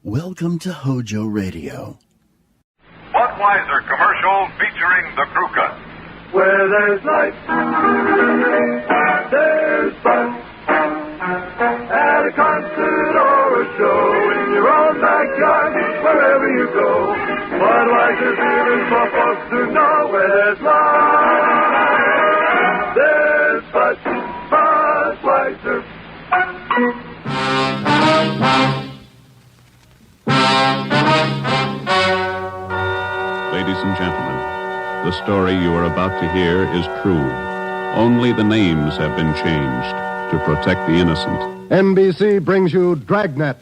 Welcome to HOJO Radio. Budweiser commercial featuring the crew cut. Where there's life, there's fun. At a concert or a show, in your own backyard, wherever you go. Budweiser beer is for folks who know where there's life, there's Bud. Budweiser. Ladies and gentlemen, the story you are about to hear is true. Only the names have been changed to protect the innocent. NBC brings you Dragnet.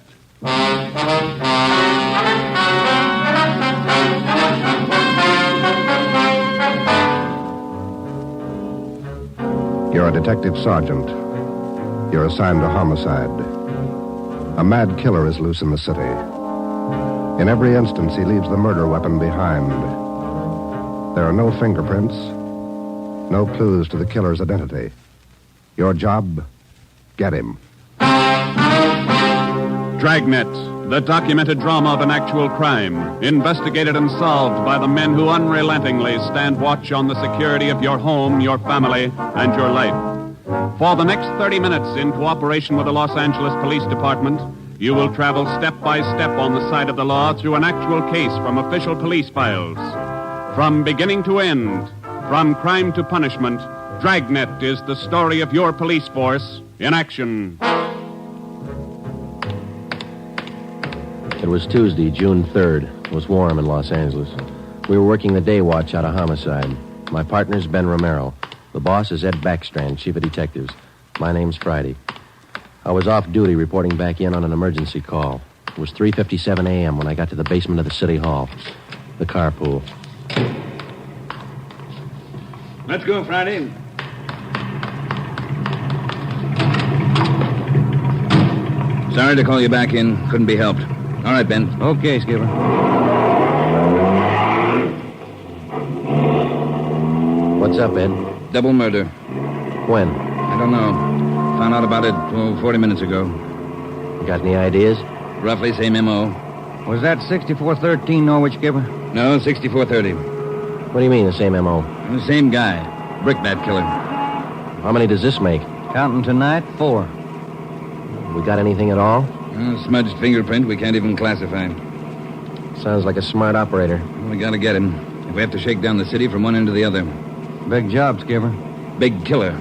You're a detective sergeant. You're assigned to homicide. A mad killer is loose in the city. In every instance, he leaves the murder weapon behind. There are no fingerprints, no clues to the killer's identity. Your job, get him. Dragnet, the documented drama of an actual crime, investigated and solved by the men who unrelentingly stand watch on the security of your home, your family, and your life. For the next 30 minutes, in cooperation with the Los Angeles Police Department, you will travel step by step on the side of the law through an actual case from official police files. From beginning to end, from crime to punishment, Dragnet is the story of your police force in action. It was Tuesday, June 3rd. It was warm in Los Angeles. We were working the day watch out of homicide. My partner's Ben Romero. The boss is Ed Backstrand, chief of detectives. My name's Friday. I was off duty reporting back in on an emergency call. It was 3:57 a.m. when I got to the basement of the city hall, the carpool. Let's go, Friday. Sorry to call you back in. Couldn't be helped. All right, Ben. Okay, Skipper. What's up, Ed? Double murder. When? I don't know. Found out about it 40 minutes ago. You got any ideas? Roughly same M.O. Was that 6413 Norwich, Skipper? No, 6430. What do you mean, the same M.O.? The same guy. Brickbat killer. How many does this make? Counting tonight, 4. We got anything at all? Smudged fingerprint we can't even classify. Sounds like a smart operator. We gotta get him. If we have to shake down the city from one end to the other. Big job, Skipper. Big killer.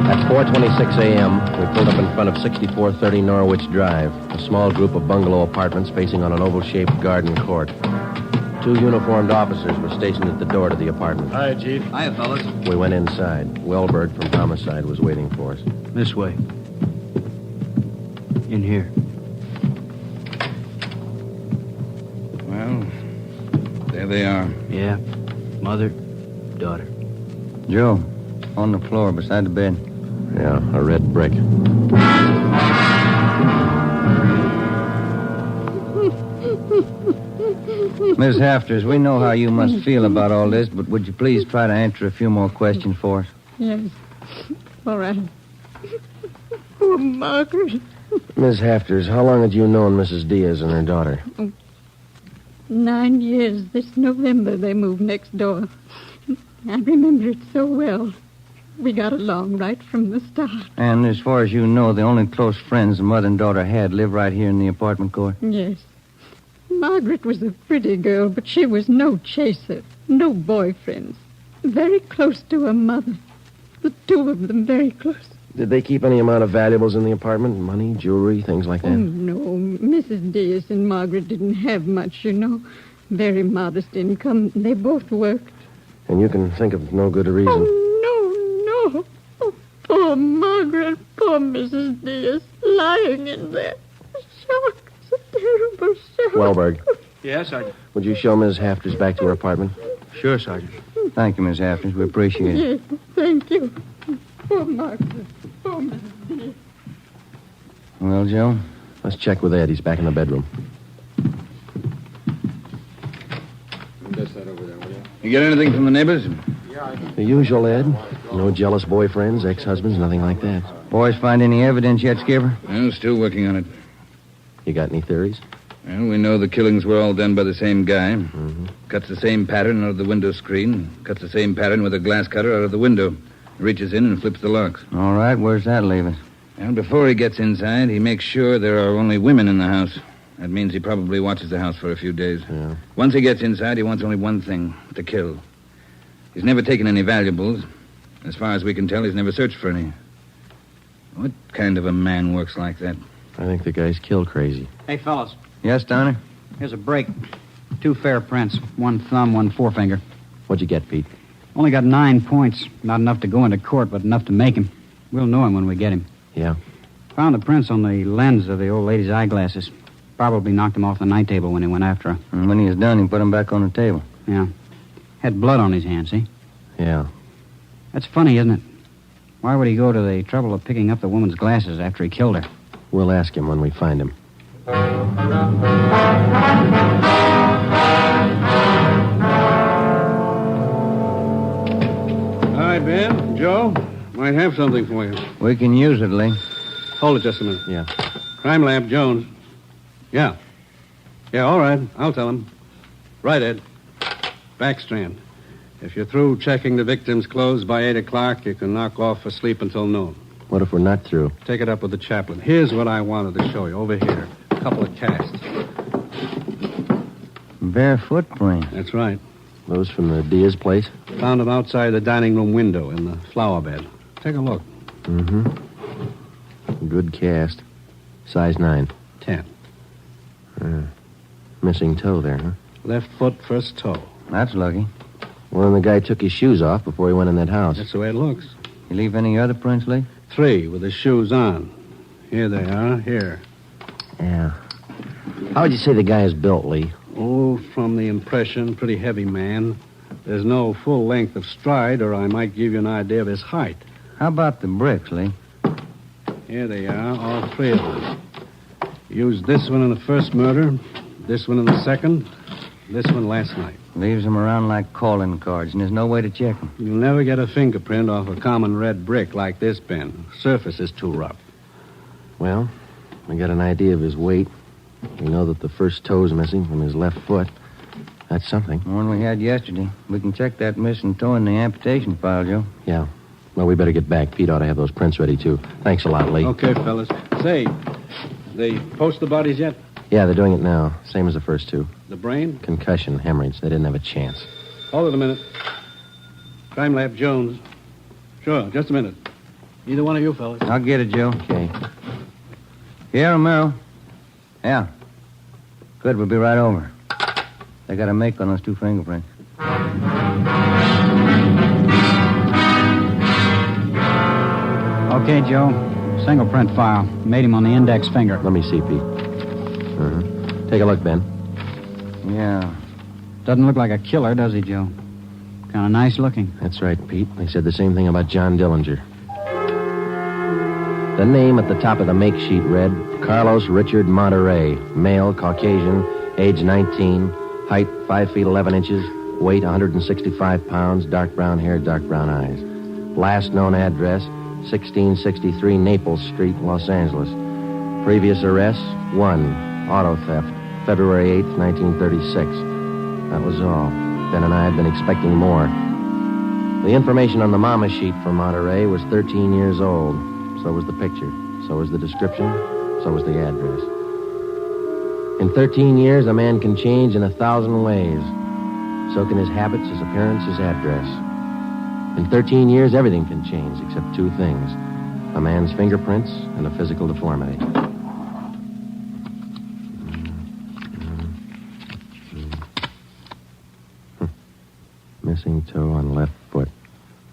At 4:26 a.m., we pulled up in front of 6430 Norwich Drive, a small group of bungalow apartments facing on an oval-shaped garden court. 2 uniformed officers were stationed at the door to the apartment. Hi, Chief. Hiya, fellas. We went inside. Wellberg from Homicide was waiting for us. This way. In here. Well, there they are. Yeah. Mother, daughter. Joe, on the floor beside the bed. Yeah, a red brick. Miss Hafters, we know how you must feel about all this, but would you please try to answer a few more questions for us? Yes. All right. Poor Margaret. Miss Hafters, how long had you known Mrs. Diaz and her daughter? 9 years. This November they moved next door. I remember it so well. We got along right from the start. And as far as you know, the only close friends the mother and daughter had live right here in the apartment court? Yes. Margaret was a pretty girl, but she was no chaser, no boyfriends. Very close to her mother. The 2 of them very close. Did they keep any amount of valuables in the apartment? Money, jewelry, things like that? Oh, no. Mrs. Diaz and Margaret didn't have much, you know. Very modest income. They both worked. And you can think of no good reason. Oh, no. Oh, poor Margaret. Poor Mrs. Diaz. Lying in there. Shock. It's a terrible shock. Wellberg. Yes, Sergeant. Would you show Ms. Hafters back to her apartment? Sure, Sergeant. Thank you, Miss Hafters. We appreciate it. Yes, thank you. Poor Margaret. Poor Mrs. Diaz. Well, Joe? Let's check with Ed. He's back in the bedroom. You get anything from the neighbors? Yeah, I think The usual, Ed. No jealous boyfriends, ex-husbands, nothing like that. Boys find any evidence yet, Skipper? Well, still working on it. You got any theories? Well, we know the killings were all done by the same guy. Mm-hmm. Cuts the same pattern out of the window screen. Cuts the same pattern with a glass cutter out of the window. Reaches in and flips the locks. All right, where's that leave us? And before he gets inside, he makes sure there are only women in the house. That means he probably watches the house for a few days. Yeah. Once he gets inside, he wants only one thing, to kill. He's never taken any valuables. As far as we can tell, he's never searched for any. What kind of a man works like that? I think the guy's kill crazy. Hey, fellas, Yes, Donner? here's a break. 2 fair prints. 1 thumb, 1 forefinger. What'd you get, Pete? Only got 9 points. Not enough to go into court, but enough to make him. We'll know him when we get him. Yeah. Found the prints on the lens of the old lady's eyeglasses. Probably knocked him off the night table when he went after her. And when he was done, he put him back on the table. Yeah. Had blood on his hands, see? Yeah. That's funny, isn't it? Why would he go to the trouble of picking up the woman's glasses after he killed her? We'll ask him when we find him. Hi, Ben. Joe. Might have something for you. We can use it, Lee. Hold it just a minute. Yeah. Crime Lab, Jones. Yeah. Yeah, all right. I'll tell him. Right, Ed. Backstrand. If you're through checking the victim's clothes by 8 o'clock, you can knock off for sleep until noon. What if we're not through? Take it up with the chaplain. Here's what I wanted to show you. Over here. A couple of casts. Bare footprint. That's right. Those from the Diaz place? Found them outside the dining room window in the flower bed. Take a look. Mm-hmm. Good cast. Size 9. 10. Missing toe there, huh? Left foot, first toe. That's lucky. Well, then the guy took his shoes off before he went in that house. That's the way it looks. You leave any other prints, Lee? 3 with the shoes on. Here they are. Here. Yeah. How would you say the guy is built, Lee? Oh, from the impression, pretty heavy man. There's no full length of stride, or I might give you an idea of his height. How about the bricks, Lee? Here they are, all 3 of them. Used this one in the first murder, this one in the second, this one last night. Leaves them around like calling cards, and there's no way to check them. You'll never get a fingerprint off a common red brick like this, Ben. Surface is too rough. Well, we got an idea of his weight. We know that the first toe's missing from his left foot. That's something. The one we had yesterday. We can check that missing toe in the amputation file, Joe. Yeah. Well, we better get back. Pete ought to have those prints ready, too. Thanks a lot, Lee. Okay, fellas. Say, they post the bodies yet? Yeah, they're doing it now. Same as the first 2. The brain? Concussion, hemorrhage. They didn't have a chance. Hold it a minute. Crime Lab Jones. Sure, just a minute. Either one of you fellas. I'll get it, Joe. Okay. Here, Romero. Yeah. Good, we'll be right over. They got a make on those 2 fingerprints. Okay, Joe. Single print file. Made him on the index finger. Let me see, Pete. Take a look, Ben. Yeah. Doesn't look like a killer, does he, Joe? Kind of nice looking. That's right, Pete. They said the same thing about John Dillinger. The name at the top of the make sheet read Carlos Richard Monteray, male, Caucasian, age 19, height 5 feet 11 inches, weight 165 pounds, dark brown hair, dark brown eyes. Last known address, 1663 Naples Street, Los Angeles. Previous arrests, 1, auto theft, February 8th, 1936. That was all. Ben and I had been expecting more. The information on the mama sheet for Monterey was 13 years old. So was the picture. So was the description. So was the address. In 13 years, a man can change in 1,000 ways. So can his habits, his appearance, his address. In 13 years, everything can change except 2 things. A man's fingerprints and a physical deformity. Missing toe on left foot.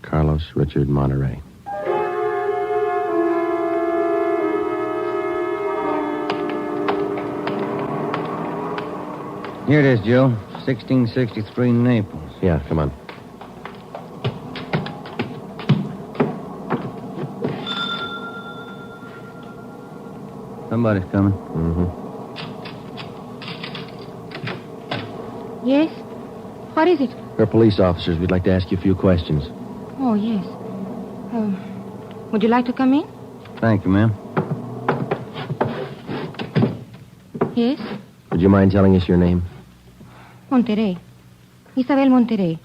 Carlos Richard Monterey. Here it is, Joe. 1663 Naples. Yeah, come on. Somebody's coming. Mm-hmm. Yes? What is it? We're police officers. We'd like to ask you a few questions. Oh, yes. Would you like to come in? Thank you, ma'am. Yes? Would you mind telling us your name? Monteray. Isabel Monteray.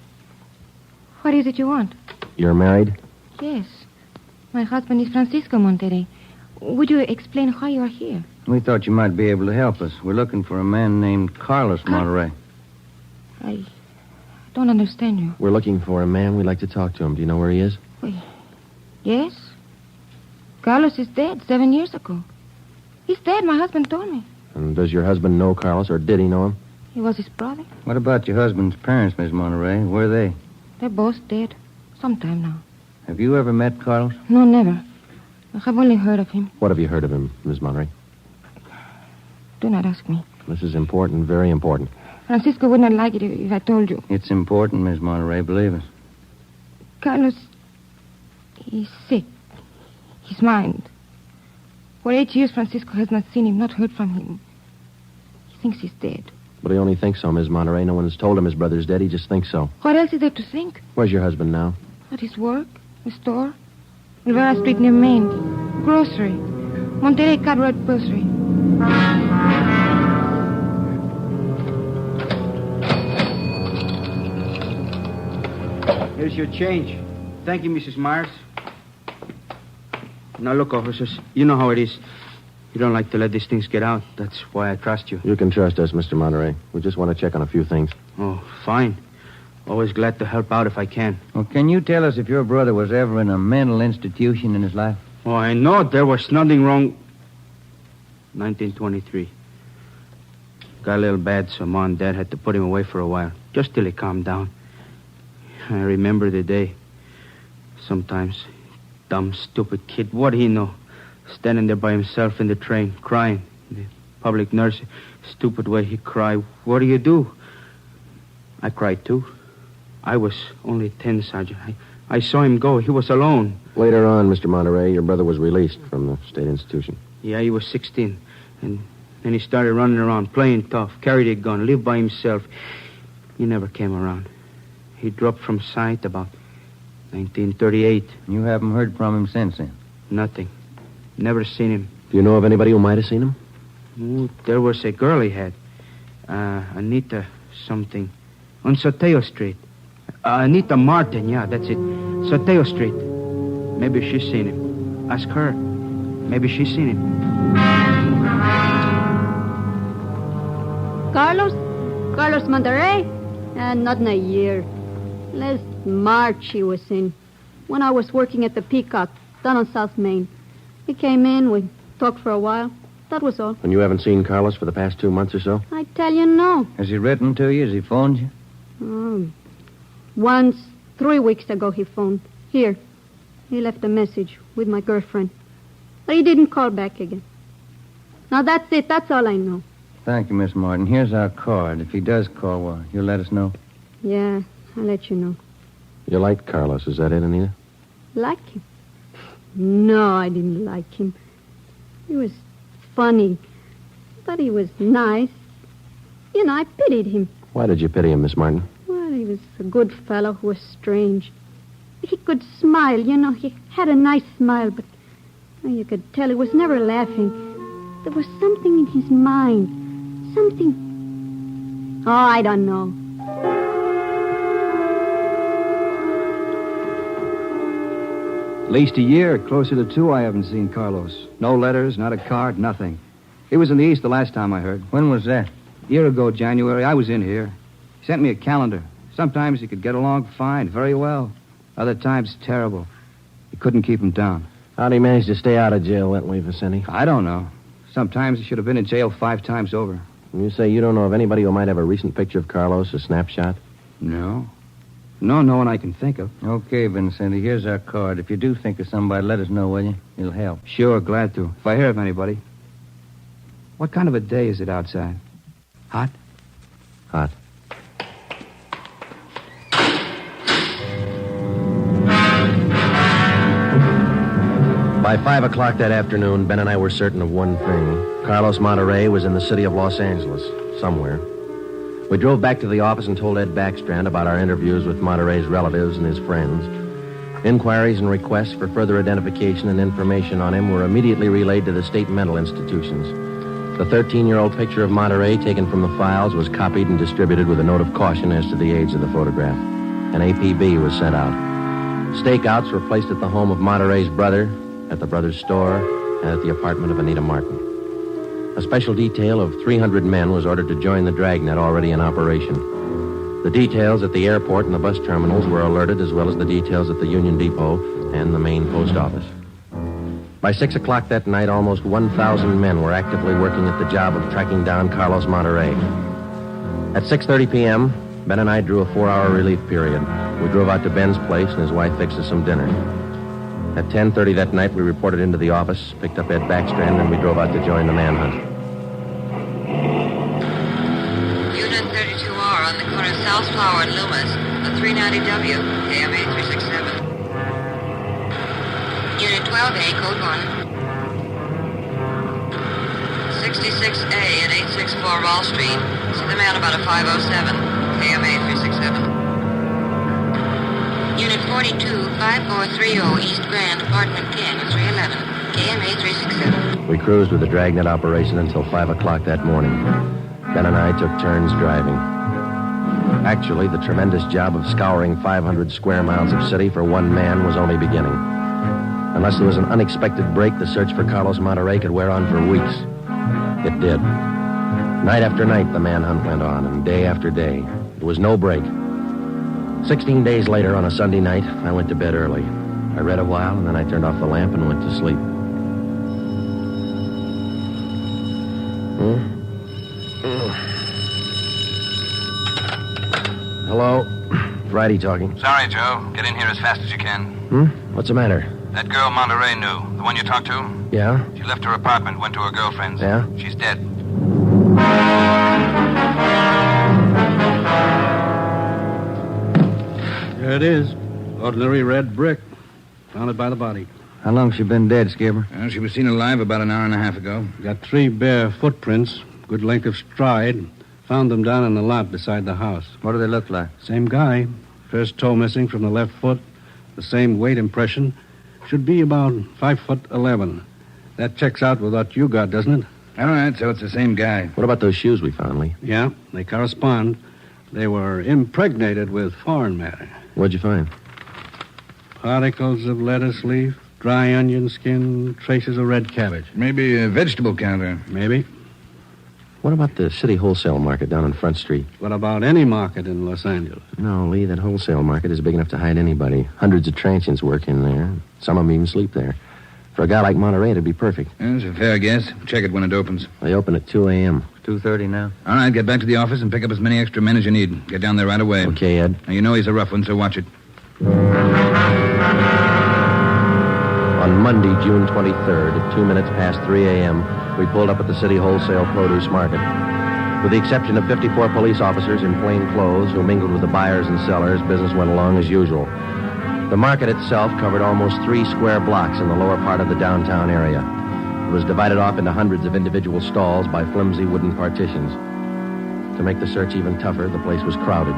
What is it you want? You're married? Yes. My husband is Francisco Monteray. Would you explain why you are here? We thought you might be able to help us. We're looking for a man named Carlos Monteray. I don't understand you. We're looking for a man. We'd like to talk to him. Do you know where he is? Yes. Carlos is dead 7 years ago. He's dead, my husband told me. And does your husband know Carlos, or did he know him? He was his brother. What about your husband's parents, Miss Monteray? Where are they? They're both dead. Some time now. Have you ever met Carlos? No, never. I have only heard of him. What have you heard of him, Miss Monteray? Do not ask me. This is important, very important. Francisco would not like it if I told you. It's important, Miss Monteray, believe us. Carlos, he's sick. His mind. For 8 years, Francisco has not seen him, not heard from him. He thinks he's dead. But he only thinks so, Miss Monteray. No one's told him his brother's dead. He just thinks so. What else is there to think? Where's your husband now? At his work, the store, Rivera Street near Main, grocery, Monterey Cartwright grocery. Here's your change. Thank you, Mrs. Myers. Now, look, officers, you know how it is. You don't like to let these things get out. That's why I trust you. You can trust us, Mr. Monteray. We just want to check on a few things. Oh, fine. Always glad to help out if I can. Well, can you tell us if your brother was ever in a mental institution in his life? Oh, I know there was nothing wrong. 1923. Got a little bad, so Mom and Dad had to put him away for a while, just till he calmed down. I remember the day. Sometimes, dumb, stupid kid, what did he know? Standing there by himself in the train, crying. The public nurse, stupid way he cried. What do you do? I cried, too. I was only 10, Sergeant. I saw him go. He was alone. Later on, Mr. Monteray, your brother was released from the state institution. Yeah, he was 16. And then he started running around, playing tough, carried a gun, lived by himself. He never came around. He dropped from sight about 1938. You haven't heard from him since then? Nothing. Never seen him. Do you know of anybody who might have seen him? Oh, there was a girl he had. Anita something. On Soteo Street. Anita Martin, yeah, that's it. Soteo Street. Maybe she's seen him. Ask her. Maybe she's seen him. Carlos Monteray? Not in a year. Last March he was in. When I was working at the Peacock, down on South Main. He came in, we talked for a while. That was all. And you haven't seen Carlos for the past 2 months or so? I tell you, no. Has he written to you? Has he phoned you? Once, 3 weeks ago, he phoned. Here. He left a message with my girlfriend. But he didn't call back again. Now, that's it. That's all I know. Thank you, Miss Martin. Here's our card. If he does call, well, you'll let us know. Yeah, I'll let you know. You liked Carlos, is that it, Anita? Like him? No, I didn't like him. He was funny. But he was nice. You know, I pitied him. Why did you pity him, Miss Martin? Well, he was a good fellow who was strange. He could smile, you know. He had a nice smile, but you could tell he was never laughing. There was something in his mind. Something... Oh, I don't know. At least a year, closer to 2, I haven't seen Carlos. No letters, not a card, nothing. He was in the East the last time I heard. When was that? A year ago, January. I was in here. He sent me a calendar. Sometimes he could get along fine, very well. Other times, terrible. He couldn't keep him down. How'd he manage to stay out of jail that way, Vicente? I don't know. Sometimes he should have been in jail 5 times over. And you say you don't know of anybody who might have a recent picture of Carlos, a snapshot? No. No one I can think of. Okay, Vincenti, here's our card. If you do think of somebody, let us know, will you? It'll help. Sure, glad to. If I hear of anybody. What kind of a day is it outside? Hot? Hot. By 5 o'clock that afternoon, Ben and I were certain of one thing. Carlos Monteray was in the city of Los Angeles, somewhere. We drove back to the office and told Ed Backstrand about our interviews with Monterey's relatives and his friends. Inquiries and requests for further identification and information on him were immediately relayed to the state mental institutions. The 13-year-old picture of Monterey taken from the files was copied and distributed with a note of caution as to the age of the photograph. An APB was sent out. Stakeouts were placed at the home of Monterey's brother, at the brother's store, and at the apartment of Anita Martin. A special detail of 300 men was ordered to join the Dragnet already in operation. The details at the airport and the bus terminals were alerted, as well as the details at the Union Depot and the main post office. By 6 o'clock that night, almost 1,000 men were actively working at the job of tracking down Carlos Monterey. At 6:30 p.m., Ben and I drew a 4-hour relief period. We drove out to Ben's place, and his wife fixed us some dinner. At 10:30 that night, we reported into the office, picked up Ed Backstrand, and we drove out to join the manhunt. Unit 32R on the corner of South Flower and Loomis, the 390W, KMA 367. Unit 12A, code 1. 66A at 864 Wall Street. See the man about a 507, KMA 367. Unit 42, 5430 East Grand, Apartment King, 311, KMA 367. We cruised with the Dragnet operation until 5 o'clock that morning. Ben and I took turns driving. Actually, the tremendous job of scouring 500 square miles of city for one man was only beginning. Unless there was an unexpected break, the search for Carlos Monterey could wear on for weeks. It did. Night after night, the manhunt went on, and day after day. There was no break. 16 days later, on a Sunday night, I went to bed early. I read a while, and then I turned off the lamp and went to sleep. Hello? Friday talking. Sorry, Joe. Get in here as fast as you can. What's the matter? That girl Monterey knew, the one you talked to, Yeah? she left her apartment, went to her girlfriend's. Yeah? She's dead. There it is. Ordinary red brick. Found it by the body. How long's she been dead, Skipper? Well, she was seen alive about an hour and a half ago. Got 3 bare footprints, good length of stride. Found them down in the lot beside the house. What do they look like? Same guy. First toe missing from the left foot. The same weight impression. Should be about 5'11". That checks out with what you got, doesn't it? All right, so it's the same guy. What about those shoes we found, Lee? Yeah, they correspond. They were impregnated with foreign matter. What'd you find? Particles of lettuce leaf, dry onion skin, traces of red cabbage. Maybe a vegetable counter. Maybe. What about the city wholesale market down on Front Street? What about any market in Los Angeles? No, Lee, that wholesale market is big enough to hide anybody. Hundreds of transients work in there. Some of them even sleep there. For a guy like Monterey, it'd be perfect. That's a fair guess. Check it when it opens. They open at 2 a.m. 2:30 now. All right, get back to the office and pick up as many extra men as you need. Get down there right away. Okay, Ed. Now, you know he's a rough one, so watch it. On Monday, June 23rd, at 2 minutes past 3 a.m., we pulled up at the city wholesale produce market. With the exception of 54 police officers in plain clothes who mingled with the buyers and sellers, business went along as usual. The market itself covered almost 3 square blocks in the lower part of the downtown area. It was divided off into hundreds of individual stalls by flimsy wooden partitions. To make the search even tougher, the place was crowded.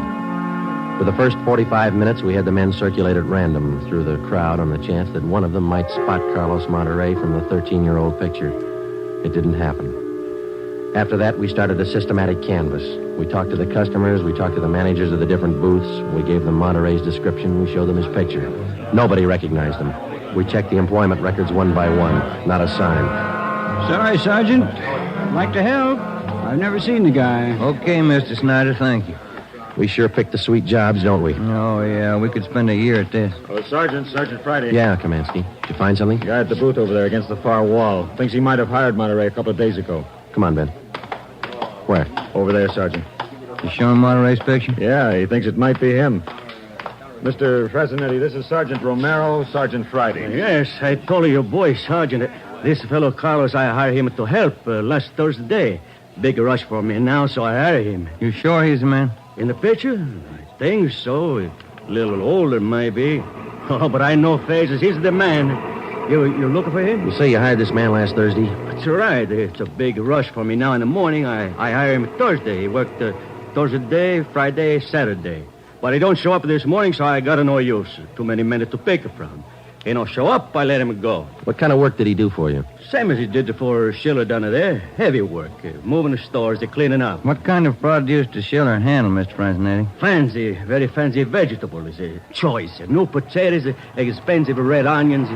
For the first 45 minutes, we had the men circulate at random through the crowd on the chance that one of them might spot Carlos Monterey from the 13-year-old picture. It didn't happen. After that, we started a systematic canvass. We talked to the customers, we talked to the managers of the different booths, we gave them Monterey's description, we showed them his picture. Nobody recognized him. We checked the employment records one by one. Not a sign. Sorry, Sergeant. I'd like to help. I've never seen the guy. Okay, Mr. Snyder, thank you. We sure picked the sweet jobs, don't we? Oh, yeah, we could spend a year at this. Oh, Sergeant Friday. Yeah, Kamansky. Did you find something? Guy at the booth over there against the far wall. Thinks he might have hired Monterey a couple of days ago. Come on, Ben. Where? Over there, Sergeant. You showing Monterey's picture? Yeah, he thinks it might be him. Mr. Fresnetti, this is Sergeant Romero, Sergeant Friday. Yes, I told your boy, Sergeant. This fellow Carlos, I hired him to help last Thursday. Big rush for me now, so I hired him. You sure he's the man? In the picture? I think so. A little older, maybe. Oh, but I know faces. He's the man. You're looking for him? You say you hired this man last Thursday? That's right. It's a big rush for me now in the morning. I hired him Thursday. He worked Thursday, Friday, Saturday. But he don't show up this morning, so I got no use. Too many men to pick from. He don't show up, I let him go. What kind of work did he do for you? Same as he did for Schiller down there. Heavy work. Moving the stores, cleaning up. What kind of produce does Schiller handle, Mr. Franzenetti? Fancy, very fancy vegetables. Choice. New potatoes, expensive red onions.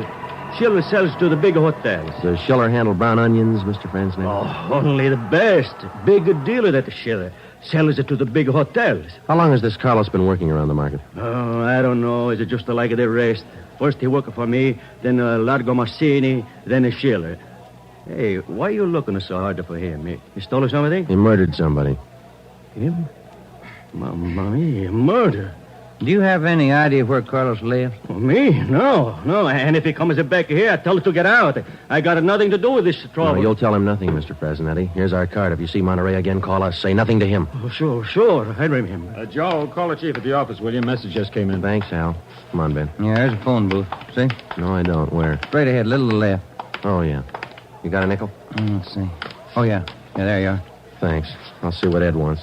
Schiller sells to the big hotels. Does Schiller handle brown onions, Mr. Franzenetti? Oh, only the best. Big dealer, that Schiller. Sells it to the big hotels. How long has this Carlos been working around the market? Oh, I don't know. Is it just like the rest? First he worked for me, then Largo Massini, then Schiller. Hey, why are you looking so hard for him? He stole something? He murdered somebody. Him? Mamma mia, murder. Do you have any idea where Carlos lives? Oh, me? No. And if he comes back here, I tell him to get out. I got nothing to do with this trouble. No, you'll tell him nothing, Mr. Franzenetti. Here's our card. If you see Monterey again, call us. Say nothing to him. Oh, sure. I remember. Joe, call the chief at the office, will you? Message just came in. Thanks, Al. Come on, Ben. Yeah, there's a phone booth. See? No, I don't. Where? Straight ahead, little left. Oh, yeah. You got a nickel? Let's see. Oh, yeah. Yeah, there you are. Thanks. I'll see what Ed wants.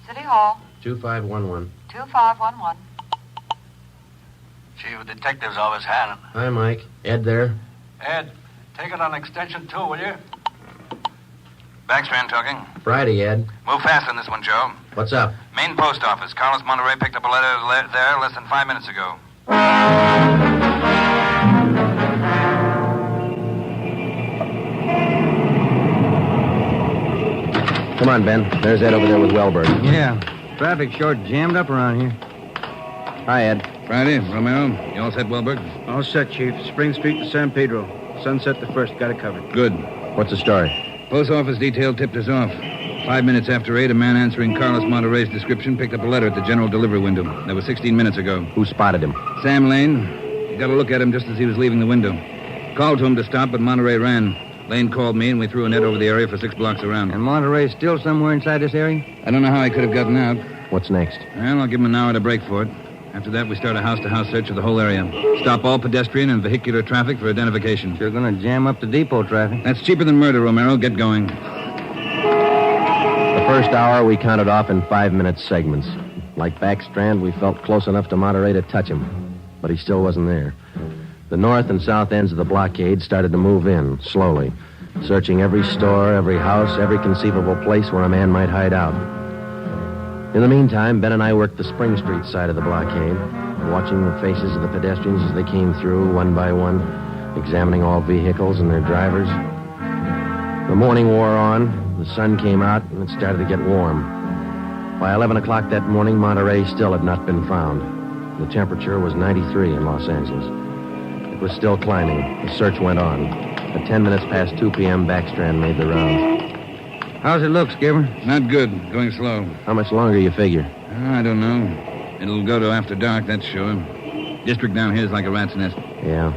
City Hall. 2511. 2511. Chief of Detectives Office, Hannon. Hi, Mike. Ed there? Ed, take it on extension 2, will you? Backstrand talking. Friday, Ed. Move fast on this one, Joe. What's up? Main post office. Carlos Monterey picked up a letter there less than 5 minutes ago. Come on, Ben. There's Ed over there with Wellberg. Yeah. Traffic short jammed up around here. Hi, Ed. Friday, Romero. You all set, Wellberg? All set, Chief. Spring Street to San Pedro. Sunset the first. Got it covered. Good. What's the story? Post office detail tipped us off. 5 minutes after 8, a man answering Carlos Monterey's description picked up a letter at the general delivery window. That was 16 minutes ago. Who spotted him? Sam Lane. He got a look at him just as he was leaving the window. Called to him to stop, but Monterey ran. Lane called me, and we threw a net over the area for 6 blocks around. And Monterey's still somewhere inside this area? I don't know how he could have gotten out. What's next? Well, I'll give him an hour to break for it. After that, we start a house-to-house search of the whole area. Stop all pedestrian and vehicular traffic for identification. You're going to jam up the depot traffic. That's cheaper than murder, Romero. Get going. The first hour we counted off in 5-minute segments. Like Backstrand, we felt close enough to Monterey to touch him. But he still wasn't there. The north and south ends of the blockade started to move in, slowly. Searching every store, every house, every conceivable place where a man might hide out. In the meantime, Ben and I worked the Spring Street side of the blockade, watching the faces of the pedestrians as they came through, one by one, examining all vehicles and their drivers. The morning wore on, the sun came out, and it started to get warm. By 11 o'clock that morning, Monterey still had not been found. The temperature was 93 in Los Angeles. It was still climbing. The search went on. At 10 minutes past 2 p.m., Backstrand made the rounds. How's it look, Skipper? Not good. Going slow. How much longer you figure? I don't know. It'll go to after dark, that's sure. District down here is like a rat's nest. Yeah.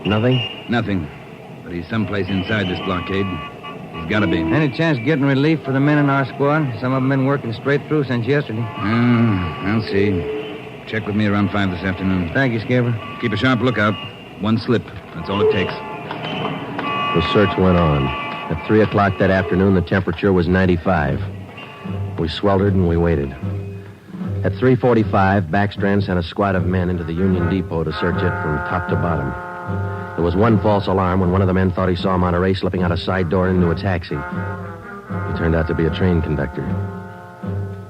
Nothing? Nothing. But he's someplace inside this blockade. He's got to be. Any chance of getting relief for the men in our squad? Some of them been working straight through since yesterday. I'll see. Check with me around 5 this afternoon. Thank you, Skipper. Keep a sharp lookout. One slip. That's all it takes. The search went on. At 3 o'clock that afternoon, the temperature was 95. We sweltered and we waited. At 3:45, Backstrand sent a squad of men into the Union Depot to search it from top to bottom. There was one false alarm when one of the men thought he saw Monterey slipping out a side door into a taxi. He turned out to be a train conductor.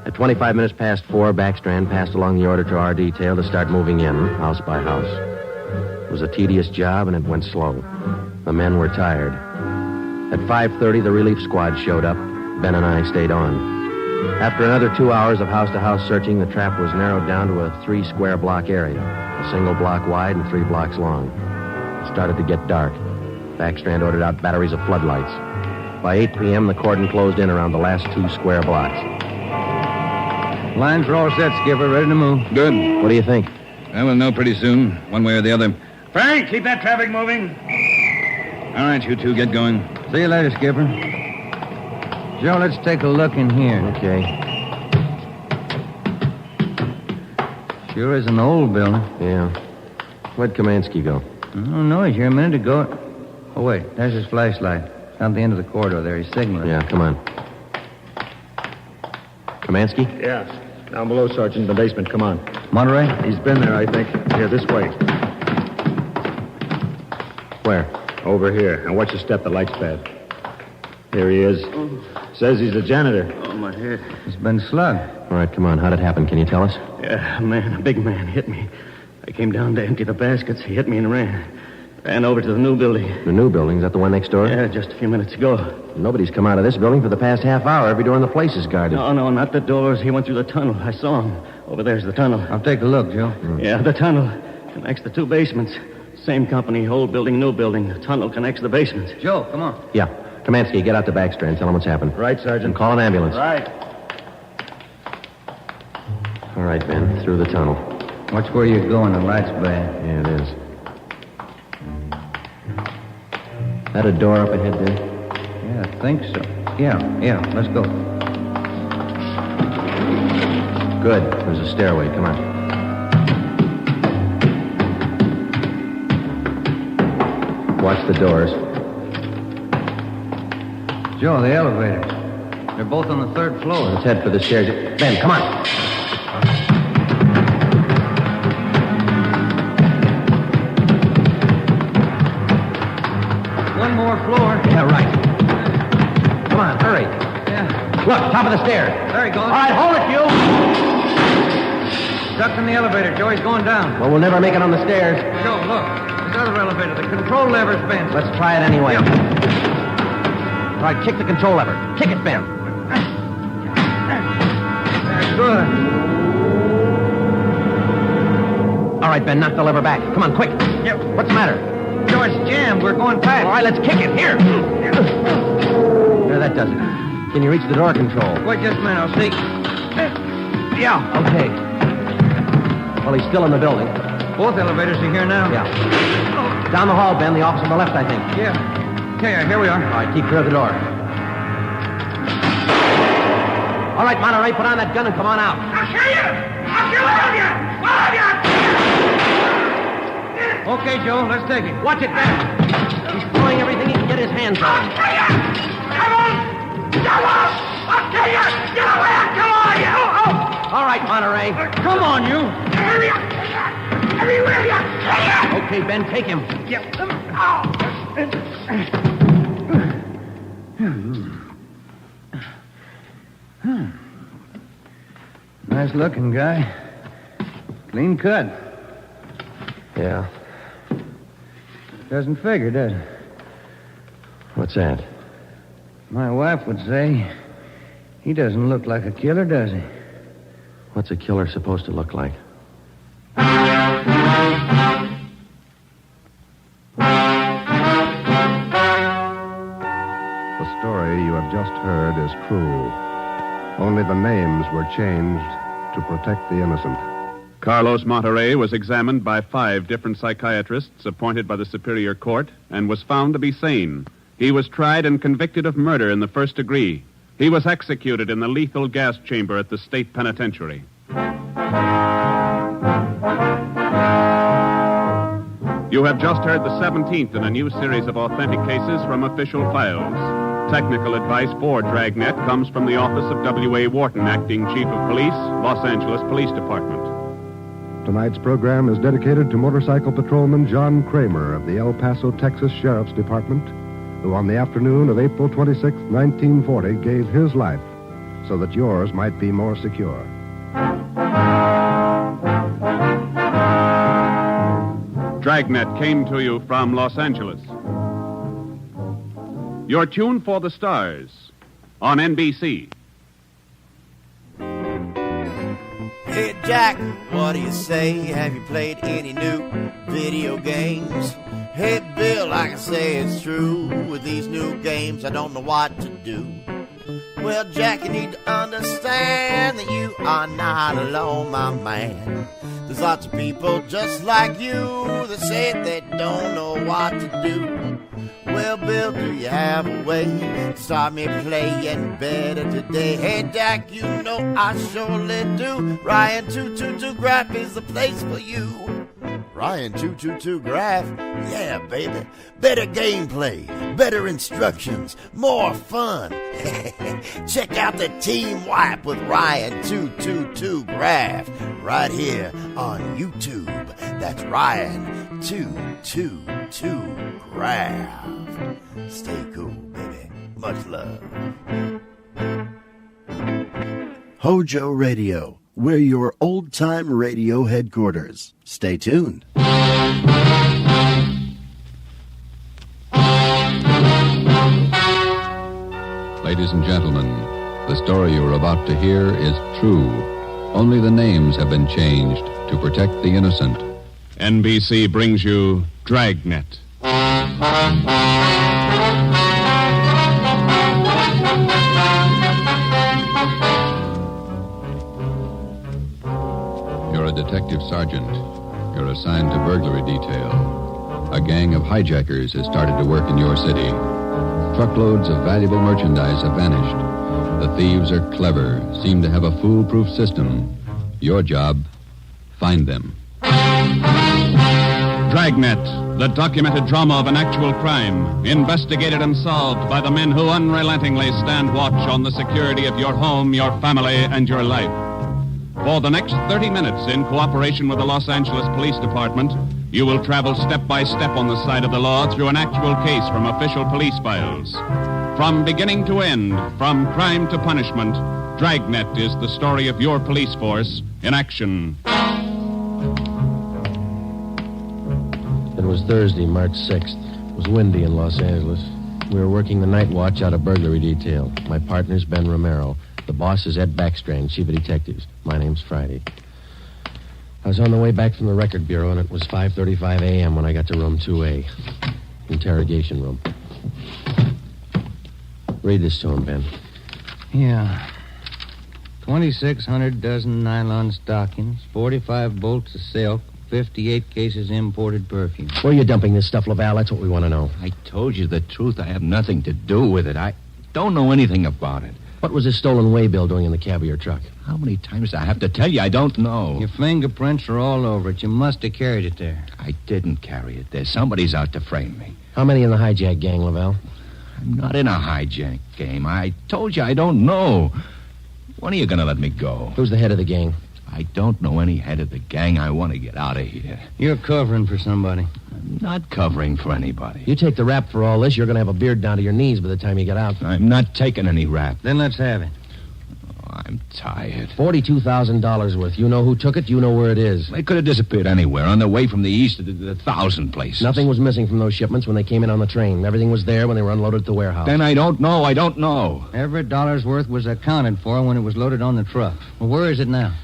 At 25 minutes past 4, Backstrand passed along the order to our detail to start moving in, house by house. It was a tedious job, and it went slow. The men were tired. At 5:30, the relief squad showed up. Ben and I stayed on. After another 2 hours of house-to-house searching, the trap was narrowed down to a 3-square-block area, a single block wide and 3 blocks long. It started to get dark. Backstrand ordered out batteries of floodlights. By 8 p.m., the cordon closed in around the last 2 square blocks. Lines are all set, Skipper. Ready to move. Good. What do you think? Well, we'll know pretty soon, one way or the other. Frank, keep that traffic moving. All right, you two, get going. See you later, Skipper. Joe, let's take a look in here. Okay. Sure is an old building. Yeah. Where'd Kamansky go? I don't know. He's here a minute ago. Oh, wait. There's his flashlight. Down the end of the corridor there. He's signaling. Yeah, come on. Kamansky? Yeah. Down below, Sergeant, in the basement. Come on. Monterey? He's been there, I think. Here, this way. Where? Over here. Now, watch your step. The light's bad. Here he is. Says he's the janitor. Oh, my head. He's been slugged. All right, come on. How'd it happen? Can you tell us? Yeah, a big man hit me. I came down to empty the baskets. He hit me and ran. Ran over to the new building. The new building? Is that the one next door? Yeah, just a few minutes ago. Nobody's come out of this building for the past half hour. Every door in the place is guarded. No, not the doors. He went through the tunnel. I saw him. Over there's the tunnel. I'll take a look, Joe. Yeah, the tunnel connects the two basements. Same company, old building, new building. The tunnel connects the basements. Joe, come on. Yeah. Kamansky, get out the back strand. Tell him what's happened. Right, Sergeant. And call an ambulance. Right. All right, Ben. Through the tunnel. Watch where you're going. The light's bad. Yeah, it is. That a door up ahead there? Yeah, I think so. Yeah. Let's go. Good. There's a stairway. Come on. Watch the doors. Joe, the elevators. They're both on the third floor. Let's head for the stairs. Ben, come on. One more floor. Yeah, right. Come on, hurry. Yeah. Look, top of the stairs. There he goes. All right, hold it, you. Stuck in the elevator. Joe, he's going down. Well, we'll never make it on the stairs. Joe, look. This other elevator. The control lever's bent. Let's try it anyway. Yeah. All right, kick the control lever. Kick it, Ben. That's good. All right, Ben, knock the lever back. Come on, quick. Yep. What's the matter? Joe, it's jammed. We're going past. All right, let's kick it. Here. There, that does it. Can you reach the door control? Wait just a minute. I'll see. Yeah. Okay. Well, he's still in the building. Both elevators are here now. Yeah. Down the hall, Ben. The office on the left, I think. Yeah. Here we are. All right, keep clear of the door. All right, Monterey, put on that gun and come on out. I'll kill you! I'll kill all of you! All of you! Okay, Joe, let's take it. Watch it, Ben. He's throwing everything he can get his hands on. Come on! Come on! I'll kill you! Get away! Come on, you! All right, Monterey. Come on, you. Hurry up! Everywhere you! Okay, Ben, take him. Nice looking guy. Clean cut. Yeah. Doesn't figure, does it? What's that? My wife would say he doesn't look like a killer, does he? What's a killer supposed to look like? The story you have just heard is true. Only the names were changed to protect the innocent. Carlos Monterey was examined by 5 different psychiatrists appointed by the Superior Court and was found to be sane. He was tried and convicted of murder in the first degree. He was executed in the lethal gas chamber at the state penitentiary. You have just heard the 17th in a new series of authentic cases from official files. Technical advice for Dragnet comes from the office of W.A. Wharton, Acting Chief of Police, Los Angeles Police Department. Tonight's program is dedicated to motorcycle patrolman John Kramer of the El Paso, Texas Sheriff's Department, who on the afternoon of April 26, 1940, gave his life so that yours might be more secure. Dragnet came to you from Los Angeles. Your tune for the stars on NBC. Hey, Jack, what do you say? Have you played any new video games? Hey, Bill, like I say, it's true. With these new games, I don't know what to do. Well, Jack, you need to understand that you are not alone, my man. There's lots of people just like you that say they don't know what to do. Well, Bill, do you have a way to start me playing better today? Hey, Jack, you know I surely do. Ryan 222 Graph is the place for you. Ryan 222 Graph? Yeah, baby. Better gameplay, better instructions, more fun. Check out the Team Wipe with Ryan 222 Graph right here on YouTube. That's Ryan 222 Graph. Stay cool, baby. Much love. HOJO Radio. We're your old-time radio headquarters. Stay tuned. Ladies and gentlemen, the story you're about to hear is true. Only the names have been changed to protect the innocent. NBC brings you Dragnet. You're a detective sergeant. You're assigned to burglary detail. A gang of hijackers has started to work in your city. Truckloads of valuable merchandise have vanished. The thieves are clever, seem to have a foolproof system. Your job, find them. Dragnet, the documented drama of an actual crime, investigated and solved by the men who unrelentingly stand watch on the security of your home, your family, and your life. For the next 30 minutes, in cooperation with the Los Angeles Police Department, you will travel step by step on the side of the law through an actual case from official police files. From beginning to end, from crime to punishment, Dragnet is the story of your police force in action. It was Thursday, March 6th. It was windy in Los Angeles. We were working the night watch out of burglary detail. My partner's Ben Romero. The boss is Ed Backstrand, chief of detectives. My name's Friday. I was on the way back from the record bureau, and it was 5:35 a.m. when I got to room 2A. Interrogation room. Read this to him, Ben. Yeah. 2,600 dozen nylon stockings, 45 bolts of silk, 58 cases imported perfume. Where are you dumping this stuff, Laval? That's what we want to know. I told you the truth. I have nothing to do with it. I don't know anything about it. What was this stolen waybill doing in the cab of your truck? How many times do I have to tell you? I don't know. Your fingerprints are all over it. You must have carried it there. I didn't carry it there. Somebody's out to frame me. How many in the hijack gang, Laval? I'm not in a hijack game. I told you I don't know. When are you going to let me go? Who's the head of the gang? I don't know any head of the gang. I want to get out of here. You're covering for somebody. I'm not covering for anybody. You take the rap for all this, you're going to have a beard down to your knees by the time you get out. I'm not taking any rap. Then let's have it. Oh, I'm tired. $42,000 worth. You know who took it. You know where it is. They could have disappeared anywhere on their way from the east to the 1,000 places. Nothing was missing from those shipments when they came in on the train. Everything was there when they were unloaded at the warehouse. Then I don't know. I don't know. Every dollar's worth was accounted for when it was loaded on the truck. Well, where is it now?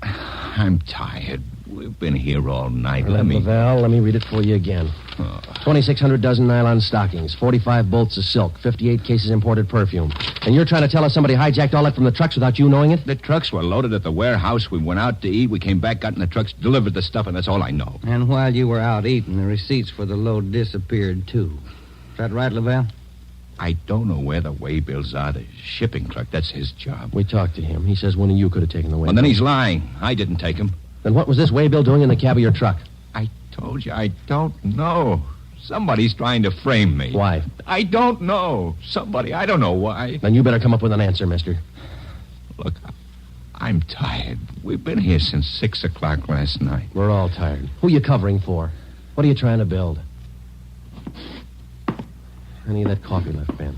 I'm tired. We've been here all night. Let me read it for you again. 2,600 dozen nylon stockings, 45 bolts of silk, 58 cases imported perfume. And you're trying to tell us somebody hijacked all that from the trucks without you knowing it? The trucks were loaded at the warehouse. We went out to eat. We came back, got in the trucks, delivered the stuff, and that's all I know. And while you were out eating, the receipts for the load disappeared, too. Is that right, Lavelle? I don't know where the waybills are. The shipping clerk, that's his job. We talked to him. He says one of you could have taken the waybill. Well, then he's lying. I didn't take him. Then what was this waybill doing in the cab of your truck? I told you, I don't know. Somebody's trying to frame me. Why? I don't know. Somebody, I don't know why. Then you better come up with an answer, mister. Look, I'm tired. We've been here since 6 o'clock last night. We're all tired. Who are you covering for? What are you trying to build? Any of that coffee left, Ben?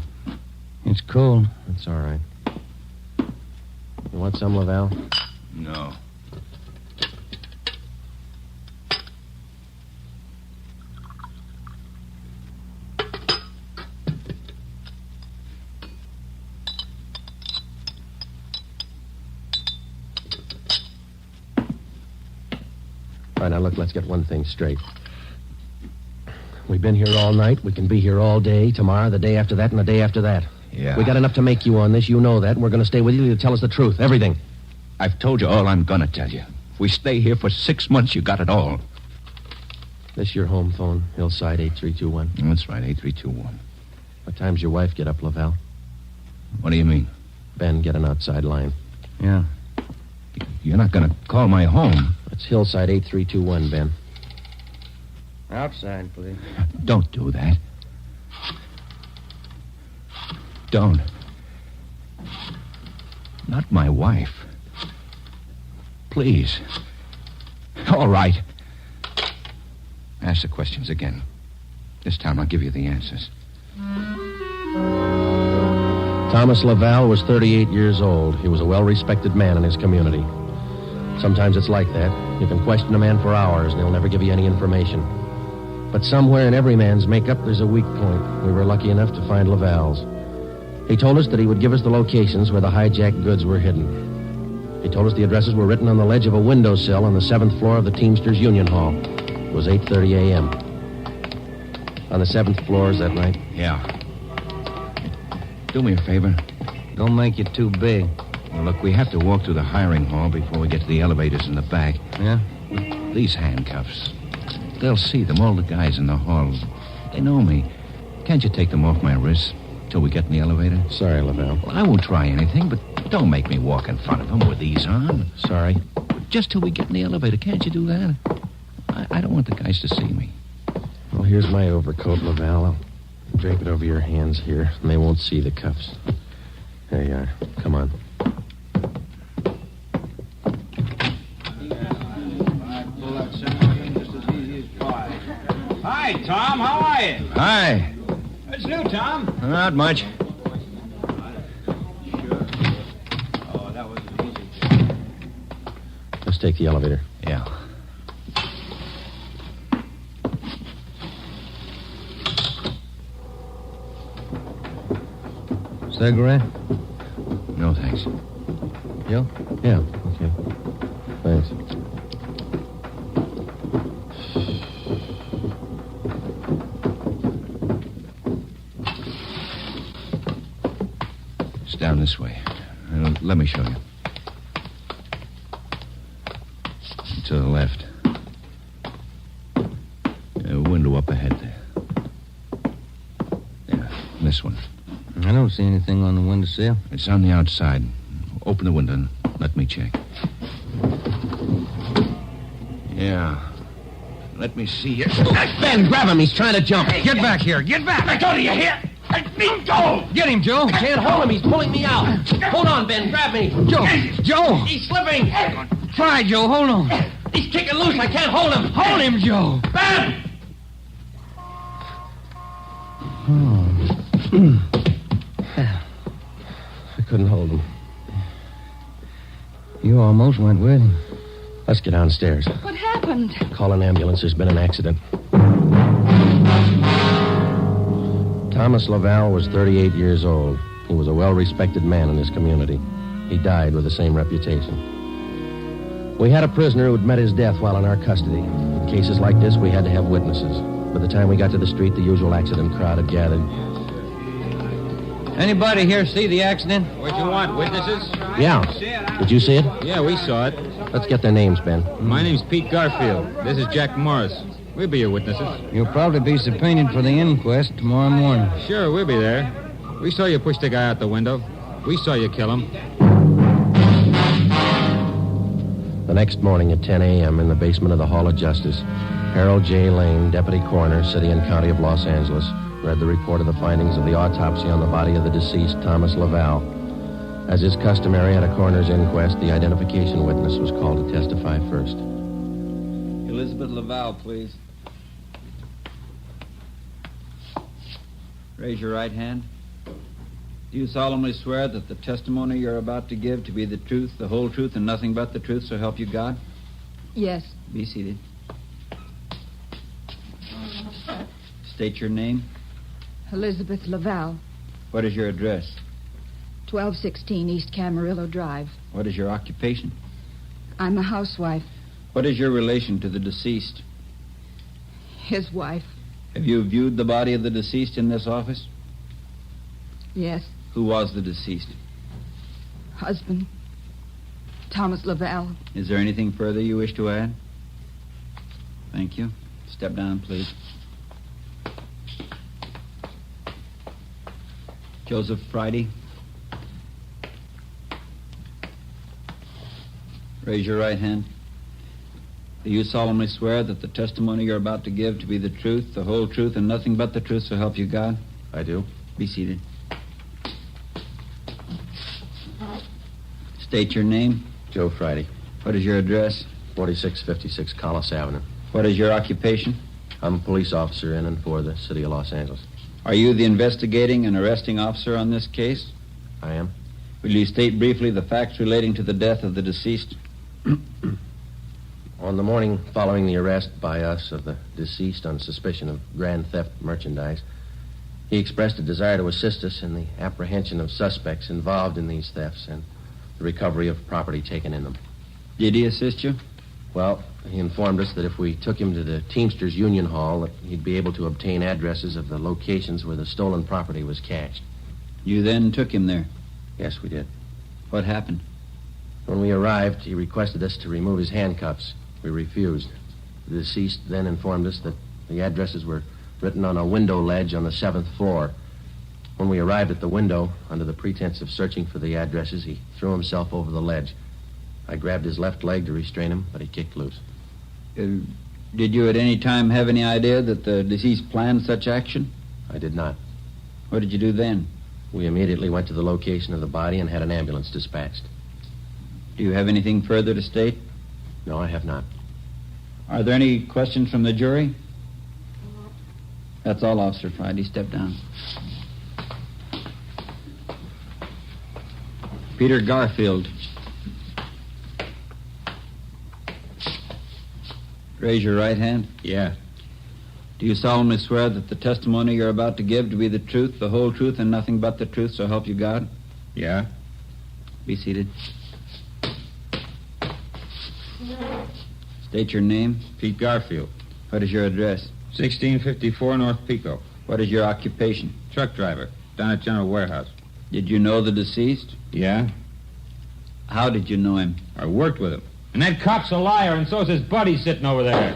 It's cold. That's all right. You want some, Lavelle? No. All right, now look, let's get one thing straight. We've been here all night. We can be here all day, tomorrow, the day after that, and the day after that. Yeah. We got enough to make you on this. You know that. And we're going to stay with you to tell us the truth. Everything. I've told you all I'm going to tell you. If we stay here for 6 months, you got it all. This your home phone, Hillside 8321? That's right, 8321. What time's your wife get up, Lavelle? What do you mean? Ben, get an outside line. Yeah. You're not going to call my home. It's Hillside 8321, Ben. Outside, please. Don't do that. Don't. Not my wife. Please. All right. Ask the questions again. This time I'll give you the answers. Thomas Lavelle was 38 years old. He was a well-respected man in his community. Sometimes it's like that. You can question a man for hours, and he'll never give you any information. But somewhere in every man's makeup, there's a weak point. We were lucky enough to find Lavalle's. He told us that he would give us the locations where the hijacked goods were hidden. He told us the addresses were written on the ledge of a windowsill on the 7th floor of the Teamsters Union Hall. It was 8:30 a.m. On the 7th floor, is that right? Yeah. Do me a favor. Don't make it too big. Well, look, we have to walk through the hiring hall before we get to the elevators in the back. Yeah? These handcuffs. They'll see them, all the guys in the hall. They know me. Can't you take them off my wrists till we get in the elevator? Sorry, Lavelle. Well, I won't try anything, but don't make me walk in front of them with these on. Sorry. Just till we get in the elevator. Can't you do that? I don't want the guys to see me. Well, here's my overcoat, Lavelle. I'll drape it over your hands here, and they won't see the cuffs. There you are. Come on. Hi, Tom. How are you? Hi. What's new, Tom? Not much. Let's take the elevator. Yeah. Cigarette? No, thanks. You? Yeah, okay. Thanks. It's down this way. Let me show you. To the left. A window up ahead there. Yeah, this one. I don't see anything on the windowsill. It's on the outside. Open the window and let me check. Yeah. Let me see you. Ben, grab him. He's trying to jump. Get back here. Get back. I told you, you hear? Go! Get him, Joe. I can't hold him. He's pulling me out. Hold on, Ben. Grab me. Joe! He's slipping. Try, Joe. Hold on. He's kicking loose. I can't hold him. Hold him, Joe. Ben! I couldn't hold him. You almost went with him. Let's get downstairs. What happened? Call an ambulance. There's been an accident. Thomas Lavelle was 38 years old. He was a well-respected man in his community. He died with the same reputation. We had a prisoner who'd met his death while in our custody. In cases like this, we had to have witnesses. By the time we got to the street, the usual accident crowd had gathered. Anybody here see the accident? What you want, witnesses? Yeah. Did you see it? Yeah, we saw it. Let's get their names, Ben. My name's Pete Garfield. This is Jack Morris. We'll be your witnesses. You'll probably be subpoenaed for the inquest tomorrow morning. Sure, we'll be there. We saw you push the guy out the window. We saw you kill him. The next morning at 10 a.m. in the basement of the Hall of Justice, Harold J. Lane, Deputy Coroner, City and County of Los Angeles, read the report of the findings of the autopsy on the body of the deceased Thomas Lavelle. As is customary at a coroner's inquest, the identification witness was called to testify first. Elizabeth Lavelle, please. Raise your right hand. Do you solemnly swear that the testimony you're about to give to be the truth, the whole truth, and nothing but the truth, so help you God? Yes. Be seated. State your name. Elizabeth Lavelle, What is your address? 1216 East Camarillo Drive. What is your occupation? I'm a housewife. What is your relation to the deceased? His wife. Have you viewed the body of the deceased in this office? Yes. Who was the deceased? Husband. Thomas Lavelle. Is there anything further you wish to add? Thank you. Step down, please. Joseph Friday. Raise your right hand. Do you solemnly swear that the testimony you're about to give to be the truth, the whole truth, and nothing but the truth, so help you God? I do. Be seated. State your name. Joe Friday. What is your address? 4656 Collis Avenue. What is your occupation? I'm a police officer in and for the city of Los Angeles. Are you the investigating and arresting officer on this case? I am. Will you state briefly the facts relating to the death of the deceased? On the morning following the arrest by us of the deceased on suspicion of grand theft merchandise, he expressed a desire to assist us in the apprehension of suspects involved in these thefts and the recovery of property taken in them. Did he assist you? Well, he informed us that if we took him to the Teamsters Union Hall, that he'd be able to obtain addresses of the locations where the stolen property was cached. You then took him there? Yes, we did. What happened? When we arrived, he requested us to remove his handcuffs. We refused. The deceased then informed us that the addresses were written on a window ledge on the 7th floor. When we arrived at the window, under the pretense of searching for the addresses, he threw himself over the ledge. I grabbed his left leg to restrain him, but he kicked loose. Did you at any time have any idea that the deceased planned such action? I did not. What did you do then? We immediately went to the location of the body and had an ambulance dispatched. Do you have anything further to state? No, I have not. Are there any questions from the jury? That's all, Officer Friday. Step down. Peter Garfield. Raise your right hand. Yeah. Do you solemnly swear that the testimony you're about to give to be the truth, the whole truth, and nothing but the truth, so help you God? Yeah. Be seated. State your name. Pete Garfield. What is your address? 1654 North Pico. What is your occupation? Truck driver. Down at General Warehouse. Did you know the deceased? Yeah. How did you know him? I worked with him. And that cop's a liar, and so's his buddy sitting over there.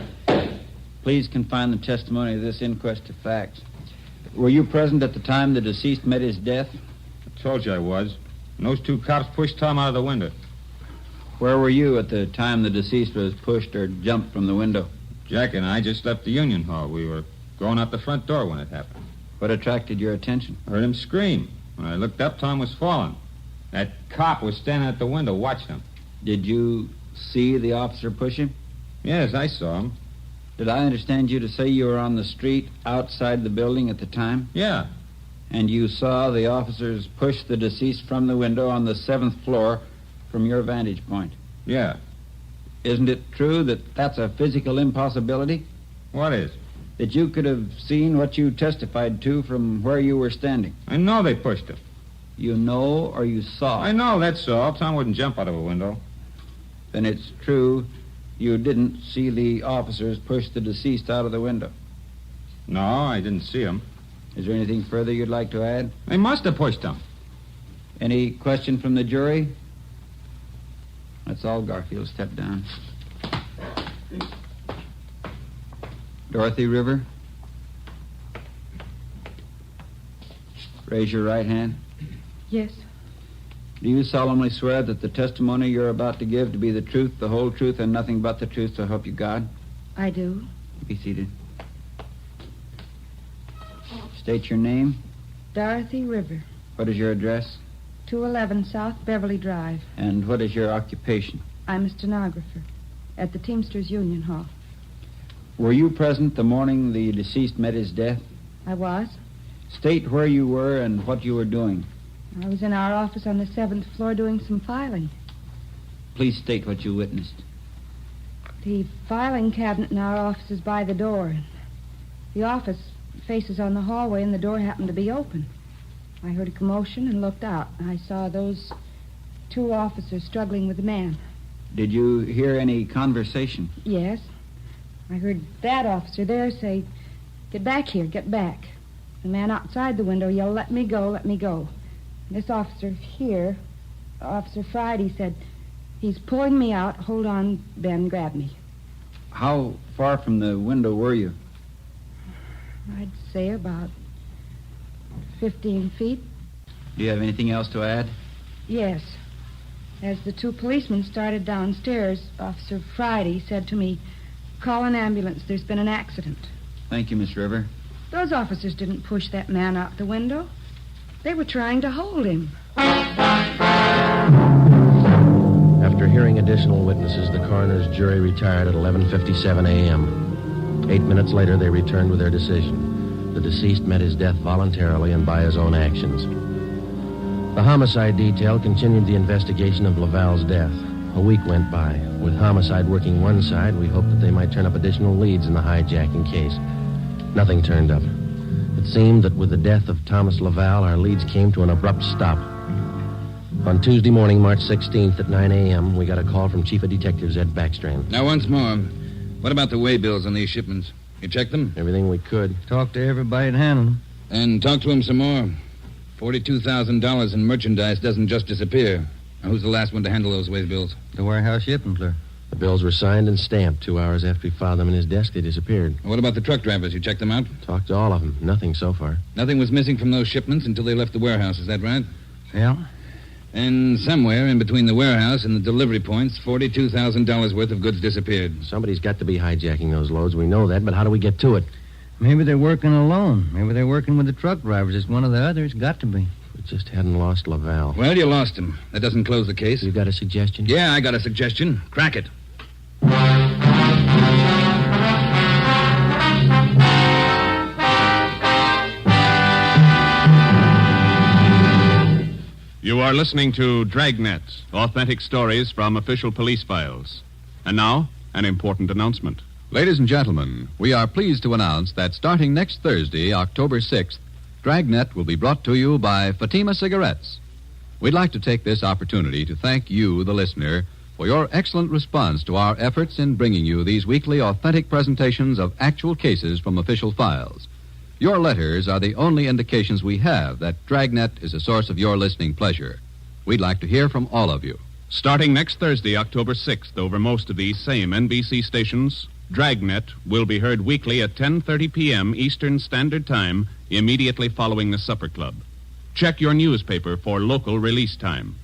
Please confine the testimony of this inquest to facts. Were you present at the time the deceased met his death? I told you I was. And those two cops pushed Tom out of the window. Where were you at the time the deceased was pushed or jumped from the window? Jack and I just left the Union Hall. We were going out the front door when it happened. What attracted your attention? I heard him scream. When I looked up, Tom was falling. That cop was standing at the window watching him. Did you see the officer push him? Yes, I saw him. Did I understand you to say you were on the street outside the building at the time? Yeah. And you saw the officers push the deceased from the window on the 7th floor from your vantage point? Yeah. Isn't it true that that's a physical impossibility? What is? That you could have seen what you testified to from where you were standing. I know they pushed him. You know or you saw? I know, that's all. Tom wouldn't jump out of a window. Then it's true you didn't see the officers push the deceased out of the window? No, I didn't see him. Is there anything further you'd like to add? They must have pushed him. Any question from the jury? That's all, Garfield. Step down. Dorothy River. Raise your right hand. Yes. Do you solemnly swear that the testimony you're about to give to be the truth, the whole truth, and nothing but the truth, so help you God? I do. Be seated. State your name. Dorothy River. What is your address? 211 South Beverly Drive. And what is your occupation? I'm a stenographer at the Teamsters Union Hall. Were you present the morning the deceased met his death? I was. State where you were and what you were doing. I was in our office on the 7th floor doing some filing. Please state what you witnessed. The filing cabinet in our office is by the door. The office faces on the hallway, and the door happened to be open. I heard a commotion and looked out. I saw those two officers struggling with a man. Did you hear any conversation? Yes. I heard that officer there say, "Get back here, get back." The man outside the window yelled, "Let me go, let me go." And this officer here, Officer Friday, said, "He's pulling me out. Hold on, Ben, grab me." How far from the window were you? I'd say about 15 feet. Do you have anything else to add? Yes. As the two policemen started downstairs, Officer Friday said to me, "Call an ambulance. There's been an accident." Thank you, Miss River. Those officers didn't push that man out the window. They were trying to hold him. After hearing additional witnesses, the coroner's jury retired at 11:57 a.m. 8 minutes later, they returned with their decision. The deceased met his death voluntarily and by his own actions. The homicide detail continued the investigation of Laval's death. A week went by. With homicide working one side, we hoped that they might turn up additional leads in the hijacking case. Nothing turned up. It seemed that with the death of Thomas Laval, our leads came to an abrupt stop. On Tuesday morning, March 16th at 9 a.m., we got a call from Chief of Detectives Ed Backstrand. Now, once more, what about the way bills on these shipments? You checked them? Everything we could. Talked to everybody that handled them. And talk to him some more. $42,000 in merchandise doesn't just disappear. Now, who's the last one to handle those way bills? The warehouse shipping clerk. The bills were signed and stamped. 2 hours after he filed them in his desk, they disappeared. What about the truck drivers? You checked them out? Talked to all of them. Nothing so far. Nothing was missing from those shipments until they left the warehouse. Is that right? Yeah. And somewhere in between the warehouse and the delivery points, $42,000 worth of goods disappeared. Somebody's got to be hijacking those loads. We know that, but how do we get to it? Maybe they're working alone. Maybe they're working with the truck drivers. It's one of the others. Got to be. We just hadn't lost Laval. Well, you lost him. That doesn't close the case. You got a suggestion? Yeah, I got a suggestion. Crack it. You are listening to Dragnet, authentic stories from official police files. And now, an important announcement. Ladies and gentlemen, we are pleased to announce that starting next Thursday, October 6th, Dragnet will be brought to you by Fatima Cigarettes. We'd like to take this opportunity to thank you, the listener, for your excellent response to our efforts in bringing you these weekly authentic presentations of actual cases from official files. Your letters are the only indications we have that Dragnet is a source of your listening pleasure. We'd like to hear from all of you. Starting next Thursday, October 6th, over most of these same NBC stations, Dragnet will be heard weekly at 10:30 p.m. Eastern Standard Time, immediately following the Supper Club. Check your newspaper for local release time.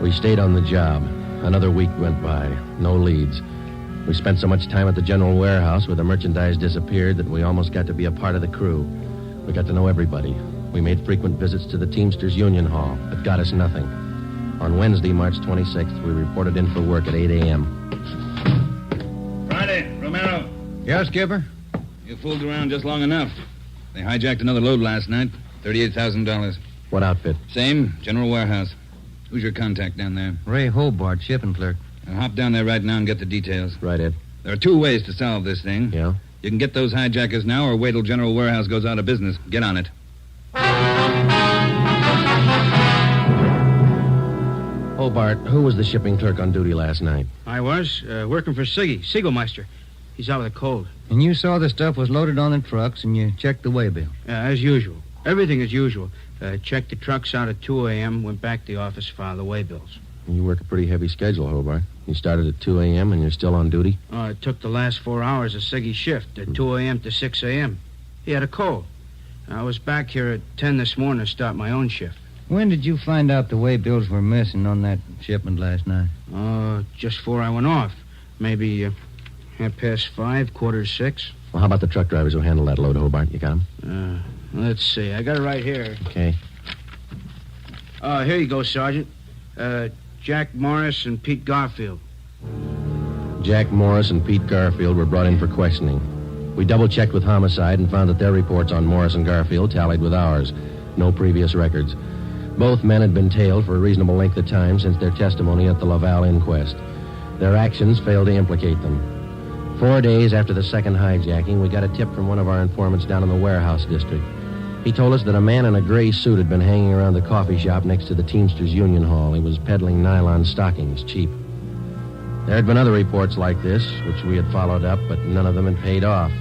We stayed on the job. Another week went by. No leads. We spent so much time at the general warehouse where the merchandise disappeared that we almost got to be a part of the crew. We got to know everybody. We made frequent visits to the Teamsters Union Hall, but got us nothing. On Wednesday, March 26th, we reported in for work at 8 a.m. Friday, Romero. Yeah, Skipper? You fooled around just long enough. They hijacked another load last night. $38,000. What outfit? Same, general warehouse. Who's your contact down there? Ray Hobart, shipping clerk. I'll hop down there right now and get the details. Right, Ed. There are 2 ways to solve this thing. Yeah? You can get those hijackers now or wait till General Warehouse goes out of business. Get on it. Hobart, who was the shipping clerk on duty last night? I was, working for Siggy, Siegelmeister. He's out with a cold. And you saw the stuff was loaded on the trucks and you checked the waybill? As usual. Everything as usual. Checked the trucks out at 2 a.m., went back to the office, filed the waybills. You work a pretty heavy schedule, Hobart. You started at 2 a.m. and you're still on duty? It took the last 4 hours of Siggy's shift, at 2 a.m. to 6 a.m. He had a cold. I was back here at 10 this morning to start my own shift. When did you find out the waybills were missing on that shipment last night? Just before I went off. Maybe 5:30, 5:45. Well, how about the truck drivers who handled that load, Hobart? You got them? Let's see. I got it right here. Okay. Here you go, Sergeant. Jack Morris and Pete Garfield. Jack Morris and Pete Garfield were brought in for questioning. We double-checked with Homicide and found that their reports on Morris and Garfield tallied with ours. No previous records. Both men had been tailed for a reasonable length of time since their testimony at the Laval inquest. Their actions failed to implicate them. 4 days after the second hijacking, we got a tip from one of our informants down in the warehouse district. He told us that a man in a gray suit had been hanging around the coffee shop next to the Teamsters Union Hall. He was peddling nylon stockings, cheap. There had been other reports like this, which we had followed up, but none of them had paid off.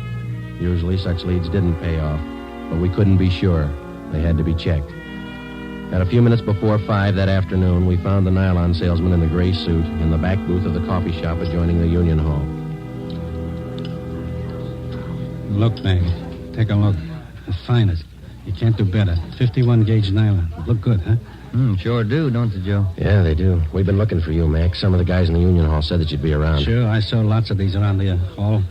Usually such leads didn't pay off, but we couldn't be sure. They had to be checked. At a few minutes before 5 that afternoon, we found the nylon salesman in the gray suit in the back booth of the coffee shop adjoining the Union Hall. Look, Meg. Take a look. The finest. You can't do better. 51-gauge nylon. Look good, huh? Sure do, don't they, Joe? Yeah, they do. We've been looking for you, Mac. Some of the guys in the Union Hall said that you'd be around. Sure, I saw lots of these around the hall.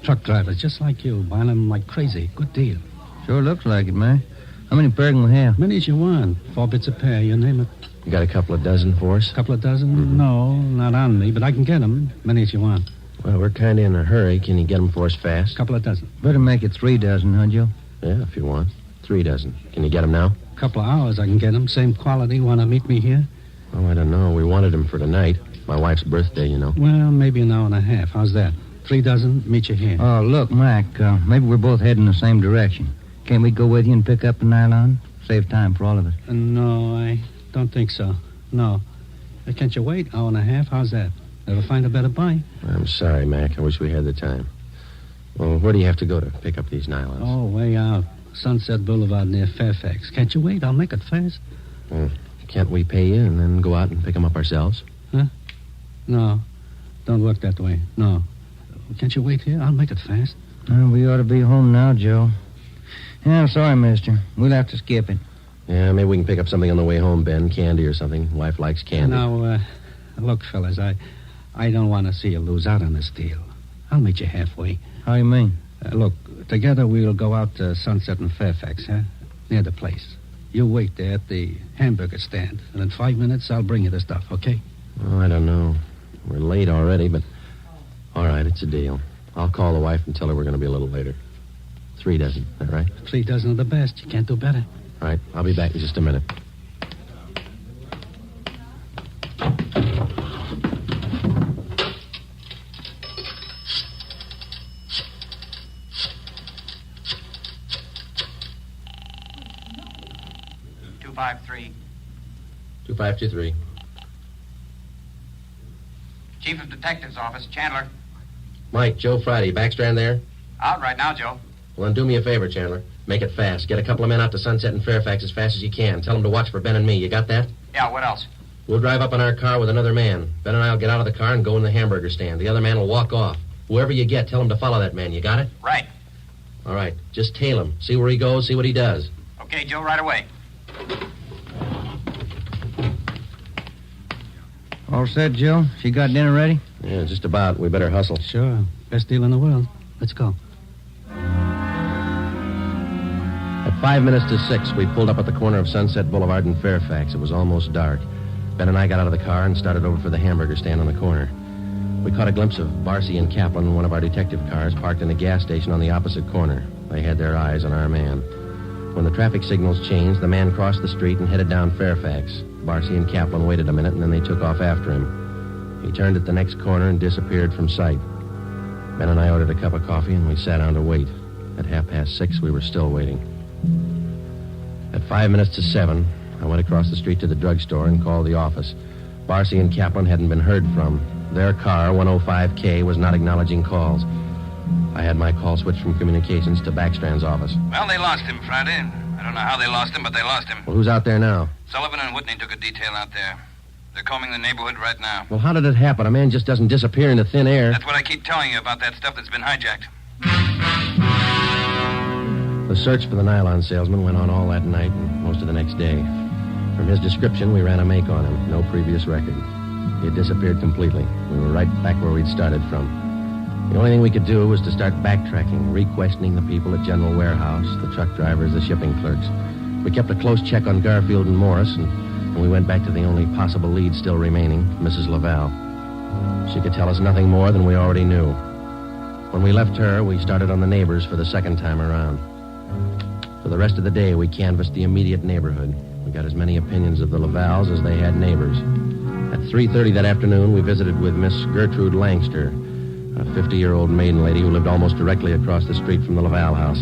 Truck drivers, just like you, buying them like crazy. Good deal. Sure looks like it, man. How many pair can we have? Many as you want. 4 bits a pair, you name it. You got a couple of dozen for us? Couple of dozen? No, not on me, but I can get them. Many as you want. Well, we're kind of in a hurry. Can you get them for us fast? Couple of dozen. Better make it 3 dozen, huh, Joe? Yeah, if you want. 3 dozen. Can you get them now? Couple of hours I can get them. Same quality. Want to meet me here? Oh, I don't know. We wanted them for tonight. My wife's birthday, you know. Well, maybe an hour and a half. How's that? 3 dozen, meet you here. Oh, look, Mac, maybe we're both heading the same direction. Can't we go with you and pick up the nylon? Save time for all of us. No, I don't think so. No. Can't you wait? Hour and a half? How's that? Ever find a better buy? I'm sorry, Mac. I wish we had the time. Well, where do you have to go to pick up these nylons? Oh, way out. Sunset Boulevard near Fairfax. Can't you wait? I'll make it fast. Can't we pay you and then go out and pick them up ourselves? Huh? No. Don't work that way. No. Can't you wait here? I'll make it fast. We ought to be home now, Joe. Yeah, I'm sorry, mister. We'll have to skip it. Yeah, maybe we can pick up something on the way home, Ben. Candy or something. Wife likes candy. Now, look, fellas, I don't want to see you lose out on this deal. I'll meet you halfway. How you mean? Look, together we'll go out to Sunset and Fairfax, huh? Near the place. You wait there at the hamburger stand, and in 5 minutes I'll bring you the stuff, okay? Oh, I don't know. We're late already, but... All right, it's a deal. I'll call the wife and tell her we're going to be a little later. 3 dozen, is that right? 3 dozen of the best. You can't do better. All right, I'll be back in just a minute. $253. 2523. Chief of Detectives Office, Chandler. Mike, Joe Friday, Backstrand there? Out right now, Joe. Well, then do me a favor, Chandler. Make it fast. Get a couple of men out to Sunset and Fairfax as fast as you can. Tell them to watch for Ben and me. You got that? Yeah, what else? We'll drive up in our car with another man. Ben and I will get out of the car and go in the hamburger stand. The other man will walk off. Whoever you get, tell him to follow that man. You got it? Right. All right. Just tail him. See where he goes, see what he does. Okay, Joe, right away. All set, Joe? She got dinner ready? Yeah, just about. We better hustle. Sure. Best deal in the world. Let's go. At 5 minutes to 6, we pulled up at the corner of Sunset Boulevard and Fairfax. It was almost dark. Ben and I got out of the car and started over for the hamburger stand on the corner. We caught a glimpse of Barcy and Kaplan in one of our detective cars parked in a gas station on the opposite corner. They had their eyes on our man. When the traffic signals changed, the man crossed the street and headed down Fairfax. Barcy and Kaplan waited a minute, and then they took off after him. He turned at the next corner and disappeared from sight. Ben and I ordered a cup of coffee, and we sat down to wait. At 6:30, we were still waiting. At 5 minutes to 7, I went across the street to the drugstore and called the office. Barcy and Kaplan hadn't been heard from. Their car, 105K, was not acknowledging calls. I had my call switched from communications to Backstrand's office. Well, they lost him Friday. I don't know how they lost him, but they lost him. Well, who's out there now? Sullivan and Whitney took a detail out there. They're combing the neighborhood right now. Well, how did it happen? A man just doesn't disappear into thin air. That's what I keep telling you about that stuff that's been hijacked. The search for the nylon salesman went on all that night and most of the next day. From his description, we ran a make on him. No previous record. He had disappeared completely. We were right back where we'd started from. The only thing we could do was to start backtracking, re-questioning the people at General Warehouse, the truck drivers, the shipping clerks. We kept a close check on Garfield and Morris, and we went back to the only possible lead still remaining, Mrs. Laval. She could tell us nothing more than we already knew. When we left her, we started on the neighbors for the second time around. For the rest of the day, we canvassed the immediate neighborhood. We got as many opinions of the Lavals as they had neighbors. At 3:30 that afternoon, we visited with Miss Gertrude Langster, a 50-year-old maiden lady who lived almost directly across the street from the Laval house.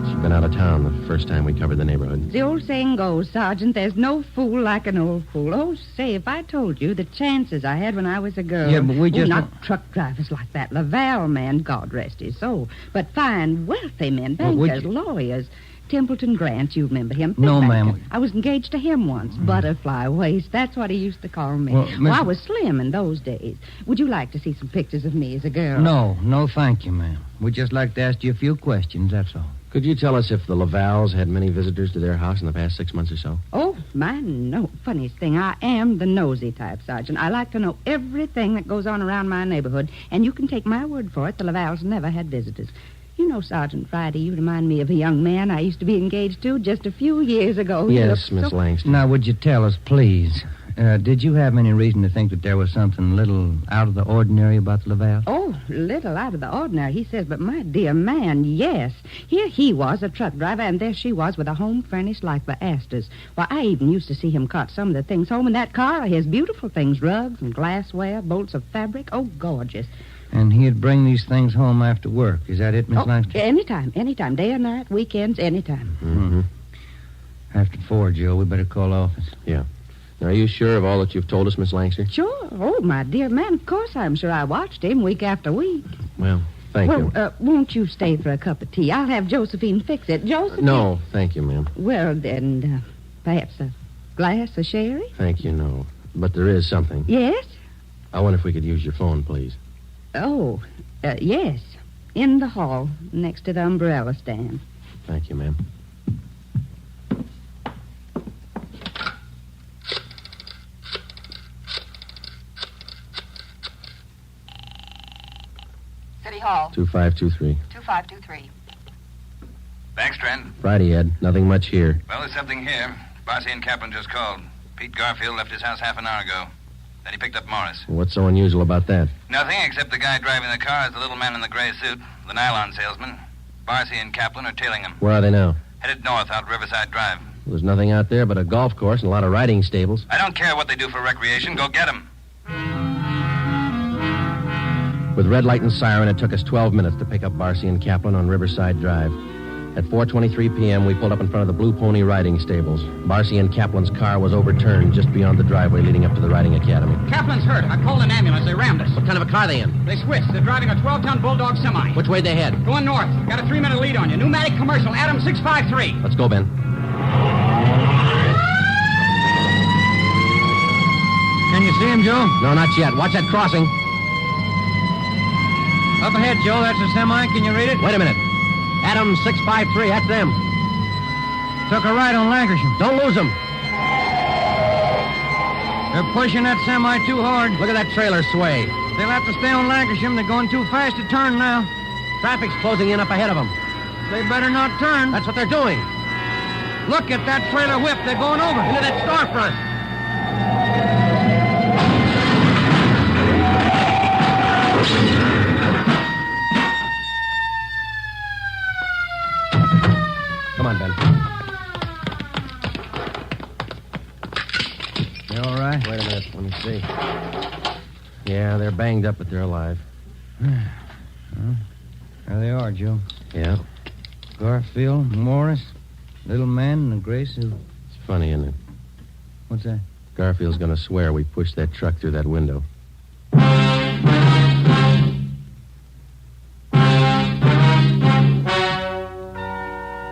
She'd been out of town the first time we covered the neighborhood. The old saying goes, Sergeant, there's no fool like an old fool. Oh, say, if I told you the chances I had when I was a girl. Yeah, but we just... not truck drivers like that. Laval man, God rest his soul. But fine, wealthy men, bankers, lawyers. Templeton Grant. You remember him? No, Big ma'am. banker. I was engaged to him once. Butterfly waist. That's what he used to call me. Well, Miss- I was slim in those days. Would you like to see some pictures of me as a girl? No, thank you, ma'am. We'd just like to ask you a few questions, that's all. Could you tell us if the Lavals had many visitors to their house in the past 6 months or so? Oh, my, no. Funniest thing, I am the nosy type, Sergeant. I like to know everything that goes on around my neighborhood, and you can take my word for it, the Lavals never had visitors. You know, Sergeant Friday, you remind me of a young man I used to be engaged to just a few years ago. He Yes, looked Miss so- Langston. Now, would you tell us, please, did you have any reason to think that there was something little out of the ordinary about the Laval? Oh, little out of the ordinary, he says, but my dear man, yes. Here he was, a truck driver, and there she was with a home furnished like the Astors. Why, I even used to see him cart some of the things home in that car, his beautiful things, rugs and glassware, bolts of fabric. Oh, gorgeous. And he'd bring these things home after work. Is that it, Miss Langston? Anytime, day or night, weekends, anytime. Mm-hmm. After 4, Joe, we better call office. Yeah. Now, are you sure of all that you've told us, Miss Langston? Sure. Oh, my dear man, of course I'm sure. I watched him week after week. Well, thank you. Won't you stay for a cup of tea? I'll have Josephine fix it. Josephine? No, thank you, ma'am. Well, then, perhaps a glass of sherry? Thank you, no. But there is something. Yes? I wonder if we could use your phone, please. Oh, yes. In the hall, next to the umbrella stand. Thank you, ma'am. City Hall. 2523. 2523. Backstrand. Friday, Ed. Nothing much here. Well, there's something here. Barcy and Kaplan just called. Pete Garfield left his house half an hour ago. Then he picked up Morris. What's so unusual about that? Nothing, except the guy driving the car is the little man in the gray suit, the nylon salesman. Barcy and Kaplan are tailing him. Where are they now? Headed north out Riverside Drive. There's nothing out there but a golf course and a lot of riding stables. I don't care what they do for recreation. Go get them. With red light and siren, it took us 12 minutes to pick up Barcy and Kaplan on Riverside Drive. At 4:23 p.m., we pulled up in front of the Blue Pony riding stables. Barcy and Kaplan's car was overturned just beyond the driveway leading up to the riding academy. Kaplan's hurt. I called an ambulance. They rammed us. What kind of a car are they in? They switched. They're driving a 12-ton Bulldog semi. Which way they head? Going north. Got a 3-minute lead on you. Pneumatic commercial. Adam 653. Let's go, Ben. Can you see him, Joe? No, not yet. Watch that crossing. Up ahead, Joe. That's a semi. Can you read it? Wait a minute. Adam 653. That's them. Took a right on Lancashire. Don't lose them. They're pushing that semi too hard. Look at that trailer sway. They'll have to stay on Lancashire. They're going too fast to turn now. Traffic's closing in up ahead of them. They better not turn. That's what they're doing. Look at that trailer whip. They're going over. Into that storefront. Come on, Ben. You all right? Wait a minute. Let me see. Yeah, they're banged up, but they're alive. Well, there they are, Joe. Yeah. Garfield, Morris, little man in a gray suit. It's funny, isn't it? What's that? Garfield's going to swear we pushed that truck through that window.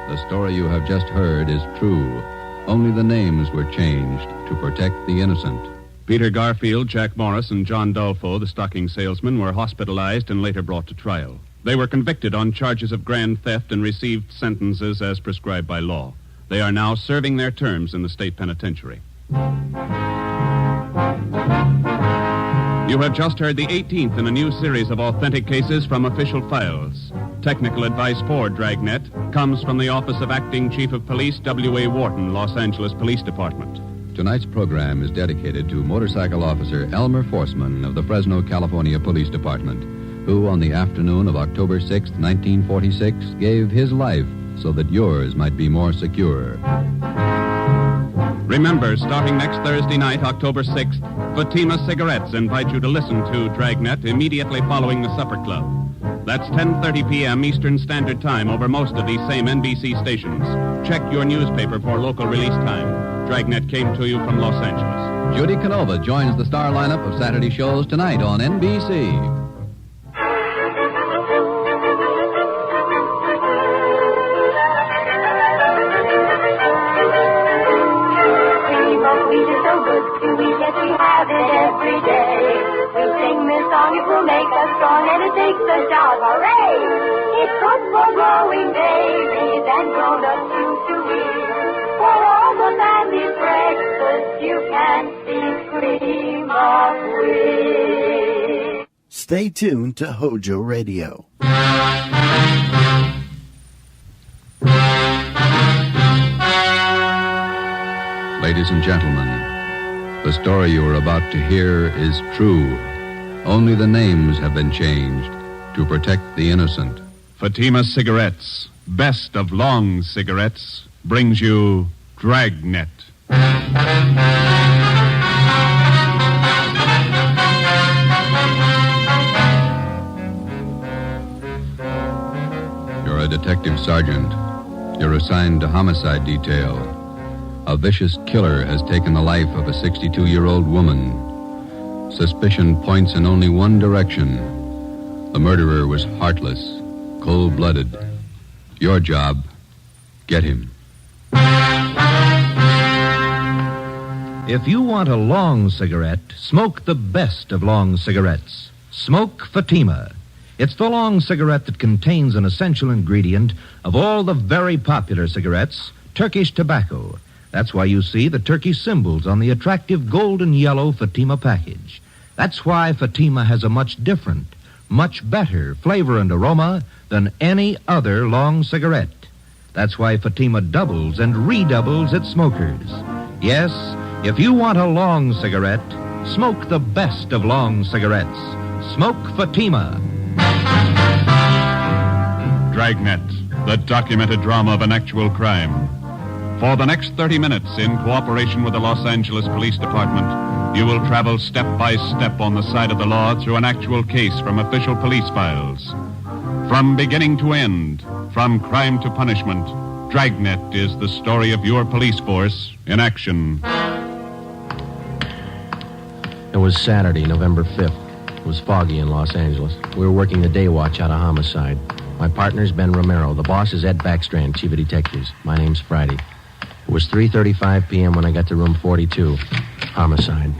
The story you have just heard is true. Only the names were changed to protect the innocent. Peter Garfield, Jack Morris, and John Dolfo, the stocking salesman, were hospitalized and later brought to trial. They were convicted on charges of grand theft and received sentences as prescribed by law. They are now serving their terms in the state penitentiary. You have just heard the 18th in a new series of authentic cases from official files. Technical advice for Dragnet comes from the Office of Acting Chief of Police W.A. Wharton, Los Angeles Police Department. Tonight's program is dedicated to motorcycle officer Elmer Forsman of the Fresno, California Police Department, who on the afternoon of October 6, 1946, gave his life so that yours might be more secure. Remember, starting next Thursday night, October 6th, Fatima Cigarettes invite you to listen to Dragnet immediately following the Supper Club. That's 10:30 p.m. Eastern Standard Time over most of these same NBC stations. Check your newspaper for local release time. Dragnet came to you from Los Angeles. Judy Canova joins the star lineup of Saturday shows tonight on NBC. hooray! It's good for growing babies and grown-ups to eat. For all the family's breakfast, you can see cream of wheat. Stay tuned to HOJO Radio. Ladies and gentlemen, the story you are about to hear is true. Only the names have been changed to protect the innocent. Fatima Cigarettes, best of long cigarettes, brings you Dragnet. You're a detective sergeant. You're assigned to homicide detail. A vicious killer has taken the life of a 62-year-old woman. Suspicion points in only one direction. The murderer was heartless, cold-blooded. Your job, get him. If you want a long cigarette, smoke the best of long cigarettes. Smoke Fatima. It's the long cigarette that contains an essential ingredient of all the very popular cigarettes, Turkish tobacco. That's why you see the Turkish symbols on the attractive golden yellow Fatima package. That's why Fatima has a much different, much better flavor and aroma than any other long cigarette. That's why Fatima doubles and redoubles its smokers. Yes, if you want a long cigarette, smoke the best of long cigarettes. Smoke Fatima. Dragnet, the documented drama of an actual crime. For the next 30 minutes, in cooperation with the Los Angeles Police Department, you will travel step by step on the side of the law through an actual case from official police files. From beginning to end, from crime to punishment, Dragnet is the story of your police force in action. It was Saturday, November 5th. It was foggy in Los Angeles. We were working the day watch out of homicide. My partner's Ben Romero. The boss is Ed Backstrand, chief of detectives. My name's Friday. It was 3:35 p.m. when I got to room 42. Homicide.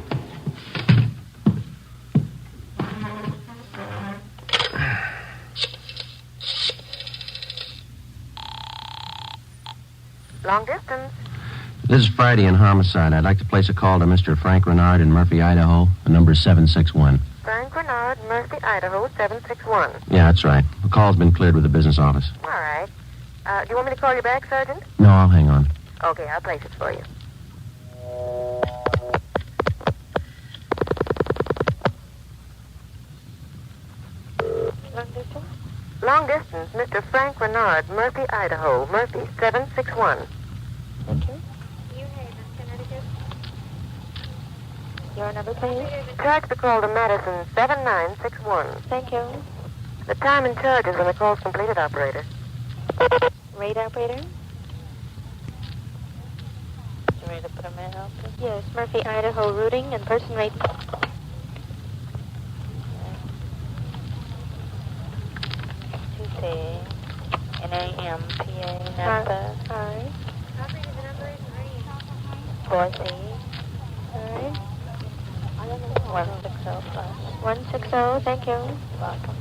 Long distance. This is Friday in homicide. I'd like to place a call to Mr. Frank Renard in Murphy, Idaho. The number's 761. Frank Renard, Murphy, Idaho, 761. Yeah, that's right. The call's been cleared with the business office. All right. Do you want me to call you back, Sergeant? No, I'll hang on. Okay, I'll place it for you. Long distance? Long distance, Mr. Frank Renard, Murphy, Idaho. Murphy, 761. Thank you. New Haven, Connecticut. Your number, please. Charge the call to Madison, 7961. Thank you. The time and charges when the call's completed, operator. Rate operator? You ready to put a man out? Yes, Murphy, Idaho, routing and person rate. Tuesday, NAM, PA, Napa. All right. Operator, the number is 4C. All right. 160 plus. 160, thank you. Welcome.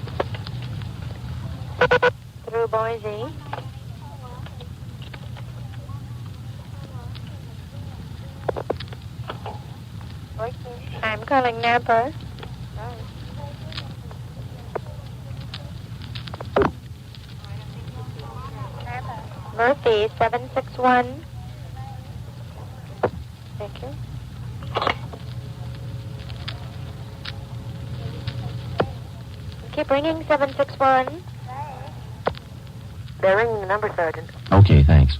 Through Boise. I'm calling Napa. Murphy, 761. Thank you. Keep ringing, 761. They're ringing the number, Sergeant. Okay, thanks.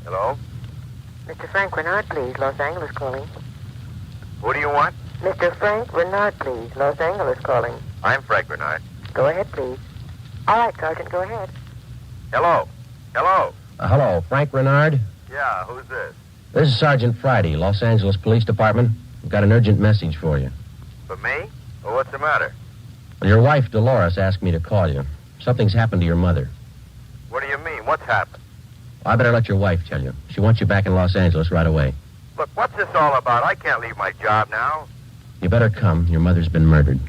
Hello? Mr. Frank Renard, please. Los Angeles calling. Who do you want? Mr. Frank Renard, please. Los Angeles calling. I'm Frank Renard. Go ahead, please. All right, Sergeant, go ahead. Hello? Hello? Hello, Frank Renard? Yeah, who's this? This is Sergeant Friday, Los Angeles Police Department. We've got an urgent message for you. For me? Well, what's the matter? Your wife, Dolores, asked me to call you. Something's happened to your mother. What do you mean? What's happened? I better let your wife tell you. She wants you back in Los Angeles right away. Look, what's this all about? I can't leave my job now. You better come. Your mother's been murdered.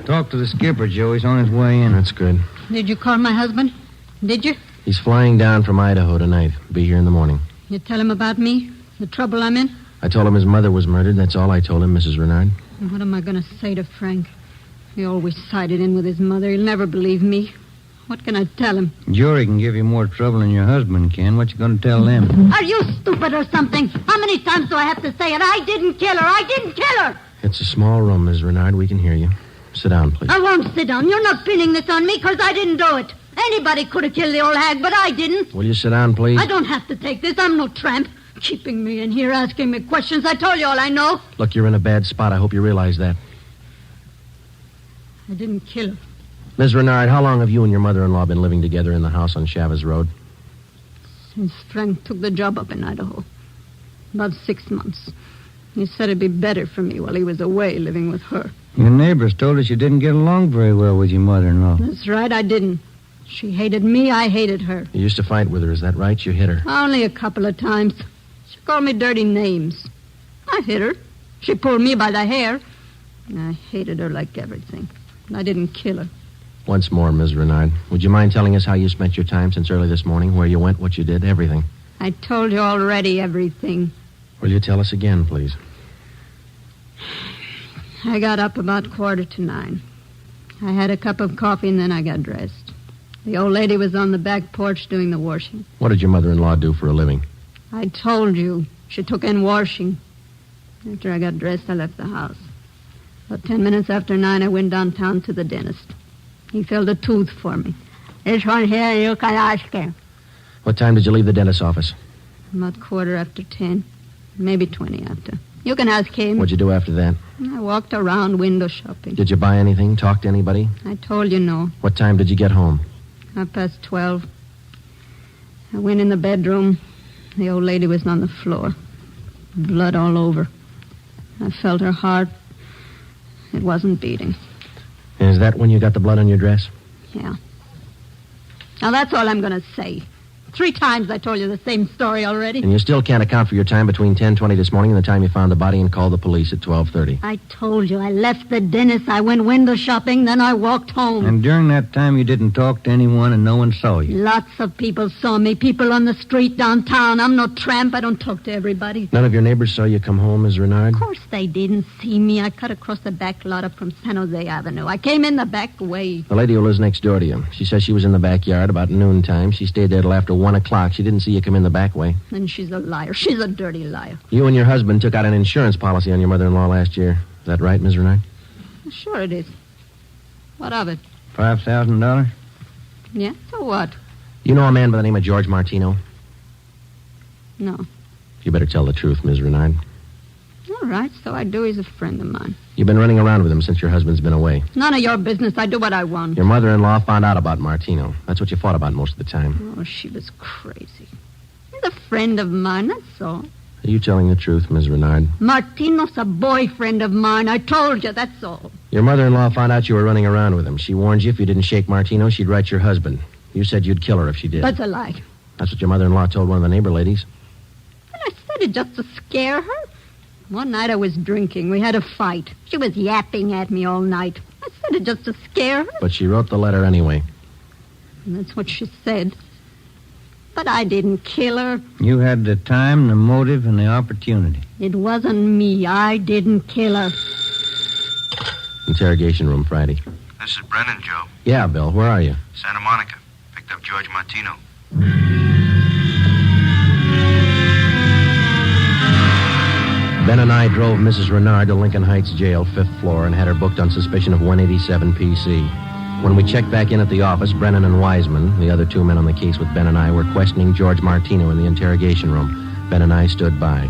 Talk to the skipper, Joe. He's on his way in. That's good. Did you call my husband? Did you? He's flying down from Idaho tonight. Be here in the morning. You tell him about me? The trouble I'm in? I told him his mother was murdered. That's all I told him, Mrs. Renard. And what am I going to say to Frank? He always sided in with his mother. He'll never believe me. What can I tell him? Jory can give you more trouble than your husband can. What you going to tell them? Are you stupid or something? How many times do I have to say it? I didn't kill her. I didn't kill her. It's a small room, Ms. Renard. We can hear you. Sit down, please. I won't sit down. You're not pinning this on me because I didn't do it. Anybody could have killed the old hag, but I didn't. Will you sit down, please? I don't have to take this. I'm no tramp. Keeping me in here, asking me questions. I told you all I know. Look, you're in a bad spot. I hope you realize that. I didn't kill her. Ms. Renard, how long have you and your mother-in-law been living together in the house on Chavez Road? Since Frank took the job up in Idaho. About 6 months. He said it'd be better for me while he was away living with her. Your neighbors told us you didn't get along very well with your mother-in-law. That's right, I didn't. She hated me, I hated her. You used to fight with her, is that right? You hit her? Only a couple of times. She called me dirty names. I hit her. She pulled me by the hair. I hated her like everything. I didn't kill her. Once more, Ms. Renard, would you mind telling us how you spent your time since early this morning, where you went, what you did, everything? I told you already everything. Will you tell us again, please? I got up about 9:15. I had a cup of coffee and then I got dressed. The old lady was on the back porch doing the washing. What did your mother-in-law do for a living? I told you. She took in washing. After I got dressed, I left the house. About 10 minutes after 9, I went downtown to the dentist. He filled a tooth for me. This one here, you can ask him. What time did you leave the dentist's office? About 10:15. Maybe 20 after. You can ask him. What'd you do after that? I walked around window shopping. Did you buy anything? Talk to anybody? I told you no. What time did you get home? 12:30. I went in the bedroom. The old lady was on the floor. Blood all over. I felt her heart. It wasn't beating. And is that when you got the blood on your dress? Yeah. Now, that's all I'm going to say. 3 times I told you the same story already. And you still can't account for your time between 10:20 this morning and the time you found the body and called the police at 12:30. I told you. I left the dentist. I went window shopping. Then I walked home. And during that time, you didn't talk to anyone and no one saw you? Lots of people saw me. People on the street downtown. I'm no tramp. I don't talk to everybody. None of your neighbors saw you come home, Ms. Renard? Of course they didn't see me. I cut across the back lot up from San Jose Avenue. I came in the back way. The lady who lives next door to you. She says she was in the backyard about noontime. She stayed there till after 1 o'clock. She didn't see you come in the back way. And she's a liar. She's a dirty liar. You and your husband took out an insurance policy on your mother-in-law last year. Is that right, Ms. Renard? Sure it is. What of it? $5,000? Yeah, so what? You know a man by the name of George Martino? No. You better tell the truth, Ms. Renard. All right, so I do. He's a friend of mine. You've been running around with him since your husband's been away. None of your business. I do what I want. Your mother-in-law found out about Martino. That's what you fought about most of the time. Oh, she was crazy. He's a friend of mine, that's all. Are you telling the truth, Ms. Renard? Martino's a boyfriend of mine. I told you, that's all. Your mother-in-law found out you were running around with him. She warned you if you didn't shake Martino, she'd write your husband. You said you'd kill her if she did. That's a lie. That's what your mother-in-law told one of the neighbor ladies. And I said it just to scare her. One night I was drinking. We had a fight. She was yapping at me all night. I said it just to scare her. But she wrote the letter anyway. And that's what she said. But I didn't kill her. You had the time, the motive, and the opportunity. It wasn't me. I didn't kill her. Interrogation room, Friday. This is Brennan, Joe. Yeah, Bill. Where are you? Santa Monica. Picked up George Martino. Ben and I drove Mrs. Renard to Lincoln Heights Jail, 5th floor, and had her booked on suspicion of 187 PC. When we checked back in at the office, Brennan and Wiseman, the other 2 men on the case with Ben and I, were questioning George Martino in the interrogation room. Ben and I stood by.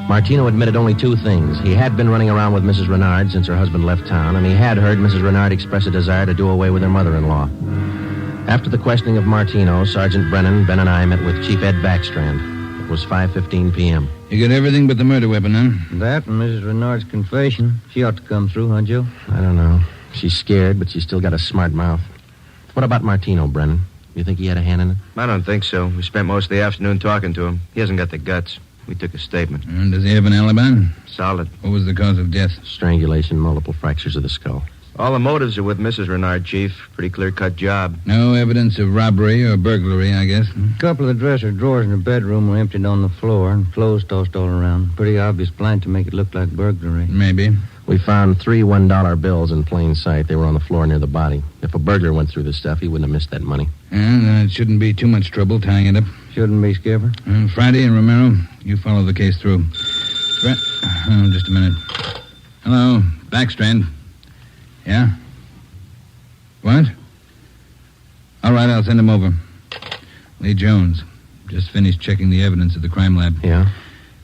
Martino admitted only 2 things. He had been running around with Mrs. Renard since her husband left town, and he had heard Mrs. Renard express a desire to do away with her mother-in-law. After the questioning of Martino, Sergeant Brennan, Ben and I met with Chief Ed Backstrand. It was 5:15 p.m. You got everything but the murder weapon, huh? That and Mrs. Renard's confession. She ought to come through, huh, Joe? I don't know. She's scared, but she's still got a smart mouth. What about Martino, Brennan? You think he had a hand in it? I don't think so. We spent most of the afternoon talking to him. He hasn't got the guts. We took a statement. And does he have an alibi? Solid. What was the cause of death? Strangulation, multiple fractures of the skull. All the motives are with Mrs. Renard, Chief. Pretty clear-cut job. No evidence of robbery or burglary, I guess. A couple of the dresser drawers in the bedroom were emptied on the floor and clothes tossed all around. Pretty obvious plan to make it look like burglary. Maybe. We found 3 $1 bills in plain sight. They were on the floor near the body. If a burglar went through the stuff, he wouldn't have missed that money. And it shouldn't be too much trouble tying it up. Shouldn't be, Skipper. Friday and Romero, you follow the case through. Just a minute. Hello, Backstrand. Yeah? What? All right, I'll send him over. Lee Jones. Just finished checking the evidence at the crime lab. Yeah?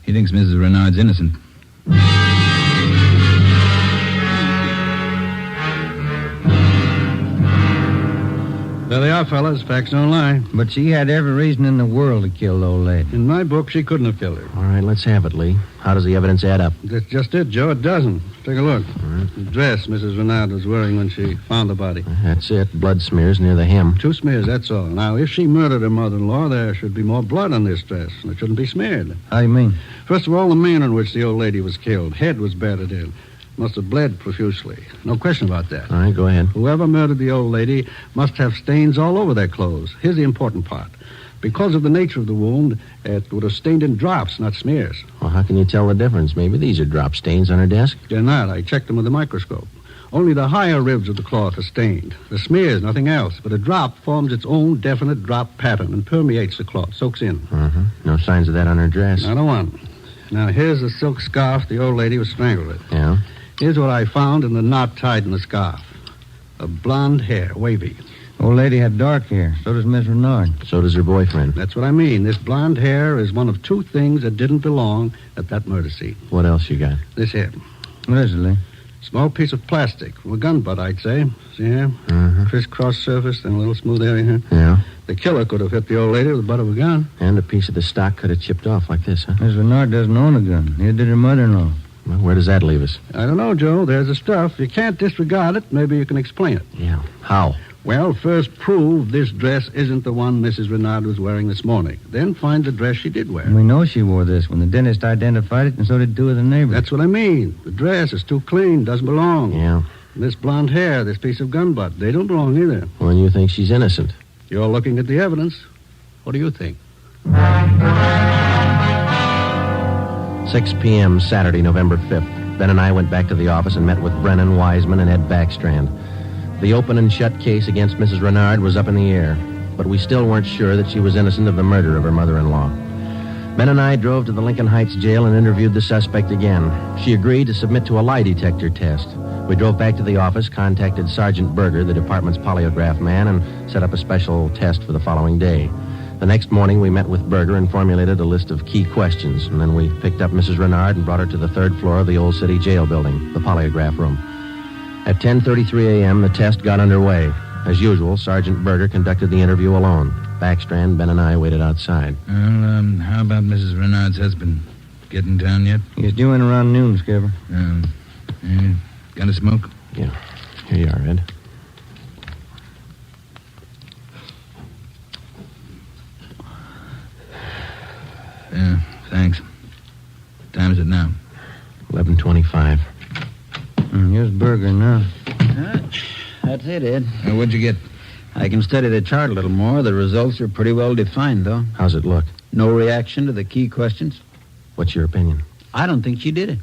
He thinks Mrs. Renard's innocent. There they are, fellas. Facts don't lie. But she had every reason in the world to kill the old lady. In my book, she couldn't have killed her. All right, let's have it, Lee. How does the evidence add up? That's just it, Joe. It doesn't. Take a look. The dress Mrs. Renard was wearing when she found the body. That's it. Blood smears near the hem. 2 smears, that's all. Now, if she murdered her mother-in-law, there should be more blood on this dress, and it shouldn't be smeared. How do you mean? First of all, the manner in which the old lady was killed. Head was battered in. Must have bled profusely. No question about that. All right, go ahead. Whoever murdered the old lady must have stains all over their clothes. Here's the important part. Because of the nature of the wound, it would have stained in drops, not smears. Well, how can you tell the difference? Maybe these are drop stains on her desk. They're not. I checked them with a microscope. Only the higher ribs of the cloth are stained. The smears, nothing else. But a drop forms its own definite drop pattern and permeates the cloth, soaks in. No signs of that on her dress. Not a one. Now, here's the silk scarf the old lady was strangled with. Yeah? Here's what I found in the knot tied in the scarf. A blonde hair, wavy. Old lady had dark hair. So does Miss Renard. So does her boyfriend. That's what I mean. This blonde hair is one of 2 things that didn't belong at that murder scene. What else you got? This here. What is it, Lee? Small piece of plastic from a gun butt, I'd say. See here? Crisscross surface and a little smooth area here. Yeah? The killer could have hit the old lady with the butt of a gun. And a piece of the stock could have chipped off like this, huh? Miss Renard doesn't own a gun. Neither did her mother-in-law. Well, where does that leave us? I don't know, Joe. There's the stuff. You can't disregard it. Maybe you can explain it. Yeah. How? Well, first prove this dress isn't the one Mrs. Renard was wearing this morning. Then find the dress she did wear. We know she wore this when the dentist identified it, and so did 2 of the neighbors. That's what I mean. The dress is too clean, doesn't belong. Yeah. This blonde hair, this piece of gun butt, they don't belong either. Well, and you think she's innocent? You're looking at the evidence. What do you think? 6 p.m. Saturday, November 5th. Ben and I went back to the office and met with Brennan, Wiseman, and Ed Backstrand. The open and shut case against Mrs. Renard was up in the air, but we still weren't sure that she was innocent of the murder of her mother-in-law. Ben and I drove to the Lincoln Heights jail and interviewed the suspect again. She agreed to submit to a lie detector test. We drove back to the office, contacted Sergeant Berger, the department's polygraph man, and set up a special test for the following day. The next morning, we met with Berger and formulated a list of key questions, and then we picked up Mrs. Renard and brought her to the 3rd floor of the Old City Jail building, the polygraph room. At 10:33 a.m., the test got underway. As usual, Sergeant Berger conducted the interview alone. Backstrand, Ben, and I waited outside. Well, how about Mrs. Renard's husband? Get in town yet? He's due in around noon, Skipper. Got a smoke? Yeah. Here you are, Ed. Yeah, thanks. What time is it now? 11:25. Here's Berger now. That's it, Ed. What'd you get? I can study the chart a little more. The results are pretty well defined, though. How's it look? No reaction to the key questions. What's your opinion? I don't think she did it.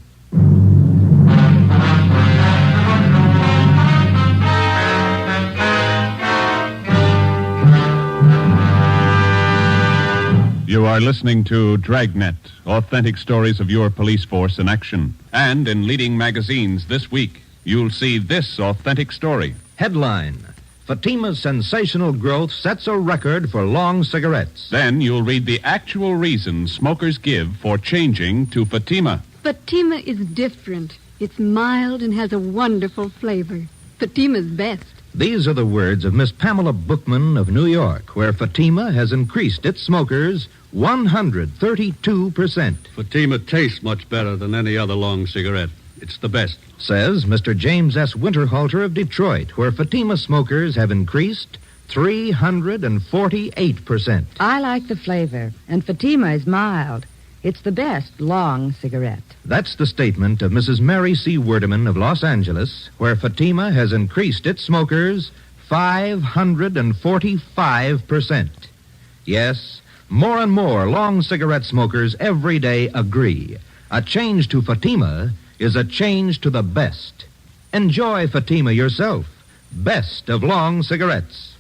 You are listening to Dragnet, authentic stories of your police force in action. And in leading magazines this week, you'll see this authentic story. Headline: Fatima's sensational growth sets a record for long cigarettes. Then you'll read the actual reasons smokers give for changing to Fatima. Fatima is different. It's mild and has a wonderful flavor. Fatima's best. These are the words of Miss Pamela Bookman of New York, where Fatima has increased its smokers 132%. Fatima tastes much better than any other long cigarette. It's the best. Says Mr. James S. Winterhalter of Detroit, where Fatima smokers have increased 348%. I like the flavor, and Fatima is mild. It's the best long cigarette. That's the statement of Mrs. Mary C. Werdeman of Los Angeles, where Fatima has increased its smokers 545%. Yes, more and more long cigarette smokers every day agree. A change to Fatima is a change to the best. Enjoy Fatima yourself. Best of long cigarettes.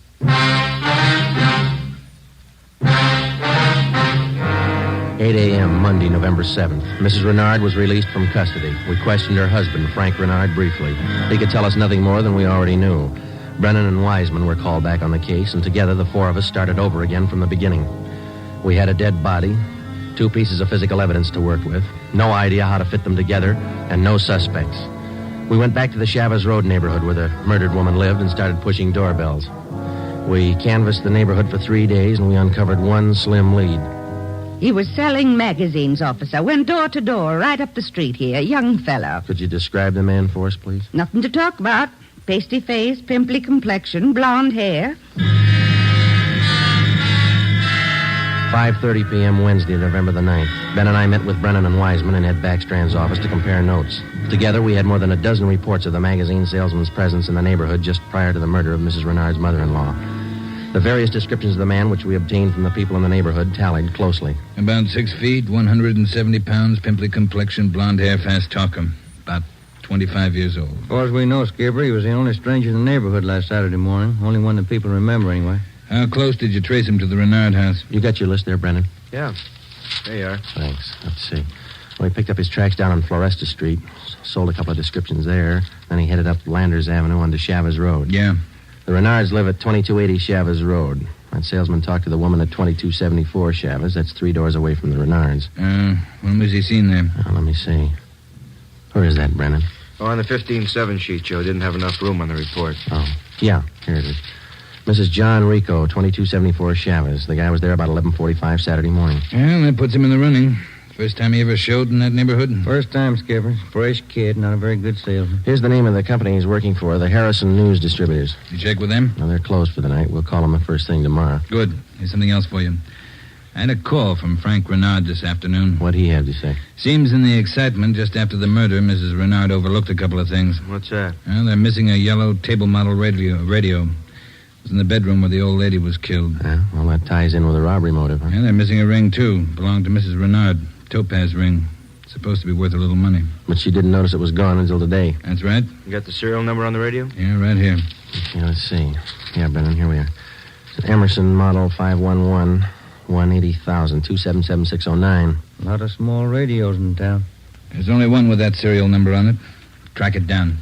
8 a.m., Monday, November 7th. Mrs. Renard was released from custody. We questioned her husband, Frank Renard, briefly. He could tell us nothing more than we already knew. Brennan and Wiseman were called back on the case, and together the four of us started over again from the beginning. We had a dead body, 2 pieces of physical evidence to work with, no idea how to fit them together, and no suspects. We went back to the Chavez Road neighborhood where the murdered woman lived and started pushing doorbells. We canvassed the neighborhood for 3 days, and we uncovered one slim lead. He was selling magazines, officer. Went door to door, right up the street here. Young fellow. Could you describe the man for us, please? Nothing to talk about. Pasty face, pimply complexion, blonde hair. 5:30 p.m. Wednesday, November the 9th. Ben and I met with Brennan and Wiseman in Ed Backstrand's office to compare notes. Together, we had more than a dozen reports of the magazine salesman's presence in the neighborhood just prior to the murder of Mrs. Renard's mother-in-law. The various descriptions of the man which we obtained from the people in the neighborhood tallied closely. About 6 feet, 170 pounds, pimply complexion, blonde hair, fast talker. About 25 years old. As far as we know, Skipper, he was the only stranger in the neighborhood last Saturday morning. Only one that people remember, anyway. How close did you trace him to the Renard house? You got your list there, Brennan? Yeah. There you are. Thanks. Let's see. Well, he picked up his tracks down on Floresta Street, sold a couple of descriptions there, then he headed up Landers Avenue onto Chavez Road. Yeah. The Renards live at 2280 Chavez Road. That salesman talked to the woman at 2274 Chavez. That's 3 doors away from the Renards. When was he seen there? Let me see. Where is that, Brennan? Oh, on the 15-7 sheet, Joe. Didn't have enough room on the report. Oh, yeah, here it is. Mrs. John Rico, 2274 Chavez. The guy was there about 11:45 Saturday morning. Well, that puts him in the running. First time he ever showed in that neighborhood? First time, Skipper. Fresh kid, not a very good salesman. Here's the name of the company he's working for, the Harrison News Distributors. You check with them? No, they're closed for the night. We'll call them the first thing tomorrow. Good. Here's something else for you. I had a call from Frank Renard this afternoon. What'd he have to say? Seems in the excitement just after the murder, Mrs. Renard overlooked a couple of things. What's that? Well, they're missing a yellow table model radio. It was in the bedroom where the old lady was killed. Well, that ties in with a robbery motive, huh? Yeah, they're missing a ring, too. Belonged to Mrs. Renard. Topaz ring. Supposed to be worth a little money. But she didn't notice it was gone until today. That's right. You got the serial number on the radio? Yeah, right here. Yeah, let's see. Yeah, Brennan, here we are. It's an Emerson model 511, 180,000, 277-609. A lot of small radios in town. There's only one with that serial number on it. Track it down.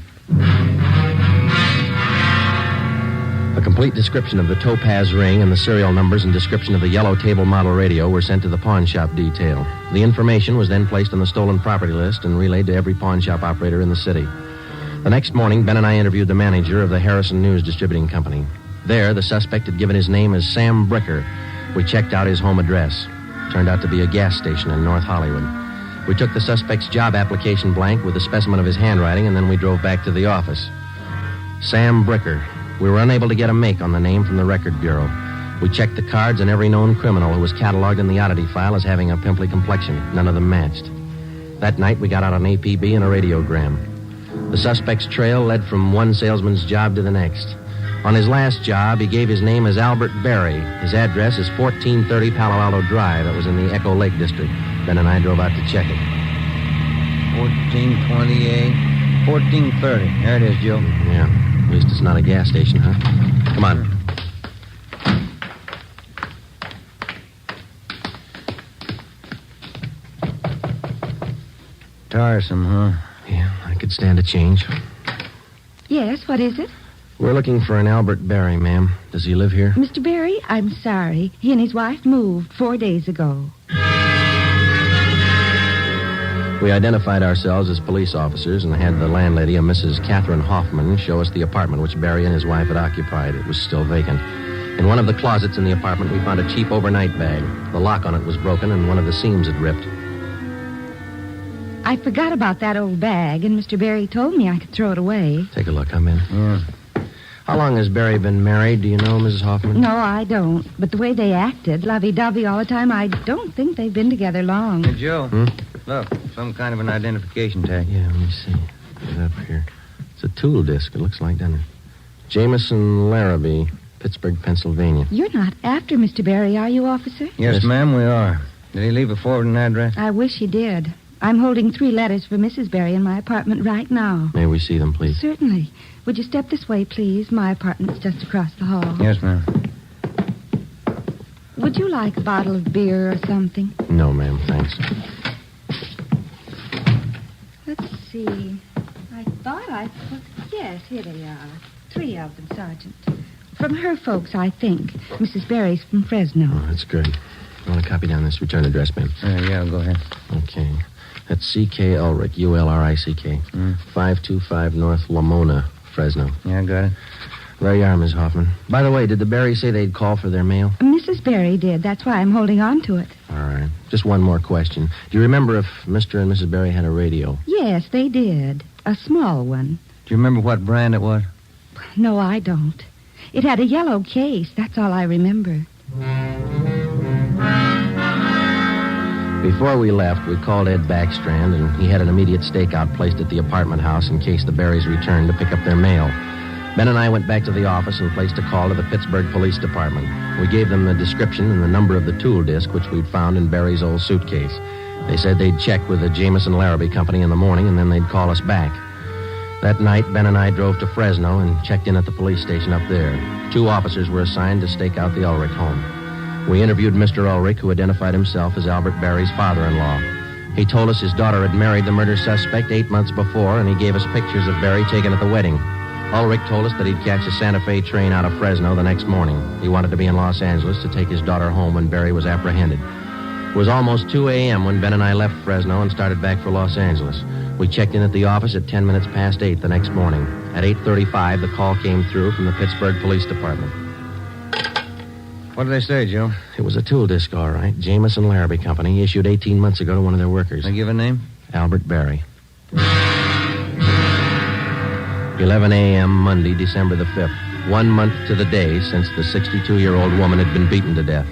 A complete description of the topaz ring and the serial numbers and description of the yellow table model radio were sent to the pawn shop detail. The information was then placed on the stolen property list and relayed to every pawn shop operator in the city. The next morning, Ben and I interviewed the manager of the Harrison News Distributing Company. There, the suspect had given his name as Sam Bricker. We checked out his home address. Turned out to be a gas station in North Hollywood. We took the suspect's job application blank with a specimen of his handwriting, and then we drove back to the office. Sam Bricker. We were unable to get a make on the name from the Record Bureau. We checked the cards on every known criminal who was cataloged in the oddity file as having a pimply complexion. None of them matched. That night, we got out an APB and a radiogram. The suspect's trail led from one salesman's job to the next. On his last job, he gave his name as Albert Berry. His address is 1430 Palo Alto Drive. That was in the Echo Lake district. Ben and I drove out to check it. 1428, 1430. There it is, Joe. Yeah. At least it's not a gas station, huh? Come on. Tiresome, huh? Yeah, I could stand a change. Yes, what is it? We're looking for an Albert Berry, ma'am. Does he live here? Mr. Berry, I'm sorry. He and his wife moved 4 days ago. We identified ourselves as police officers and had the landlady, a Mrs. Catherine Hoffman, show us the apartment which Barry and his wife had occupied. It was still vacant. In one of the closets in the apartment, we found a cheap overnight bag. The lock on it was broken and one of the seams had ripped. I forgot about that old bag, and Mr. Barry told me I could throw it away. Take a look. Come in. Yeah. How long has Barry been married? Do you know, Mrs. Hoffman? No, I don't. But the way they acted, lovey-dovey all the time, I don't think they've been together long. Hey, Joe. Look, some kind of an identification tag. Yeah, let me see. Get it up here. It's a tool disc, it looks like, doesn't it? Jameson Larrabee, Pittsburgh, Pennsylvania. You're not after Mr. Barry, are you, officer? Yes, ma'am, we are. Did he leave a forwarding address? I wish he did. I'm holding 3 letters for Mrs. Barry in my apartment right now. May we see them, please? Certainly. Would you step this way, please? My apartment's just across the hall. Yes, ma'am. Would you like a bottle of beer or something? No, ma'am, thanks. Let's see. I thought I put... Yes, here they are. 3 of them, Sergeant. From her folks, I think. Mrs. Barry's from Fresno. Oh, that's good. You want to copy down this return address, ma'am? Yeah, go ahead. Okay. That's C.K. Ulrich, U-L-R-I-C-K. 525 North Lamona, Fresno. Yeah, I got it. There you are, Miss Hoffman. By the way, did the Barrys say they'd call for their mail? Mrs. Barry did. That's why I'm holding on to it. All right. Just one more question. Do you remember if Mr. and Mrs. Barry had a radio? Yes, they did. A small one. Do you remember what brand it was? No, I don't. It had a yellow case. That's all I remember. Before we left, we called Ed Backstrand, and he had an immediate stakeout placed at the apartment house in case the Barrys returned to pick up their mail. Ben and I went back to the office and placed a call to the Pittsburgh Police Department. We gave them the description and the number of the tool disc which we'd found in Barry's old suitcase. They said they'd check with the Jameson Larrabee Company in the morning, and then they'd call us back. That night, Ben and I drove to Fresno and checked in at the police station up there. 2 officers were assigned to stake out the Ulrich home. We interviewed Mr. Ulrich, who identified himself as Albert Barry's father-in-law. He told us his daughter had married the murder suspect 8 months before, and he gave us pictures of Barry taken at the wedding. Ulrich told us that he'd catch a Santa Fe train out of Fresno the next morning. He wanted to be in Los Angeles to take his daughter home when Barry was apprehended. It was almost 2 a.m. when Ben and I left Fresno and started back for Los Angeles. We checked in at the office at 10 minutes past 8 the next morning. At 8:35, the call came through from the Pittsburgh Police Department. What did they say, Joe? It was a tool disc, all right. Jameson Larrabee Company, issued 18 months ago to one of their workers. They give a name? Albert Barry. 11 a.m. Monday, December the 5th. 1 month to the day since the 62-year-old woman had been beaten to death.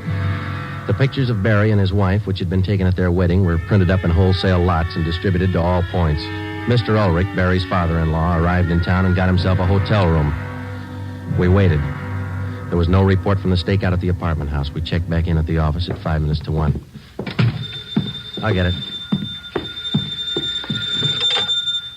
The pictures of Barry and his wife, which had been taken at their wedding, were printed up in wholesale lots and distributed to all points. Mr. Ulrich, Barry's father-in-law, arrived in town and got himself a hotel room. We waited. There was no report from the stakeout at the apartment house. We checked back in at the office at 5 minutes to 1. I'll get it.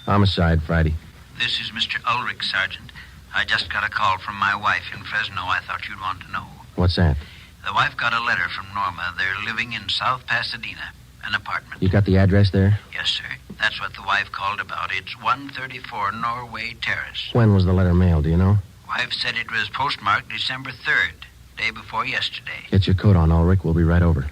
Homicide, Friday. This is Mr. Ulrich, Sergeant. I just got a call from my wife in Fresno. I thought you'd want to know. What's that? The wife got a letter from Norma. They're living in South Pasadena, an apartment. You got the address there? Yes, sir. That's what the wife called about. It's 134 Norway Terrace. When was the letter mailed, do you know? Wife said it was postmarked December 3rd, day before yesterday. Get your coat on, Ulrich. We'll be right over.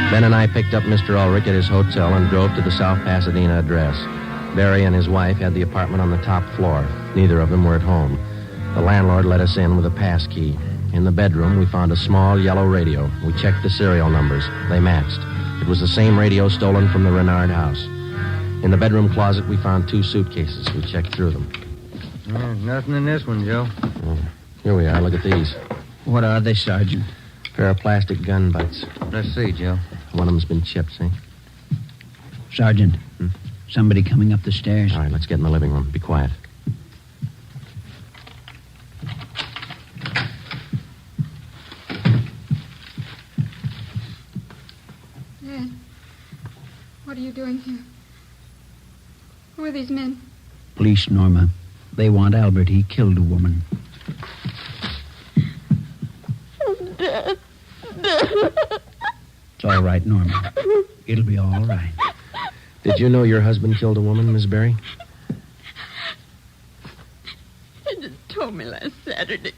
Ben and I picked up Mr. Ulrich at his hotel and drove to the South Pasadena address. Barry and his wife had the apartment on the top floor. Neither of them were at home. The landlord let us in with a pass key. In the bedroom, we found a small yellow radio. We checked the serial numbers. They matched. It was the same radio stolen from the Renard house. In the bedroom closet, we found 2 suitcases. We checked through them. Nothing in this one, Joe. Here we are. Look at these. What are they, Sergeant? Pair of plastic gun butts. Let's see, Joe. One of them's been chipped, see? Sergeant, somebody coming up the stairs. All right, let's get in the living room. Be quiet. Dad, what are you doing here? Who are these men? Police, Norma. They want Albert. He killed a woman. Dad. It's all right, Norma. It'll be all right. Did you know your husband killed a woman, Miss Barry? He just told me last Saturday.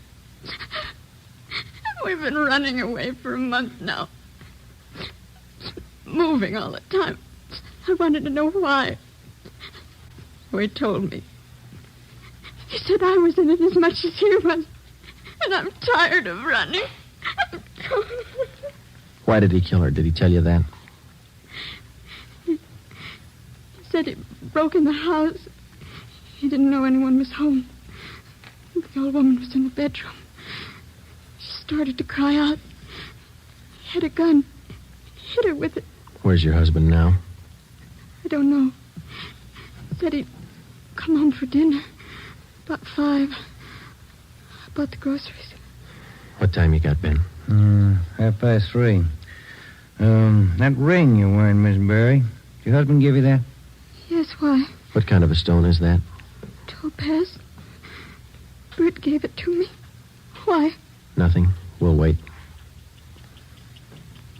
We've been running away for a month now. moving all the time. I wanted to know why. So he told me. He said I was in it as much as he was. And I'm tired of running. Why did he kill her? Did he tell you that? He said he broke in the house. He didn't know anyone was home. The old woman was in the bedroom. She started to cry out. He had a gun. He hit her with it. Where's your husband now? I don't know. He said he'd come home for dinner. About 5. I bought the groceries. What time you got, Ben? 3:30. That ring you're wearing, Miss Berry, did your husband give you that? Yes, why? What kind of a stone is that? Topaz. Bert gave it to me. Why? Nothing. We'll wait.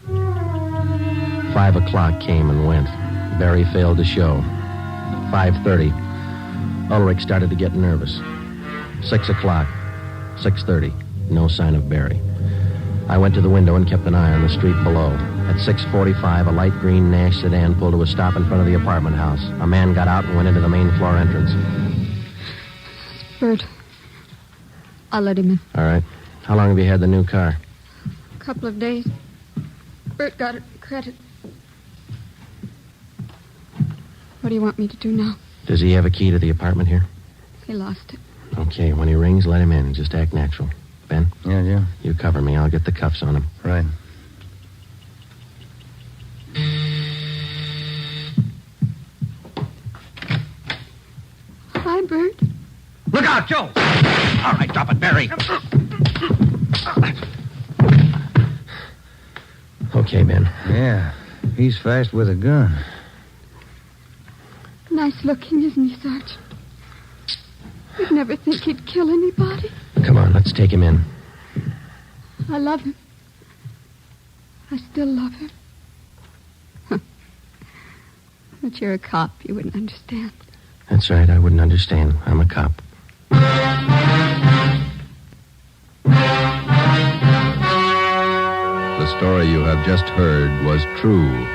5 o'clock came and went. Barry failed to show. 5:30. Ulrich started to get nervous. 6 o'clock. 6:30. No sign of Barry. I went to the window and kept an eye on the street below. At 6:45, a light green Nash sedan pulled to a stop in front of the apartment house. A man got out and went into the main floor entrance. Bert. I'll let him in. All right. How long have you had the new car? A couple of days. Bert got it credit. What do you want me to do now? Does he have a key to the apartment here? He lost it. Okay, when he rings, let him in. Just act natural. Ben? Yeah, Joe? You cover me. I'll get the cuffs on him. Right. Hi, Bert. Look out, Joe! All right, drop it, Barry. Okay, Ben. Yeah, he's fast with a gun. Nice looking, isn't he, Sergeant? You'd never think he'd kill anybody. Come on, let's take him in. I love him. I still love him. But you're a cop. You wouldn't understand. That's right. I wouldn't understand. I'm a cop. The story you have just heard was true.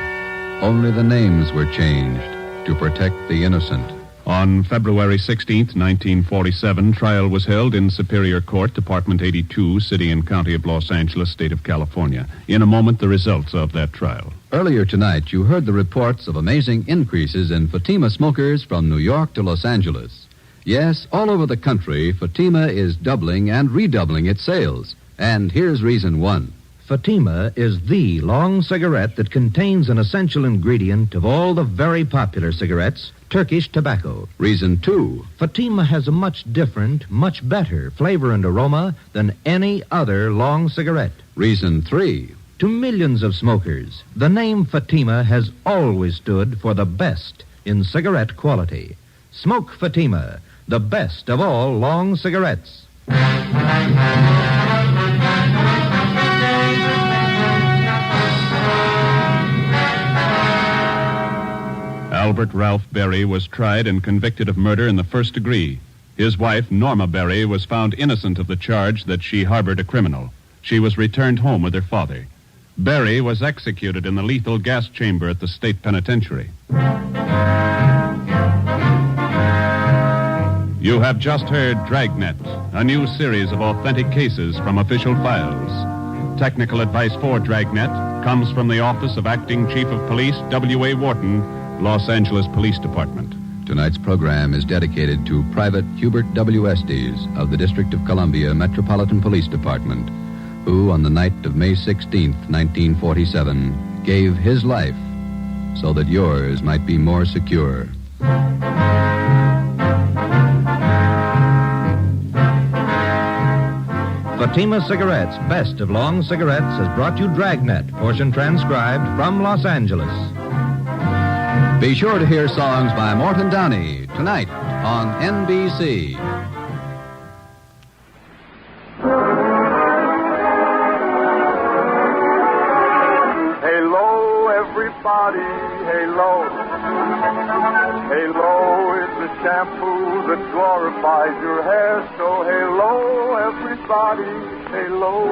Only the names were changed to protect the innocent. On February 16th, 1947, trial was held in Superior Court, Department 82, City and County of Los Angeles, State of California. In a moment, the results of that trial. Earlier tonight, you heard the reports of amazing increases in Fatima smokers from New York to Los Angeles. Yes, all over the country, Fatima is doubling and redoubling its sales. And here's reason 1. Fatima is the long cigarette that contains an essential ingredient of all the very popular cigarettes, Turkish tobacco. Reason 2. Fatima has a much different, much better flavor and aroma than any other long cigarette. Reason 3. To millions of smokers, the name Fatima has always stood for the best in cigarette quality. Smoke Fatima, the best of all long cigarettes. Albert Ralph Berry was tried and convicted of murder in the first degree. His wife, Norma Berry, was found innocent of the charge that she harbored a criminal. She was returned home with her father. Berry was executed in the lethal gas chamber at the state penitentiary. You have just heard Dragnet, a new series of authentic cases from official files. Technical advice for Dragnet comes from the Office of Acting Chief of Police W.A. Wharton, Los Angeles Police Department. Tonight's program is dedicated to Private Hubert W. Estes of the District of Columbia Metropolitan Police Department, who on the night of May 16th, 1947, gave his life so that yours might be more secure. Fatima Cigarettes, best of long cigarettes, has brought you Dragnet, portion transcribed from Los Angeles. Be sure to hear songs by Morton Downey tonight on NBC. Halo, everybody, halo. Halo is the shampoo that glorifies your hair. So halo, everybody, halo.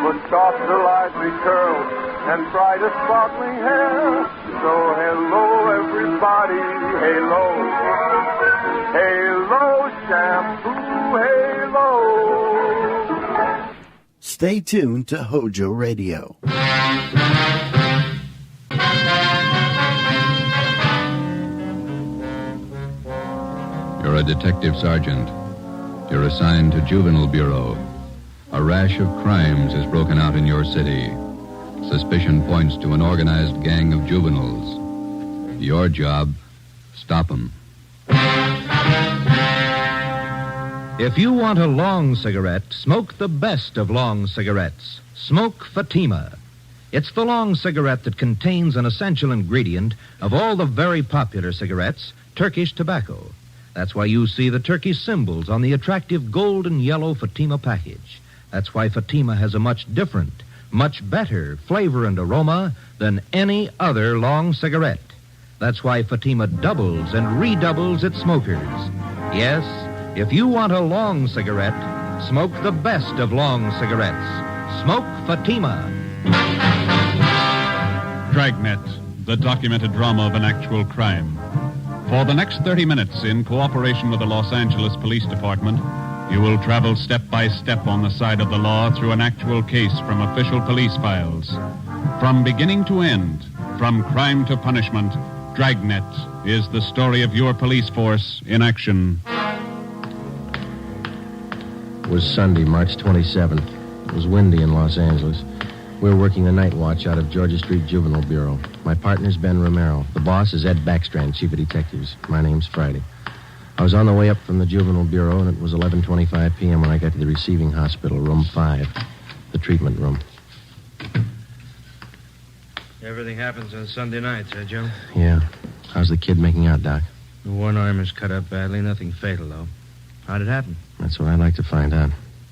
For softer, lively curls and bright as sparkling hair. So hello, everybody, halo. Halo shampoo, halo. Stay tuned to HOJO Radio. You're a detective sergeant. You're assigned to Juvenile Bureau. A rash of crimes has broken out in your city. Suspicion points to an organized gang of juveniles. Your job, stop them. If you want a long cigarette, smoke the best of long cigarettes. Smoke Fatima. It's the long cigarette that contains an essential ingredient of all the very popular cigarettes, Turkish tobacco. That's why you see the Turkish symbols on the attractive gold and yellow Fatima package. That's why Fatima has a much different, much better flavor and aroma than any other long cigarette. That's why Fatima doubles and redoubles its smokers. Yes, if you want a long cigarette, smoke the best of long cigarettes. Smoke Fatima. Dragnet, the documented drama of an actual crime. For the next 30 minutes, in cooperation with the Los Angeles Police Department, you will travel step by step on the side of the law through an actual case from official police files. From beginning to end, from crime to punishment, Dragnet is the story of your police force in action. It was Sunday, March 27th. It was windy in Los Angeles. We were working the night watch out of Georgia Street Juvenile Bureau. My partner's Ben Romero. The boss is Ed Backstrand, chief of detectives. My name's Friday. I was on the way up from the Juvenile Bureau, and it was 11:25 p.m. when I got to the receiving hospital, room 5, the treatment room. Everything happens on Sunday nights, huh, Joe? Yeah. How's the kid making out, Doc? One arm is cut up badly. Nothing fatal, though. How'd it happen? That's what I'd like to find out.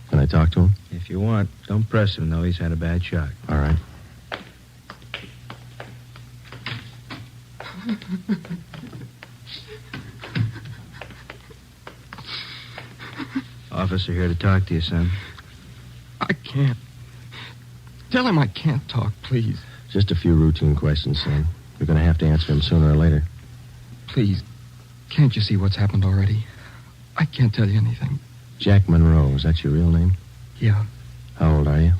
Can I talk to him? If you want. Don't press him, though. He's had a bad shock. All right. Officer here to talk to you, son. I can't. Tell him I can't talk, please. Just a few routine questions, son. You're going to have to answer them sooner or later. Please, can't you see what's happened already? I can't tell you anything. Jack Monroe, is that your real name? Yeah. How old are you?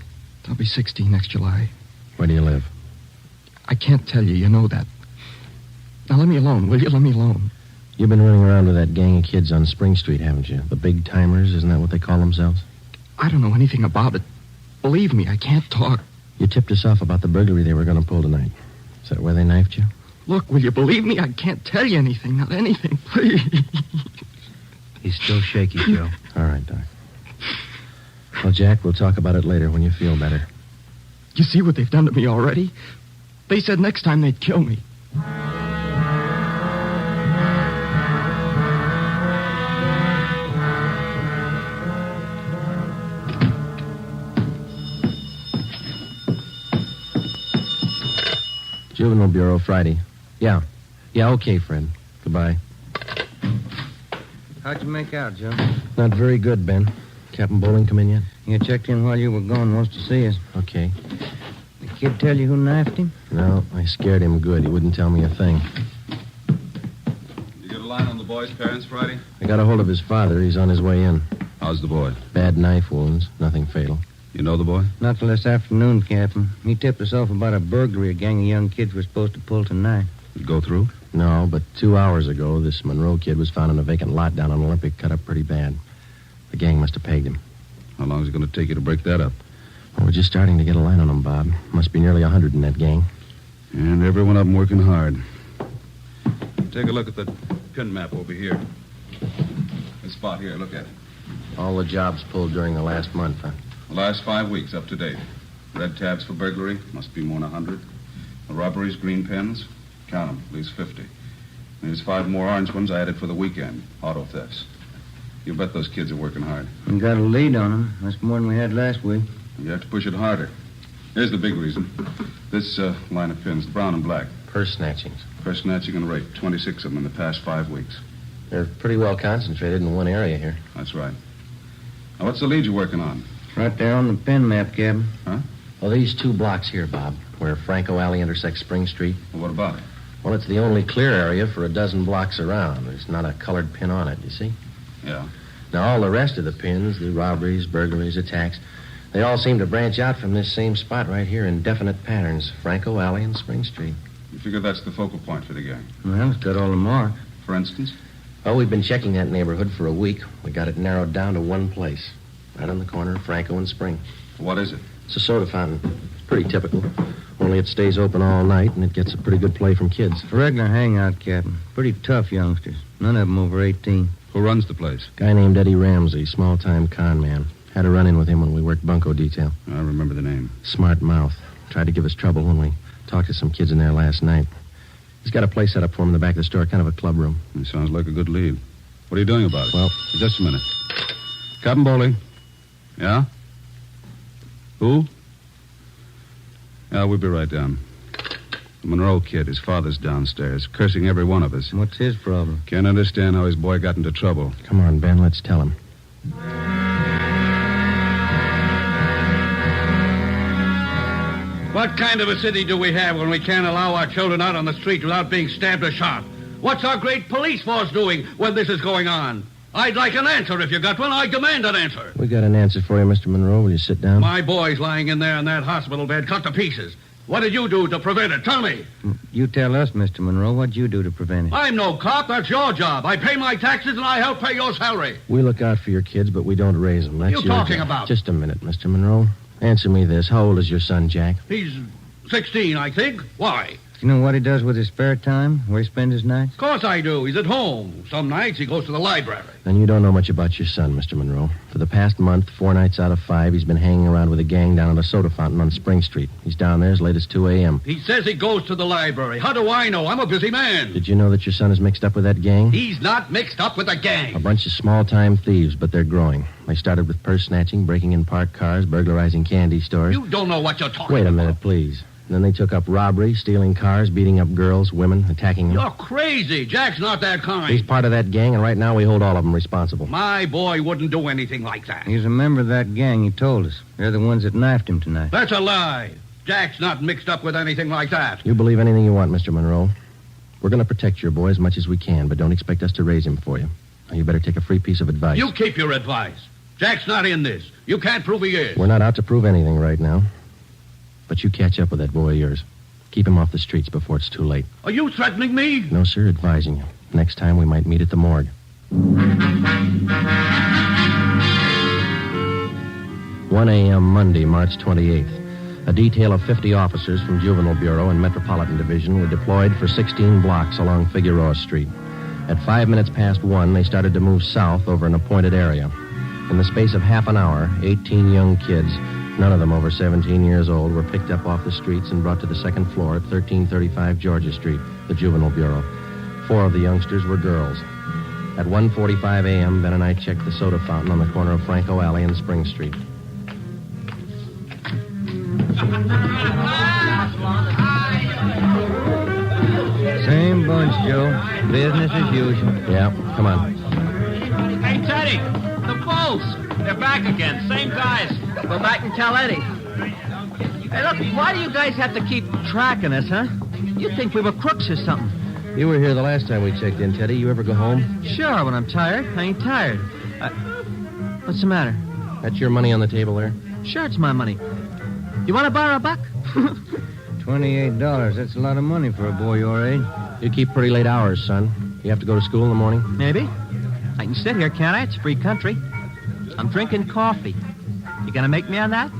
I'll be 60 next July. Where do you live? I can't tell you. You know that. Now, let me alone, will you? Let me alone. You've been running around with that gang of kids on Spring Street, haven't you? The big timers, isn't that what they call themselves? I don't know anything about it. Believe me, I can't talk. You tipped us off about the burglary they were going to pull tonight. Is that where they knifed you? Look, will you believe me? I can't tell you anything. Not anything, please. He's still shaky, Joe. All right, Doc. Well, Jack, we'll talk about it later when you feel better. You see what they've done to me already? They said next time they'd kill me. Juvenile Bureau, Friday. Yeah, okay, Fred. Goodbye. How'd you make out, Joe? Not very good, Ben. Captain Bowling come in yet? You checked in while you were gone. Wants to see us. Okay. The kid tell you who knifed him? No, I scared him good. He wouldn't tell me a thing. You get a line on the boy's parents, Friday? I got a hold of his father. He's on his way in. How's the boy? Bad knife wounds. Nothing fatal. You know the boy? Not till this afternoon, Captain. He tipped us off about a burglary a gang of young kids were supposed to pull tonight. Did it go through? No, but 2 hours ago, this Monroe kid was found in a vacant lot down on Olympic, cut up pretty bad. The gang must have pegged him. How long is it going to take you to break that up? Well, we're just starting to get a line on him, Bob. Must be nearly 100 in that gang. And every one of them working hard. Take a look at the pin map over here. This spot here, look at it. All the jobs pulled during the last month, huh? The last 5 weeks, up to date. Red tabs for burglary, must be more than 100. The robberies, green pens, count them, at least 50. There's 5 more orange ones I added for the weekend, auto thefts. You bet those kids are working hard. We got a lead on them. That's more than we had last week. You have to push it harder. Here's the big reason. This line of pins, brown and black. Purse snatchings. Purse snatching and rape, 26 of them in the past 5 weeks. They're pretty well concentrated in one area here. That's right. Now, what's the lead you're working on? Right there on the pin map, Captain. Huh? Well, these 2 blocks here, Bob. where Franco Alley intersects Spring Street. Well, what about it? Well, it's the only clear area for a dozen blocks around. There's not a colored pin on it, you see? Yeah. Now, all the rest of the pins, the robberies, burglaries, attacks, they all seem to branch out from this same spot right here in definite patterns. Franco Alley and Spring Street. You figure that's the focal point for the gang? Well, it's got all the marks. For instance? Oh, we've been checking that neighborhood for a week. We got it narrowed down to one place. Right on the corner of Franco and Spring. What is it? It's a soda fountain. It's pretty typical. Only it stays open all night, and it gets a pretty good play from kids. It's a regular hangout, Captain. Pretty tough youngsters. None of them over 18. Who runs the place? Guy named Eddie Ramsey, small-time con man. Had a run-in with him when we worked bunco detail. I remember the name. Smart mouth. Tried to give us trouble when we talked to some kids in there last night. He's got a place set up for him in the back of the store, kind of a club room. It sounds like a good lead. What are you doing about it? Well, just a minute. Captain Bowling. Yeah? Who? Yeah, we'll be right down. The Monroe kid, his father's downstairs, cursing every one of us. What's his problem? Can't understand how his boy got into trouble. Come on, Ben, let's tell him. What kind of a city do we have when we can't allow our children out on the street without being stabbed or shot? What's our great police force doing when this is going on? I'd like an answer if you got one. I demand an answer. We got an answer for you, Mr. Monroe. Will you sit down? My boy's lying in there in that hospital bed, cut to pieces. What did you do to prevent it? Tell me. You tell us, Mr. Monroe. What'd you do to prevent it? I'm no cop. That's your job. I pay my taxes and I help pay your salary. We look out for your kids, but we don't raise them. That's What are you your talking job. about? Just a minute, Mr. Monroe. Answer me this. How old is your son, Jack? He's 16, I think. Why? You know what he does with his spare time? Where he spends his nights? Of course I do. He's at home. Some nights he goes to the library. Then you don't know much about your son, Mr. Monroe. For the past month, 4 nights out of 5, he's been hanging around with a gang down at a soda fountain on Spring Street. He's down there as late as 2 a.m. He says he goes to the library. How do I know? I'm a busy man. Did you know that your son is mixed up with that gang? He's not mixed up with a gang. A bunch of small-time thieves, but they're growing. They started with purse snatching, breaking in parked cars, burglarizing candy stores. You don't know what you're talking Wait a about. minute, please. And then they took up robbery, stealing cars, beating up girls, women, attacking them. You're crazy. Jack's not that kind. He's part of that gang, and right now we hold all of them responsible. My boy wouldn't do anything like that. He's a member of that gang, he told us. They're the ones that knifed him tonight. That's a lie. Jack's not mixed up with anything like that. You believe anything you want, Mr. Monroe. We're going to protect your boy as much as we can, but don't expect us to raise him for you. Now, you better take a free piece of advice. You keep your advice. Jack's not in this. You can't prove he is. We're not out to prove anything right now. But you catch up with that boy of yours. Keep him off the streets before it's too late. Are you threatening me? No, sir, advising you. Next time we might meet at the morgue. 1 a.m. Monday, March 28th. A detail of 50 officers from Juvenile Bureau and Metropolitan Division were deployed for 16 blocks along Figueroa Street. At 5 minutes past 1, they started to move south over an appointed area. In the space of half an hour, 18 young kids, none of them over 17 years old, were picked up off the streets and brought to the second floor at 1335 Georgia Street, the Juvenile Bureau. 4 of the youngsters were girls. At 1:45 a.m., Ben and I checked the soda fountain on the corner of Franco Alley and Spring Street. Same bunch, Joe. Business as usual. Yeah, come on. Hey, Teddy, the Bulls. They're back again. Same guys. Go back and tell Eddie. Hey, look, why do you guys have to keep tracking us, huh? You'd think we were crooks or something. You were here the last time we checked in, Teddy. You ever go home? Sure, when I'm tired. I ain't tired. What's the matter? That's your money on the table there? Sure, it's my money. You want to borrow a buck? $28. That's a lot of money for a boy your age. You keep pretty late hours, son. You have to go to school in the morning? Maybe. I can sit here, can't I? It's free country. I'm drinking coffee. You gonna make me on that?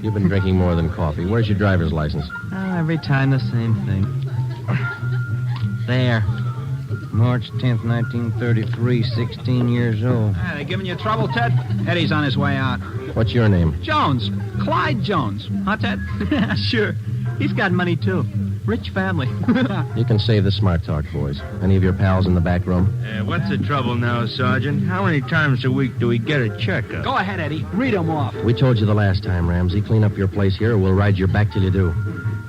You've been drinking more than coffee. Where's your driver's license? Every time the same thing. There. March 10th, 1933, 16 years old. They giving you trouble, Ted? Eddie's on his way out. What's your name? Jones. Clyde Jones. Huh, Ted? Sure. He's got money, too. Rich family. You can save the smart talk, boys. Any of your pals in the back room? What's the trouble now, Sergeant? How many times a week do we get a checkup? Go ahead, Eddie. Read them off. We told you the last time, Ramsey. Clean up your place here or we'll ride your back till you do.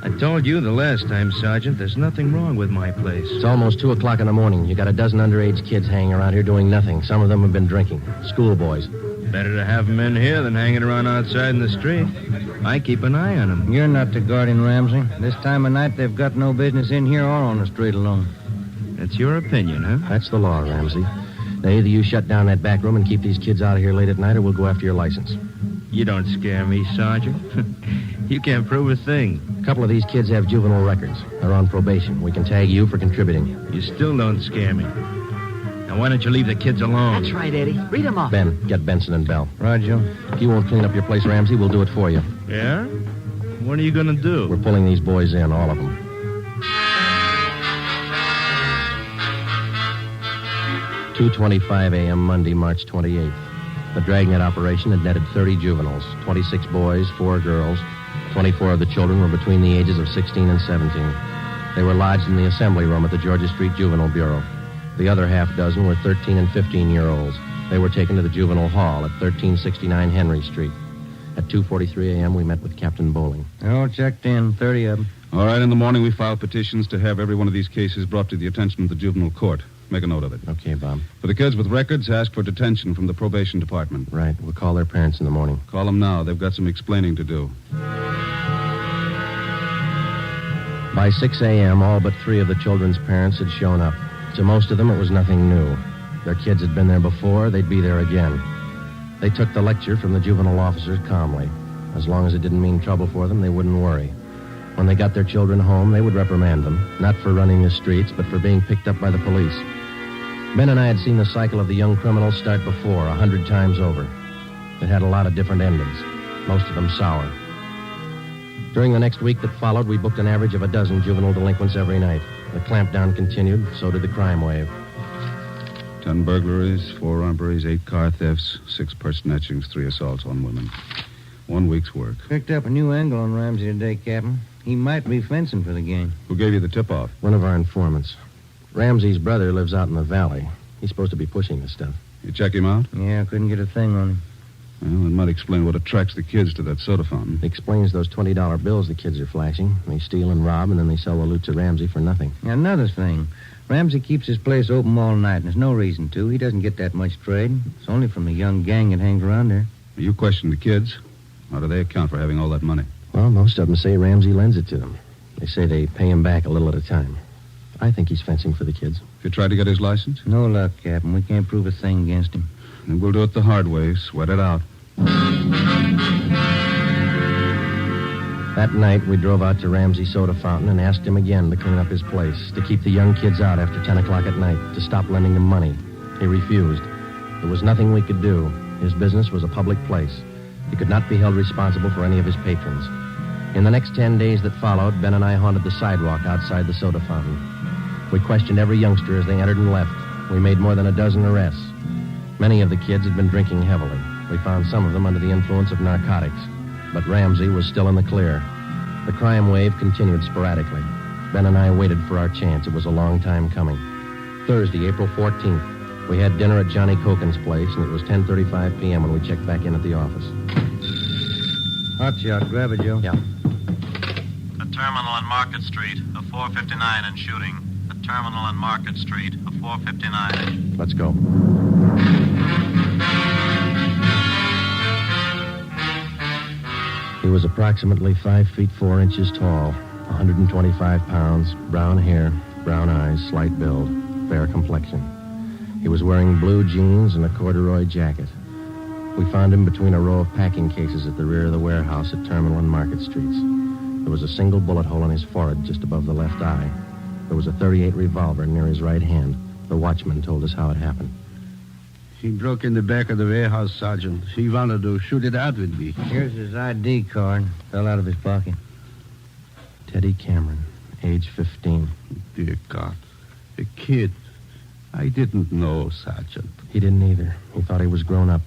I told you the last time, Sergeant, there's nothing wrong with my place. It's almost 2 o'clock in the morning. You got a dozen underage kids hanging around here doing nothing. Some of them have been drinking. Schoolboys. Better to have them in here than hanging around outside in the street. I keep an eye on them. You're not the guardian, Ramsey. This time of night, they've got no business in here or on the street alone. That's your opinion, huh? That's the law, Ramsey. Now, either you shut down that back room and keep these kids out of here late at night, or we'll go after your license. You don't scare me, Sergeant. You can't prove a thing. A couple of these kids have juvenile records. They're on probation. We can tag you for contributing. You still don't scare me. Now, why don't you leave the kids alone? That's right, Eddie. Read them off. Ben, get Benson and Bell. Roger. If you won't clean up your place, Ramsey, we'll do it for you. Yeah? What are you going to do? We're pulling these boys in, all of them. 2:25 a.m. Monday, March 28th. The Dragnet operation had netted 30 juveniles, 26 boys, 4 girls. 24 of the children were between the ages of 16 and 17. They were lodged in the assembly room at the Georgia Street Juvenile Bureau. The other half dozen were 13 and 15-year-olds. They were taken to the juvenile hall at 1369 Henry Street. At 2:43 a.m., we met with Captain Bowling. All checked in, 30 of them. All right, in the morning we filed petitions to have every one of these cases brought to the attention of the juvenile court. Make a note of it. Okay, Bob. For the kids with records, ask for detention from the probation department. Right. We'll call their parents in the morning. Call them now. They've got some explaining to do. By 6 a.m., all but 3 of the children's parents had shown up. To most of them, it was nothing new. Their kids had been there before. They'd be there again. They took the lecture from the juvenile officers calmly. As long as it didn't mean trouble for them, they wouldn't worry. When they got their children home, they would reprimand them, not for running the streets, but for being picked up by the police. Ben and I had seen the cycle of the young criminals start before, 100 times over. It had a lot of different endings, most of them sour. During the next week that followed, we booked an average of a dozen juvenile delinquents every night. The clampdown continued, so did the crime wave. 10 burglaries, 4 robberies, 8 car thefts, 6 purse snatchings, 3 assaults on women. 1 week's work. Picked up a new angle on Ramsey today, Captain. He might be fencing for the game. Who gave you the tip-off? One of our informants. Ramsey's brother lives out in the valley. He's supposed to be pushing this stuff. You check him out? Yeah, couldn't get a thing on him. Well, that might explain what attracts the kids to that soda fountain. It explains those $20 bills the kids are flashing. They steal and rob, and then they sell the loot to Ramsey for nothing. Another thing. Ramsey keeps his place open all night, and there's no reason to. He doesn't get that much trade. It's only from the young gang that hangs around there. You questioned the kids. How do they account for having all that money? Well, most of them say Ramsey lends it to them. They say they pay him back a little at a time. I think he's fencing for the kids. If you tried to get his license? No luck, Captain. We can't prove a thing against him. Then we'll do it the hard way. Sweat it out. That night, we drove out to Ramsey's soda fountain and asked him again to clean up his place, to keep the young kids out after 10 o'clock at night, to stop lending them money. He refused. There was nothing we could do. His business was a public place. He could not be held responsible for any of his patrons. In the next 10 days that followed, Ben and I haunted the sidewalk outside the soda fountain. We questioned every youngster as they entered and left. We made more than a dozen arrests. Many of the kids had been drinking heavily. We found some of them under the influence of narcotics. But Ramsey was still in the clear. The crime wave continued sporadically. Ben and I waited for our chance. It was a long time coming. Thursday, April 14th, we had dinner at Johnny Cokin's place, and it was 10:35 p.m. when we checked back in at the office. Hot shot. Grab it, Joe. Yeah. A terminal on Market Street, a 459 and shooting. A terminal on Market Street, a 459. Let's go. He was approximately 5 feet 4 inches tall, 125 pounds, brown hair, brown eyes, slight build, fair complexion. He was wearing blue jeans and a corduroy jacket. We found him between a row of packing cases at the rear of the warehouse at Terminal and Market Streets. There was a single bullet hole in his forehead just above the left eye. There was a .38 revolver near his right hand. The watchman told us how it happened. He broke in the back of the warehouse, Sergeant. He wanted to shoot it out with me. Here's his ID card. Fell out of his pocket. Teddy Cameron, age 15. Dear God. A kid. I didn't know, Sergeant. He didn't either. He thought he was grown up.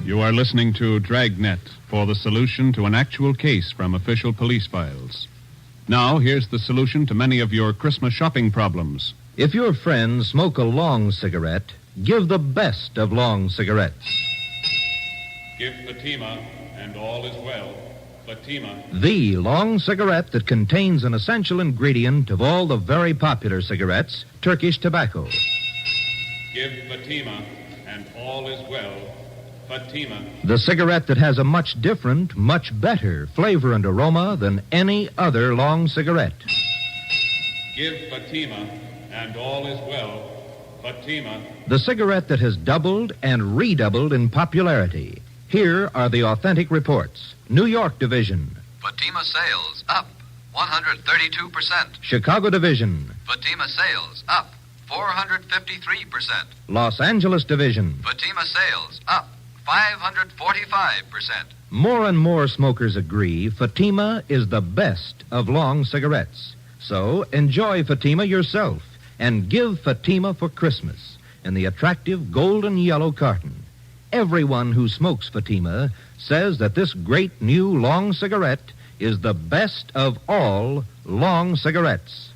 You are listening to Dragnet for the solution to an actual case from official police files. Now, here's the solution to many of your Christmas shopping problems. If your friends smoke a long cigarette, give the best of long cigarettes. Give Fatima, and all is well. Fatima. The long cigarette that contains an essential ingredient of all the very popular cigarettes, Turkish tobacco. Give Fatima, and all is well. Fatima. The cigarette that has a much different, much better flavor and aroma than any other long cigarette. Give Fatima, and all is well. Fatima. The cigarette that has doubled and redoubled in popularity. Here are the authentic reports. New York Division. Fatima sales up 132%. Chicago Division. Fatima sales up 453%. Los Angeles Division. Fatima sales up 545%. More and more smokers agree Fatima is the best of long cigarettes. So enjoy Fatima yourself and give Fatima for Christmas in the attractive golden yellow carton. Everyone who smokes Fatima says that this great new long cigarette is the best of all long cigarettes.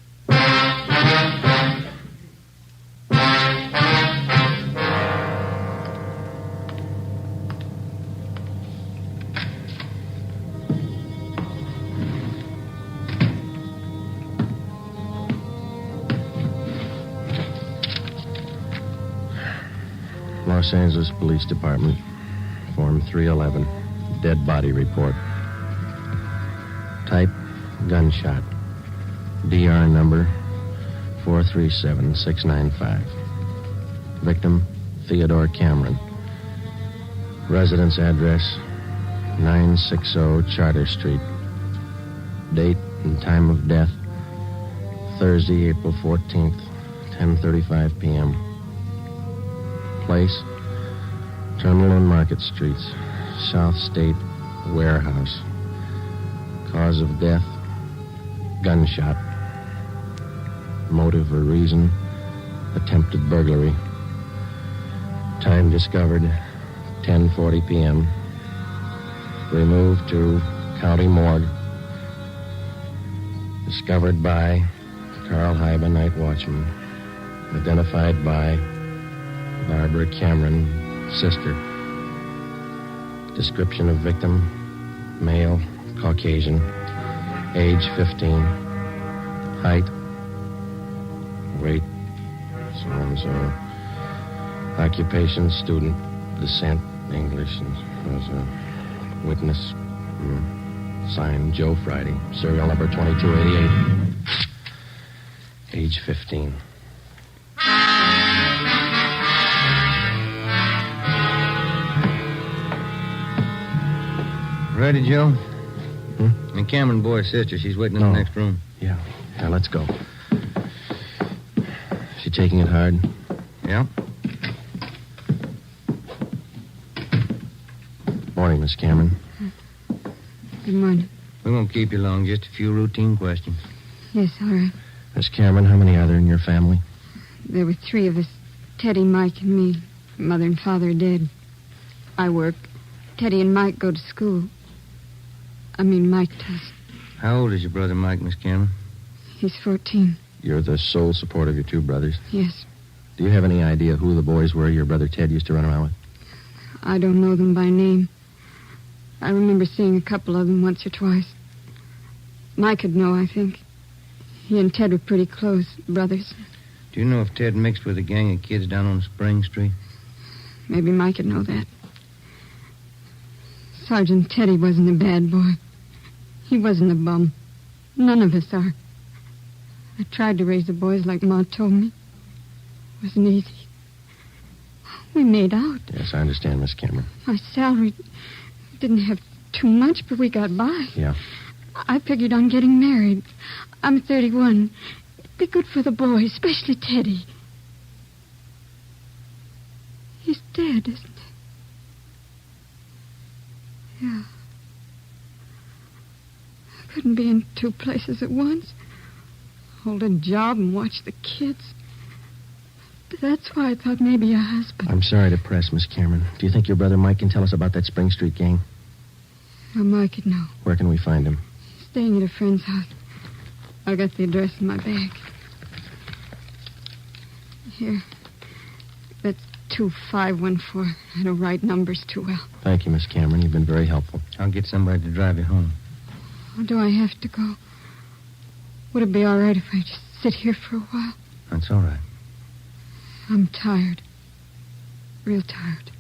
Los Angeles Police Department, Form 311, dead body report. Type, gunshot. DR number 437695. Victim, Theodore Cameron. Residence address, 960 Charter Street. Date and time of death, Thursday, April 14th, 10:35 p.m. Place, Terminal and Market Streets, South State Warehouse. Cause of death, gunshot. Motive or reason, attempted burglary. Time discovered, 10:40 p.m. Removed to County Morgue. Discovered by Carl Hyba, night watchman. Identified by Barbara Cameron, sister. Description of victim, male, Caucasian, age 15, height, weight, so-and-so, occupation, student, descent, English, and was a witness, signed Joe Friday, serial number 2288, age 15. Ready, Joe? The Cameron boy's sister. She's waiting in the next room. Yeah, let's go. She taking it hard? Yeah. Morning, Miss Cameron. Good morning. We won't keep you long. Just a few routine questions. Yes, all right. Miss Cameron, how many are there in your family? There were three of us. Teddy, Mike, and me. Mother and father are dead. I work. Teddy and Mike go to school. Mike does. How old is your brother Mike, Miss Cameron? He's 14. You're the sole support of your two brothers? Yes. Do you have any idea who the boys were your brother Ted used to run around with? I don't know them by name. I remember seeing a couple of them once or twice. Mike would know, I think. He and Ted were pretty close, brothers. Do you know if Ted mixed with a gang of kids down on Spring Street? Maybe Mike would know that. Sergeant Teddy wasn't a bad boy. He wasn't a bum. None of us are. I tried to raise the boys like Ma told me. It wasn't easy. We made out. Yes, I understand, Miss Cameron. My salary didn't have too much, but we got by. Yeah. I figured on getting married. I'm 31. It'd be good for the boys, especially Teddy. He's dead, isn't he? Yeah. I couldn't be in two places at once. Hold a job and watch the kids. But that's why I thought maybe a husband. I'm sorry to press, Miss Cameron. Do you think your brother Mike can tell us about that Spring Street gang? Well, Mike could know. Where can we find him? Staying at a friend's house. I got the address in my bag. Here. That's 2514. I don't write numbers too well. Thank you, Miss Cameron. You've been very helpful. I'll get somebody to drive you home. Oh, do I have to go? Would it be all right if I just sit here for a while? That's all right. I'm tired. Real tired.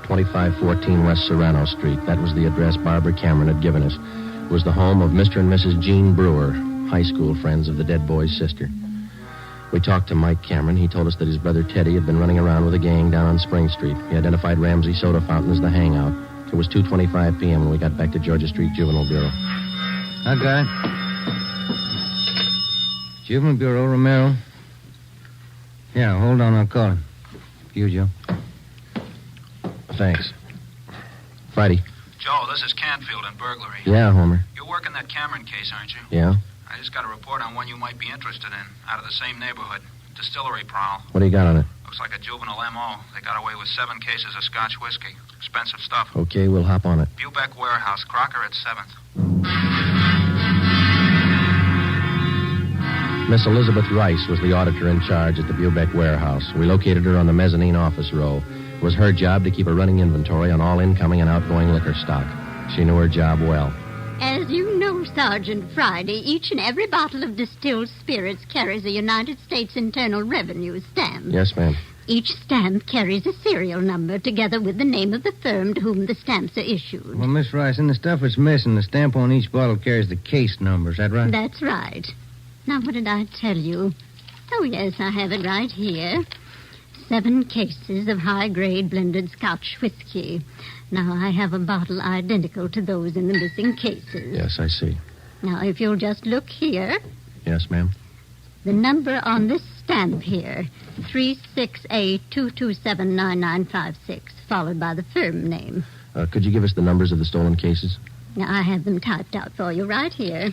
2514 West Serrano Street. That was the address Barbara Cameron had given us. It was the home of Mr. and Mrs. Jean Brewer, high school friends of the dead boy's sister. We talked to Mike Cameron. He told us that his brother Teddy had been running around with a gang down on Spring Street. He identified Ramsey Soda Fountain as the hangout. It was 2:25 p.m. when we got back to Georgia Street Juvenile Bureau. I got it. Juvenile Bureau, Romero. Yeah, hold on, I'll call him. You, Joe. Thanks. Friday. Joe, this is Canfield in burglary. Yeah, Homer. You're working that Cameron case, aren't you? Yeah? I just got a report on one you might be interested in, out of the same neighborhood. Distillery prowl. What do you got on it? Looks like a juvenile M.O. They got away with 7 cases of Scotch whiskey. Expensive stuff. Okay, we'll hop on it. Bubeck Warehouse, Crocker at 7th. Miss Elizabeth Rice was the auditor in charge at the Bubeck Warehouse. We located her on the mezzanine office row. It was her job to keep a running inventory on all incoming and outgoing liquor stock. She knew her job well. As you know, Sergeant Friday, each and every bottle of distilled spirits carries a United States Internal Revenue stamp. Yes, ma'am. Each stamp carries a serial number together with the name of the firm to whom the stamps are issued. Well, Miss Rice, in the stuff that's missing, the stamp on each bottle carries the case number. Is that right? That's right. Now, what did I tell you? Oh, yes, I have it right here. 7 cases of high-grade blended Scotch whiskey. Now, I have a bottle identical to those in the missing cases. Yes, I see. Now, if you'll just look here, Yes, ma'am. the number on this stamp here, 36A2279956, followed by the firm name. Could you give us the numbers of the stolen cases? Now, I have them typed out for you right here.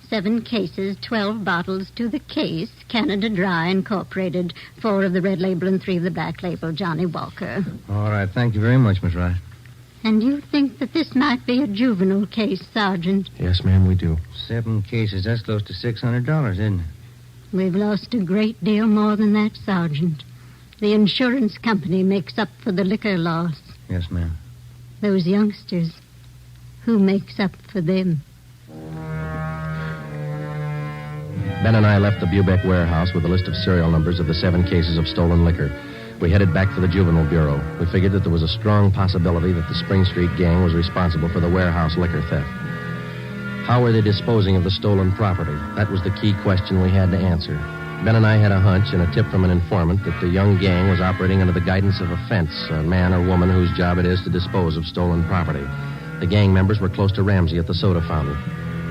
7 cases, 12 bottles to the case, Canada Dry Incorporated, 4 of the red label and 3 of the black label, Johnny Walker. All right, thank you very much, Miss Rice. And you think that this might be a juvenile case, Sergeant? Yes, ma'am, we do. 7 cases, that's close to $600, isn't it? We've lost a great deal more than that, Sergeant. The insurance company makes up for the liquor loss. Yes, ma'am. Those youngsters, who makes up for them? Ben and I left the Bubeck Warehouse with a list of serial numbers of the 7 cases of stolen liquor. We headed back for the Juvenile Bureau. We figured that there was a strong possibility that the Spring Street gang was responsible for the warehouse liquor theft. How were they disposing of the stolen property? That was the key question we had to answer. Ben and I had a hunch and a tip from an informant that the young gang was operating under the guidance of a fence, a man or woman whose job it is to dispose of stolen property. The gang members were close to Ramsey at the soda fountain.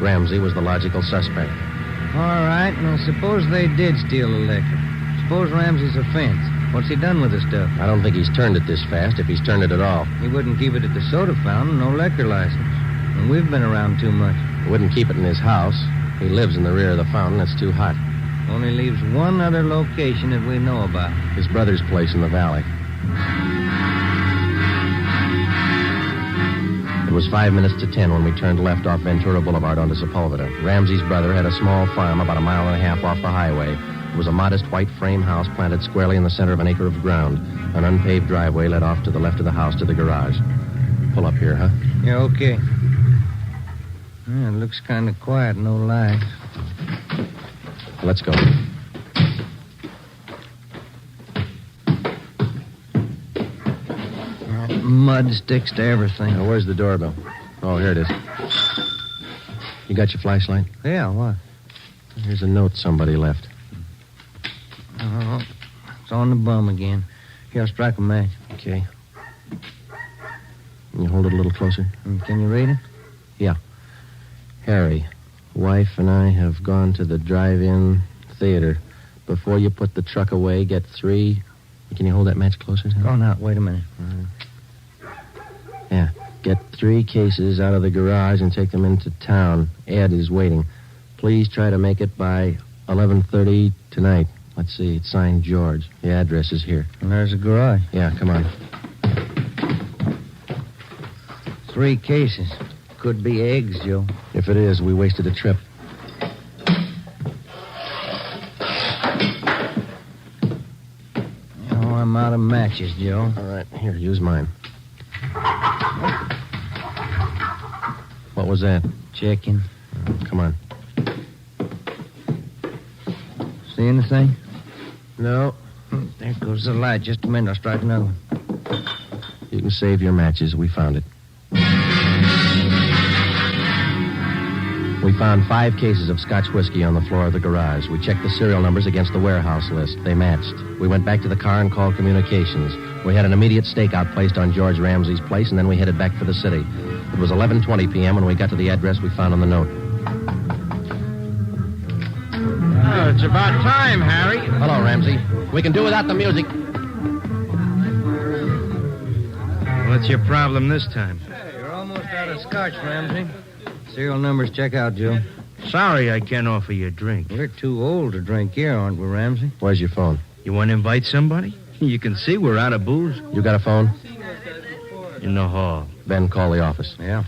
Ramsey was the logical suspect. All right, now suppose they did steal the liquor. Suppose Ramsey's a fence. What's he done with the stuff? I don't think he's turned it this fast, if he's turned it at all. He wouldn't keep it at the soda fountain, no liquor license. And we've been around too much. He wouldn't keep it in his house. He lives in the rear of the fountain. It's too hot. Only leaves one other location that we know about. His brother's place in the valley. It was 5 minutes to 10 when we turned left off Ventura Boulevard onto Sepulveda. Ramsey's brother had a small farm about a mile and a half off the highway. It was a modest white frame house planted squarely in the center of an acre of ground. An unpaved driveway led off to the left of the house to the garage. Pull up here, huh? Yeah, okay. Yeah, it looks kind of quiet, no lights. Let's go. Mud sticks to everything. Now, where's the doorbell? Oh, here it is. You got your flashlight? Yeah, what? Here's a note somebody left. Oh, it's on the bum again. Here, I'll strike a match. Okay. Can you hold it a little closer? Can you read it? Yeah. Harry, wife and I have gone to the drive-in theater. Before you put the truck away, get 3... Can you hold that match closer? Oh, now, wait a minute. Yeah. Get 3 cases out of the garage and take them into town. Ed is waiting. Please try to make it by 11:30 tonight. Let's see. It's signed George. The address is here. And there's the garage. Yeah, come on. 3 cases. Could be eggs, Joe. If it is, we wasted a trip. out of matches, Joe. All right, here, use mine. What was that? Checking. Come on. See anything? No. There goes the light. Just a minute. I'll strike another one. You can save your matches. We found it. We found 5 cases of Scotch whiskey on the floor of the garage. We checked the serial numbers against the warehouse list. They matched. We went back to the car and called communications. We had an immediate stakeout placed on George Ramsey's place, and then we headed back for the city. It was 11:20 p.m. when we got to the address we found on the note. Oh, it's about time, Harry. Hello, Ramsey. We can do without the music. What's your problem this time? Hey, you're almost out of scotch, Ramsey. Serial numbers check out, Joe. Sorry I can't offer you a drink. We're too old to drink here, aren't we, Ramsey? Where's your phone? You want to invite somebody? You can see we're out of booze. You got a phone? In the hall. Then call the office. Yeah.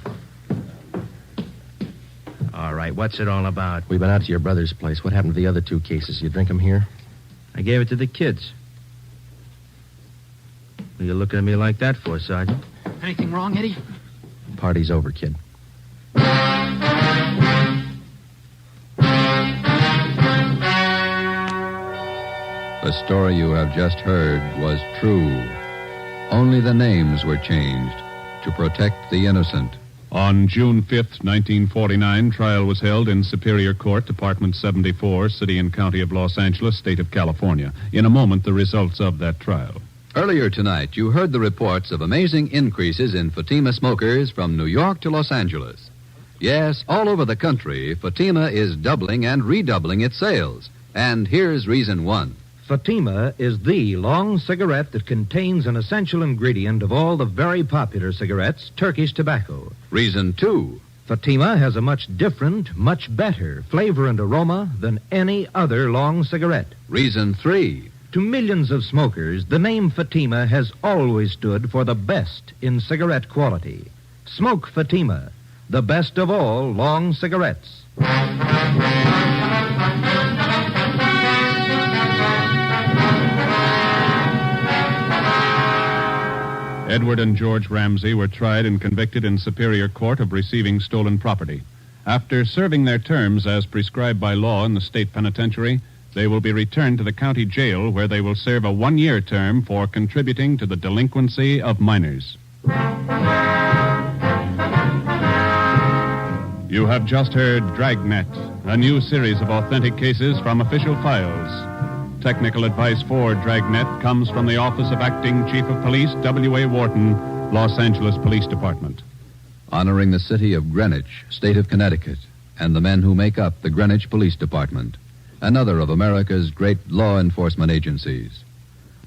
All right, what's it all about? We've been out to your brother's place. What happened to the other 2 cases? You drink them here? I gave it to the kids. What are you looking at me like that for, Sergeant? Anything wrong, Eddie? Party's over, kid. The story you have just heard was true. Only the names were changed to protect the innocent. On June 5th, 1949, trial was held in Superior Court, Department 74, City and County of Los Angeles, State of California. In a moment, the results of that trial. Earlier tonight, you heard the reports of amazing increases in Fatima smokers from New York to Los Angeles. Yes, all over the country, Fatima is doubling and redoubling its sales. And here's reason 1. Fatima is the long cigarette that contains an essential ingredient of all the very popular cigarettes, Turkish tobacco. Reason 2. Fatima has a much different, much better flavor and aroma than any other long cigarette. Reason 3. To millions of smokers, the name Fatima has always stood for the best in cigarette quality. Smoke Fatima, the best of all long cigarettes. Edward and George Ramsey were tried and convicted in Superior Court of receiving stolen property. After serving their terms as prescribed by law in the state penitentiary, they will be returned to the county jail where they will serve a 1-year term for contributing to the delinquency of minors. You have just heard Dragnet, a new series of authentic cases from official files. Technical advice for Dragnet comes from the Office of Acting Chief of Police, W.A. Wharton, Los Angeles Police Department. Honoring the city of Greenwich, state of Connecticut, and the men who make up the Greenwich Police Department, another of America's great law enforcement agencies.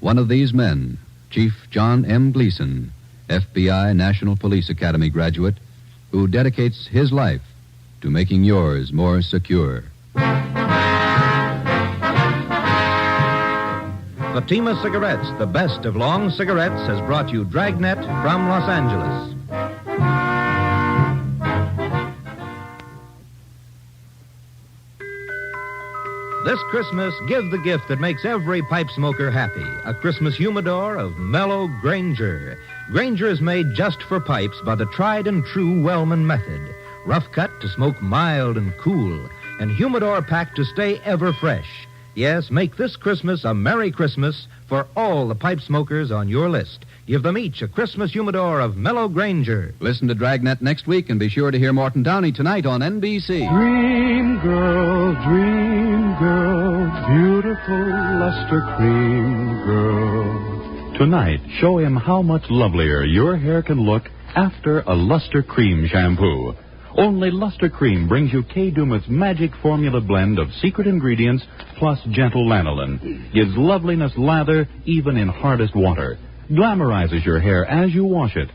One of these men, Chief John M. Gleason, FBI National Police Academy graduate, who dedicates his life to making yours more secure. Fatima Cigarettes, the best of long cigarettes, has brought you Dragnet from Los Angeles. This Christmas, give the gift that makes every pipe smoker happy. A Christmas humidor of mellow Granger. Granger is made just for pipes by the tried and true Wellman method. Rough cut to smoke mild and cool, and humidor packed to stay ever fresh. Yes, make this Christmas a Merry Christmas for all the pipe smokers on your list. Give them each a Christmas humidor of mellow Granger. Listen to Dragnet next week and be sure to hear Morton Downey tonight on NBC. Dream girl, beautiful luster cream girl. Tonight, show him how much lovelier your hair can look after a Luster Cream shampoo. Only Luster Cream brings you Kay Duma's magic formula blend of secret ingredients plus gentle lanolin. Gives loveliness lather even in hardest water. Glamorizes your hair as you wash it.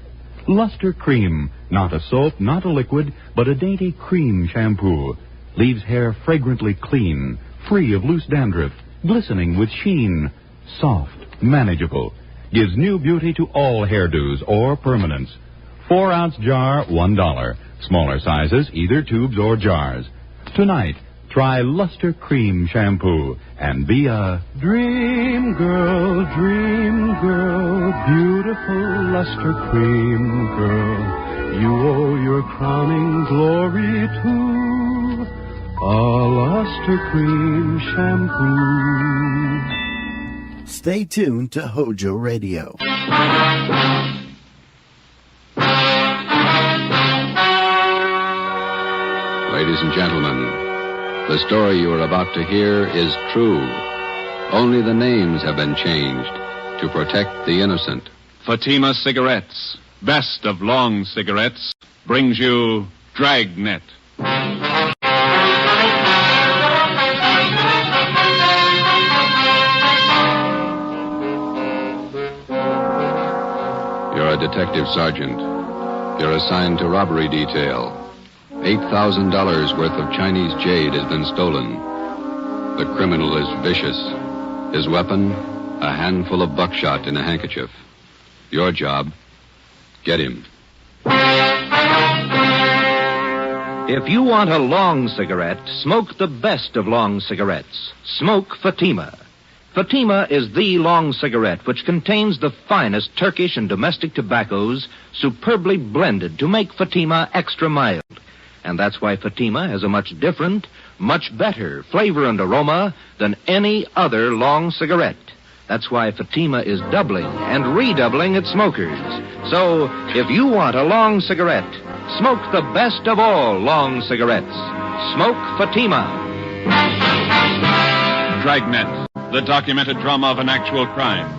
Luster Cream, not a soap, not a liquid, but a dainty cream shampoo. Leaves hair fragrantly clean, free of loose dandruff, glistening with sheen. Soft, manageable. Gives new beauty to all hairdos or permanents. 4-ounce jar, $1. Smaller sizes, either tubes or jars. Tonight, Try Luster Cream Shampoo and be a dream girl, beautiful Luster Cream girl. You owe your crowning glory to a Luster Cream Shampoo. Stay tuned to HOJO Radio. Ladies and gentlemen, the story you are about to hear is true. Only the names have been changed to protect the innocent. Fatima Cigarettes, best of long cigarettes, brings you Dragnet. You're a detective sergeant. You're assigned to robbery detail. $8,000 worth of Chinese jade has been stolen. The criminal is vicious. His weapon, a handful of buckshot in a handkerchief. Your job, get him. If you want a long cigarette, smoke the best of long cigarettes. Smoke Fatima. Fatima is the long cigarette which contains the finest Turkish and domestic tobaccos superbly blended to make Fatima extra mild. And that's why Fatima has a much different, much better flavor and aroma than any other long cigarette. That's why Fatima is doubling and redoubling its smokers. So, if you want a long cigarette, smoke the best of all long cigarettes. Smoke Fatima. Dragnet, the documented drama of an actual crime.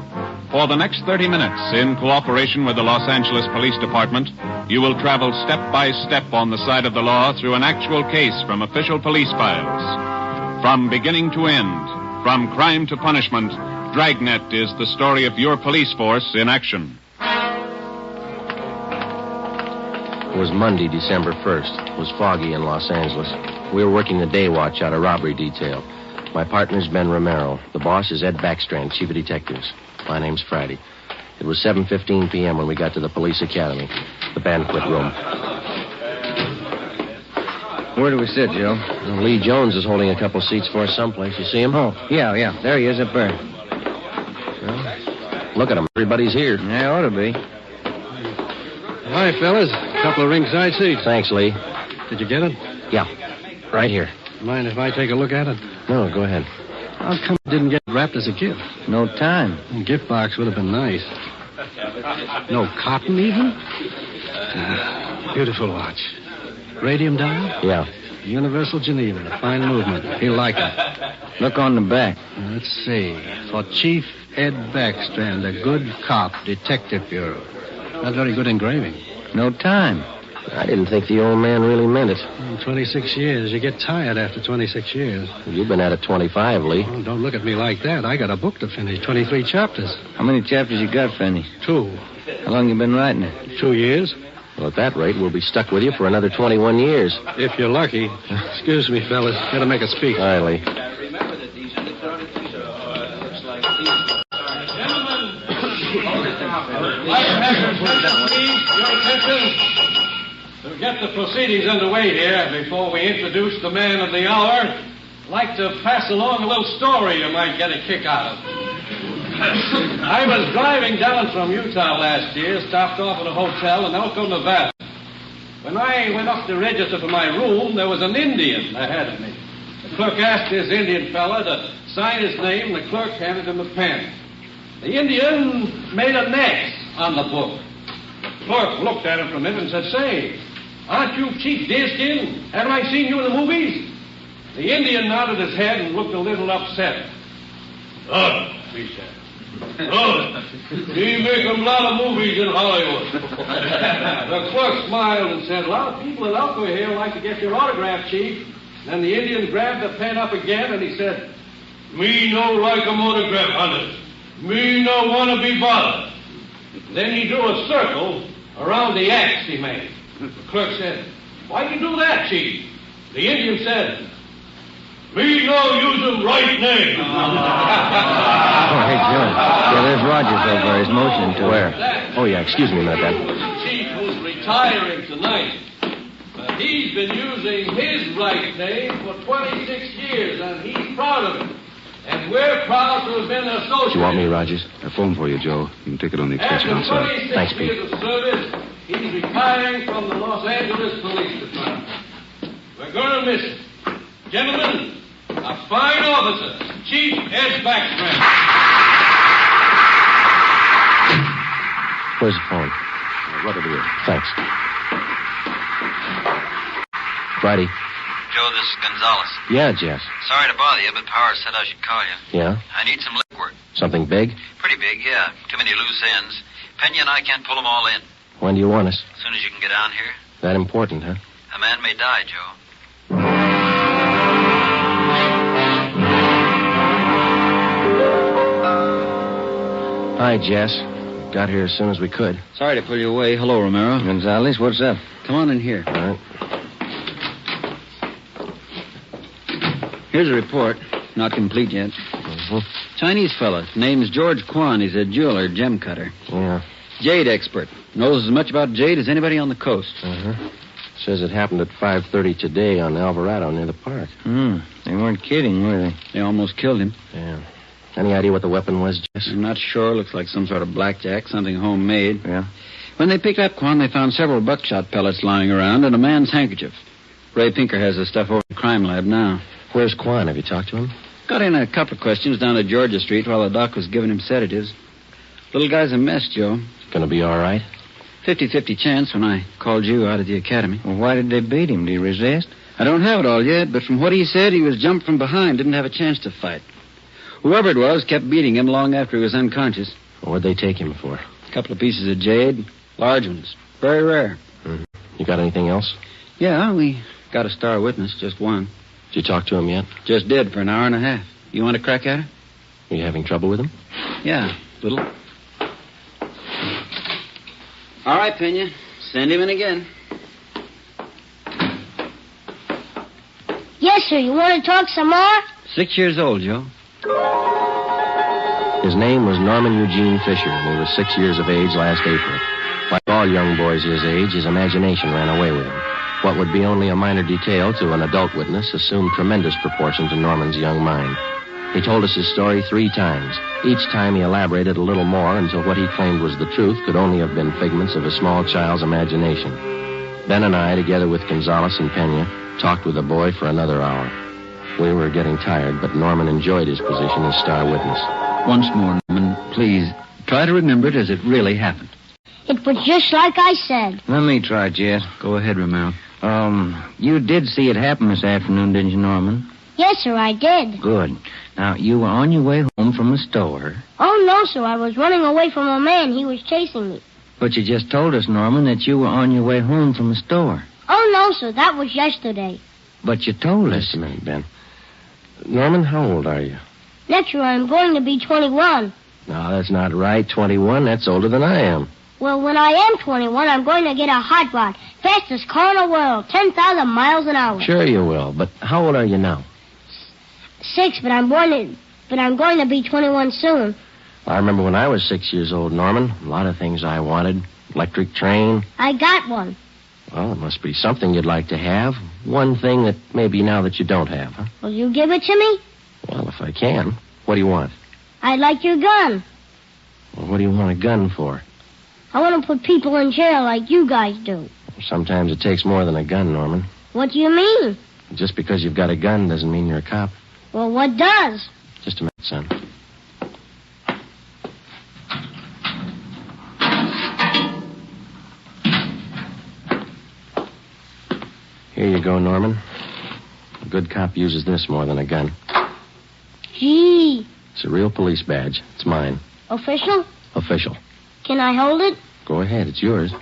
For the next 30 minutes, in cooperation with the Los Angeles Police Department, you will travel step by step on the side of the law through an actual case from official police files. From beginning to end, from crime to punishment, Dragnet is the story of your police force in action. It was Monday, December 1st. It was foggy in Los Angeles. We were working the day watch out of robbery detail. My partner's Ben Romero. The boss is Ed Backstrand, chief of detectives. My name's Friday. It was 7:15 p.m. when we got to the police academy, the banquet room. Where do we sit, Joe? Lee Jones is holding a couple seats for us someplace. You see him? Oh, yeah. There he is up there. Well, look at him. Everybody's here. Yeah, ought to be. Hi, fellas. A couple of ringside seats. Thanks, Lee. Did you get it? Yeah, right here. Mind if I take a look at it? No, go ahead. How come it didn't get wrapped as a gift? No time. A gift box would have been nice. No cotton, even? Beautiful watch. Radium dial? Yeah. Universal Geneva. A fine movement. He'll like it. Look on the back. Let's see. For Chief Ed Backstrand, a good cop, Detective Bureau. Not very good engraving. No time. I didn't think the old man really meant it. 26 years. You get tired after 26 years. You've been at it 25, Lee. Oh, don't look at me like that. I got a book to finish. 23 chapters. How many chapters you got, Fanny? 2. How long you been writing it? 2 years. Well, at that rate, we'll be stuck with you for another 21 years. If you're lucky. Excuse me, fellas. Gotta make a speak. All right, Lee. To get the proceedings underway here, before we introduce the man of the hour, I'd like to pass along a little story you might get a kick out of. I was driving down from Utah last year, stopped off at a hotel in Elko, Nevada. When I went up to register for my room, there was an Indian ahead of me. The clerk asked this Indian fella to sign his name, and the clerk handed him a pen. The Indian made an X on the book. The clerk looked at him for a minute and said, "Say, aren't you Chief Deerskin? Haven't I seen you in the movies?" The Indian nodded his head and looked a little upset. "Oh," he said. "Oh, we make a lot of movies in Hollywood." The clerk smiled and said, "A lot of people in Elko here like to get your autograph, Chief." Then the Indian grabbed the pen up again and he said, "Me no like 'em autograph hunters. Me no want to be bothered." Then he drew a circle around the X he made. The clerk said, "Why you do that, Chief?" The Indian said, "Me no use 'em right name." Oh, hey, Joe. Yeah, there's Rogers over there. He's motioning to Where? Oh, yeah, excuse me a minute, Ben. The Chief was retiring tonight. He's been using his right name for 26 years, and he's proud of it. And we're proud to have been associated. Do you want me, Rogers? I phoned for you, Joe. You can take it on the extension After outside. 26 Thanks, Pete. years of service, he's retiring from the Los Angeles Police Department. We're going to miss him. Gentlemen, a fine officer, Chief Ed Backstrand. Where's the phone? Right over here. Thanks. Friday. Joe, this is Gonzalez. Yeah, Jess. Sorry to bother you, but Powers said I should call you. Yeah? I need some lick work. Something big? Pretty big, yeah. Too many loose ends. Pena and I can't pull them all in. When do you want us? As soon as you can get down here. That important, huh? A man may die, Joe. Hi, Jess. Got here as soon as we could. Sorry to pull you away. Hello, Romero. Gonzalez, what's up? Come on in here. All right. Here's a report. Not complete yet. Chinese fella. Name's George Kwan. He's a jeweler, gem cutter. Yeah. Jade expert. Knows as much about jade as anybody on the coast. Says it happened at 5:30 today on Alvarado near the park. They weren't kidding, were they? They almost killed him. Yeah. Any idea what the weapon was, Jess? I'm not sure. Looks like some sort of blackjack, something homemade. Yeah. When they picked up Kwan, they found several buckshot pellets lying around and a man's handkerchief. Ray Pinker has the stuff over at the crime lab now. Where's Kwan? Have you talked to him? Got in a couple of questions down at Georgia Street while the doc was giving him sedatives. Little guy's a mess, Joe. Gonna be all right? 50-50 chance when I called you out of the academy. Well, why did they beat him? Did he resist? I don't have it all yet, but from what he said, he was jumped from behind, didn't have a chance to fight. Whoever it was kept beating him long after he was unconscious. What'd they take him for? A couple of pieces of jade, large ones, very rare. You got anything else? Yeah, we got a star witness, just one. Did you talk to him yet? Just did for an hour and a half. You want to crack at her? Are you having trouble with him? Yeah, little. All right, Pena. Send him in again. Yes, sir. You want to talk some more? 6 years old, Joe. His name was Norman Eugene Fisher, and he was 6 years of age last April. Like all young boys his age, his imagination ran away with him. What would be only a minor detail to an adult witness assumed tremendous proportion to Norman's young mind. He told us his story 3 times. Each time he elaborated a little more until what he claimed was the truth could only have been figments of a small child's imagination. Ben and I, together with Gonzalez and Pena, talked with the boy for another hour. We were getting tired, but Norman enjoyed his position as star witness. Once more, Norman, please, try to remember it as it really happened. It was just like I said. Let me try, Jess. Go ahead, Romero. You did see it happen this afternoon, didn't you, Norman? Yes, sir, I did. Good. Now, you were on your way home from the store. Oh, no, sir. I was running away from a man. He was chasing me. But you just told us, Norman, that you were on your way home from the store. Oh, no, sir. That was yesterday. But you told us. Just a minute, Ben. Norman, how old are you? Next year I'm going to be 21. No, that's not right. 21, that's older than I am. Well, when I am 21, I'm going to get a hot rod. Fastest car in the world. 10,000 miles an hour. Sure you will, but how old are you now? 6, but I'm going to be 21 soon. I remember when I was 6 years old, Norman. A lot of things I wanted. Electric train. I got one. Well, it must be something you'd like to have. One thing that maybe now that you don't have, huh? Will you give it to me? Well, if I can. What do you want? I'd like your gun. Well, what do you want a gun for? I want to put people in jail like you guys do. Sometimes it takes more than a gun, Norman. What do you mean? Just because you've got a gun doesn't mean you're a cop. Well, what does? Just a minute, son. Here you go, Norman. A good cop uses this more than a gun. Gee. It's a real police badge. It's mine. Official? Official. Can I hold it? Go ahead. It's yours.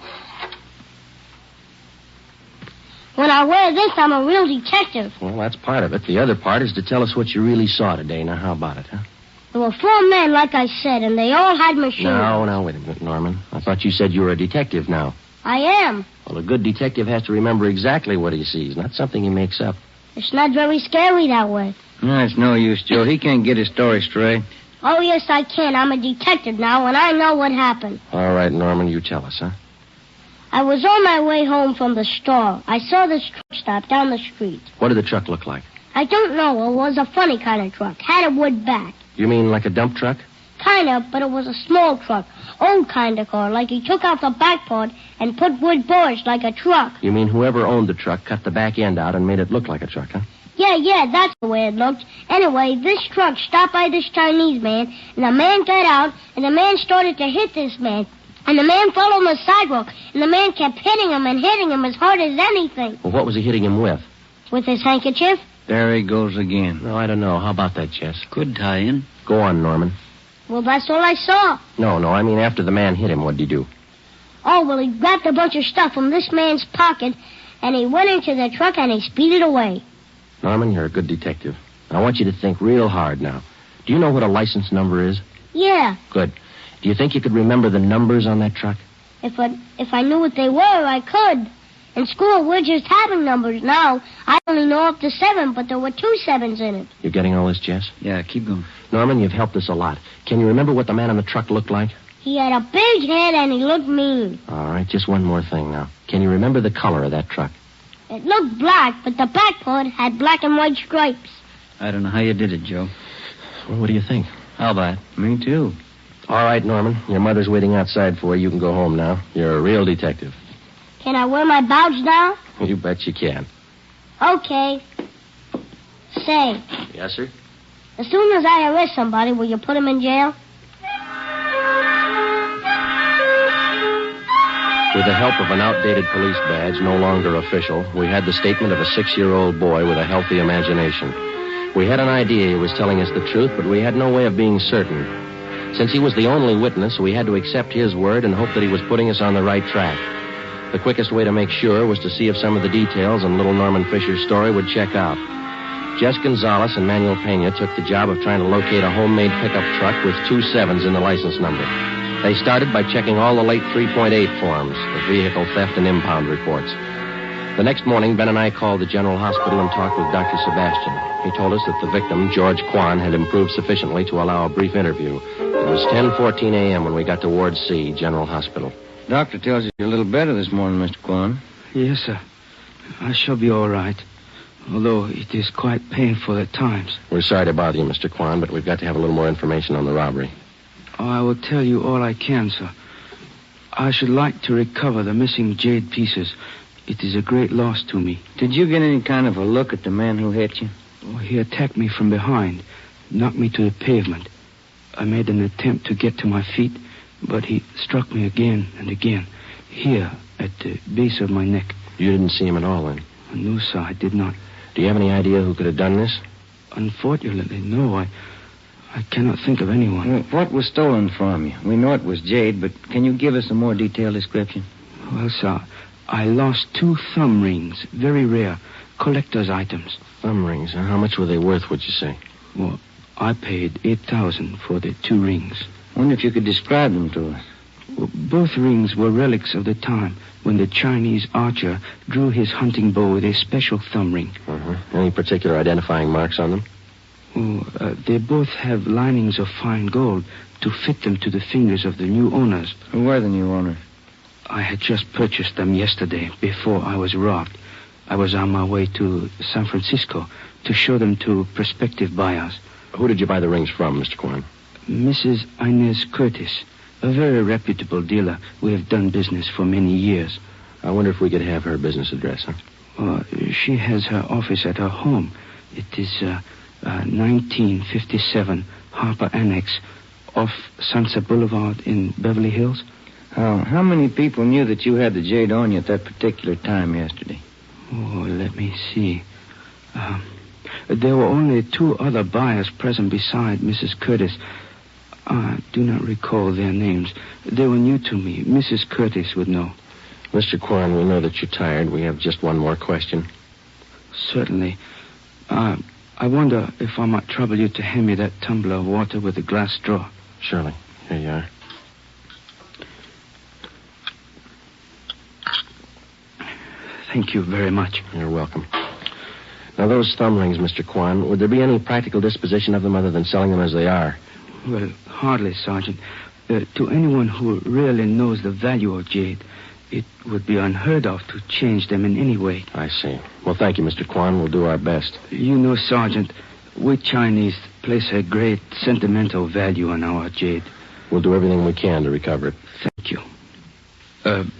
When I wear this, I'm a real detective. Well, that's part of it. The other part is to tell us what you really saw today. Now, how about it, huh? There were 4 men, like I said, and they all had machines. No, wait a minute, Norman. I thought you said you were a detective now. I am. Well, a good detective has to remember exactly what he sees, not something he makes up. It's not very scary that way. No, it's no use, Joe. He can't get his story straight. Oh, yes, I can. I'm a detective now, and I know what happened. All right, Norman, you tell us, huh? I was on my way home from the store. I saw this truck stop down the street. What did the truck look like? I don't know. It was a funny kind of truck. Had a wood back. You mean like a dump truck? Kind of, but it was a small truck. Old kind of car, like he took out the back part and put wood boards like a truck. You mean whoever owned the truck cut the back end out and made it look like a truck, huh? Yeah, that's the way it looked. Anyway, this truck stopped by this Chinese man, and the man got out, and the man started to hit this man. And the man fell on the sidewalk, and the man kept hitting him and hitting him as hard as anything. Well, what was he hitting him with? With his handkerchief? There he goes again. No, I don't know. How about that, Jess? Good tie-in. Go on, Norman. Well, that's all I saw. No, I mean after the man hit him, what did he do? Oh, well, he grabbed a bunch of stuff from this man's pocket, and he went into the truck and he speeded away. Norman, you're a good detective. I want you to think real hard now. Do you know what a license number is? Yeah. Good. Do you think you could remember the numbers on that truck? If I knew what they were, I could. In school, we're just having numbers now. I only know up to 7, but there were 2 7s in it. You getting all this, Jess? Yeah, keep going. Norman, you've helped us a lot. Can you remember what the man on the truck looked like? He had a big head and he looked mean. All right, just one more thing now. Can you remember the color of that truck? It looked black, but the back part had black and white stripes. I don't know how you did it, Joe. Well, what do you think? How about? Me too. All right, Norman. Your mother's waiting outside for you. You can go home now. You're a real detective. Can I wear my badge now? You bet you can. Okay. Say, Yes, sir? as soon as I arrest somebody, will you put him in jail? With the help of an outdated police badge, no longer official, we had the statement of a 6-year-old boy with a healthy imagination. We had an idea he was telling us the truth, but we had no way of being certain. Since he was the only witness, we had to accept his word and hope that he was putting us on the right track. The quickest way to make sure was to see if some of the details in little Norman Fisher's story would check out. Jess Gonzalez and Manuel Pena took the job of trying to locate a homemade pickup truck with 2 7s in the license number. They started by checking all the late 3.8 forms, the vehicle theft and impound reports. The next morning, Ben and I called the General Hospital and talked with Dr. Sebastian. He told us that the victim, George Kwan, had improved sufficiently to allow a brief interview. It was 10:14 a.m. when we got to Ward C, General Hospital. Doctor tells you you're a little better this morning, Mr. Kwan. Yes, sir. I shall be all right, although it is quite painful at times. We're sorry to bother you, Mr. Kwan, but we've got to have a little more information on the robbery. Oh, I will tell you all I can, sir. I should like to recover the missing jade pieces. It is a great loss to me. Did you get any kind of a look at the man who hit you? Oh, he attacked me from behind, knocked me to the pavement. I made an attempt to get to my feet, but he struck me again and again, here at the base of my neck. You didn't see him at all, then? No, sir, I did not. Do you have any idea who could have done this? Unfortunately, no. I cannot think of anyone. Well, what was stolen from you? We know it was jade, but can you give us a more detailed description? Well, sir, I lost 2 thumb rings, very rare, collector's items. Thumb rings? How much were they worth, would you say? Well, I paid $8,000 for the 2 rings. I wonder if you could describe them to us. Well, both rings were relics of the time when the Chinese archer drew his hunting bow with a special thumb ring. Any particular identifying marks on them? Oh, they both have linings of fine gold to fit them to the fingers of the new owners. Who were the new owners? I had just purchased them yesterday, before I was robbed. I was on my way to San Francisco to show them to prospective buyers. Who did you buy the rings from, Mr. Kwan? Mrs. Inez Curtis, a very reputable dealer. We have done business for many years. I wonder if we could have her business address, huh? She has her office at her home. It is 1957 Harper Annex off Sunset Boulevard in Beverly Hills. How many people knew that you had the jade on you at that particular time yesterday? Oh, let me see. There were only 2 other buyers present beside Mrs. Curtis. I do not recall their names. They were new to me. Mrs. Curtis would know. Mr. Kwan, we know that you're tired. We have just one more question. Certainly. I wonder if I might trouble you to hand me that tumbler of water with a glass straw. Surely. Here you are. Thank you very much. You're welcome. Now, those thumb rings, Mr. Kwan, would there be any practical disposition of them other than selling them as they are? Well, hardly, Sergeant. To anyone who really knows the value of jade, it would be unheard of to change them in any way. I see. Well, thank you, Mr. Kwan. We'll do our best. You know, Sergeant, we Chinese place a great sentimental value on our jade. We'll do everything we can to recover it. Thank you.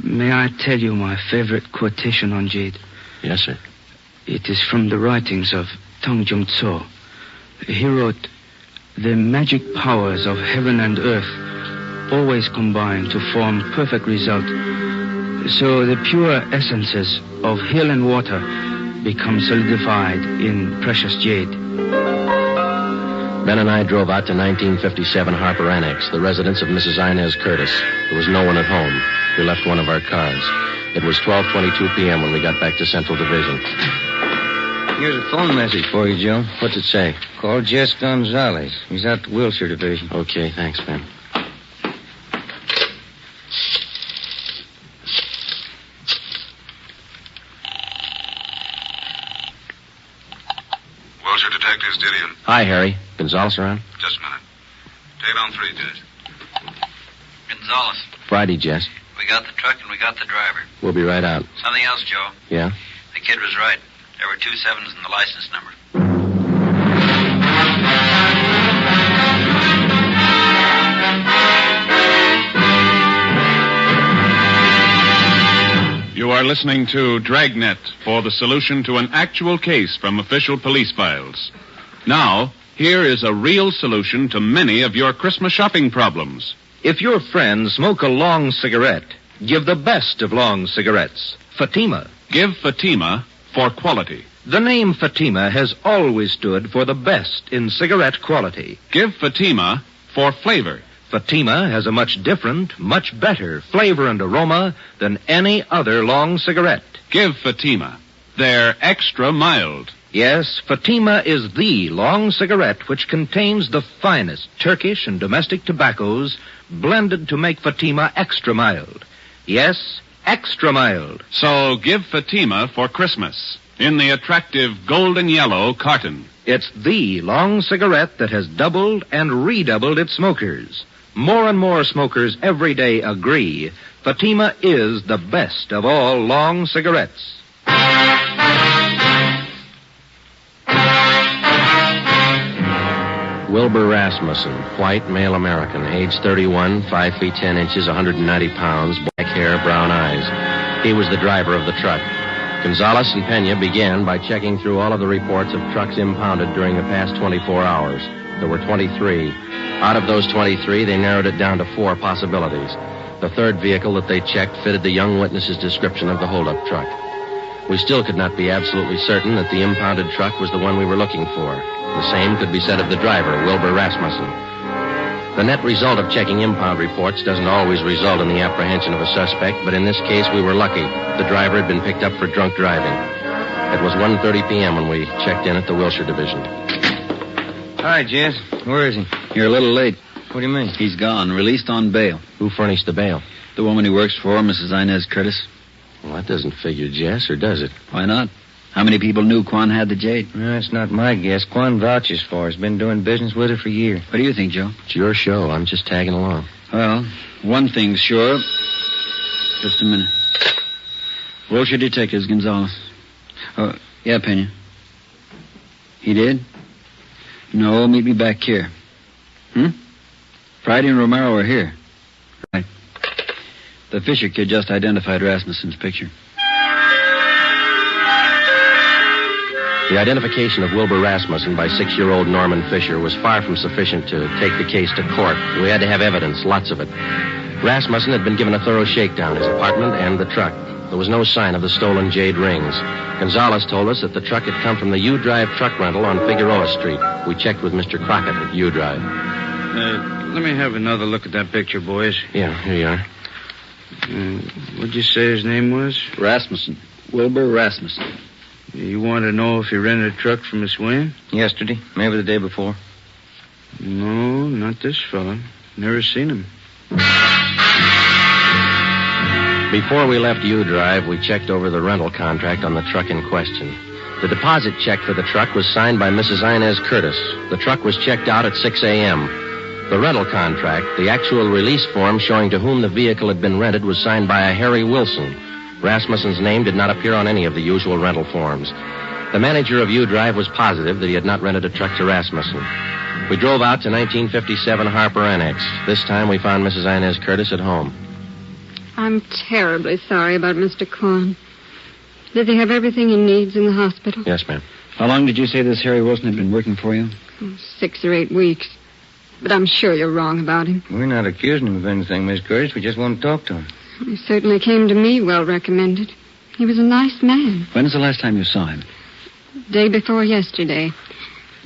May I tell you my favorite quotation on jade? Yes, sir. It is from the writings of Tong Jung Tso. He wrote, "The magic powers of heaven and earth always combine to form perfect result. So the pure essences of hill and water become solidified in precious jade." Ben and I drove out to 1957 Harper Annex, the residence of Mrs. Inez Curtis. There was no one at home. We left one of our cars. It was 12:22 p.m. when we got back to Central Division. Here's a phone message for you, Joe. What's it say? Call Jess Gonzalez. He's out at Wilshire Division. Okay, thanks, Ben. Wilshire Detectives, Didion. Hi, Harry. Gonzalez around? Just a minute. Table 3, Jess. Gonzalez, Friday, Jess. we got the truck and we got the driver. We'll be right out. Something else, Joe. Yeah? The kid was right. There were 2 7s in the license number. You are listening to Dragnet for the solution to an actual case from official police files. Now, here is a real solution to many of your Christmas shopping problems. If your friends smoke a long cigarette, give the best of long cigarettes, Fatima. Give Fatima for quality. The name Fatima has always stood for the best in cigarette quality. Give Fatima for flavor. Fatima has a much different, much better flavor and aroma than any other long cigarette. Give Fatima. They're extra mild. Yes, Fatima is the long cigarette which contains the finest Turkish and domestic tobaccos blended to make Fatima extra mild. Yes, extra mild. So give Fatima for Christmas in the attractive golden yellow carton. It's the long cigarette that has doubled and redoubled its smokers. More and more smokers every day agree Fatima is the best of all long cigarettes. Wilbur Rasmussen, white, male American, age 31, 5 feet 10 inches, 190 pounds, black hair, brown eyes. He was the driver of the truck. Gonzalez and Pena began by checking through all of the reports of trucks impounded during the past 24 hours. There were 23. Out of those 23, they narrowed it down to 4 possibilities. The third vehicle that they checked fitted the young witness's description of the holdup truck. We still could not be absolutely certain that the impounded truck was the one we were looking for. The same could be said of the driver, Wilbur Rasmussen. The net result of checking impound reports doesn't always result in the apprehension of a suspect, but in this case we were lucky. The driver had been picked up for drunk driving. It was 1:30 p.m. when we checked in at the Wilshire Division. Hi, Jess. Where is he? You're a little late. What do you mean? He's gone, released on bail. Who furnished the bail? The woman he works for, Mrs. Inez Curtis. Well, that doesn't figure, Jess, or does it? Why not? How many people knew Quan had the Jade? That's not my guess. Quan vouches for her. He's been doing business with her for years. What do you think, Joe? It's your show. I'm just tagging along. Well, one thing's sure. Just a minute. Wilshire Detectives, Gonzalez. Oh, yeah, Pena. He did? No, meet me back here. Friday and Romero are here. Right. The Fisher kid just identified Rasmussen's picture. The identification of Wilbur Rasmussen by 6-year-old Norman Fisher was far from sufficient to take the case to court. We had to have evidence, lots of it. Rasmussen had been given a thorough shakedown, his apartment and the truck. There was no sign of the stolen jade rings. Gonzalez told us that the truck had come from the U-Drive truck rental on Figueroa Street. We checked with Mr. Crockett at U-Drive. Let me have another look at that picture, boys. Yeah, here you are. What'd you say his name was? Rasmussen. Wilbur Rasmussen. You want to know if he rented a truck from Miss Wynn? Yesterday, maybe the day before. No, not this fella. Never seen him. Before we left U-Drive, we checked over the rental contract on the truck in question. The deposit check for the truck was signed by Mrs. Inez Curtis. The truck was checked out at 6 a.m. The rental contract, the actual release form showing to whom the vehicle had been rented, was signed by a Harry Wilson. Rasmussen's name did not appear on any of the usual rental forms. The manager of U-Drive was positive that he had not rented a truck to Rasmussen. We drove out to 1957 Harper Annex. This time we found Mrs. Inez Curtis at home. I'm terribly sorry about Mr. Kwan. Does he have everything he needs in the hospital? Yes, ma'am. How long did you say this Harry Wilson had been working for you? 6 or 8 weeks. But I'm sure you're wrong about him. We're not accusing him of anything, Miss Curtis. We just want to talk to him. He certainly came to me well recommended. He was a nice man. When was the last time you saw him? Day before yesterday.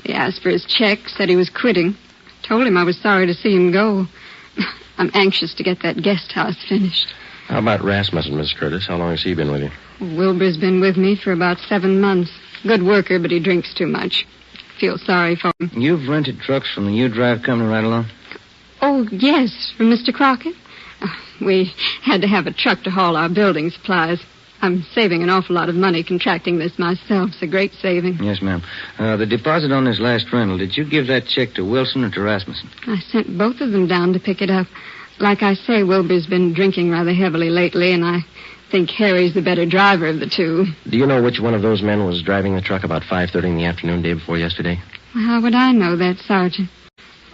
He asked for his check, said he was quitting. Told him I was sorry to see him go. I'm anxious to get that guest house finished. How about Rasmussen, Miss Curtis? How long has he been with you? Wilbur's been with me for about 7 months. Good worker, but he drinks too much. Feel sorry for him. You've rented trucks from the U-Drive company right along? Oh, yes, from Mr. Crockett. We had to have a truck to haul our building supplies. I'm saving an awful lot of money contracting this myself. It's a great saving. Yes, ma'am. The deposit on this last rental, did you give that check to Wilson or to Rasmussen? I sent both of them down to pick it up. Like I say, Wilbur's been drinking rather heavily lately, and I think Harry's the better driver of the two. Do you know which one of those men was driving the truck about 5:30 in the afternoon day before yesterday? Well, how would I know that, Sergeant?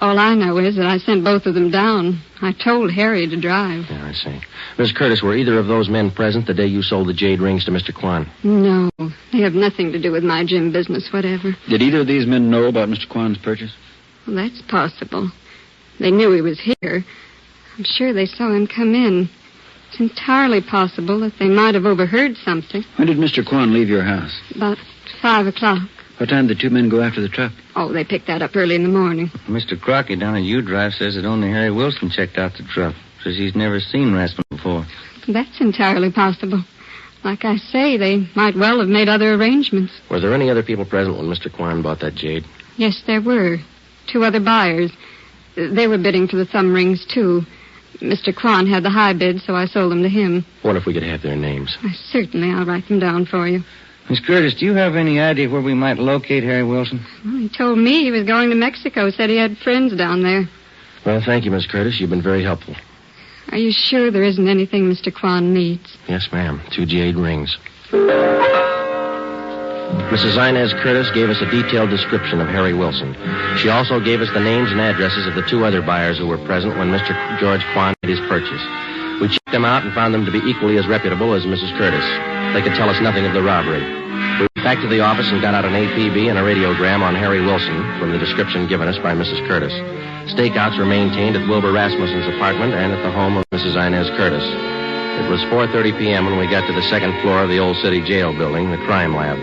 All I know is that I sent both of them down. I told Harry to drive. Yeah, I see. Miss Curtis, were either of those men present the day you sold the Jade rings to Mr. Kwan? No, they have nothing to do with my gym business, whatever. Did either of these men know about Mr. Kwan's purchase? Well, that's possible. They knew he was here. I'm sure they saw him come in. It's entirely possible that they might have overheard something. When did Mr. Kwan leave your house? About 5 o'clock. What time did the two men go after the truck? Oh, they picked that up early in the morning. Mr. Crockett down at U-Drive says that only Harry Wilson checked out the truck. Says he's never seen Rasmussen before. That's entirely possible. Like I say, they might well have made other arrangements. Were there any other people present when Mr. Kwan bought that Jade? Yes, there were. 2 other buyers. They were bidding for the thumb rings, too. Mr. Kwan had the high bid, so I sold them to him. What if we could have their names? Certainly, I'll write them down for you. Miss Curtis, do you have any idea where we might locate Harry Wilson? Well, he told me he was going to Mexico, said he had friends down there. Well, thank you, Miss Curtis. You've been very helpful. Are you sure there isn't anything Mr. Kwan needs? Yes, ma'am. 2 Jade rings. Mrs. Inez Curtis gave us a detailed description of Harry Wilson. She also gave us the names and addresses of the 2 other buyers who were present when Mr. George Kwan made his purchase. We checked them out and found them to be equally as reputable as Mrs. Curtis. They could tell us nothing of the robbery. We went back to the office and got out an APB and a radiogram on Harry Wilson from the description given us by Mrs. Curtis. Stakeouts were maintained at Wilbur Rasmussen's apartment and at the home of Mrs. Inez Curtis. It was 4:30 p.m. when we got to the 2nd floor of the old city jail building, the crime lab.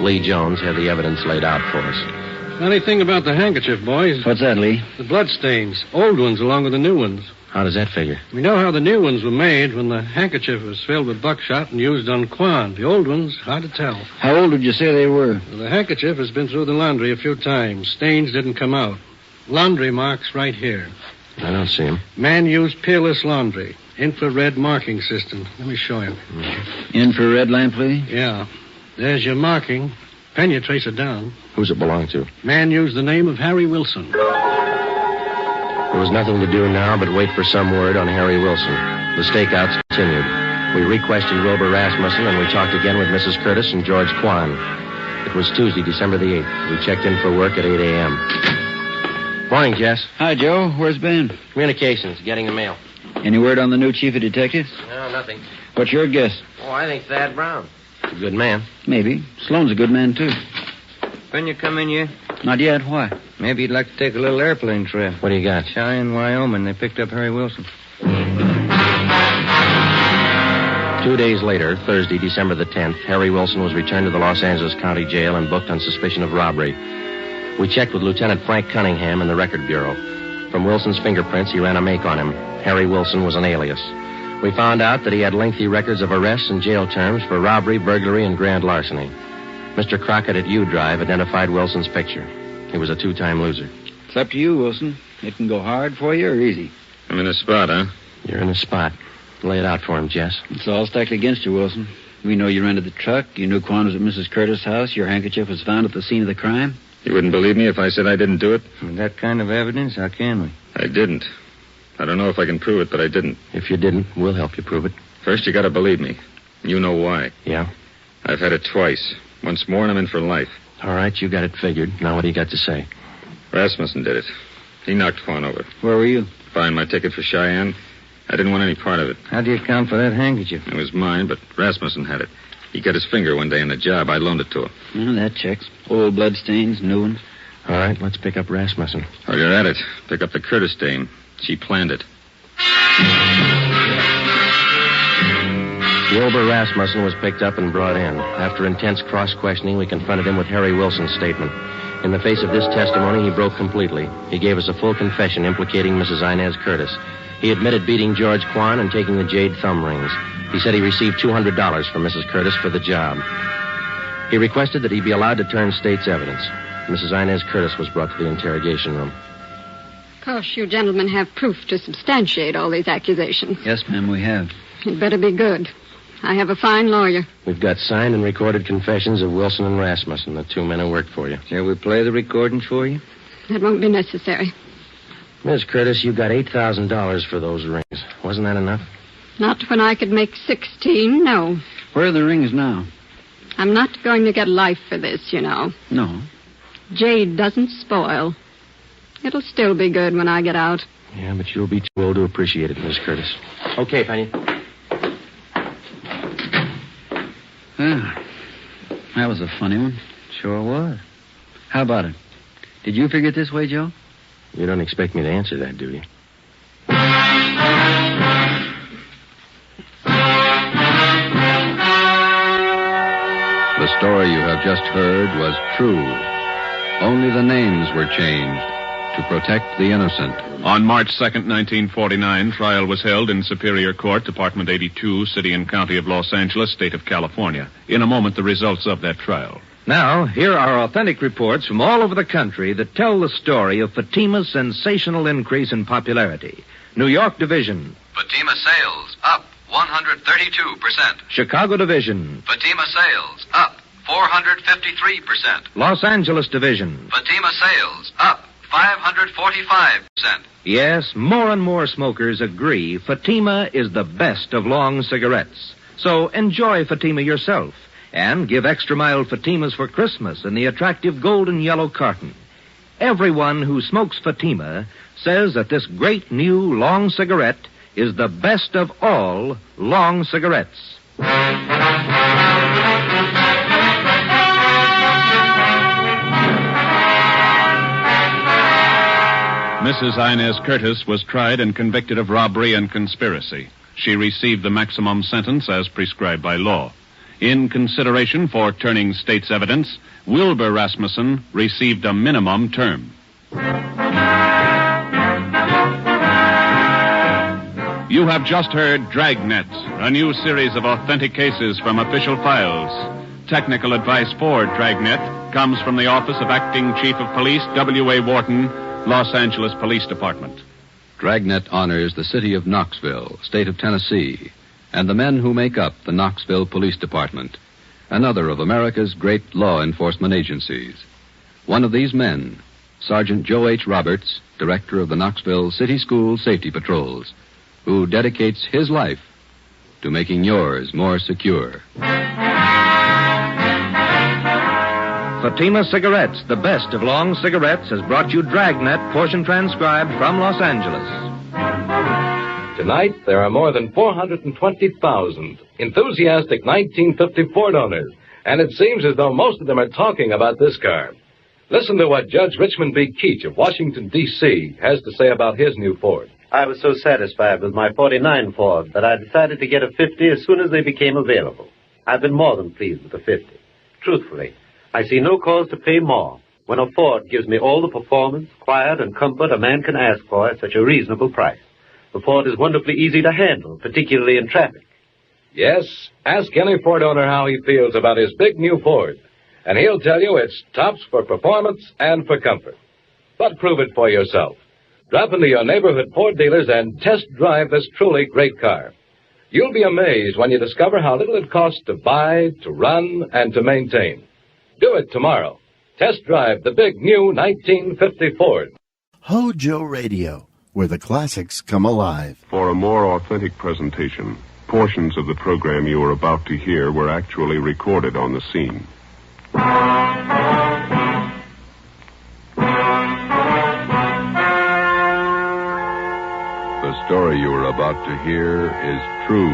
Lee Jones had the evidence laid out for us. Funny thing about the handkerchief, boys. What's that, Lee? The bloodstains. Old ones along with the new ones. How does that figure? We know how the new ones were made when the handkerchief was filled with buckshot and used on Kwan. The old ones, hard to tell. How old would you say they were? Well, the handkerchief has been through the laundry a few times. Stains didn't come out. Laundry marks right here. I don't see them. Man used peerless laundry. Infrared marking system. Let me show you. Infrared lamp, Lee? Yeah. There's your marking. Can you trace it down? Who's it belong to? Man used the name of Harry Wilson. There was nothing to do now but wait for some word on Harry Wilson. The stakeouts continued. We re-questioned Wilbur Rasmussen, and we talked again with Mrs. Curtis and George Kwan. It was Tuesday, December the 8th. We checked in for work at 8 a.m. Morning, Jess. Hi, Joe. Where's Ben? Communications, getting the mail. Any word on the new chief of detectives? No, nothing. What's your guess? Oh, I think Thad Brown. A good man. Maybe. Sloan's a good man, too. When you come in yet? Not yet. Why? Maybe you'd like to take a little airplane trip. What do you got? Cheyenne, Wyoming. They picked up Harry Wilson. 2 days later, Thursday, December the 10th, Harry Wilson was returned to the Los Angeles County Jail and booked on suspicion of robbery. We checked with Lieutenant Frank Cunningham in the Record Bureau. From Wilson's fingerprints, he ran a make on him. Harry Wilson was an alias. We found out that he had lengthy records of arrests and jail terms for robbery, burglary, and grand larceny. Mr. Crockett at U-Drive identified Wilson's picture. He was a 2-time loser. It's up to you, Wilson. It can go hard for you or easy. I'm in a spot, huh? You're in a spot. Lay it out for him, Jess. It's all stacked against you, Wilson. We know you rented the truck. You knew Quan was at Mrs. Curtis' house. Your handkerchief was found at the scene of the crime. You wouldn't believe me if I said I didn't do it? With that kind of evidence, how can we? I didn't. I don't know if I can prove it, but I didn't. If you didn't, we'll help you prove it. First, you gotta believe me. You know why. Yeah? I've had it twice. Once more, and I'm in for life. All right, you got it figured. Now what do you got to say? Rasmussen did it. He knocked Quan over. Where were you? Buying my ticket for Cheyenne. I didn't want any part of it. How do you account for that handkerchief? It was mine, but Rasmussen had it. He cut his finger one day in the job. I loaned it to him. Well, that checks. Old bloodstains, new ones. All right, let's pick up Rasmussen. While you're at it, pick up the Curtis dame. She planned it. Wilbur Rasmussen was picked up and brought in. After intense cross-questioning, we confronted him with Harry Wilson's statement. In the face of this testimony, he broke completely. He gave us a full confession implicating Mrs. Inez Curtis. He admitted beating George Quan and taking the Jade thumb rings. He said he received $200 from Mrs. Curtis for the job. He requested that he be allowed to turn state's evidence. Mrs. Inez Curtis was brought to the interrogation room. Of course, you gentlemen have proof to substantiate all these accusations. Yes, ma'am, we have. It better be good. I have a fine lawyer. We've got signed and recorded confessions of Wilson and Rasmussen, the two men who worked for you. Shall we play the recordings for you? That won't be necessary. Miss Curtis, you got $8,000 for those rings. Wasn't that enough? Not when I could make 16, no. Where are the rings now? I'm not going to get life for this, you know. No. Jade doesn't spoil. It'll still be good when I get out. Yeah, but you'll be too old to appreciate it, Miss Curtis. Okay, Penny. That was a funny one. Sure was. How about it? Did you figure it this way, Joe? You don't expect me to answer that, do you? The story you have just heard was true. Only the names were changed to protect the innocent. On March 2nd, 1949, trial was held in Superior Court, Department 82, City and County of Los Angeles, State of California. In a moment, the results of that trial. Now, here are authentic reports from all over the country that tell the story of Fatima's sensational increase in popularity. New York Division. Fatima sales up 132%. Chicago Division. Fatima sales up 453%. Los Angeles Division. Fatima sales up 545%. Yes, more and more smokers agree Fatima is the best of long cigarettes. So enjoy Fatima yourself and give extra mild Fatimas for Christmas in the attractive golden yellow carton. Everyone who smokes Fatima says that this great new long cigarette is the best of all long cigarettes. Mrs. Inez Curtis was tried and convicted of robbery and conspiracy. She received the maximum sentence as prescribed by law. In consideration for turning state's evidence, Wilbur Rasmussen received a minimum term. You have just heard Dragnet, a new series of authentic cases from official files. Technical advice for Dragnet comes from the Office of Acting Chief of Police, W.A. Wharton, Los Angeles Police Department. Dragnet honors the city of Knoxville, state of Tennessee, and the men who make up the Knoxville Police Department, another of America's great law enforcement agencies. One of these men, Sergeant Joe H. Roberts, director of the Knoxville City School Safety Patrols, who dedicates his life to making yours more secure. Fatima Cigarettes, the best of long cigarettes, has brought you Dragnet, portion transcribed from Los Angeles. Tonight, there are more than 420,000 enthusiastic 1950 Ford owners, and it seems as though most of them are talking about this car. Listen to what Judge Richmond B. Keach of Washington, D.C. has to say about his new Ford. I was so satisfied with my 49 Ford that I decided to get a 50 as soon as they became available. I've been more than pleased with the 50. Truthfully, I see no cause to pay more when a Ford gives me all the performance, quiet, and comfort a man can ask for at such a reasonable price. The Ford is wonderfully easy to handle, particularly in traffic. Yes, ask any Ford owner how he feels about his big new Ford, and he'll tell you it's tops for performance and for comfort. But prove it for yourself. Drop into your neighborhood Ford dealers and test drive this truly great car. You'll be amazed when you discover how little it costs to buy, to run, and to maintain. Do it tomorrow. Test drive the big new 1950 Ford. HOJO Radio, where the classics come alive. For a more authentic presentation, portions of the program you are about to hear were actually recorded on the scene. The story you are about to hear is true.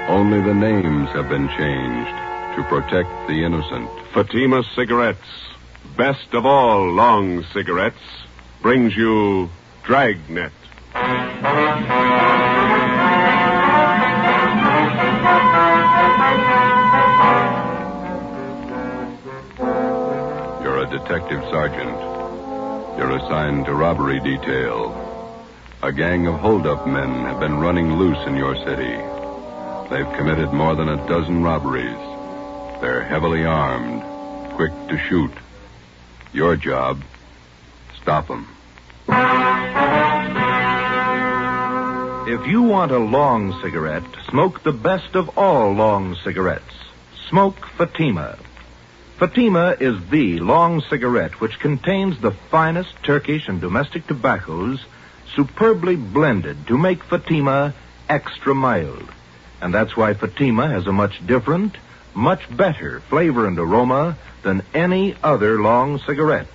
Only the names have been changed to protect the innocent. Fatima Cigarettes, best of all long cigarettes, brings you Dragnet. You're a detective sergeant. You're assigned to robbery detail. A gang of hold-up men have been running loose in your city. They've committed more than a dozen robberies. They're heavily armed, quick to shoot. Your job, stop them. If you want a long cigarette, smoke the best of all long cigarettes. Smoke Fatima. Fatima is the long cigarette which contains the finest Turkish and domestic tobaccos superbly blended to make Fatima extra mild. And that's why Fatima has a much different, much better flavor and aroma than any other long cigarette.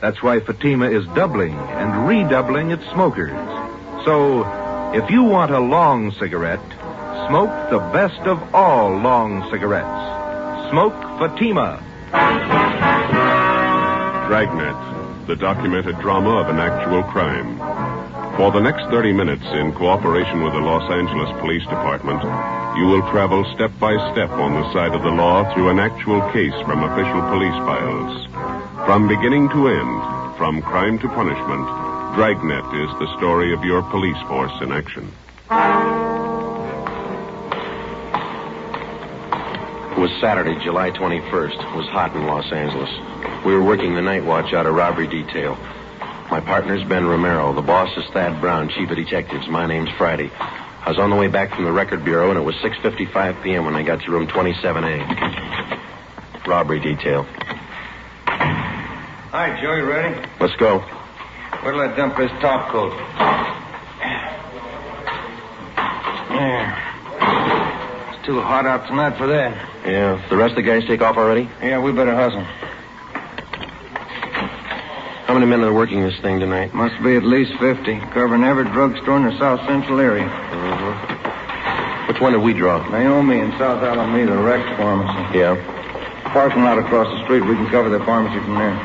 That's why Fatima is doubling and redoubling its smokers. So, if you want a long cigarette, smoke the best of all long cigarettes. Smoke Fatima. Dragnet, the documented drama of an actual crime. For the next 30 minutes, in cooperation with the Los Angeles Police Department, you will travel step by step on the side of the law through an actual case from official police files. From beginning to end, from crime to punishment, Dragnet is the story of your police force in action. It was Saturday, July 21st. It was hot in Los Angeles. We were working the night watch out of robbery detail. My partner's Ben Romero. The boss is Thad Brown, chief of detectives. My name's Friday. I was on the way back from the record bureau, and it was 6:55 p.m. when I got to room 27A. Robbery detail. Hi, Joe, you ready? Let's go. Where'll I dump this top coat? There. It's too hot out tonight for that. Yeah, the rest of the guys take off already? Yeah, we better hustle. How many men are working this thing tonight? Must be at least 50, covering every drugstore in the South Central area. Which one did we draw? Naomi in South Alameda, Rex Pharmacy. Yeah. Parking lot across the street. We can cover the pharmacy from there.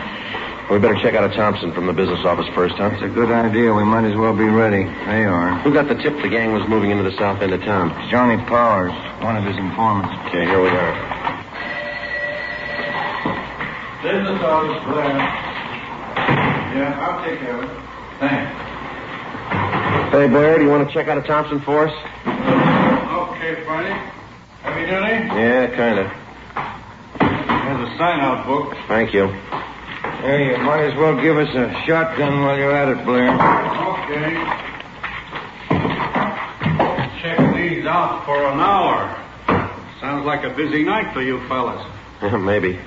We better check out a Thompson from the business office first, huh? It's a good idea. We might as well be ready. They are. Who got the tip the gang was moving into the south end of town? Johnny Powers, one of his informants. Okay, here we are. Business office, Blair. Yeah, I'll take care of it. Thanks. Hey, Blair, do you want to check out a Thompson for us? Okay, Friday. Heavy duty? Yeah, kind of. There's a sign-out book. Thank you. Hey, you might as well give us a shotgun while you're at it, Blair. Okay. Check these out for an hour. Sounds like a busy night for you fellas. Maybe.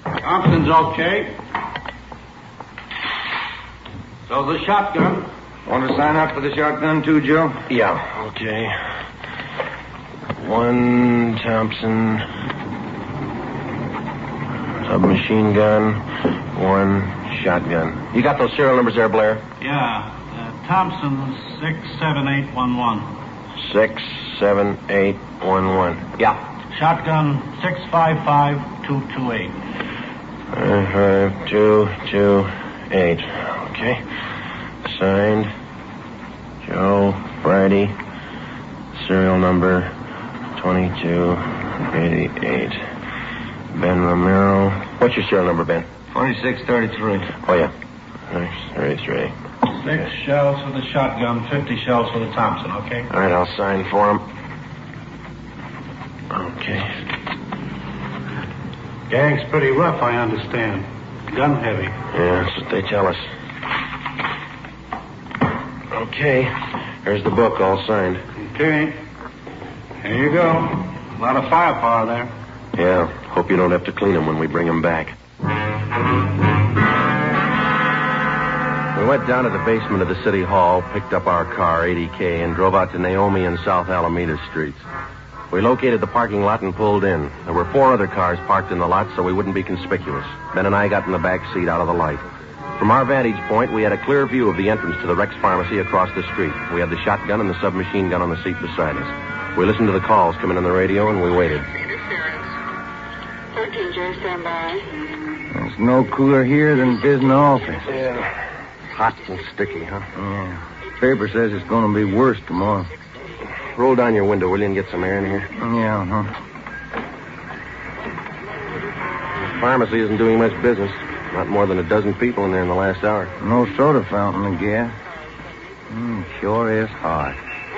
Thompson's okay. So the shotgun. Want to sign up for the shotgun too, Joe? Yeah, okay. One Thompson submachine gun, one shotgun. You got those serial numbers there, Blair? Yeah. Thompson 67811. 67811. Yeah. Shotgun 655228. 5228. Okay. Signed, Joe Friday. Serial number 2288. Ben Romero. What's your serial number, Ben? 2633. Oh, yeah. 33. 6 shells for the shotgun, 50 shells for the Thompson, okay? All right, I'll sign for him. Okay. Gang's pretty rough, I understand. Gun heavy. Yeah, that's what they tell us. Okay. Here's the book, all signed. Okay. Here you go. A lot of firepower there. Yeah. Hope you don't have to clean them when we bring them back. We went down to the basement of the city hall, picked up our car, 80K, and drove out to Naomi and South Alameda streets. We located the parking lot and pulled in. There were 4 other cars parked in the lot so we wouldn't be conspicuous. Ben and I got in the back seat out of the light. From our vantage point, we had a clear view of the entrance to the Rex Pharmacy across the street. We had the shotgun and the submachine gun on the seat beside us. We listened to the calls coming on the radio, and we waited. 13J, stand by. There's no cooler here than it is in the office. Yeah. Hot and sticky, huh? Yeah. Paper says it's going to be worse tomorrow. Roll down your window, will you, and get some air in here? Yeah, The pharmacy isn't doing much business. Not more than a dozen people in there in the last hour. No soda fountain, I guess. Sure is hot.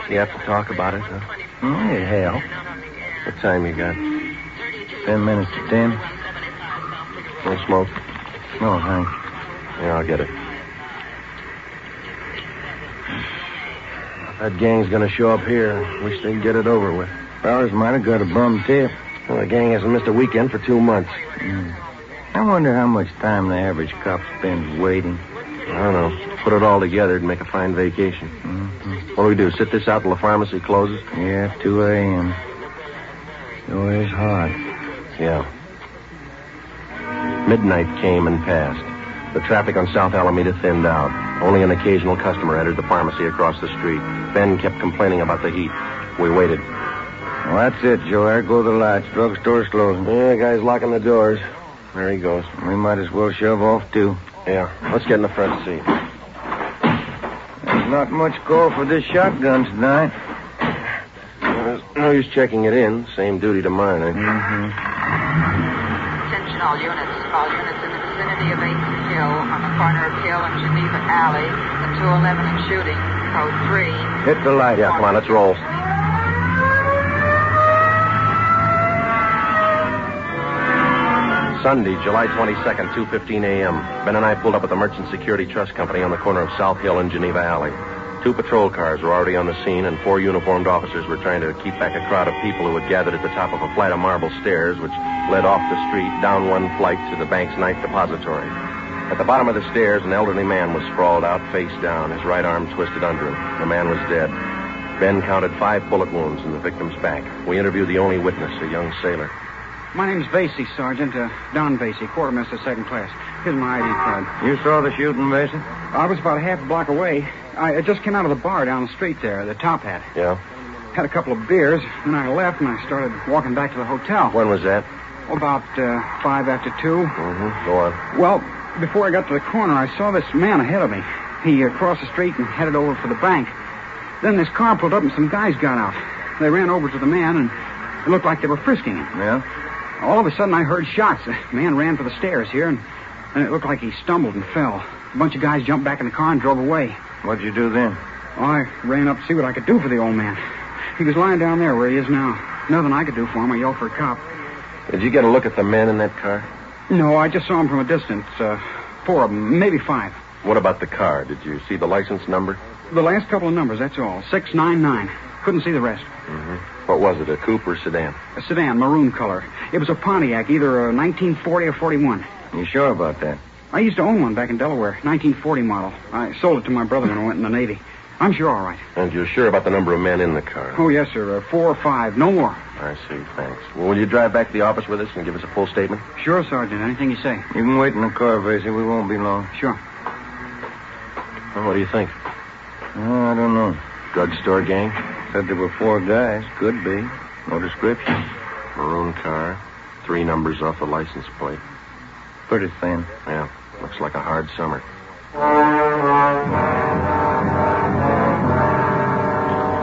You have to talk about it, huh? It helps. What time you got? 10 minutes to 10. No smoke? No, thanks. Yeah, I'll get it. That gang's gonna show up here. Wish they'd get it over with. Fellas might have got a bum tip. Well, the gang hasn't missed a weekend for 2 months. I wonder how much time the average cop spends waiting. I don't know. Put it all together and make a fine vacation. What do we do, sit this out till the pharmacy closes? Yeah, 2 a.m. Sure is hot. Yeah. Midnight came and passed. The traffic on South Alameda thinned out. Only an occasional customer entered the pharmacy across the street. Ben kept complaining about the heat. We waited. Well, that's it, Joe. There go the lights. Drugstore's closing. Yeah, the guy's locking the doors. There he goes. We might as well shove off, too. Yeah, let's get in the front seat. There's not much call for this shotgun tonight. There's no use checking it in. Same duty to mine, eh? Attention all units. All units in the vicinity of 8th and Hill, on the corner of Hill and Geneva Alley, the 211 and shooting. Code 3. Hit the light. Yeah, come on, let's roll. Sunday, July 22nd, 2:15 a.m. Ben and I pulled up at the Merchant Security Trust Company on the corner of South Hill and Geneva Alley. 2 patrol cars were already on the scene, and 4 uniformed officers were trying to keep back a crowd of people who had gathered at the top of a flight of marble stairs which led off the street, down one flight to the bank's night depository. At the bottom of the stairs, an elderly man was sprawled out, face down, his right arm twisted under him. The man was dead. Ben counted 5 bullet wounds in the victim's back. We interviewed the only witness, a young sailor. My name's Vasey, Sergeant. Don Vasey, quartermaster, 2nd class. Here's my ID card. You saw the shooting, Vasey? I was about a half a block away. I just came out of the bar down the street there, the Top Hat. Yeah? Had a couple of beers, then I left and I started walking back to the hotel. When was that? About 5 after 2. Go on. Well, before I got to the corner, I saw this man ahead of me. He crossed the street and headed over for the bank. Then this car pulled up and some guys got out. They ran over to the man and it looked like they were frisking him. Yeah? All of a sudden, I heard shots. The man ran for the stairs here, and it looked like he stumbled and fell. A bunch of guys jumped back in the car and drove away. What'd you do then? Oh, I ran up to see what I could do for the old man. He was lying down there where he is now. Nothing I could do for him. I yelled for a cop. Did you get a look at the men in that car? No, I just saw him from a distance. 4 of them, maybe 5. What about the car? Did you see the license number? The last couple of numbers, that's all. 699. Couldn't see the rest. What was it, a coupe or sedan? A sedan, maroon color. It was a Pontiac, either a 1940 or 41. You sure about that? I used to own one back in Delaware, 1940 model. I sold it to my brother when I went in the Navy. I'm sure all right. And you're sure about the number of men in the car? Oh, yes, sir. 4 or 5, no more. I see, thanks. Well, will you drive back to the office with us and give us a full statement? Sure, Sergeant. Anything you say. You can wait in the car, Vasey. We won't be long. Sure. Well, what do you think? I don't know. Drugstore gang? Said there were 4 guys. Could be. No description. Maroon car. 3 numbers off the license plate. Pretty thin. Yeah. Looks like a hard summer.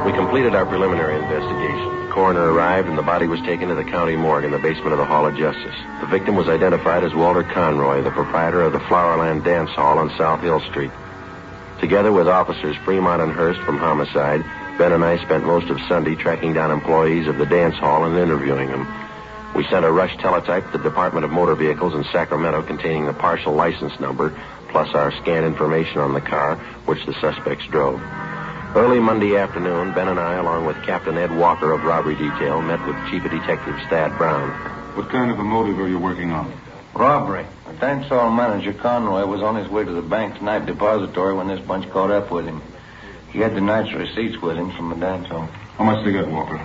We completed our preliminary investigation. The coroner arrived and the body was taken to the county morgue in the basement of the Hall of Justice. The victim was identified as Walter Conroy, the proprietor of the Flowerland Dance Hall on South Hill Street. Together with officers Fremont and Hurst from Homicide, Ben and I spent most of Sunday tracking down employees of the dance hall and interviewing them. We sent a rush teletype to the Department of Motor Vehicles in Sacramento containing the partial license number, plus our scanned information on the car, which the suspects drove. Early Monday afternoon, Ben and I, along with Captain Ed Walker of Robbery Detail, met with Chief of Detectives Thad Brown. What kind of a motive are you working on? Robbery. The dance hall manager, Conroy, was on his way to the bank's night depository when this bunch caught up with him. He had the night's receipts with him from the dance hall. How much they got, Walker?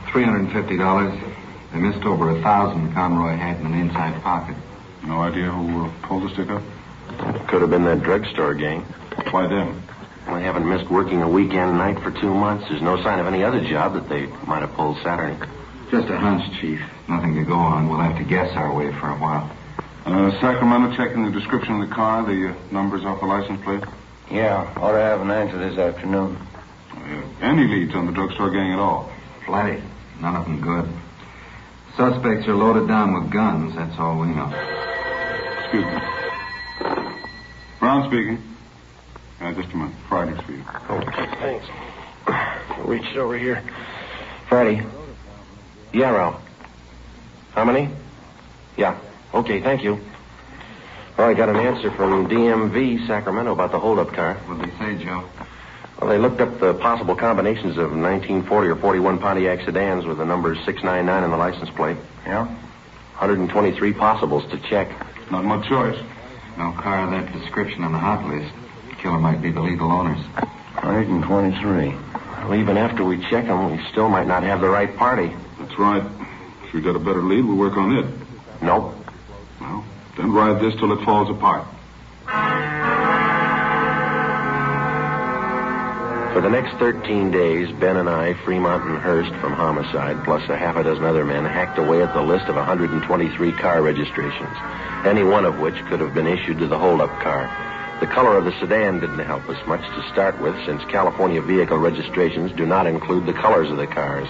$350. They missed over 1,000 Conroy had in an inside pocket. No idea who pulled the stick up? Could have been that drugstore gang. Why them? Well, they haven't missed working a weekend night for 2 months. There's no sign of any other job that they might have pulled Saturday. Just a hunch, Chief. Nothing to go on. We'll have to guess our way for a while. Sacramento checking the description of the car, the numbers off the license plate? Yeah, ought to have an answer this afternoon. Any leads on the drugstore gang at all? Plenty. None of them good. Suspects are loaded down with guns. That's all we know. Excuse me. Brown speaking. Just a minute. Friday's for you. Okay, thanks. Reached over here. Friday. Yeah, Ralph. How many? Yeah. Okay, thank you. Well, I got an answer from DMV Sacramento about the holdup car. What'd they say, Joe? Well, they looked up the possible combinations of 1940 or 41 Pontiac sedans with the numbers 699 on the license plate. Yeah? 123 possibles to check. Not much choice. No car of that description on the hot list. Killer might be the legal owners. 123. Well, even after we check them, we still might not have the right party. That's right. If we got a better lead, we'll work on it. Nope. Well, then ride this till it falls apart. For the next 13 days, Ben and I, Fremont and Hurst from homicide, plus a half a dozen other men, hacked away at the list of 123 car registrations, any one of which could have been issued to the holdup car. The color of the sedan didn't help us much to start with, since California vehicle registrations do not include the colors of the cars.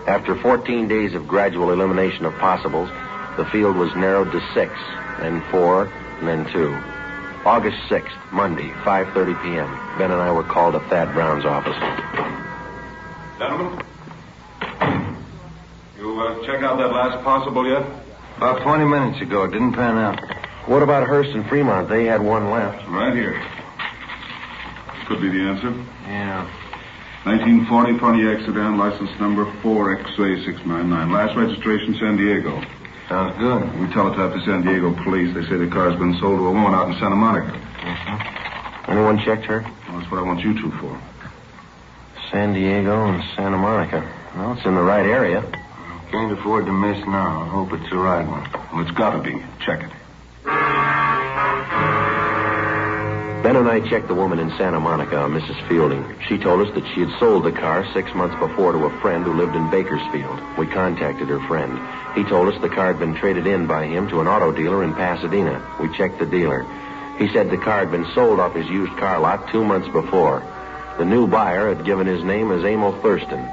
After 14 days of gradual elimination of possibles, the field was narrowed to 6, then 4, and then 2. August 6th, Monday, 5:30 p.m. Ben and I were called to Thad Brown's office. Gentlemen, you check out that last possible yet? About 20 minutes ago. It didn't pan out. What about Hurst and Fremont? They had one left. Right here. Could be the answer. Yeah. 1940 Pontiac sedan, license number 4XA699. Last registration, San Diego. Sounds good. We teletyped to San Diego police. They say the car's been sold to a woman out in Santa Monica. Anyone checked her? Well, that's what I want you two for. San Diego and Santa Monica. Well, it's in the right area. Can't afford to miss now. I hope it's the right one. Well, it's got to be. Check it. Ben and I checked the woman in Santa Monica, Mrs. Fielding. She told us that she had sold the car 6 months before to a friend who lived in Bakersfield. We contacted her friend. He told us the car had been traded in by him to an auto dealer in Pasadena. We checked the dealer. He said the car had been sold off his used car lot 2 months before. The new buyer had given his name as Emil Thurston.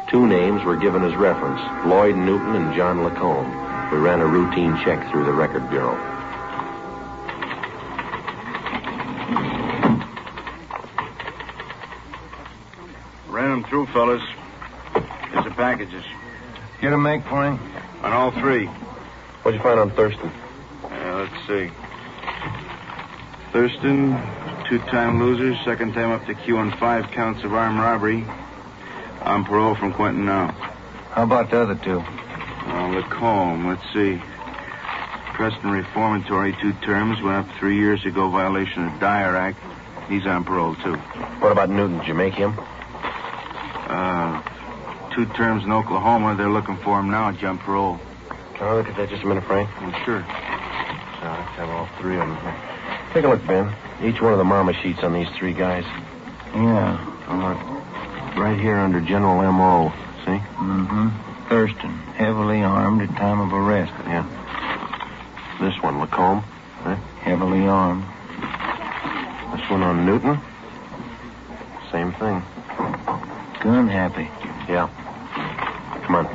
2 names were given as reference, Lloyd Newton and John Lacombe. We ran a routine check through the record bureau. Ran them through, fellas. Here's the packages. Get a make for him? On all 3. What'd you find on Thurston? Let's see. Thurston, 2-time loser, second time up to Q on 5 counts of armed robbery. On parole from Quentin now. How about the other 2? Lacombe, let's see. Preston reformatory, 2 terms, went up 3 years ago, violation of Dyer Act. He's on parole, too. What about Newton? Did you make him? 2 terms in Oklahoma. They're looking for him now, jump parole. Can I look at that just a minute, Frank? Well, sure. Let's have all 3 of them here. Take a look, Ben. Each one of the mama sheets on these 3 guys. Yeah. Right here under General M.O., see? Mm-hmm. Thurston, heavily armed at time of arrest. Yeah. This one, Lacombe, right? Heavily armed. This one on Newton? Same thing. Gun happy. Yeah. Come on.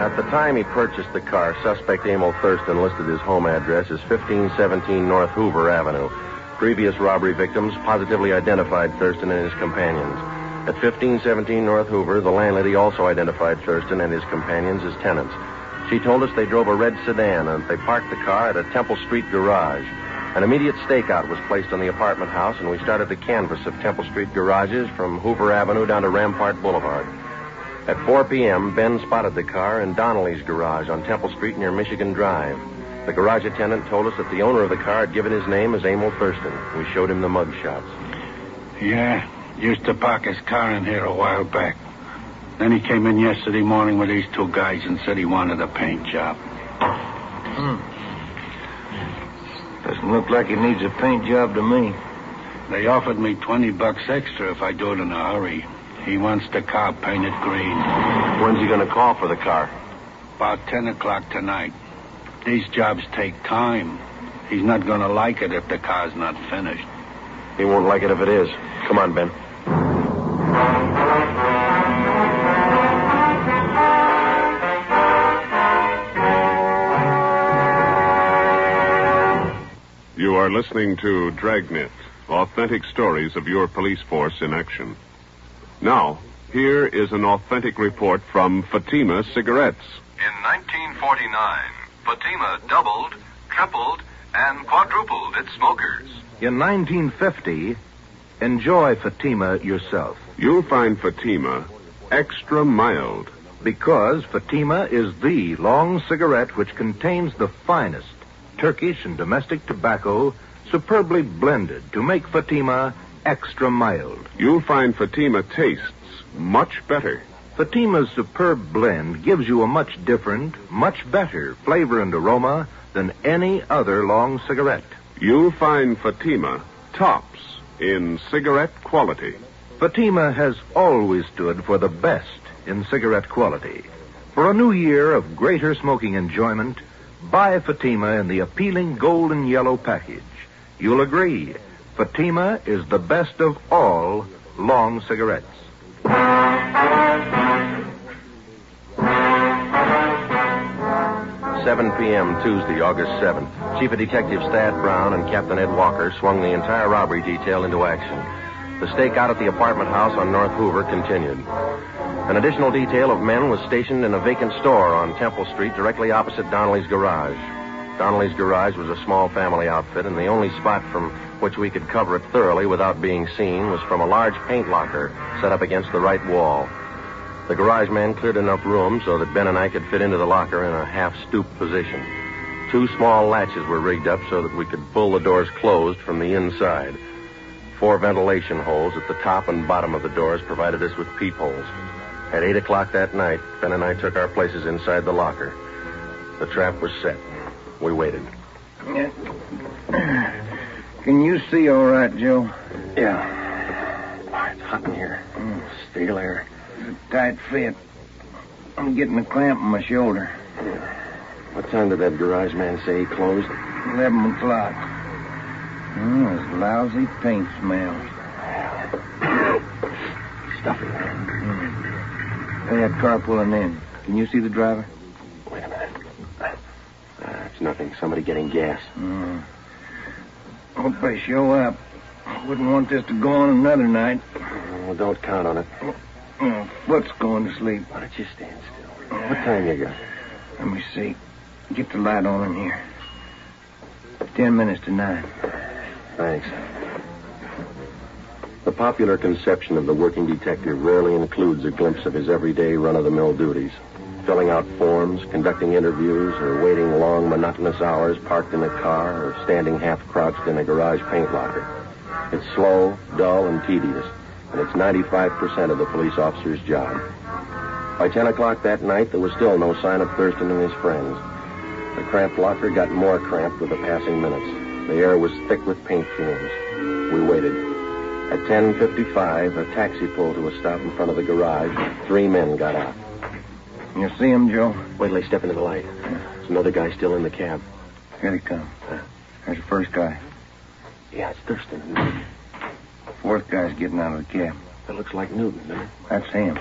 At the time he purchased the car, suspect Emil Thurston listed his home address as 1517 North Hoover Avenue. Previous robbery victims positively identified Thurston and his companions. At 1517 North Hoover, the landlady also identified Thurston and his companions as tenants. She told us they drove a red sedan and they parked the car at a Temple Street garage. An immediate stakeout was placed on the apartment house, and we started a canvass of Temple Street garages from Hoover Avenue down to Rampart Boulevard. At 4 p.m., Ben spotted the car in Donnelly's garage on Temple Street near Michigan Drive. The garage attendant told us that the owner of the car had given his name as Emil Thurston. We showed him the mug shots. Yeah, used to park his car in here a while back. Then he came in yesterday morning with these two guys and said he wanted a paint job. Doesn't look like he needs a paint job to me. They offered me $20 extra if I do it in a hurry. He wants the car painted green. When's he going to call for the car? About 10 o'clock tonight. These jobs take time. He's not going to like it if the car's not finished. He won't like it if it is. Come on, Ben. You are listening to Dragnet, authentic stories of your police force in action. Now, here is an authentic report from Fatima Cigarettes. In 1949, Fatima doubled, tripled, and quadrupled its smokers. In 1950, enjoy Fatima yourself. You'll find Fatima extra mild. Because Fatima is the long cigarette which contains the finest Turkish and domestic tobacco superbly blended to make Fatima extra mild. You'll find Fatima tastes much better. Fatima's superb blend gives you a much different, much better flavor and aroma than any other long cigarette. You'll find Fatima tops in cigarette quality. Fatima has always stood for the best in cigarette quality. For a new year of greater smoking enjoyment, buy Fatima in the appealing gold and yellow package. You'll agree, Fatima is the best of all long cigarettes. 7 p.m. Tuesday, August 7th. Chief of Detectives Thad Brown and Captain Ed Walker swung the entire robbery detail into action. The stakeout at the apartment house on North Hoover continued. An additional detail of men was stationed in a vacant store on Temple Street directly opposite Donnelly's garage. Donnelly's garage was a small family outfit, and the only spot from which we could cover it thoroughly without being seen was from a large paint locker set up against the right wall. The garage man cleared enough room so that Ben and I could fit into the locker in a half-stooped position. 2 small latches were rigged up so that we could pull the doors closed from the inside. 4 ventilation holes at the top and bottom of the doors provided us with peepholes. At 8 o'clock that night, Ben and I took our places inside the locker. The trap was set. We waited. Can you see all right, Joe? Yeah. It's hot in here. Stale air. It's a tight fit. I'm getting a clamp in my shoulder. What time did that garage man say he closed? 11 o'clock. There's lousy paint smells. Stuffy. They had car pulling in. Can you see the driver? Wait a minute. It's nothing. Somebody getting gas. Hope they show up. I wouldn't want this to go on another night. Well, don't count on it. Foot's going to sleep. Why don't you stand still? What time you got? Let me see. Get the light on in here. 10 minutes to 9. Thanks. The popular conception of the working detective rarely includes a glimpse of his everyday run-of-the-mill duties. Filling out forms, conducting interviews, or waiting long, monotonous hours parked in a car or standing half-crouched in a garage paint locker. It's slow, dull, and tedious, and it's 95% of the police officer's job. By 10 o'clock that night, there was still no sign of Thurston and his friends. The cramped locker got more cramped with the passing minutes. The air was thick with paint fumes. We waited. At 10:55, a taxi pulled to a stop in front of the garage. 3 men got out. You see him, Joe? Wait till they step into the light. There's another guy still in the cab. Here they come. There's the first guy. Yeah, it's Thurston. Fourth guy's getting out of the cab. That looks like Newton, doesn't it? That's him.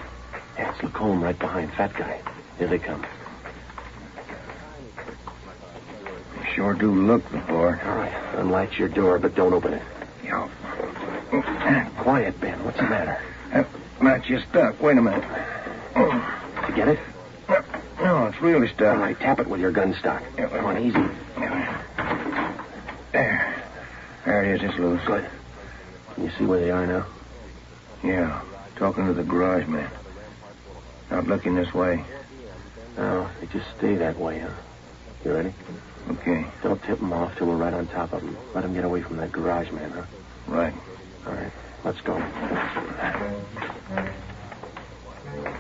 Yeah, it's Lacombe right behind. Fat guy. Here they come. You sure do look the part. All right. Unlatch your door, but don't open it. Yo. Quiet, Ben. What's the matter? That latch is stuck. Wait a minute. Did you get it? No, it's really stuck. All right, tap it with your gun stock. Come on, easy. There. There it is. It's loose. Good. Can you see where they are now? Yeah. Talking to the garage man. Not looking this way. No, they just stay that way, huh? You ready? Okay. Don't tip them off till we're right on top of them. Let them get away from that garage man, huh? Right. All right, let's go.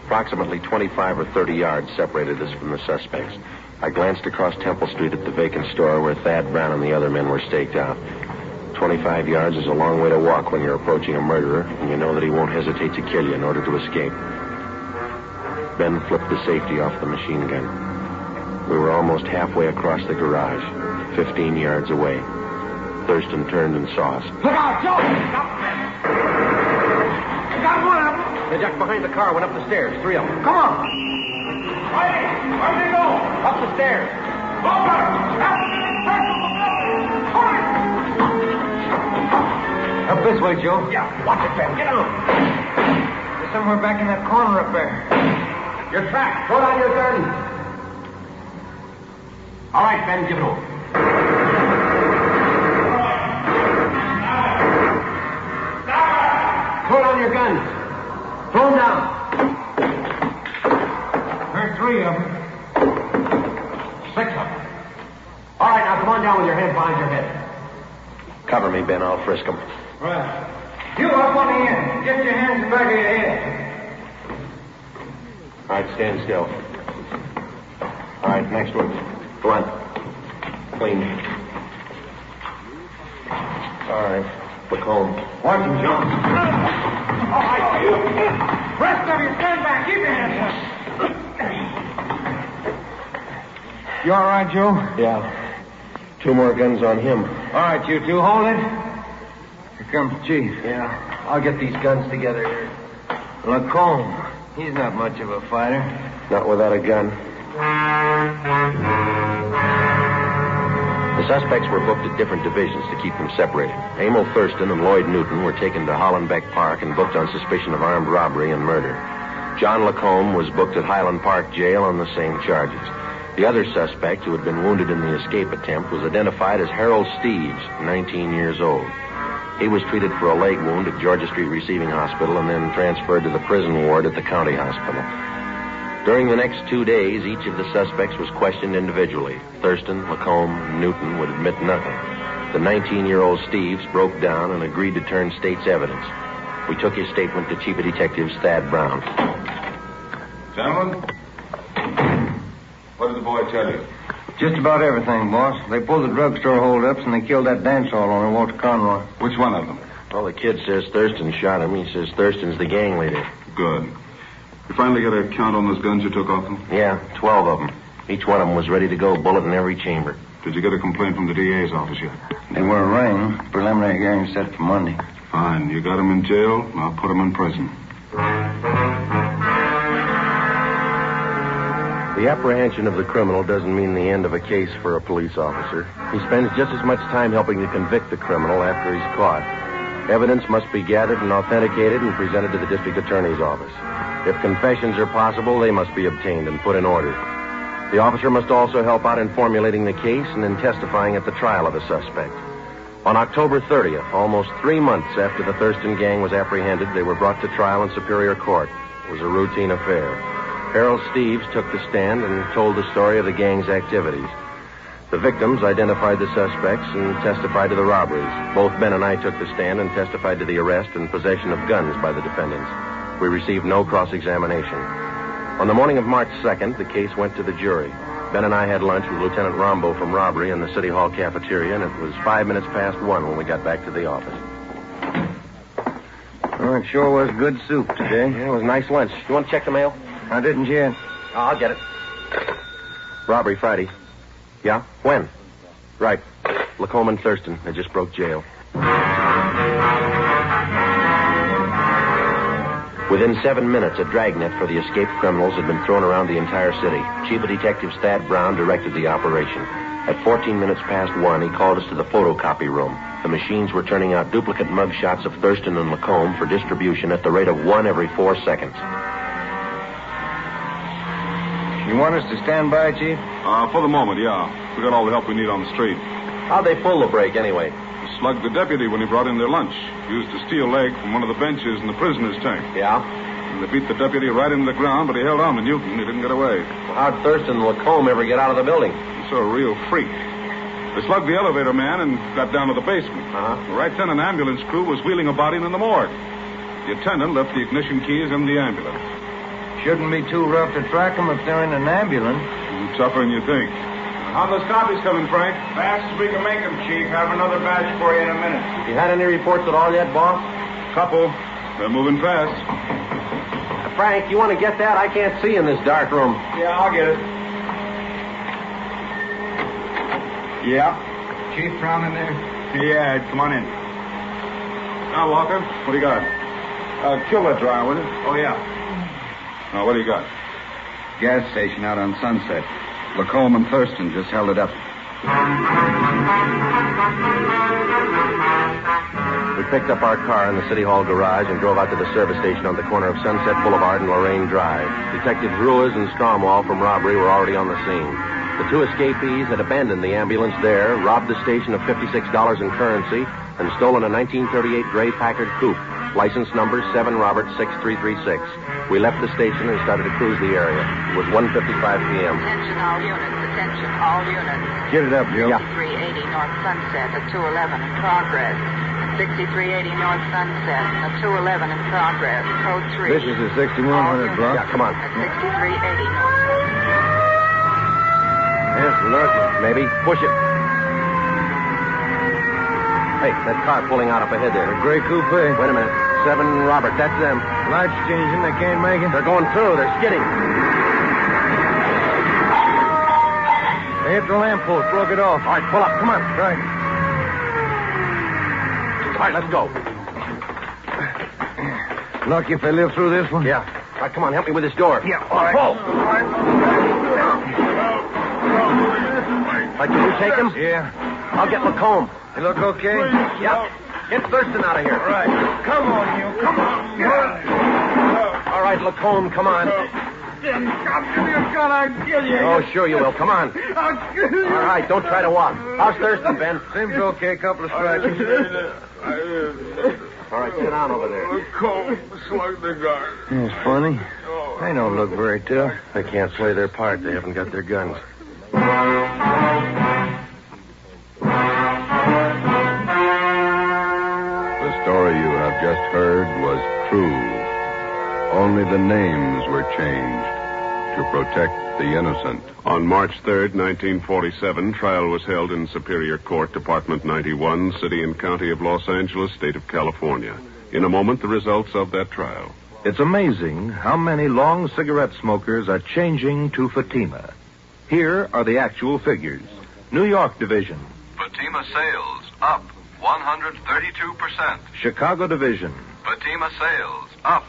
Approximately 25 or 30 yards separated us from the suspects. I glanced across Temple Street at the vacant store where Thad Brown and the other men were staked out. 25 yards is a long way to walk when you're approaching a murderer, and you know that he won't hesitate to kill you in order to escape. Ben flipped the safety off the machine gun. We were almost halfway across the garage, 15 yards away. Thurston turned and saw us. Look out, Joe! Stop them! I got one of them! They ducked behind the car, went up the stairs, 3 of them. Come on! Righty! Where they go? Up the stairs. Over! Up this way, Joe. Yeah, watch it, Ben. Get on. They're somewhere back in that corner up there. You're trapped. Throw down your gun. All right, Ben, give it over. Throw down your guns. Throw them down. There's 3 of them. 6 of them. All right, now come on down with your hands behind your head. Cover me, Ben. I'll frisk them. Right. You up on the end. Get your hands in the back of your head. All right, stand still. All right, next one. Go on. Clean. All right. Look home. Watch him, John. All right, you. Rest of you, stand back. Keep your hands up. You all right, Joe? Yeah. 2 more guns on him. All right, you 2, hold it. Here comes the chief. Yeah. I'll get these guns together here. Lacombe. He's not much of a fighter. Not without a gun. The suspects were booked at different divisions to keep them separated. Emil Thurston and Lloyd Newton were taken to Hollenbeck Park and booked on suspicion of armed robbery and murder. John Lacombe was booked at Highland Park Jail on the same charges. The other suspect, who had been wounded in the escape attempt, was identified as Harold Steves, 19 years old. He was treated for a leg wound at Georgia Street Receiving Hospital and then transferred to the prison ward at the county hospital. During the next 2 days, each of the suspects was questioned individually. Thurston, Lacombe, and Newton would admit nothing. The 19-year-old Steves broke down and agreed to turn state's evidence. We took his statement to Chief of Detectives Thad Brown. Gentlemen, what did the boy tell you? Just about everything, boss. They pulled the drugstore holdups and they killed that dance hall owner, Walter Conroy. Which one of them? Well, the kid says Thurston shot him. He says Thurston's the gang leader. Good. You finally get a count on those guns you took off them? Yeah, 12 of them. Each one of them was ready to go, bullet in every chamber. Did you get a complaint from the DA's office yet? They were arraigned. Preliminary hearing set for Monday. Fine. You got them in jail. I'll put them in prison. The apprehension of the criminal doesn't mean the end of a case for a police officer. He spends just as much time helping to convict the criminal after he's caught. Evidence must be gathered and authenticated and presented to the district attorney's office. If confessions are possible, they must be obtained and put in order. The officer must also help out in formulating the case and in testifying at the trial of a suspect. On October 30th, almost 3 months after the Thurston gang was apprehended, they were brought to trial in Superior Court. It was a routine affair. Harold Steves took the stand and told the story of the gang's activities. The victims identified the suspects and testified to the robberies. Both Ben and I took the stand and testified to the arrest and possession of guns by the defendants. We received no cross-examination. On the morning of March 2nd, the case went to the jury. Ben and I had lunch with Lieutenant Rombo from robbery in the City Hall cafeteria, and it was 5 minutes past 1 when we got back to the office. Oh, it sure was good soup today. Yeah, it was a nice lunch. You want to check the mail? I didn't yet. Oh, I'll get it. Robbery Friday. Yeah? When? Right. Lacombe and Thurston. They just broke jail. Within 7 minutes, a dragnet for the escaped criminals had been thrown around the entire city. Chief of Detectives Thad Brown directed the operation. At 14 minutes past 1, he called us to the photocopy room. The machines were turning out duplicate mugshots of Thurston and Lacombe for distribution at the rate of 1 every 4 seconds. You want us to stand by, Chief? For the moment, yeah. We got all the help we need on the street. How'd they pull the break, anyway? Slugged the deputy when he brought in their lunch. Used a steel leg from one of the benches in the prisoner's tank. Yeah? They beat the deputy right into the ground, but he held on to Newton. He didn't get away. Well, how'd Thurston and Lacombe ever get out of the building? He's a real freak. They slugged the elevator man and got down to the basement. The right then, an ambulance crew was wheeling a body into the morgue. The attendant left the ignition keys in the ambulance. Shouldn't be too rough to track them if they're in an ambulance. Tougher than you think. How those copies coming, Frank? Fast as we can make them, Chief. Have another batch for you in a minute. You had any reports at all yet, boss? Couple. They're moving fast. Frank, you want to get that? I can't see in this dark room. Yeah, I'll get it. Yeah. Chief Brown in there? Yeah, come on in. Now, Walker, what do you got? Kill that dryer, will you? Oh, yeah. Now, what do you got? Gas station out on Sunset. Lacombe and Thurston just held it up. We picked up our car in the City Hall garage and drove out to the service station on the corner of Sunset Boulevard and Lorraine Drive. Detectives Ruiz and Stromwall from robbery were already on the scene. The two escapees had abandoned the ambulance there, robbed the station of $56 in currency, and stolen a 1938 gray Packard coupe, license number 7 Robert 6336. We left the station and started to cruise the area. It was 1:55 p.m. Attention all units, attention all units. Get it up, Joe. 6380 North Sunset at 211 in progress. 6380 North Sunset at 211 in progress. Code 3. This is the 6100 block. Yeah, come on. At 6380 North Sunset. Yes, look. Maybe. Push it. Hey, that car pulling out up ahead there. A gray coupe. Wait a minute. 7 Robert, that's them. Lights changing. They can't make it. They're going through. They're skidding. They hit the lamppost. Broke it off. All right, pull up. Come on. Right. All right, let's go. Lucky if they live through this one. Yeah. All right, come on. Help me with this door. Yeah, all right. Pull. All right, can you take him? Yeah. I'll get Lacombe. You look okay? Yeah. Get Thurston out of here. Right. Come on, you. Come on. All right, Lacombe, come on. I'll kill you. Oh, sure you will. Come on. I'll kill you. All right, don't try to walk. How's Thurston, Ben? Seems okay. Couple of scratches. All right, sit down over there. Lacombe slugged the guard. It's funny. They don't look very tough. They can't play their part. They haven't got their guns. The story you have just heard was true. Only the names were changed to protect the innocent. On March 3rd, 1947, trial was held in Superior Court, Department 91, City and County of Los Angeles, State of California. In a moment, the results of that trial. It's amazing how many long cigarette smokers are changing to Fatima. Here are the actual figures. New York Division. Fatima sales up 132%. Chicago Division. Fatima sales up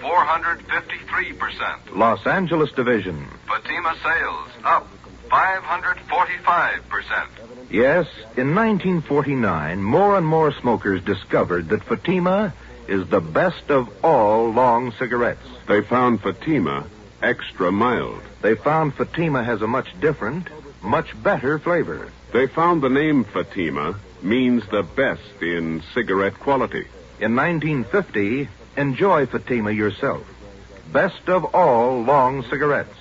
453%. Los Angeles Division. Fatima sales up 545%. Yes, in 1949, more and more smokers discovered that Fatima is the best of all long cigarettes. They found Fatima extra mild. They found Fatima has a much different, much better flavor. They found the name Fatima means the best in cigarette quality. In 1950, enjoy Fatima yourself. Best of all long cigarettes.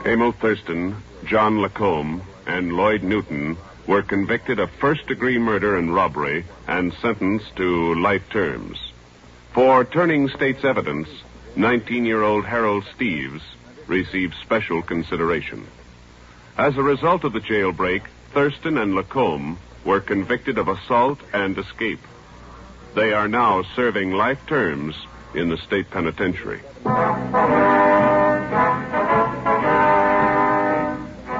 Emil Thurston, John Lacombe, and Lloyd Newton were convicted of first-degree murder and robbery and sentenced to life terms. For turning state's evidence, 19-year-old Harold Steves received special consideration. As a result of the jailbreak, Thurston and Lacombe were convicted of assault and escape. They are now serving life terms in the state penitentiary.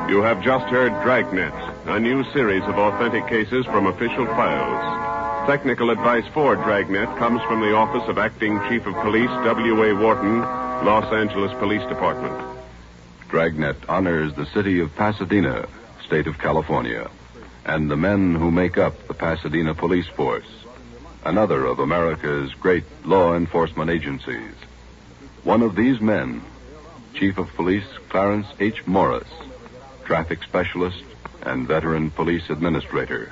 You have just heard Dragnet, a new series of authentic cases from official files. Technical advice for Dragnet comes from the Office of Acting Chief of Police W.A. Wharton, Los Angeles Police Department. Dragnet honors the city of Pasadena, state of California, and the men who make up the Pasadena Police Force, another of America's great law enforcement agencies. One of these men, Chief of Police Clarence H. Morris, traffic specialist, and veteran police administrator,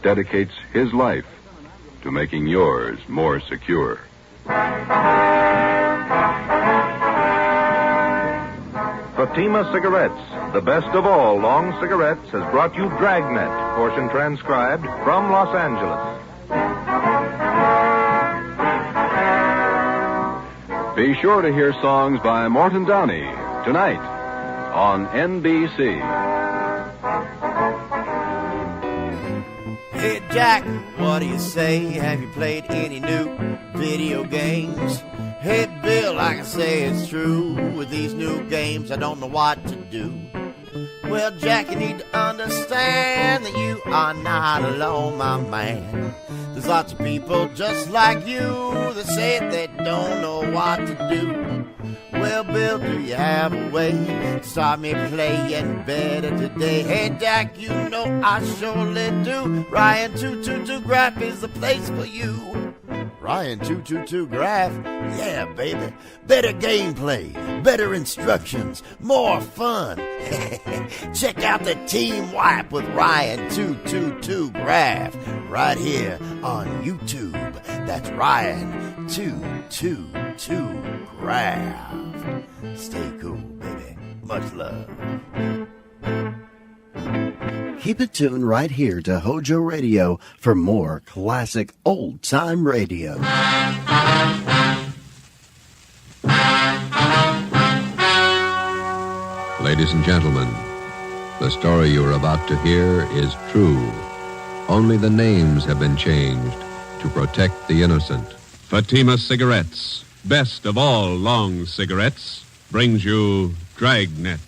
dedicates his life to making yours more secure. Fatima Cigarettes, the best of all long cigarettes, has brought you Dragnet, portion transcribed from Los Angeles. Be sure to hear songs by Morton Downey tonight on NBC. Hey, Jack, what do you say? Have you played any new video games? Hey, Bill, I can say it's true. With these new games, I don't know what to do. Well, Jack, you need to understand that you are not alone, my man. There's lots of people just like you that say they don't know what to do. Well, Bill, do you have a way to start me playing better today? Hey, Jack, you know I surely do. Ryan 222 Graph is the place for you. Ryan 222 Graph? Yeah, baby. Better gameplay, better instructions, more fun. Check out the Team Wipe with Ryan 222 Graph right here on YouTube. That's Ryan 222 Graph. Stay cool, baby. Much love. Keep it tuned right here to HOJO Radio for more classic old-time radio. Ladies and gentlemen, the story you're about to hear is true. Only the names have been changed to protect the innocent. Fatima Cigarettes, best of all long cigarettes, brings you Dragnet.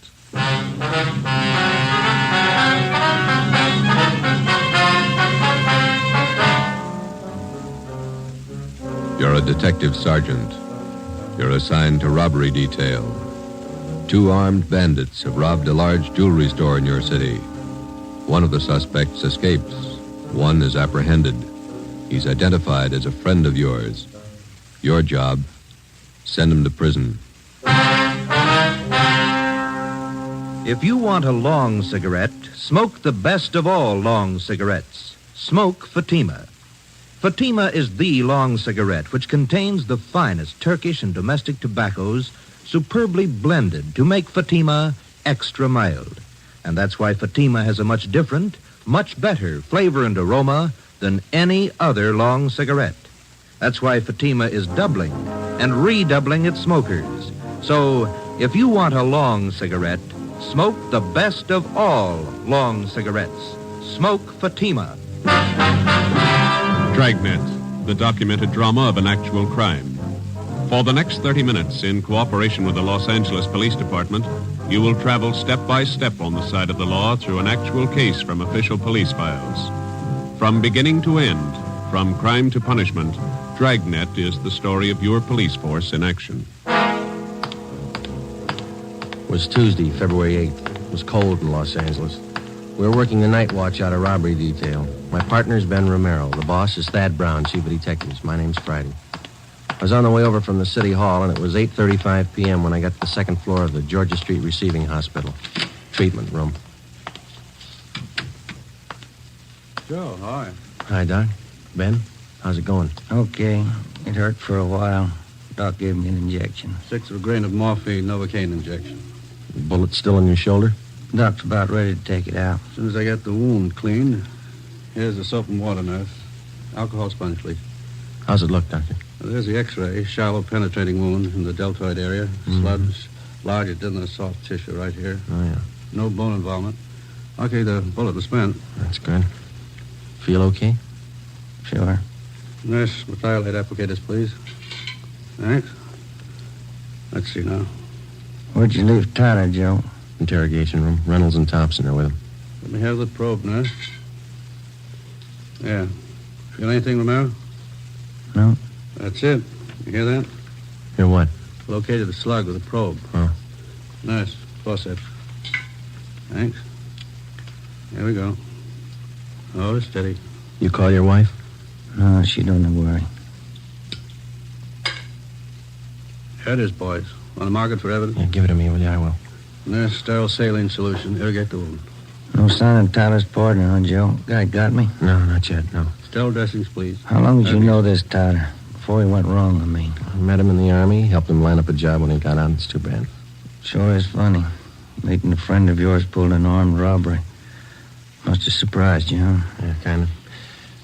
You're a detective sergeant. You're assigned to robbery detail. 2 armed bandits have robbed a large jewelry store in your city. One of the suspects escapes. One is apprehended. He's identified as a friend of yours. Your job, send him to prison. If you want a long cigarette, smoke the best of all long cigarettes. Smoke Fatima. Fatima is the long cigarette which contains the finest Turkish and domestic tobaccos superbly blended to make Fatima extra mild. And that's why Fatima has a much different, much better flavor and aroma than any other long cigarette. That's why Fatima is doubling and redoubling its smokers. So, if you want a long cigarette, smoke the best of all long cigarettes. Smoke Fatima. Dragnet, the documented drama of an actual crime. For the next 30 minutes, in cooperation with the Los Angeles Police Department, you will travel step by step on the side of the law through an actual case from official police files. From beginning to end, from crime to punishment, Dragnet is the story of your police force in action. It was Tuesday, February 8th. It was cold in Los Angeles. We were working the night watch out of robbery detail. My partner's Ben Romero. The boss is Thad Brown, chief of detectives. My name's Friday. I was on the way over from the city hall, and it was 8:35 p.m. when I got to the second floor of the Georgia Street Receiving Hospital. Treatment room. Joe, hi. Hi, Doc. Ben, how's it going? Okay. It hurt for a while. Doc gave me an injection. 1/6 of a grain of morphine, Novocaine injection. The bullet's still in your shoulder? Doc's about ready to take it out. As soon as I get the wound cleaned, here's the soap and water, nurse. Alcohol sponge, please. How's it look, Doctor? There's the x-ray. Shallow penetrating wound in the deltoid area. Sludge, larger than the soft tissue right here. Oh, yeah. No bone involvement. Okay, the bullet was spent. That's good. Feel okay? Sure. Nurse, methylate applicators, please. Thanks. Let's see now. Where'd you leave Tyler, Joe? Interrogation room. Reynolds and Thompson are with him. Let me have the probe, nurse. Yeah. Feel anything, Romero? No. That's it. You hear that? Hear what? Located a slug with a probe. Oh. Nice. Forceps. Thanks. Here we go. Oh, steady. You call your wife? No, she don't worry. Here it is, boys. On the market for evidence? Yeah, give it to me, will you? I will. Nurse, sterile saline solution. Irrigate the wound. No sign of Tyler's partner, huh, Joe? Guy got me? No, not yet, no. Sterile dressings, please. How long did you know this Tyler? Before he went wrong, I mean. I met him in the Army, helped him line up a job when he got out. It's too bad. Sure is funny. Meeting a friend of yours pulled an armed robbery. Must have surprised you, huh? Yeah, kind of.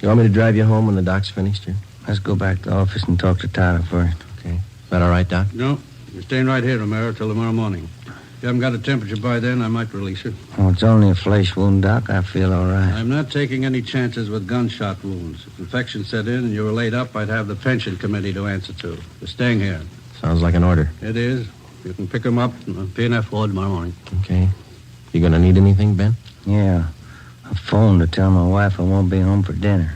You want me to drive you home when the doc's finished, here? Let's go back to the office and talk to Tyler first. Okay. Is that all right, Doc? No. You're staying right here, Romero, till tomorrow morning. If you haven't got a temperature by then, I might release her. Oh, it's only a flesh wound, Doc. I feel all right. I'm not taking any chances with gunshot wounds. If infection set in and you were laid up, I'd have the pension committee to answer to. You're staying here. Sounds like an order. It is. You can pick him up in the P&F ward tomorrow morning. Okay. You gonna need anything, Ben? Yeah. I phoned to tell my wife I won't be home for dinner.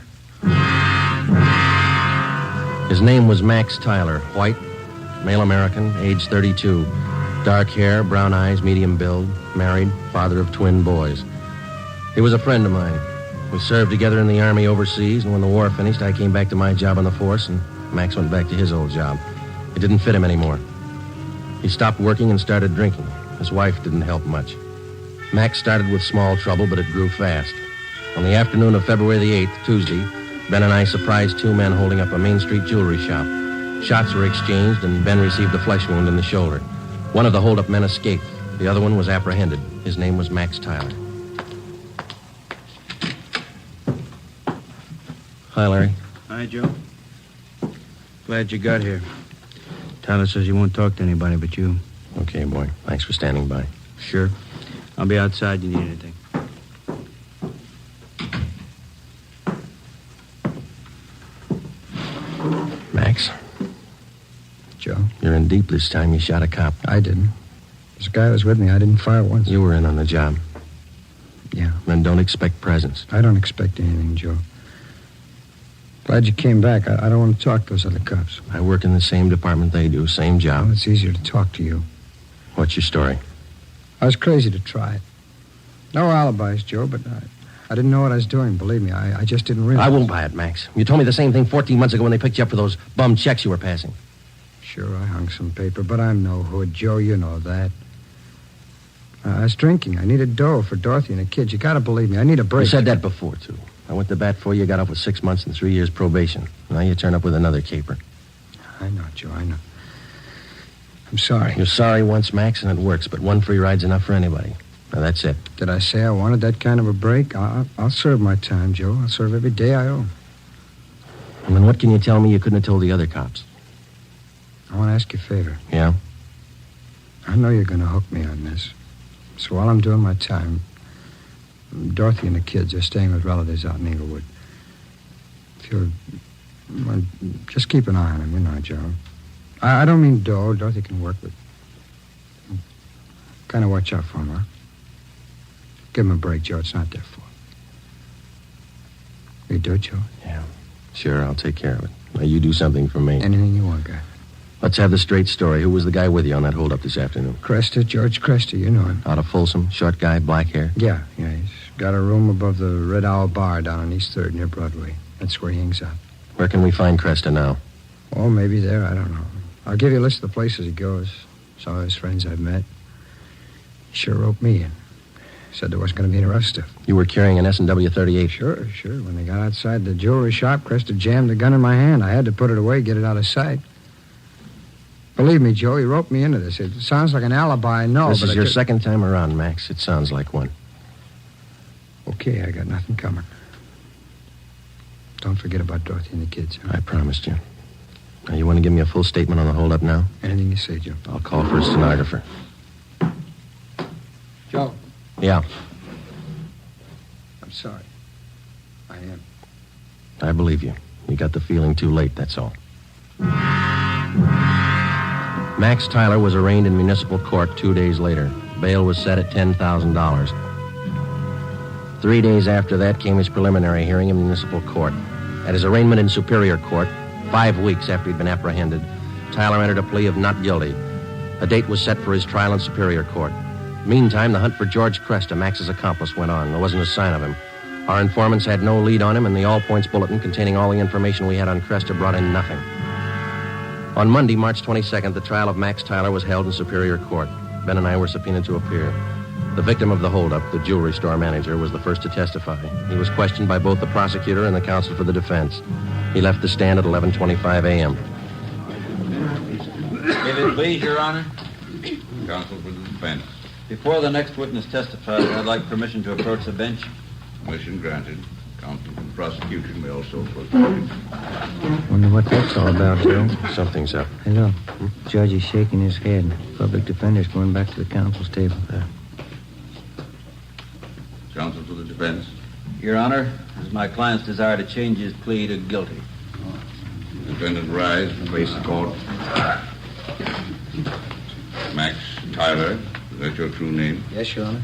His name was Max Tyler, white, male American, age 32. Dark hair, brown eyes, medium build, married, father of twin boys. He was a friend of mine. We served together in the Army overseas, and when the war finished, I came back to my job on the force, and Max went back to his old job. It didn't fit him anymore. He stopped working and started drinking. His wife didn't help much. Max started with small trouble, but it grew fast. On the afternoon of February the 8th, Tuesday, Ben and I surprised two men holding up a Main Street jewelry shop. Shots were exchanged, and Ben received a flesh wound in the shoulder. One of the hold-up men escaped. The other one was apprehended. His name was Max Tyler. Hi, Larry. Hi, Joe. Glad you got here. Tyler says you won't talk to anybody but you. Okay, boy. Thanks for standing by. Sure. I'll be outside. You need anything. Max? Joe? You're in deep this time. You shot a cop. I didn't. This guy was with me. I didn't fire once. You were in on the job. Yeah. Then don't expect presents. I don't expect anything, Joe. Glad you came back. I don't want to talk to those other cops. I work in the same department they do, same job. Well, it's easier to talk to you. What's your story? I was crazy to try it. No alibis, Joe, but I didn't know what I was doing, believe me. I just didn't realize. I won't buy it, Max. You told me the same thing 14 months ago when they picked you up for those bum checks you were passing. Sure, I hung some paper, but I'm no hood, Joe. You know that. I was drinking. I needed dough for Dorothy and the kids. You gotta believe me. I need a break. You said that before, too. I went to bat for you, got off with 6 months and 3 years probation. Now you turn up with another caper. I know, Joe, I know. I'm sorry. You're sorry once, Max, and it works, but one free ride's enough for anybody. Now, that's it. Did I say I wanted that kind of a break? I'll serve my time, Joe. I'll serve every day I owe. And then what can you tell me you couldn't have told the other cops? I want to ask you a favor. Yeah? I know you're going to hook me on this. So while I'm doing my time, Dorothy and the kids are staying with relatives out in Inglewood. If you'll... Well, just keep an eye on them, you know, Joe. I don't mean dough. Dorothy can work with... Kind of watch out for them, huh? Give them a break, Joe. It's not their fault. You do it, Joe? Yeah. Sure, I'll take care of it. Now, you do something for me. Anything you want, guy. Let's have the straight story. Who was the guy with you on that hold-up this afternoon? Cresta, George Cresta, you know him. Out of Folsom, short guy, black hair? Yeah, he's got a room above the Red Owl Bar down on East 3rd near Broadway. That's where he hangs out. Where can we find Cresta now? Oh, maybe there, I don't know. I'll give you a list of the places he goes. Some of his friends I've met. He sure roped me in. Said there wasn't going to be any rough stuff. You were carrying an S&W 38? Sure. When they got outside the jewelry shop, Cresta jammed the gun in my hand. I had to put it away, get it out of sight. Believe me, Joe, he roped me into this. It sounds like an alibi, I know, This but is your second time around, Max. It sounds like one. Okay, I got nothing coming. Don't forget about Dorothy and the kids. Huh? I promised you. Now, you want to give me a full statement on the holdup now? Anything you say, Joe. I'll call for a stenographer. Joe. Yeah. I'm sorry. I am. I believe you. You got the feeling too late, that's all. Max Tyler was arraigned in municipal court 2 days later. Bail was set at $10,000. 3 days after that came his preliminary hearing in municipal court. At his arraignment in Superior Court, 5 weeks after he'd been apprehended, Tyler entered a plea of not guilty. A date was set for his trial in Superior Court. Meantime, the hunt for George Cresta, Max's accomplice, went on. There wasn't a sign of him. Our informants had no lead on him, and the all-points bulletin containing all the information we had on Cresta brought in nothing. On Monday, March 22nd, the trial of Max Tyler was held in Superior Court. Ben and I were subpoenaed to appear. The victim of the holdup, the jewelry store manager, was the first to testify. He was questioned by both the prosecutor and the counsel for the defense. He left the stand at 11:25 a.m. If it please, Your Honor. Counsel for the defense. Before the next witness testifies, I'd like permission to approach the bench. Permission granted. Counsel for the prosecution may also approach. Wonder what that's all about, Joe. Something's up. Hey, look. Judge is shaking his head. Public defender's going back to the counsel's table. Counsel for the defense. Your Honor, it is my client's desire to change his plea to guilty. Defendant rise and face the court. Max Tyler, is that your true name? Yes, Your Honor.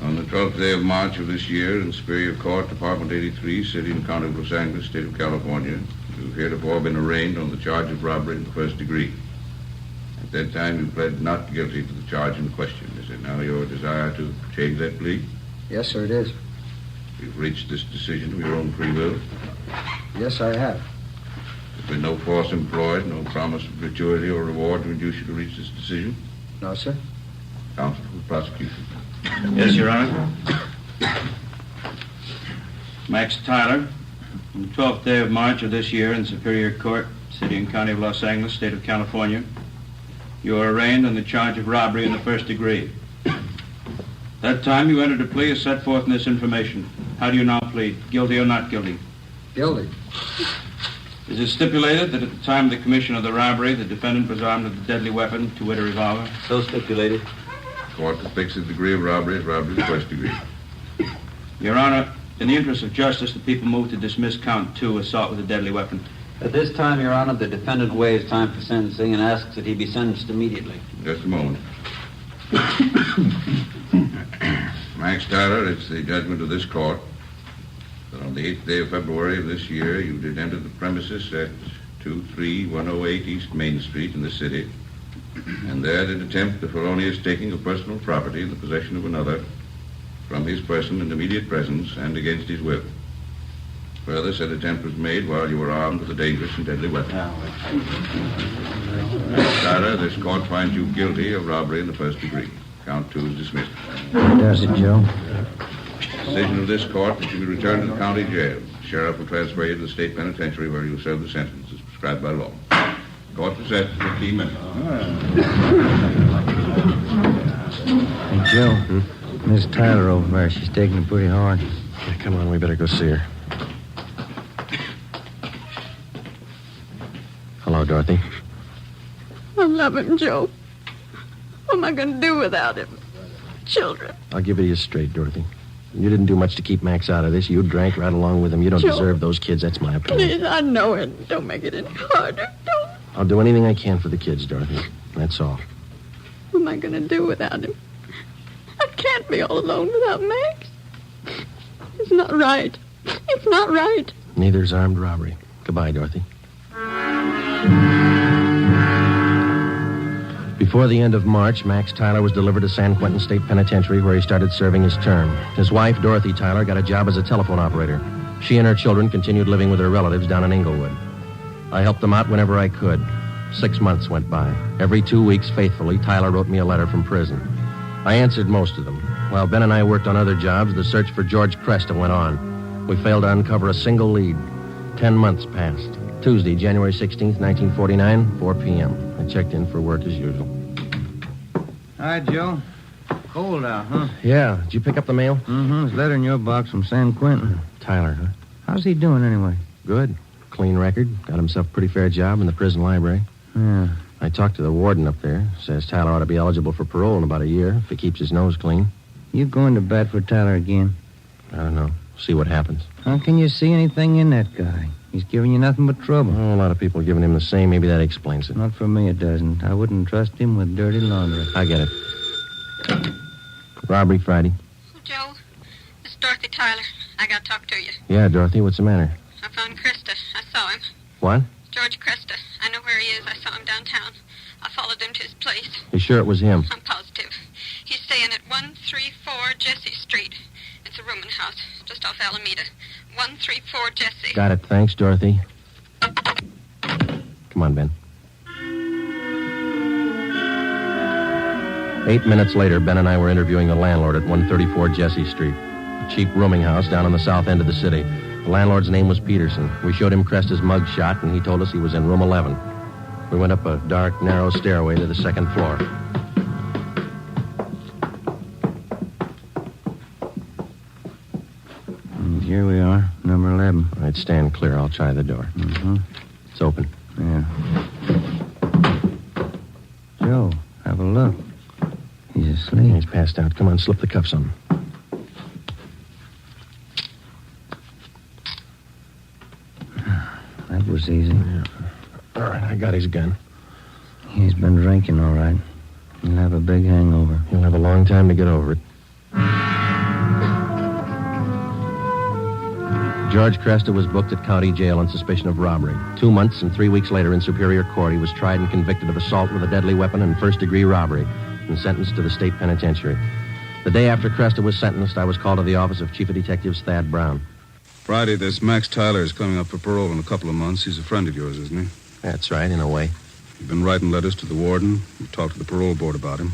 On the 12th day of March of this year, in Superior Court, Department 83, City and County of Los Angeles, State of California, you've heretofore been arraigned on the charge of robbery in the first degree. At that time, you pled not guilty to the charge in question. Is it now your desire to change that plea? Yes, sir, it is. You've reached this decision of your own free will? Yes, I have. There's been no force employed, no promise of gratuity or reward to induce you to reach this decision? No, sir. Counsel for the prosecution. Yes, Your Honor. Max Tyler, on the 12th day of March of this year in Superior Court, City and County of Los Angeles, State of California, you are arraigned on the charge of robbery in the first degree. That time you entered a plea as set forth in this information. How do you now plead? Guilty or not guilty? Guilty. Is it stipulated that at the time of the commission of the robbery, the defendant was armed with a deadly weapon, to wit, a revolver? So stipulated. Court to fix the degree of robbery as robbery in the first degree. Your Honor, in the interest of justice, the people move to dismiss count 2, assault with a deadly weapon. At this time, Your Honor, the defendant waives time for sentencing and asks that he be sentenced immediately. Just a moment. Max Tyler, it's the judgment of this court that on the 8th day of February of this year, you did enter the premises at 23108 East Main Street in the city, and there did attempt the felonious taking of personal property in the possession of another from his person in immediate presence and against his will. Further, said attempt was made while you were armed with a dangerous and deadly weapon. Max Tyler, this court finds you guilty of robbery in the first degree. Count 2 is dismissed. What does it, Joe? Decision of this court that you be returned to the county jail. The sheriff will transfer you to the state penitentiary where you will serve the sentence as prescribed by law. Court is set for 15 minutes. Hey, Joe. Miss Tyler over there, she's taking it pretty hard. Yeah, come on, we better go see her. Hello, Dorothy. I love him, Joe. What am I going to do without him? Children. I'll give it to you straight, Dorothy. You didn't do much to keep Max out of this. You drank right along with him. You don't Joe. deserve those kids. That's my opinion. Please, I know it. Don't make it any harder. Don't. I'll do anything I can for the kids, Dorothy. That's all. What am I going to do without him? I can't be all alone without Max. It's not right. It's not right. Neither's armed robbery. Goodbye, Dorothy. Before the end of March, Max Tyler was delivered to San Quentin State Penitentiary, where he started serving his term. His wife, Dorothy Tyler, got a job as a telephone operator. She and her children continued living with her relatives down in Inglewood. I helped them out whenever I could. 6 months went by. Every 2 weeks, faithfully, Tyler wrote me a letter from prison. I answered most of them. While Ben and I worked on other jobs, the search for George Cresta went on. We failed to uncover a single lead. 10 months passed. Tuesday, January 16th, 1949, 4 p.m. I checked in for work as usual. Hi, Joe. Cold out, huh? Yeah. Did you pick up the mail? Mm-hmm. There's a letter in your box from San Quentin. Tyler, huh? How's he doing, anyway? Good. Clean record. Got himself a pretty fair job in the prison library. Yeah. I talked to the warden up there. Says Tyler ought to be eligible for parole in about a year if he keeps his nose clean. You going to bat for Tyler again? I don't know. See what happens. How can you see anything in that guy? He's giving you nothing but trouble. Oh, a lot of people giving him the same. Maybe that explains it. Not for me, it doesn't. I wouldn't trust him with dirty laundry. I get it. Robbery Friday. Joe, this is Dorothy Tyler. I got to talk to you. Yeah, Dorothy, what's the matter? I found Cresta. I saw him. What? George Cresta. I know where he is. I saw him downtown. I followed him to his place. You sure it was him? I'm positive. He's staying at 134 Jesse Street. It's a rooming house just off Alameda. 134 Jesse. Got it. Thanks, Dorothy. Come on, Ben. 8 minutes later, Ben and I were interviewing the landlord at 134 Jesse Street, a cheap rooming house down on the south end of the city. The landlord's name was Peterson. We showed him Cresta's mug shot, and he told us he was in room 11. We went up a dark, narrow stairway to the second floor. And here we are, number 11. All right, stand clear. I'll try the door. Mm-hmm. It's open. Yeah. Joe, have a look. He's asleep. He's passed out. Come on, slip the cuffs on him. That was easy. Yeah. All right, I got his gun. He's been drinking, all right. He'll have a big hangover. He'll have a long time to get over it. George Cresta was booked at county jail on suspicion of robbery. 2 months and 3 weeks later in Superior Court, he was tried and convicted of assault with a deadly weapon and first-degree robbery and sentenced to the state penitentiary. The day after Cresta was sentenced, I was called to the office of Chief of Detectives Thad Brown. Friday, this Max Tyler is coming up for parole in a couple of months. He's a friend of yours, isn't he? That's right, in a way. You've been writing letters to the warden. You've talked to the parole board about him.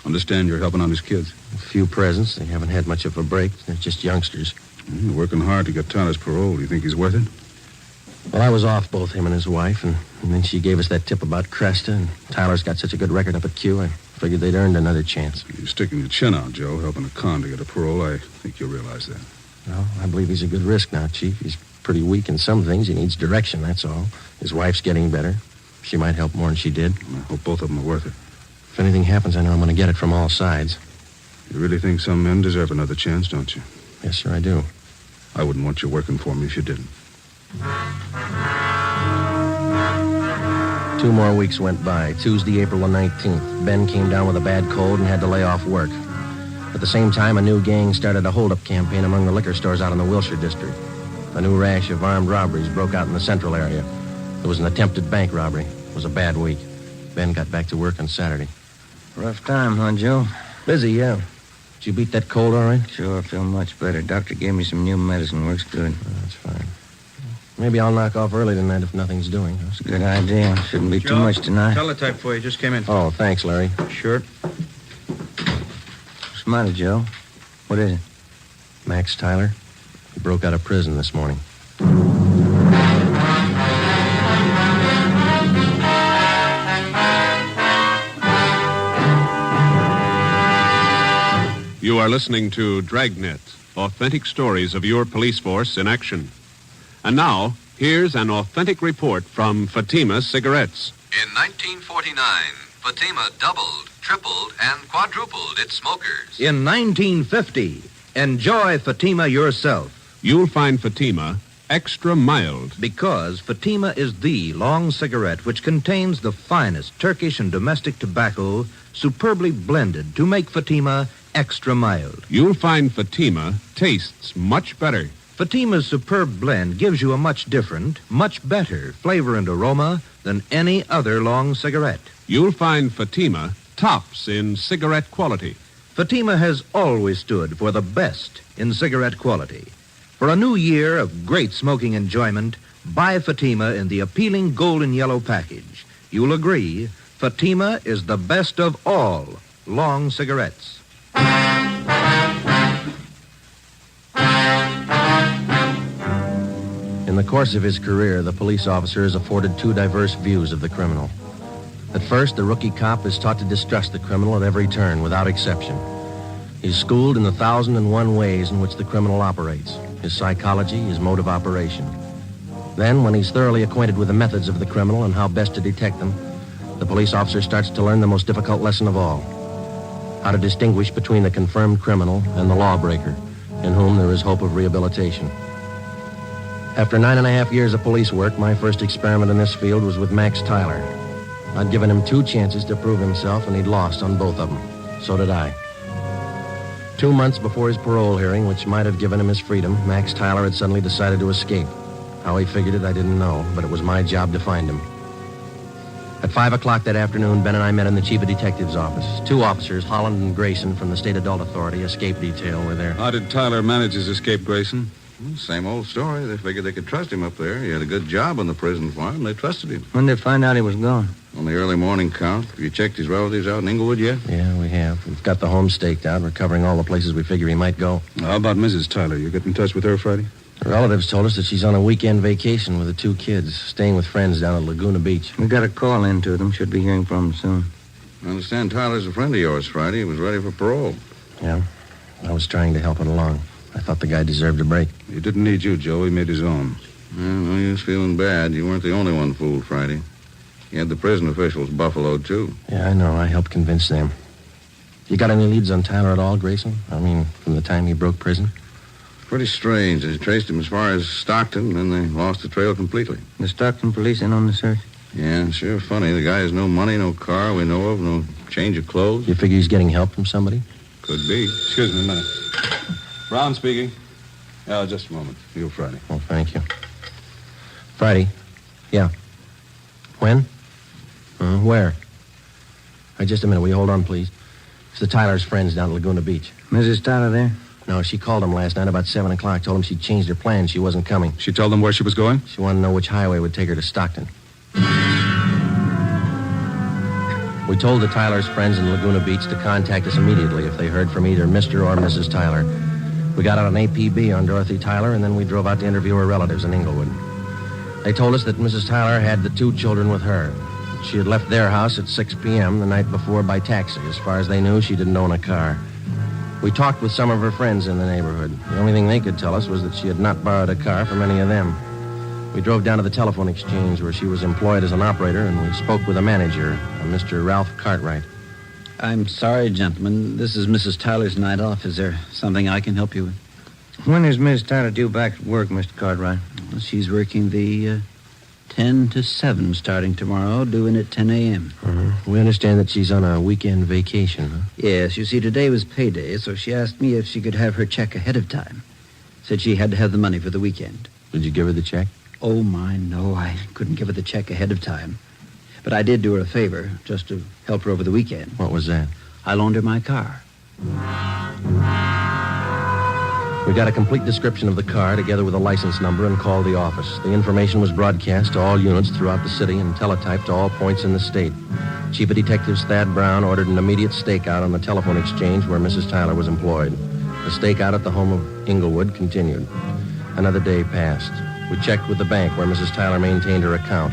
Understand you're helping out his kids. A few presents. They haven't had much of a break. They're just youngsters. You're working hard to get Tyler's parole. Do you think he's worth it? Well, I was off both him and his wife, and then she gave us that tip about Cresta, and Tyler's got such a good record up at Q, I figured they'd earned another chance. You're sticking your chin out, Joe, helping a con to get a parole. I think you'll realize that. Well, I believe he's a good risk now, Chief. He's pretty weak in some things. He needs direction, that's all. His wife's getting better. She might help more than she did. I hope both of them are worth it. If anything happens, I know I'm going to get it from all sides. You really think some men deserve another chance, don't you? Yes, sir, I do. I wouldn't want you working for me if you didn't. 2 more weeks went by. Tuesday, April the 19th. Ben came down with a bad cold and had to lay off work. At the same time, a new gang started a hold-up campaign among the liquor stores out in the Wilshire district. A new rash of armed robberies broke out in the central area. There was an attempted bank robbery. It was a bad week. Ben got back to work on Saturday. Rough time, huh, Joe? Busy, yeah. Did you beat that cold all right? Sure, I feel much better. Doctor gave me some new medicine. Works good. Oh, that's fine. Maybe I'll knock off early tonight if nothing's doing. That's a good idea. Shouldn't be too much tonight. Teletype for you. Just came in. Oh, thanks, Larry. Sure. What's the matter, Joe? What is it? Max Tyler. He broke out of prison this morning. You are listening to Dragnet, authentic stories of your police force in action. And now, here's an authentic report from Fatima Cigarettes. In 1949, Fatima doubled, tripled, and quadrupled its smokers. In 1950, enjoy Fatima yourself. You'll find Fatima extra mild. Because Fatima is the long cigarette which contains the finest Turkish and domestic tobacco superbly blended to make Fatima extra mild. You'll find Fatima tastes much better. Fatima's superb blend gives you a much different, much better flavor and aroma than any other long cigarette. You'll find Fatima tops in cigarette quality. Fatima has always stood for the best in cigarette quality. For a new year of great smoking enjoyment, buy Fatima in the appealing golden yellow package. You'll agree, Fatima is the best of all long cigarettes. In the course of his career, the police officer is afforded 2 diverse views of the criminal. At first, the rookie cop is taught to distrust the criminal at every turn, without exception. He's schooled in the 1,001 ways in which the criminal operates, his psychology, his mode of operation. Then, when he's thoroughly acquainted with the methods of the criminal and how best to detect them, the police officer starts to learn the most difficult lesson of all: how to distinguish between the confirmed criminal and the lawbreaker, in whom there is hope of rehabilitation. After 9.5 years of police work, my first experiment in this field was with Max Tyler. I'd given him 2 chances to prove himself, and he'd lost on both of them. So did I. 2 months before his parole hearing, which might have given him his freedom, Max Tyler had suddenly decided to escape. How he figured it, I didn't know, but it was my job to find him. At 5 o'clock that afternoon, Ben and I met in the Chief of Detectives' office. 2 officers, Holland and Grayson, from the State Adult Authority Escape Detail, were there. How did Tyler manage his escape, Grayson? Well, same old story. They figured they could trust him up there. He had a good job on the prison farm. They trusted him. When did they find out he was gone? On the early morning count, have you checked his relatives out in Inglewood yet? Yeah, we have. We've got the home staked out. We're covering all the places we figure he might go. How about Mrs. Tyler? You get in touch with her Friday? Her relatives told us that she's on a weekend vacation with the 2 kids, staying with friends down at Laguna Beach. We got a call in to them. Should be hearing from them soon. I understand Tyler's a friend of yours, Friday. He was ready for parole. Yeah, I was trying to help it along. I thought the guy deserved a break. He didn't need you, Joe. He made his own. Well, no use feeling bad. You weren't the only one fooled, Friday. You had the prison officials buffaloed, too. Yeah, I know. I helped convince them. You got any leads on Tyler at all, Grayson? I mean, from the time he broke prison? Pretty strange. They traced him as far as Stockton, and then they lost the trail completely. The Stockton police in on the search? Yeah, sure funny. The guy has no money, no car we know of, no change of clothes. You figure he's getting help from somebody? Could be. Excuse me a minute. Brown speaking. Yeah, just a moment. You, Friday. Oh, thank you. Friday? Yeah. When? Where? Just a minute. Will you hold on, please? It's the Tyler's friends down at Laguna Beach. Mrs. Tyler there? No, she called him last night about 7 o'clock. Told him she'd changed her plans. She wasn't coming. She told them where she was going? She wanted to know which highway would take her to Stockton. We told the Tyler's friends in Laguna Beach to contact us immediately if they heard from either Mr. or Mrs. Tyler. We got out an APB on Dorothy Tyler, and then we drove out to interview her relatives in Inglewood. They told us that Mrs. Tyler had the 2 children with her. She had left their house at 6 p.m. the night before by taxi. As far as they knew, she didn't own a car. We talked with some of her friends in the neighborhood. The only thing they could tell us was that she had not borrowed a car from any of them. We drove down to the telephone exchange where she was employed as an operator, and we spoke with a manager, a Mr. Ralph Cartwright. I'm sorry, gentlemen. This is Mrs. Tyler's night off. Is there something I can help you with? When is Miss Tyler due back at work, Mr. Cartwright? Well, she's working the 10 to 7 starting tomorrow, due in at 10 a.m. We understand that she's on a weekend vacation, huh? Yes, you see, today was payday, so she asked me if she could have her check ahead of time. Said she had to have the money for the weekend. Did you give her the check? Oh, my, no. I couldn't give her the check ahead of time. But I did do her a favor, just to help her over the weekend. What was that? I loaned her my car. We got a complete description of the car together with a license number and called the office. The information was broadcast to all units throughout the city and teletyped to all points in the state. Chief of Detectives Thad Brown ordered an immediate stakeout on the telephone exchange where Mrs. Tyler was employed. The stakeout at the home of Inglewood continued. Another day passed. We checked with the bank where Mrs. Tyler maintained her account.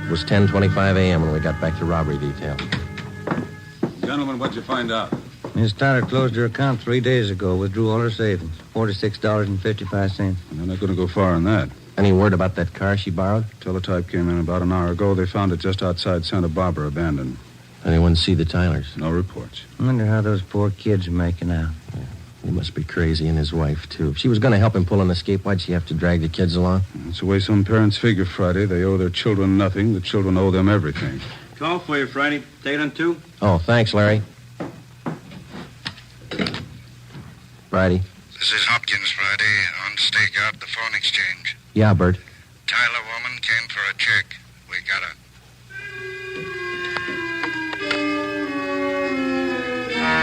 It was 10:25 a.m. when we got back to robbery detail. Gentlemen, what'd you find out? Miss Tyler closed her account 3 days ago, withdrew all her savings, $46.55. They're not going to go far on that. Any word about that car she borrowed? Teletype came in about an hour ago. They found it just outside Santa Barbara, abandoned. Anyone see the Tylers? No reports. I wonder how those poor kids are making out. Yeah, he must be crazy, and his wife, too. If she was going to help him pull an escape, why'd she have to drag the kids along? That's the way some parents figure, Friday. They owe their children nothing. The children owe them everything. Call for you, Friday. Take it on 2. Oh, thanks, Larry. Friday. This is Hopkins, Friday, on stakeout at the phone exchange. Yeah, Bert. Tyler woman came for a check. We got her.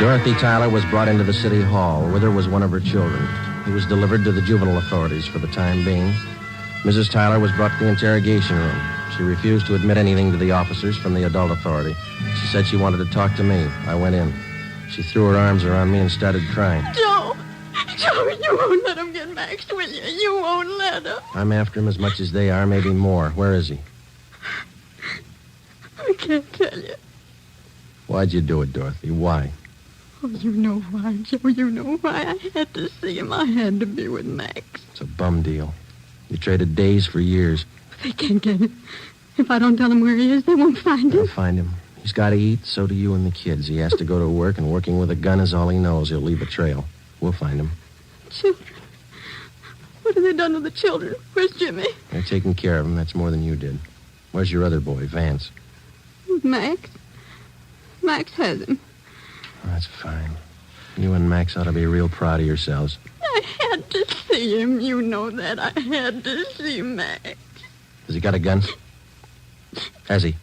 Dorothy Tyler was brought into the city hall. With her was one of her children. He was delivered to the juvenile authorities for the time being. Mrs. Tyler was brought to the interrogation room. She refused to admit anything to the officers from the adult authority. She said she wanted to talk to me. I went in. She threw her arms around me and started crying. Joe, you won't let him get Max, will you? You won't let him. I'm after him as much as they are, maybe more. Where is he? I can't tell you. Why'd you do it, Dorothy? Why? Oh, you know why, Joe. You know why. I had to see him. I had to be with Max. It's a bum deal. You traded days for years. They can't get him. If I don't tell them where he is, they won't find him. They'll find him. He's got to eat, so do you and the kids. He has to go to work, and working with a gun is all he knows. He'll leave a trail. We'll find him. Children? What have they done to the children? Where's Jimmy? They're taking care of him. That's more than you did. Where's your other boy, Vance? Max. Max has him. Oh, that's fine. You and Max ought to be real proud of yourselves. I had to see him. You know that. I had to see Max. Has he got a gun? Has he?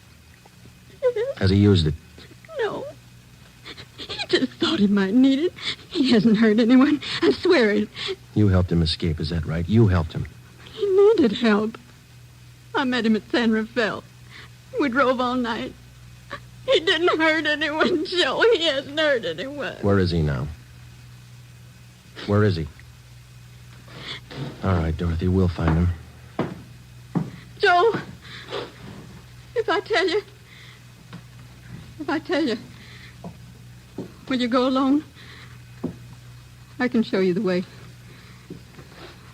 Yes. Has he used it? No. He just thought he might need it. He hasn't hurt anyone. I swear it. You helped him escape, is that right? You helped him. He needed help. I met him at San Rafael. We drove all night. He didn't hurt anyone, Joe. He hasn't hurt anyone. Where is he now? Where is he? All right, Dorothy, we'll find him. Joe, if I tell you, will you go alone? I can show you the way.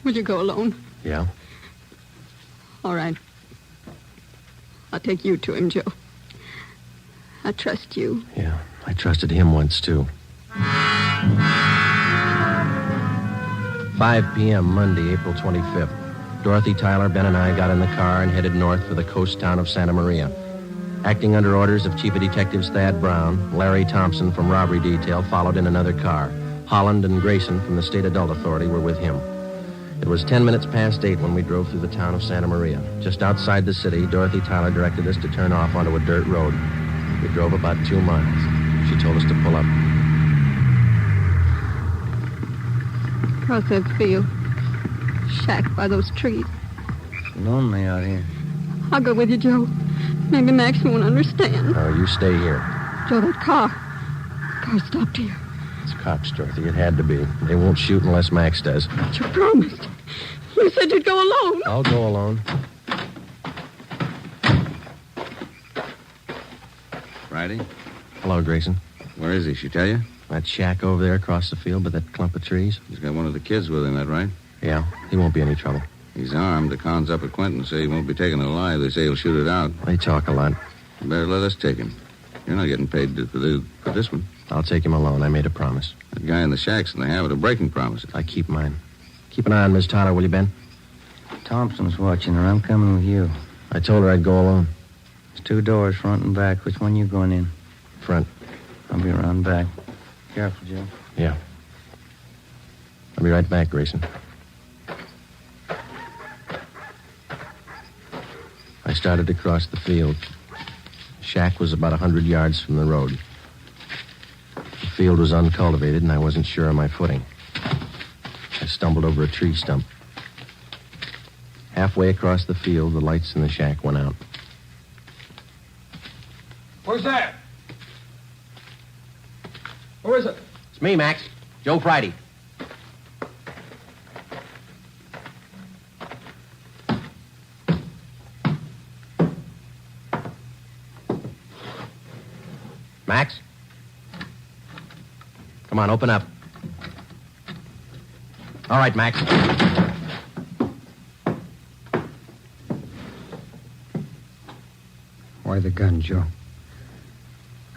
Will you go alone? Yeah? All right. I'll take you to him, Joe. I trust you. Yeah, I trusted him once, too. 5 p.m., Monday, April 25th. Dorothy, Tyler, Ben, and I got in the car and headed north for the coast town of Santa Maria. Acting under orders of Chief of Detectives Thad Brown, Larry Thompson from Robbery Detail followed in another car. Holland and Grayson from the State Adult Authority were with him. It was 10 minutes past 8 when we drove through the town of Santa Maria. Just outside the city, Dorothy Tyler directed us to turn off onto a dirt road. We drove about 2 miles. She told us to pull up. Across that field. Shack by those trees. Lonely out here. I'll go with you, Joe. Maybe Max won't understand. Oh, you stay here. Joe, that car stopped here. It's cops, Dorothy. It had to be. They won't shoot unless Max does. But you promised. You said you'd go alone. I'll go alone. Friday? Hello, Grayson. Where is he? She tell you? That shack over there across the field by that clump of trees. He's got one of the kids with him, that right? Yeah, he won't be any trouble. He's armed. The cons up at Quentin say he won't be taken alive. They say he'll shoot it out. They talk a lot. You better let us take him. You're not getting paid for this one. I'll take him alone. I made a promise. That guy in the shack's in the habit of breaking promises. I keep mine. Keep an eye on Miss Tyler, will you, Ben? Thompson's watching her. I'm coming with you. I told her I'd go alone. There's 2 doors, front and back. Which one you going in? Front. I'll be around back. Careful, Joe. Yeah. I'll be right back, Grayson. I started to cross the field. The shack was about 100 yards from the road. The field was uncultivated, and I wasn't sure of my footing. I stumbled over a tree stump. Halfway across the field, the lights in the shack went out. Where's that? Who is it? It's me, Max. Joe Friday. Max? Come on, open up. All right, Max. Why the gun, Joe?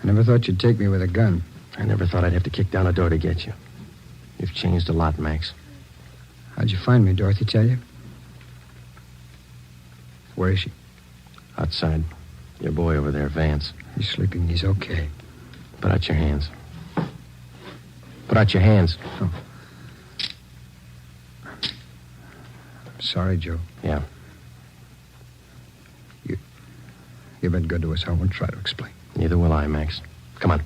I never thought you'd take me with a gun. I never thought I'd have to kick down a door to get you. You've changed a lot, Max. How'd you find me, Dorothy tell you? Where is she? Outside. Your boy over there, Vance. He's sleeping. He's okay. Put out your hands. Put out your hands. Oh. I'm sorry, Joe. Yeah. You've been good to us. I won't try to explain. Neither will I, Max. Come on.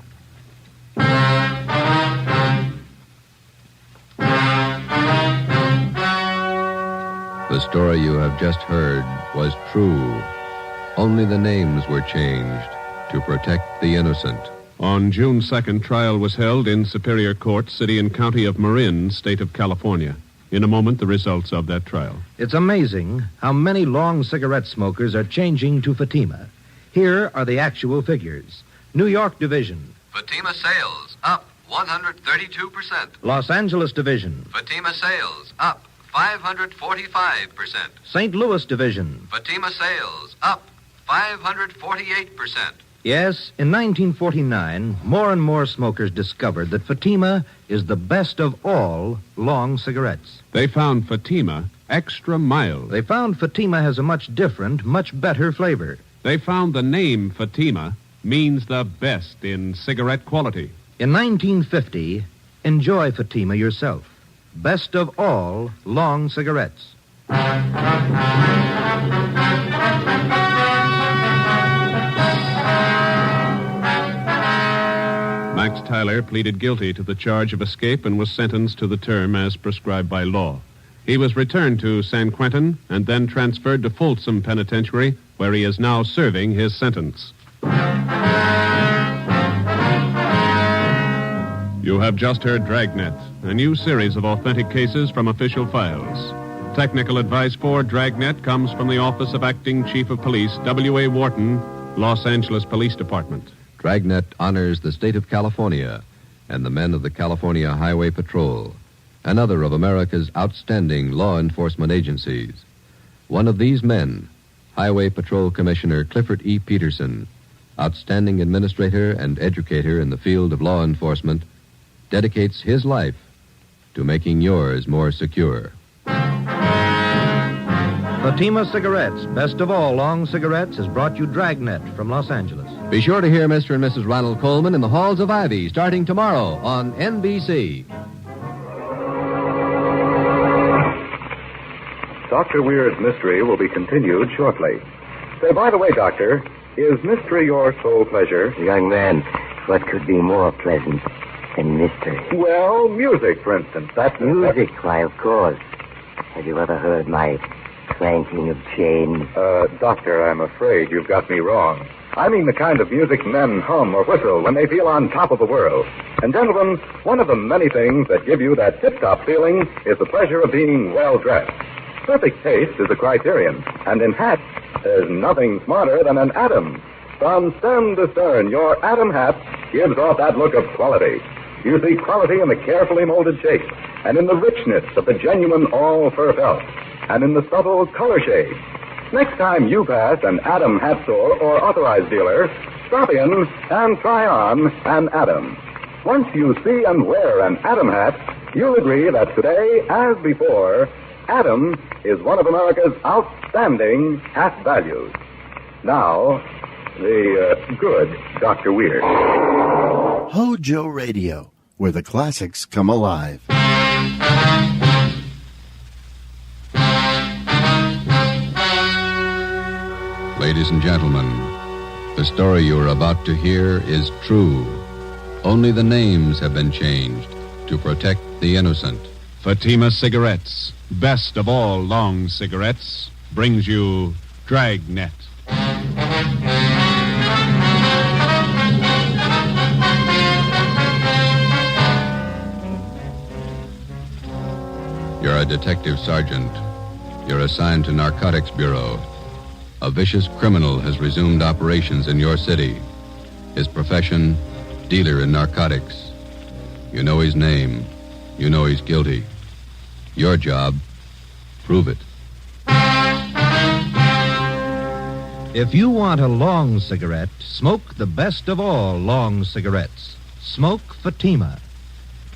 The story you have just heard was true. Only the names were changed to protect the innocent. On June 2nd, trial was held in Superior Court, City and County of Marin, State of California. In a moment, the results of that trial. It's amazing how many long cigarette smokers are changing to Fatima. Here are the actual figures. New York Division. Fatima sales up 132%. Los Angeles Division. Fatima sales up 545%. St. Louis Division. Fatima sales up 548%. Yes, in 1949, more and more smokers discovered that Fatima is the best of all long cigarettes. They found Fatima extra mild. They found Fatima has a much different, much better flavor. They found the name Fatima means the best in cigarette quality. In 1950, enjoy Fatima yourself. Best of all long cigarettes. Max Tyler pleaded guilty to the charge of escape and was sentenced to the term as prescribed by law. He was returned to San Quentin and then transferred to Folsom Penitentiary, where he is now serving his sentence. You have just heard Dragnet, a new series of authentic cases from official files. Technical advice for Dragnet comes from the Office of Acting Chief of Police, W.A. Wharton, Los Angeles Police Department. Dragnet honors the state of California and the men of the California Highway Patrol, another of America's outstanding law enforcement agencies. One of these men, Highway Patrol Commissioner Clifford E. Peterson, outstanding administrator and educator in the field of law enforcement, dedicates his life to making yours more secure. Fatima Cigarettes, best of all long cigarettes, has brought you Dragnet from Los Angeles. Be sure to hear Mr. and Mrs. Ronald Coleman in the Halls of Ivy starting tomorrow on NBC. Dr. Weir's mystery will be continued shortly. Say, by the way, Doctor, is mystery your sole pleasure? Young man, what could be more pleasant than mystery? Well, music, for instance. That's music, why, of course. Have you ever heard my clanking of chains? Doctor, I'm afraid you've got me wrong. I mean the kind of music men hum or whistle when they feel on top of the world. And, gentlemen, one of the many things that give you that tip-top feeling is the pleasure of being well-dressed. Perfect taste is a criterion, and in hats, there's nothing smarter than an Atom. From stem to stern, your Atom hat gives off that look of quality. You see quality in the carefully molded shape, and in the richness of the genuine all-fur felt, and in the subtle color shade. Next time you pass an Atom hat store or authorized dealer, stop in and try on an Atom. Once you see and wear an Atom hat, you'll agree that today, as before, Atom is one of America's outstanding hat values. Now, the good Dr. Weir. HOJO Radio, where the classics come alive. Ladies and gentlemen, the story you are about to hear is true. Only the names have been changed to protect the innocent. Fatima Cigarettes, best of all long cigarettes, brings you Dragnet. You're a detective sergeant. You're assigned to Narcotics Bureau. A vicious criminal has resumed operations in your city. His profession, dealer in narcotics. You know his name. You know he's guilty. Your job, prove it. If you want a long cigarette, smoke the best of all long cigarettes. Smoke Fatima.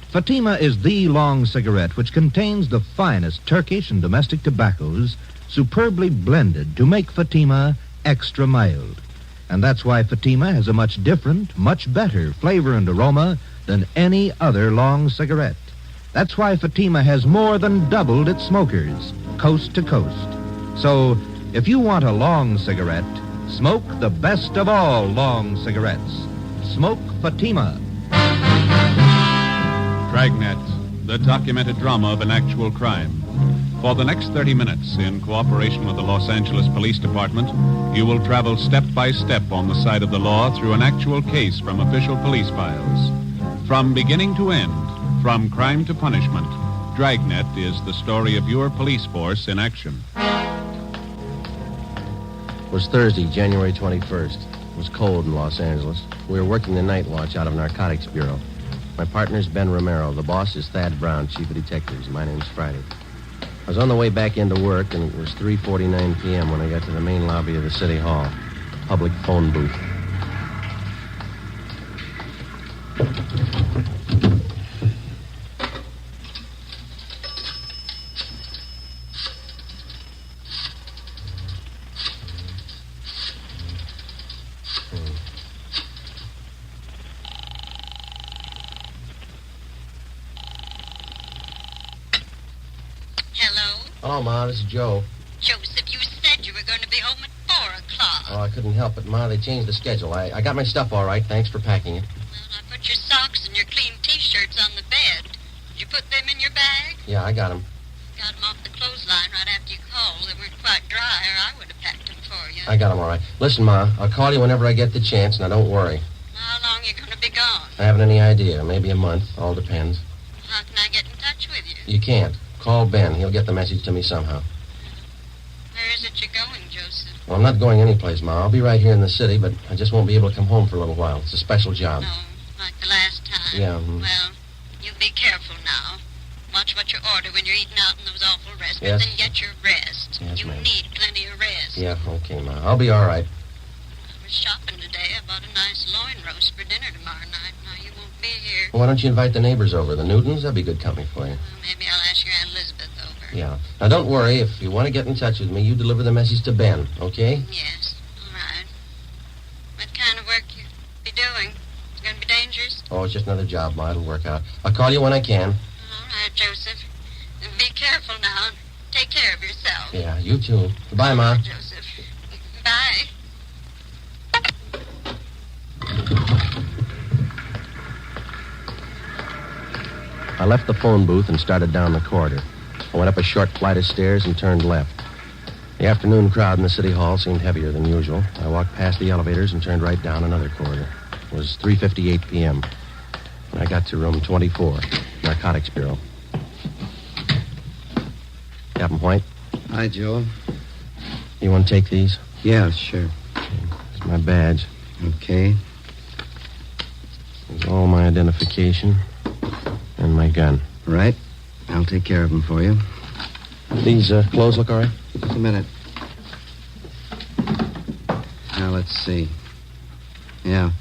Fatima is the long cigarette which contains the finest Turkish and domestic tobaccos superbly blended to make Fatima extra mild. And that's why Fatima has a much different, much better flavor and aroma than any other long cigarette. That's why Fatima has more than doubled its smokers, coast to coast. So, if you want a long cigarette, smoke the best of all long cigarettes. Smoke Fatima. Dragnet, the documented drama of an actual crime. For the next 30 minutes, in cooperation with the Los Angeles Police Department, you will travel step by step on the side of the law through an actual case from official police files. From beginning to end, from crime to punishment, Dragnet is the story of your police force in action. It was Thursday, January 21st. It was cold in Los Angeles. We were working the night watch out of Narcotics Bureau. My partner's Ben Romero. The boss is Thad Brown, chief of detectives. My name's Friday. I was on the way back into work, and it was 3:49 p.m. when I got to the main lobby of the City Hall, public phone booth. Hello, Ma. This is Joe. Joseph, you said you were going to be home at 4 o'clock. Oh, I couldn't help it, Ma. They changed the schedule. I got my stuff all right. Thanks for packing it. Well, I put your socks and your clean T-shirts on the bed. Did you put them in your bag? Yeah, I got them. Got them off the clothesline right after you called. They weren't quite dry, or I would have packed them for you. I got them all right. Listen, Ma, I'll call you whenever I get the chance. Now, don't worry. How long are you going to be gone? I haven't any idea. Maybe a month. All depends. How can I get in touch with you? You can't. Call Ben. He'll get the message to me somehow. Where is it you're going, Joseph? Well, I'm not going anyplace, Ma. I'll be right here in the city, but I just won't be able to come home for a little while. It's a special job. No, like the last time. Yeah. Well, you be careful now. Watch what you order when you're eating out in those awful restaurants, Yes. and get your rest. Yes, you ma'am. need plenty of rest. Yeah, okay, Ma. I'll be all right. I was shopping today. I bought a nice loin roast for dinner tomorrow night. Now, you won't be here. Well, why don't you invite the neighbors over? The Newtons? That'd be good company for you. Well, maybe I'll ask your Aunt Elizabeth over. Yeah. Now, don't worry. If you want to get in touch with me, you deliver the message to Ben, okay? Yes, all right. What kind of work you be doing? It's going to be dangerous? Oh, it's just another job, Ma. It'll work out. I'll call you when I can. All right, Joseph. Be careful now. Take care of yourself. Yeah, you too. Goodbye, Ma. Joseph. Bye. I left the phone booth and started down the corridor. I went up a short flight of stairs and turned left. The afternoon crowd in the city hall seemed heavier than usual. I walked past the elevators and turned right down another corridor. It was 3:58 p.m. when I got to room 24, Narcotics Bureau. Captain White? Hi, Joe. You want to take these? Yeah, sure. It's my badge. Okay. There's all my identification and my gun. Right. I'll take care of them for you. These clothes look all right? Just a minute. Now, let's see. Yeah.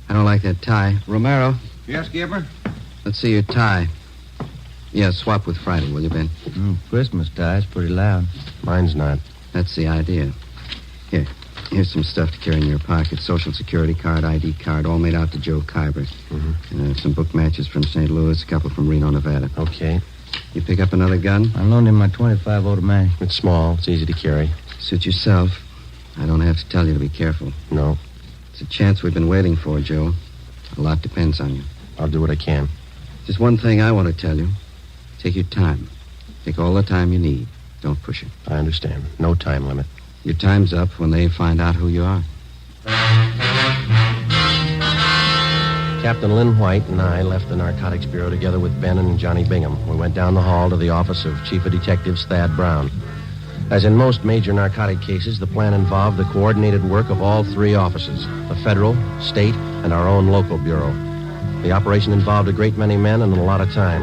I don't like that tie. Romero, Yes, Gibber? let's see your tie. Yeah, swap with Friday, will you, Ben? Christmas tie's pretty loud. Mine's not. That's the idea. Here's some stuff to carry in your pocket. Social security card, ID card, all made out to Joe Kyber. Mm-hmm. Some book matches from St. Louis, a couple from Reno, Nevada. Okay. You pick up another gun? I loaned him my .25 automatic. It's small. It's easy to carry. Suit yourself. I don't have to tell you to be careful. No. It's a chance we've been waiting for, Joe. A lot depends on you. I'll do what I can. Just one thing I want to tell you. Take your time. Take all the time you need. Don't push it. I understand. No time limit. Your time's up when they find out who you are. Captain Lynn White and I left the Narcotics Bureau together with Ben and Johnny Bingham. We went down the hall to the office of Chief of Detectives Thad Brown. As in most major narcotic cases, the plan involved the coordinated work of all three offices, the federal, state, and our own local bureau. The operation involved a great many men and a lot of time.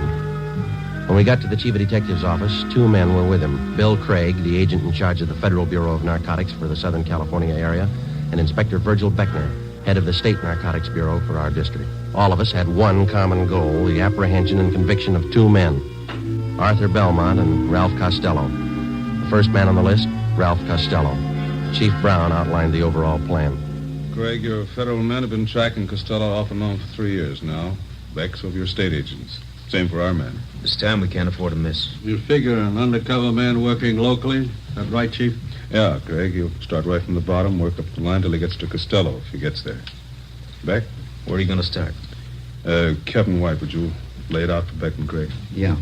When we got to the Chief of Detectives office, two men were with him. Bill Craig, the agent in charge of the Federal Bureau of Narcotics for the Southern California area, and Inspector Virgil Beckner, head of the State Narcotics Bureau for our district. All of us had one common goal, the apprehension and conviction of two men, Arthur Belmont and Ralph Costello. The first man on the list, Ralph Costello. Chief Brown outlined the overall plan. Craig, your federal men have been tracking Costello off and on for 3 years now. Beck's of your state agents. Same for our men. This time we can't afford to miss. You figure an undercover man working locally? Is that right, Chief? Yeah, Craig, you'll start right from the bottom, work up the line till he gets to Costello, if he gets there. Beck? Where are you going to start? Captain White, would you lay it out for Beck and Craig? Yeah.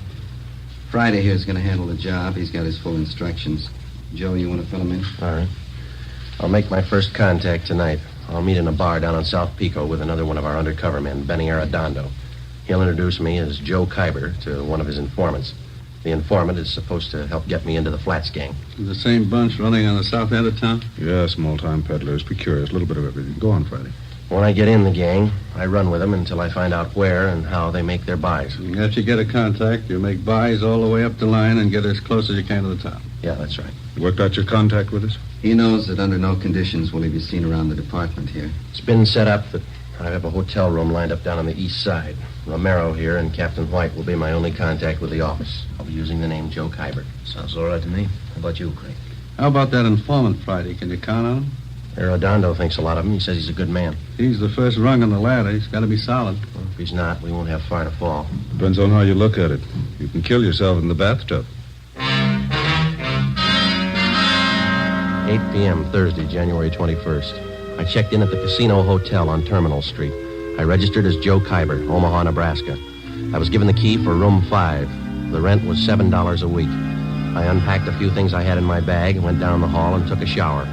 Friday here's going to handle the job. He's got his full instructions. Joe, you want to fill him in? All right. I'll make my first contact tonight. I'll meet in a bar down on South Pico with another one of our undercover men, Benny Arredondo. He'll introduce me as Joe Kyber to one of his informants. The informant is supposed to help get me into the Flats gang. The same bunch running on the south end of town? Yeah, small-time peddlers, precurious, a little bit of everything. Go on, Friday. When I get in the gang, I run with them until I find out where and how they make their buys. After you get a contact, you make buys all the way up the line and get as close as you can to the town. Yeah, that's right. You worked out your contact with us? He knows that under no conditions will he be seen around the department here. It's been set up that I have a hotel room lined up down on the east side. Romero here and Captain White will be my only contact with the office. I'll be using the name Joe Kyber. Sounds all right to me. How about you, Craig? How about that informant Friday? Can you count on him? Arredondo thinks a lot of him. He says he's a good man. He's the first rung on the ladder. He's got to be solid. Well, if he's not, we won't have far to fall. Depends on how you look at it. You can kill yourself in the bathtub. 8 p.m., Thursday, January 21st. I checked in at the Casino Hotel on Terminal Street. I registered as Joe Kyber, Omaha, Nebraska. I was given the key for room 5. The rent was $7 a week. I unpacked a few things I had in my bag and went down the hall and took a shower.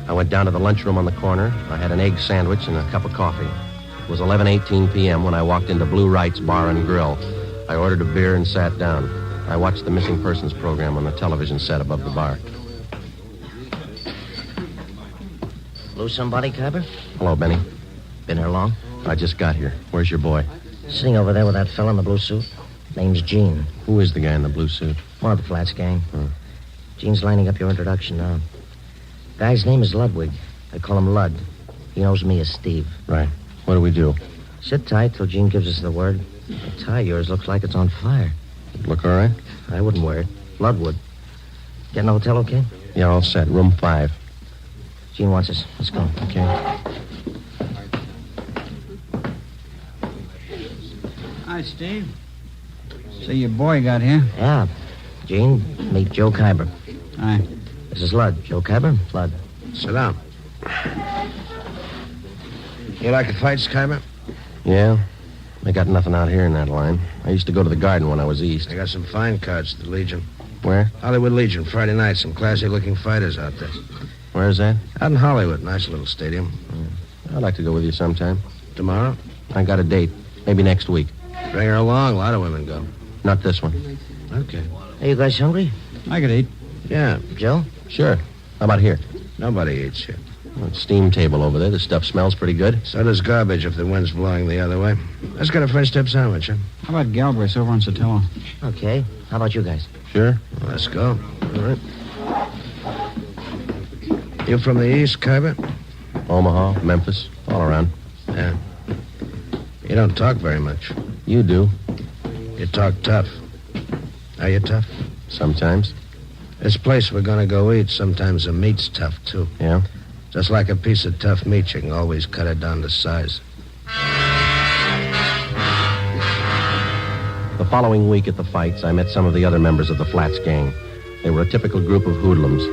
I went down to the lunchroom on the corner. I had an egg sandwich and a cup of coffee. was 11:18 p.m. when I walked into Blue Wright's Bar and Grill. I ordered a beer and sat down. I watched the missing persons program on the television set above the bar. Lose somebody, Kyber? Hello, Benny. Been here long? I just got here. Where's your boy? Sitting over there with that fella in the blue suit. Name's Gene. Who is the guy in the blue suit? One of the Flats gang. Gene's lining up your introduction now. Guy's name is Ludwig. I call him Lud. He knows me as Steve. Right. What do we do? Sit tight till Gene gives us the word. The tie of yours looks like it's on fire. Look all right? I wouldn't wear it. Lud would. Get in the hotel okay? Yeah, all set. Room 5. Gene wants us. Let's go. Okay. Hi, Steve. So your boy got here? Yeah. Gene, meet Joe Kyber. Hi. This is Lud. Joe Kyber, Lud. Sit down. You like the fights, Kyber? Yeah. I got nothing out here in that line. I used to go to the Garden when I was east. I got some fine cards at the Legion. Where? Hollywood Legion, Friday night. Some classy-looking fighters out there. Where's that? Out in Hollywood. Nice little stadium. I'd like to go with you sometime. Tomorrow? I got a date. Maybe next week. Bring her along. A lot of women go. Not this one. Okay. Are you guys hungry? I could eat. Yeah. Joe? Sure. How about here? Nobody eats here. Well, steam table over there. The stuff smells pretty good. So does garbage if the wind's blowing the other way. Let's get a French dip sandwich, huh? How about Galbraith's over on Sotelo? Okay. How about you guys? Sure. Let's go. All right. You from the east, Kyber? Omaha, Memphis, all around. Yeah. You don't talk very much. You do. You talk tough. Are you tough? Sometimes. This place we're gonna go eat, sometimes the meat's tough, too. Yeah? Just like a piece of tough meat, you can always cut it down to size. The following week at the fights, I met some of the other members of the Flats gang. They were a typical group of hoodlums.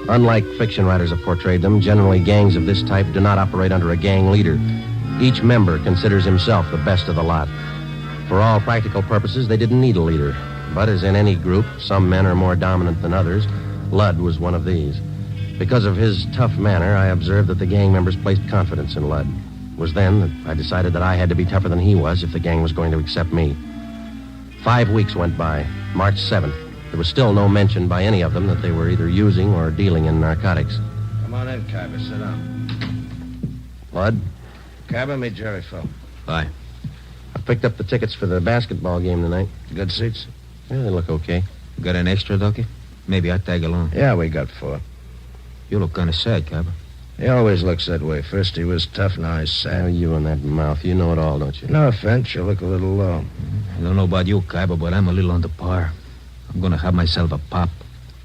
Unlike fiction writers have portrayed them, generally gangs of this type do not operate under a gang leader. Each member considers himself the best of the lot. For all practical purposes, they didn't need a leader. But as in any group, some men are more dominant than others. Lud was one of these. Because of his tough manner, I observed that the gang members placed confidence in Lud. It was then that I decided that I had to be tougher than he was if the gang was going to accept me. 5 weeks went by. March 7th. There was still no mention by any of them that they were either using or dealing in narcotics. Come on in, Kyber. Sit down. Lud? Kyber, meet Jerry Phil. Hi. I picked up the tickets for the basketball game tonight. Good seats? Yeah, they look okay. Got an extra, Ducky? Maybe I'll tag along. Yeah, we got 4. You look kind of sad, Kyber. He always looks that way. First he was tough, now he's sad. Oh, you and that mouth. You know it all, don't you? No offense, you look a little low. I don't know about you, Kyber, but I'm a little under par. I'm going to have myself a pop.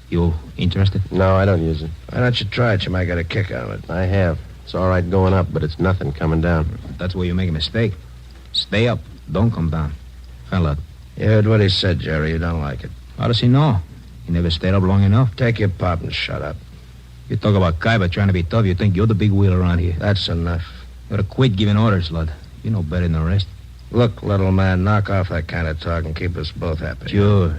You interested? No, I don't use it. Why don't you try it? You might get a kick out of it. I have. It's all right going up, but it's nothing coming down. That's where you make a mistake. Stay up. Don't come down. Fella. You heard what he said, Jerry. You don't like it. How does he know? He never stayed up long enough. Take your pop and shut up. You talk about Kyber trying to be tough, you think you're the big wheel around here. That's enough. You gotta quit giving orders, Lud. You know better than the rest. Look, little man, knock off that kind of talk and keep us both happy. Sure.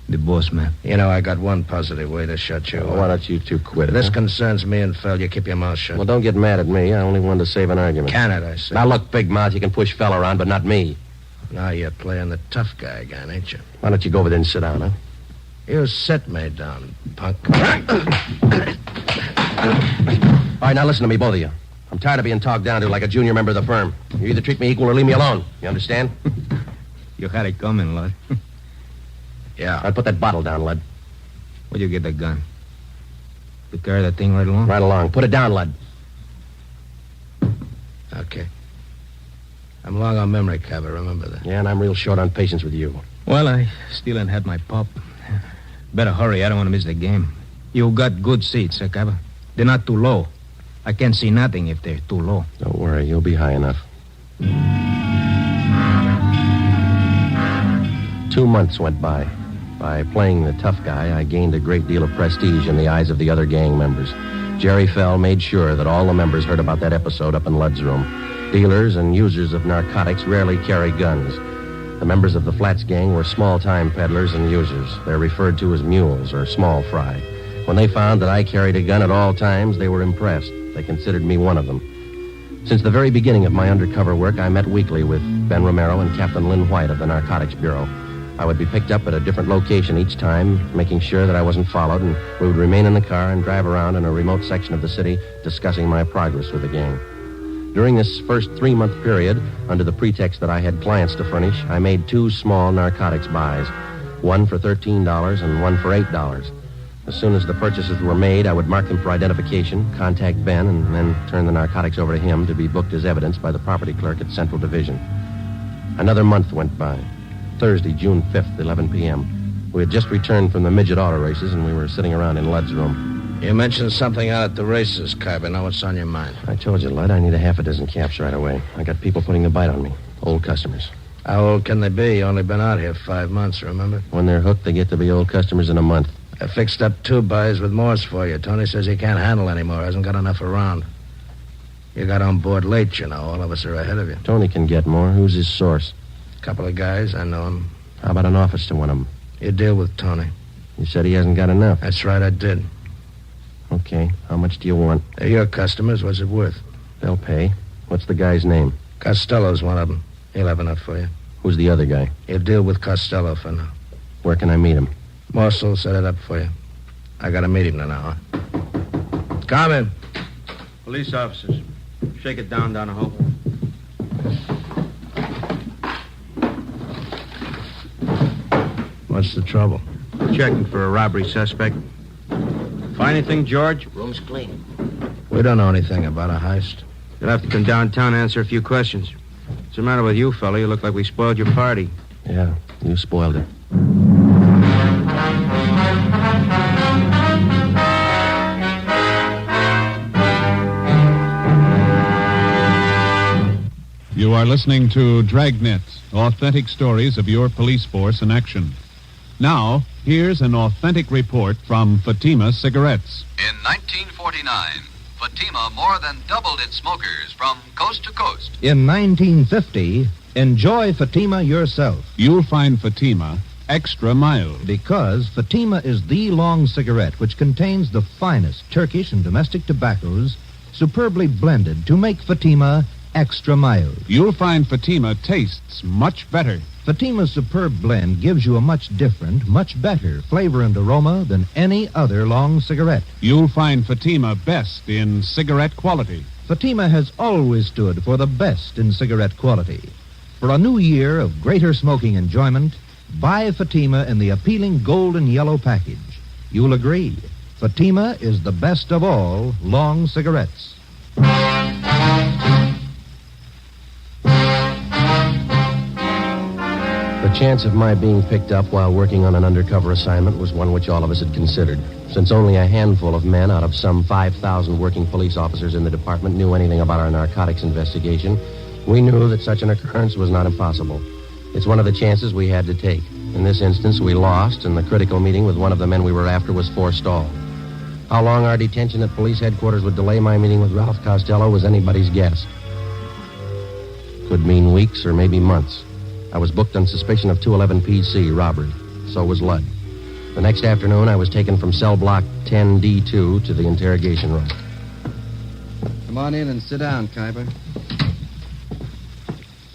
The boss, man. You know, I got one positive way to shut you up. Why don't you two quit it? This huh? concerns me and Phil. You keep your mouth shut. Well, don't get mad at me. I only wanted to save an argument. Can it, I say. Now, look, big mouth, you can push Fell around, but not me. Now you're playing the tough guy again, ain't you? Why don't you go over there and sit down, huh? You sit me down, punk. All right, now listen to me, both of you. I'm tired of being talked down to like a junior member of the firm. You either treat me equal or leave me alone. You understand? You had it coming, Lud. Yeah. I'll put that bottle down, Lud. Where'd you get that gun? You carry that thing right along? Right along. Put it down, Lud. Okay. I'm long on memory, Kyber. Remember that. Yeah, and I'm real short on patience with you. Well, I still ain't had my pop. Better hurry. I don't want to miss the game. You got good seats, Kyber. They're not too low. I can't see nothing if they're too low. Don't worry. You'll be high enough. 2 months went by. By playing the tough guy, I gained a great deal of prestige in the eyes of the other gang members. Jerry Fell made sure that all the members heard about that episode up in Lud's room. Dealers and users of narcotics rarely carry guns. The members of the Flats gang were small-time peddlers and users. They're referred to as mules or small fry. When they found that I carried a gun at all times, they were impressed. They considered me one of them. Since the very beginning of my undercover work, I met weekly with Ben Romero and Captain Lynn White of the Narcotics Bureau. I would be picked up at a different location each time, making sure that I wasn't followed, and we would remain in the car and drive around in a remote section of the city discussing my progress with the gang. During this first 3-month period, under the pretext that I had clients to furnish, I made 2 small narcotics buys, one for $13 and one for $8. As soon as the purchases were made, I would mark them for identification, contact Ben, and then turn the narcotics over to him to be booked as evidence by the property clerk at Central Division. Another month went by. Thursday, June 5th, 11 p.m. We had just returned from the midget auto races, and we were sitting around in Ludd's room. You mentioned something out at the races, Kaiba. Now what's on your mind? I told you, Ludd, I need a half a dozen caps right away. I got people putting the bite on me. Old customers. How old can they be? You only been out here 5 months, remember? When they're hooked, they get to be old customers in a month. I fixed up 2 buys with Morse for you. Tony says he can't handle anymore. Hasn't got enough around. You got on board late, you know. All of us are ahead of you. Tony can get more. Who's his source? Couple of guys. I know him. How about an office to one of them? You deal with Tony. You said he hasn't got enough. That's right, I did. Okay. How much do you want? They're your customers. What's it worth? They'll pay. What's the guy's name? Costello's one of them. He'll have enough for you. Who's the other guy? You deal with Costello for now. Where can I meet him? Morsel will set it up for you. I got to meet him in an hour. Come in. Police officers. Shake it down, Donahoe. What's the trouble? Checking for a robbery suspect. Find anything, George? Room's clean. We don't know anything about a heist. You'll have to come downtown and answer a few questions. What's the matter with you, fella? You look like we spoiled your party. Yeah, you spoiled it. You are listening to Dragnet, authentic stories of your police force in action. Now, here's an authentic report from Fatima Cigarettes. In 1949, Fatima more than doubled its smokers from coast to coast. In 1950, enjoy Fatima yourself. You'll find Fatima extra mild. Because Fatima is the long cigarette which contains the finest Turkish and domestic tobaccos superbly blended to make Fatima extra mild. You'll find Fatima tastes much better. Fatima's superb blend gives you a much different, much better flavor and aroma than any other long cigarette. You'll find Fatima best in cigarette quality. Fatima has always stood for the best in cigarette quality. For a new year of greater smoking enjoyment, buy Fatima in the appealing gold and yellow package. You'll agree, Fatima is the best of all long cigarettes. The chance of my being picked up while working on an undercover assignment was one which all of us had considered. Since only a handful of men out of some 5,000 working police officers in the department knew anything about our narcotics investigation, we knew that such an occurrence was not impossible. It's one of the chances we had to take. In this instance, we lost, and the critical meeting with one of the men we were after was forestalled. How long our detention at police headquarters would delay my meeting with Ralph Costello was anybody's guess. Could mean weeks or maybe months. I was booked on suspicion of 211 PC, robbery. So was Ludd. The next afternoon, I was taken from cell block 10D2 to the interrogation room. Come on in and sit down, Kuiper.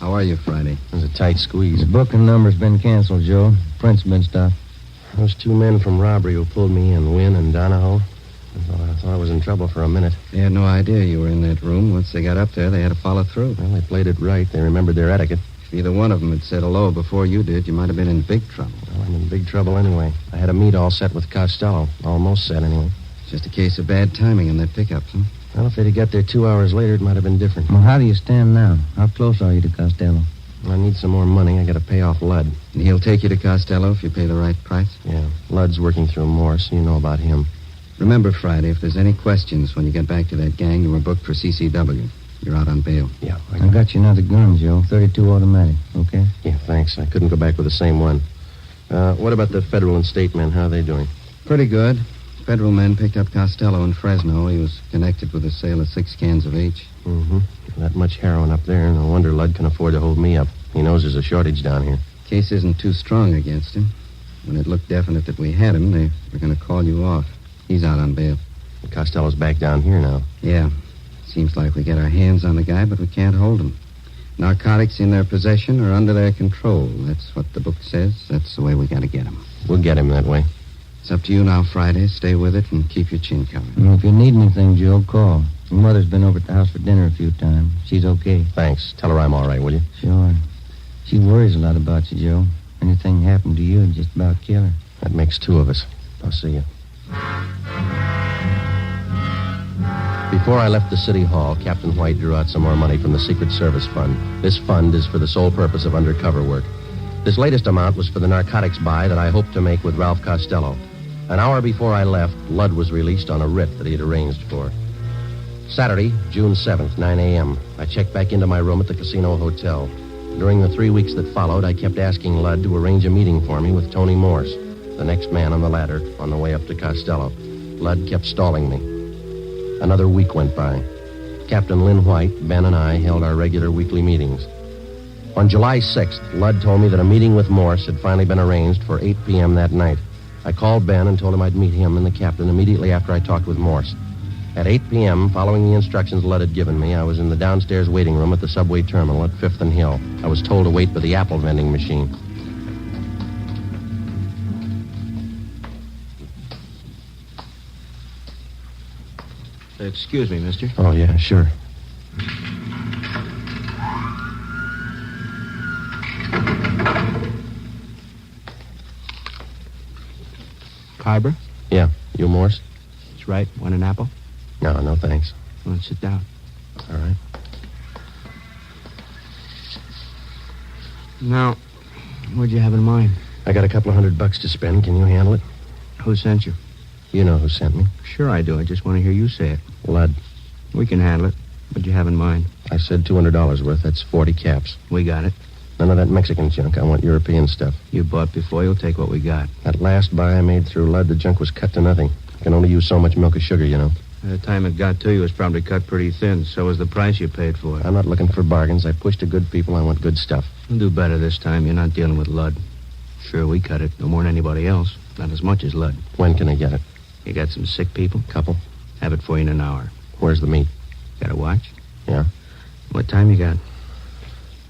How are you, Friday? It was a tight squeeze. The booking number's been canceled, Joe. Print's been stopped. Those 2 men from robbery who pulled me in, Wynn and Donahoe, I thought I was in trouble for a minute. They had no idea you were in that room. Once they got up there, they had to follow through. Well, they played it right. They remembered their etiquette. If either one of them had said hello before you did, you might have been in big trouble. Well, I'm in big trouble anyway. I had a meet all set with Costello. Almost set, anyway. Just a case of bad timing on that pickup, huh? Well, if they'd have got there 2 hours later, it might have been different. Well, how do you stand now? How close are you to Costello? I need some more money. I got to pay off Ludd. And he'll take you to Costello if you pay the right price? Yeah. Ludd's working through Morse. You know about him. Remember, Friday, if there's any questions when you get back to that gang, you were booked for CCW. You're out on bail. Yeah. I got you another gun, Joe. 32 automatic, okay? Yeah, thanks. I couldn't go back with the same one. What about the federal and state men? How are they doing? Pretty good. Federal men picked up Costello in Fresno. He was connected with the sale of 6 cans of H. Mm-hmm. That much heroin up there. No wonder Ludd can afford to hold me up. He knows there's a shortage down here. Case isn't too strong against him. When it looked definite that we had him, they were going to call you off. He's out on bail. Costello's back down here now. Yeah. Seems like we get our hands on the guy, but we can't hold him. Narcotics in their possession or under their control. That's what the book says. That's the way we got to get him. We'll get him that way. It's up to you now, Friday. Stay with it and keep your chin covered. Well, if you need anything, Joe, call. Your mother's been over at the house for dinner a few times. She's okay. Thanks. Tell her I'm all right, will you? Sure. She worries a lot about you, Joe. Anything happened to you, it'd just about kill her. That makes two of us. I'll see you. Before I left the city hall, Captain White drew out some more money from the Secret Service Fund. This fund is for the sole purpose of undercover work. This latest amount was for the narcotics buy that I hoped to make with Ralph Costello. An hour before I left, Ludd was released on a writ that he had arranged for. Saturday, June 7th, 9 a.m. I checked back into my room at the Casino Hotel. During the 3 weeks that followed, I kept asking Ludd to arrange a meeting for me with Tony Morse, the next man on the ladder, on the way up to Costello. Ludd kept stalling me. Another week went by. Captain Lynn White, Ben, and I held our regular weekly meetings. On July 6th, Ludd told me that a meeting with Morse had finally been arranged for 8 p.m. that night. I called Ben and told him I'd meet him and the captain immediately after I talked with Morse. At 8 p.m., following the instructions Ludd had given me, I was in the downstairs waiting room at the subway terminal at 5th and Hill. I was told to wait by the apple vending machine. Excuse me, mister. Oh, yeah, sure. Carver? Yeah. You, Morse? That's right. Want an apple? No, thanks. Well, sit down. All right. Now, what'd you have in mind? I got a couple of $100 to spend. Can you handle it? Who sent you? You know who sent me. Sure I do. I just want to hear you say it. Ludd. We can handle it. What'd you have in mind? I said $200 worth. That's 40 caps. We got it. None of that Mexican junk. I want European stuff. You bought before. You'll take what we got. That last buy I made through Ludd, the junk was cut to nothing. I can only use so much milk of sugar, you know. By the time it got to you, it was probably cut pretty thin. So was the price you paid for it. I'm not looking for bargains. I push to good people. I want good stuff. You'll do better this time. You're not dealing with Ludd. Sure, we cut it. No more than anybody else. Not as much as Ludd. When can I get it? You got some sick people? Couple. Have it for you in an hour. Where's the meat? Got a watch? Yeah. What time you got?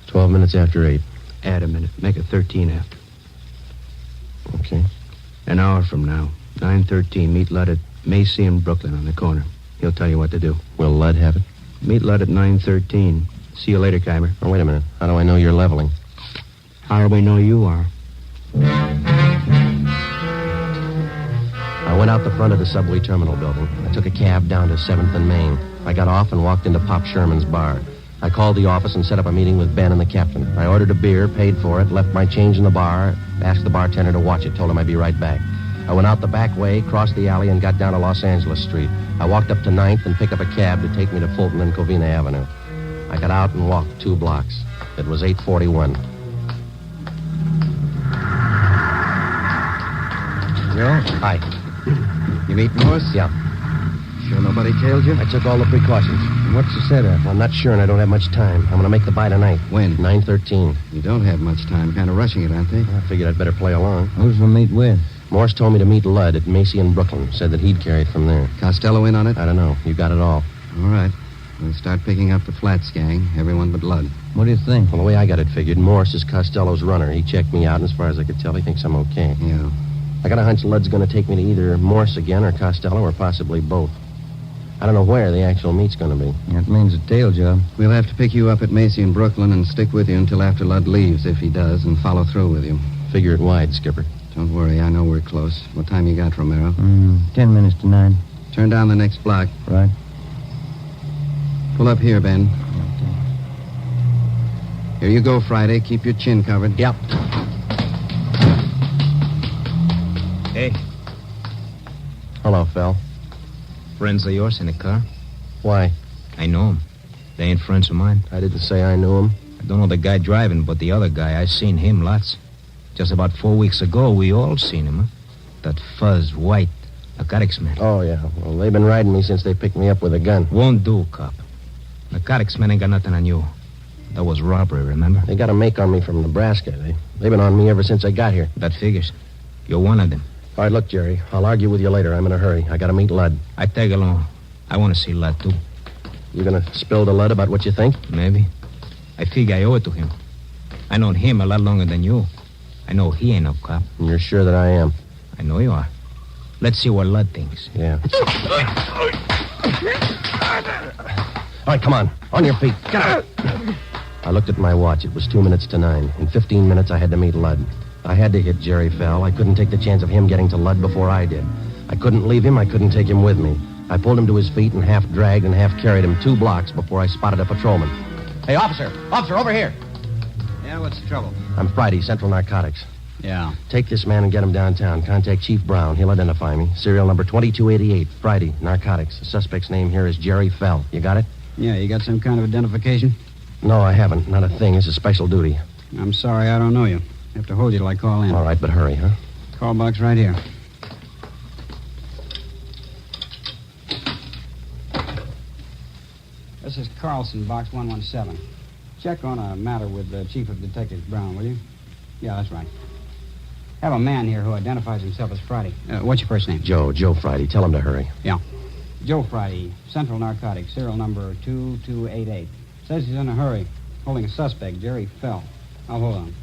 12 minutes after 8. Add a minute. Make it 13 after. Okay. An hour from now. 9:13. Meet Ludd at Macy and Brooklyn on the corner. He'll tell you what to do. Will Ludd have it? Meet Ludd at 9:13. See you later, Keimer. Oh, wait a minute. How do I know you're leveling? How do we know you are? I went out the front of the subway terminal building. I took a cab down to 7th and Main. I got off and walked into Pop Sherman's bar. I called the office and set up a meeting with Ben and the captain. I ordered a beer, paid for it, left my change in the bar, asked the bartender to watch it, told him I'd be right back. I went out the back way, crossed the alley, and got down to Los Angeles Street. I walked up to 9th and picked up a cab to take me to Fulton and Covina Avenue. I got out and walked 2 blocks. It was 8:41. Joe? Hi. You meet Morse? Yeah. Sure nobody tailed you? I took all the precautions. What's the setup? I'm not sure, and I don't have much time. I'm going to make the buy tonight. When? 9:13. You don't have much time. Kind of rushing it, aren't they? I figured I'd better play along. Who's the meet with? Morse told me to meet Ludd at Macy and Brooklyn. Said that he'd carry it from there. Costello in on it? I don't know. You got it all. All right. We'll start picking up the Flats gang. Everyone but Ludd. What do you think? Well, the way I got it figured, Morse is Costello's runner. He checked me out, and as far as I could tell, he thinks I'm okay. Yeah. I got a hunch Ludd's going to take me to either Morse again or Costello or possibly both. I don't know where the actual meet's going to be. That means a tail job. We'll have to pick you up at Macy and Brooklyn and stick with you until after Ludd leaves, if he does, and follow through with you. Figure it wide, Skipper. Don't worry, I know we're close. What time you got, Romero? 10 minutes to 9. Turn down the next block. Right. Pull up here, Ben. Here you go, Friday. Keep your chin covered. Yep. Hey. Hello, Phil. Friends of yours in the car? Why? I know them. They ain't friends of mine. I didn't say I knew him. I don't know the guy driving, but the other guy, I seen him lots. Just about 4 weeks ago, we all seen him, huh? That fuzz, white, narcotics man. Oh, yeah. Well, they've been riding me since they picked me up with a gun. Won't do, cop. Narcotics man ain't got nothing on you. That was robbery, remember? They got a make on me from Nebraska. They've been on me ever since I got here. That figures. You're one of them. All right, look, Jerry. I'll argue with you later. I'm in a hurry. I got to meet Ludd. I tag along. I want to see Ludd, too. You gonna spill the lead about what you think? Maybe. I figure I owe it to him. I known him a lot longer than you. I know he ain't no cop. You're sure that I am? I know you are. Let's see what Lud thinks. Yeah. All right, come on. On your feet. Get out. I looked at my watch. It was 2 minutes to 9. In 15 minutes, I had to meet Lud. I had to hit Jerry Fell. I couldn't take the chance of him getting to Lud before I did. I couldn't leave him. I couldn't take him with me. I pulled him to his feet and half dragged and half carried him 2 blocks before I spotted a patrolman. Hey, officer! Officer, over here! Yeah, what's the trouble? I'm Friday, Central Narcotics. Yeah. Take this man and get him downtown. Contact Chief Brown. He'll identify me. Serial number 2288. Friday, Narcotics. The suspect's name here is Jerry Fell. You got it? Yeah, you got some kind of identification? No, I haven't. Not a thing. It's a special duty. I'm sorry, I don't know you. I have to hold you till I call in. All right, but hurry, huh? Call box right here. This is Carlson, box 117. Check on a matter with the Chief of Detectives Brown, will you? Yeah, that's right. Have a man here who identifies himself as Friday. What's your first name? Joe Friday. Tell him to hurry. Yeah. Joe Friday, Central Narcotics, serial number 2288. Says he's in a hurry, holding a suspect, Jerry Fell. I'll hold on.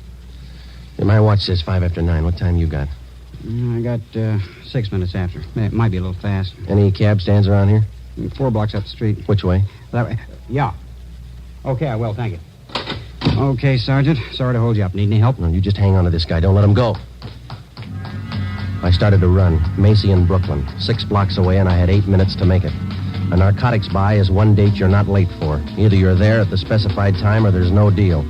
Yeah, my watch says 5 after 9. What time you got? I got 6 minutes after. It might be a little fast. Any cab stands around here? 4 blocks up the street. Which way? That way. Yeah. Okay, I will. Thank you. Okay, Sergeant. Sorry to hold you up. Need any help? No, you just hang on to this guy. Don't let him go. I started to run. Macy in Brooklyn. 6 blocks away, and I had 8 minutes to make it. A narcotics buy is one date you're not late for. Either you're there at the specified time or there's no deal.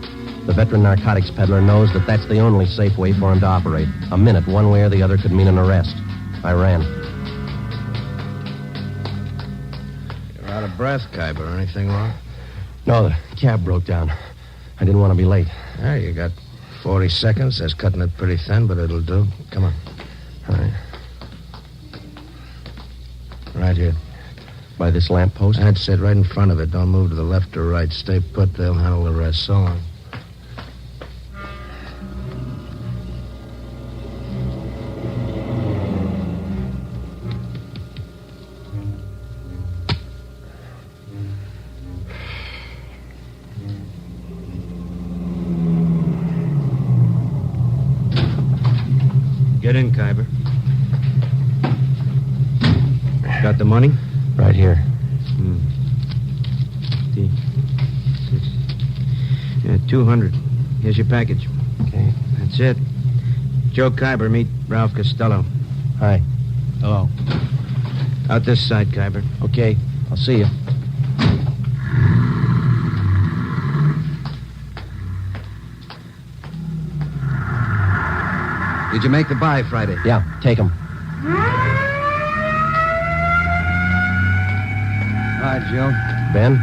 The veteran narcotics peddler knows that that's the only safe way for him to operate. A minute one way or the other could mean an arrest. I ran. You're out of breath, Khyber. Anything wrong? No, the cab broke down. I didn't want to be late. Yeah, you got 40 seconds. That's cutting it pretty thin, but it'll do. Come on. All right. Right here. By this lamppost? That's it, right in front of it. Don't move to the left or right. Stay put. They'll handle the rest. So long. Get in, Khyber. Got the money? Right here. 200. Here's your package. Okay. That's it. Joe Khyber, meet Ralph Costello. Hi. Hello. Out this side, Khyber. Okay. I'll see you. Did you make the buy Friday? Yeah, take him. Hi, Joe. Ben,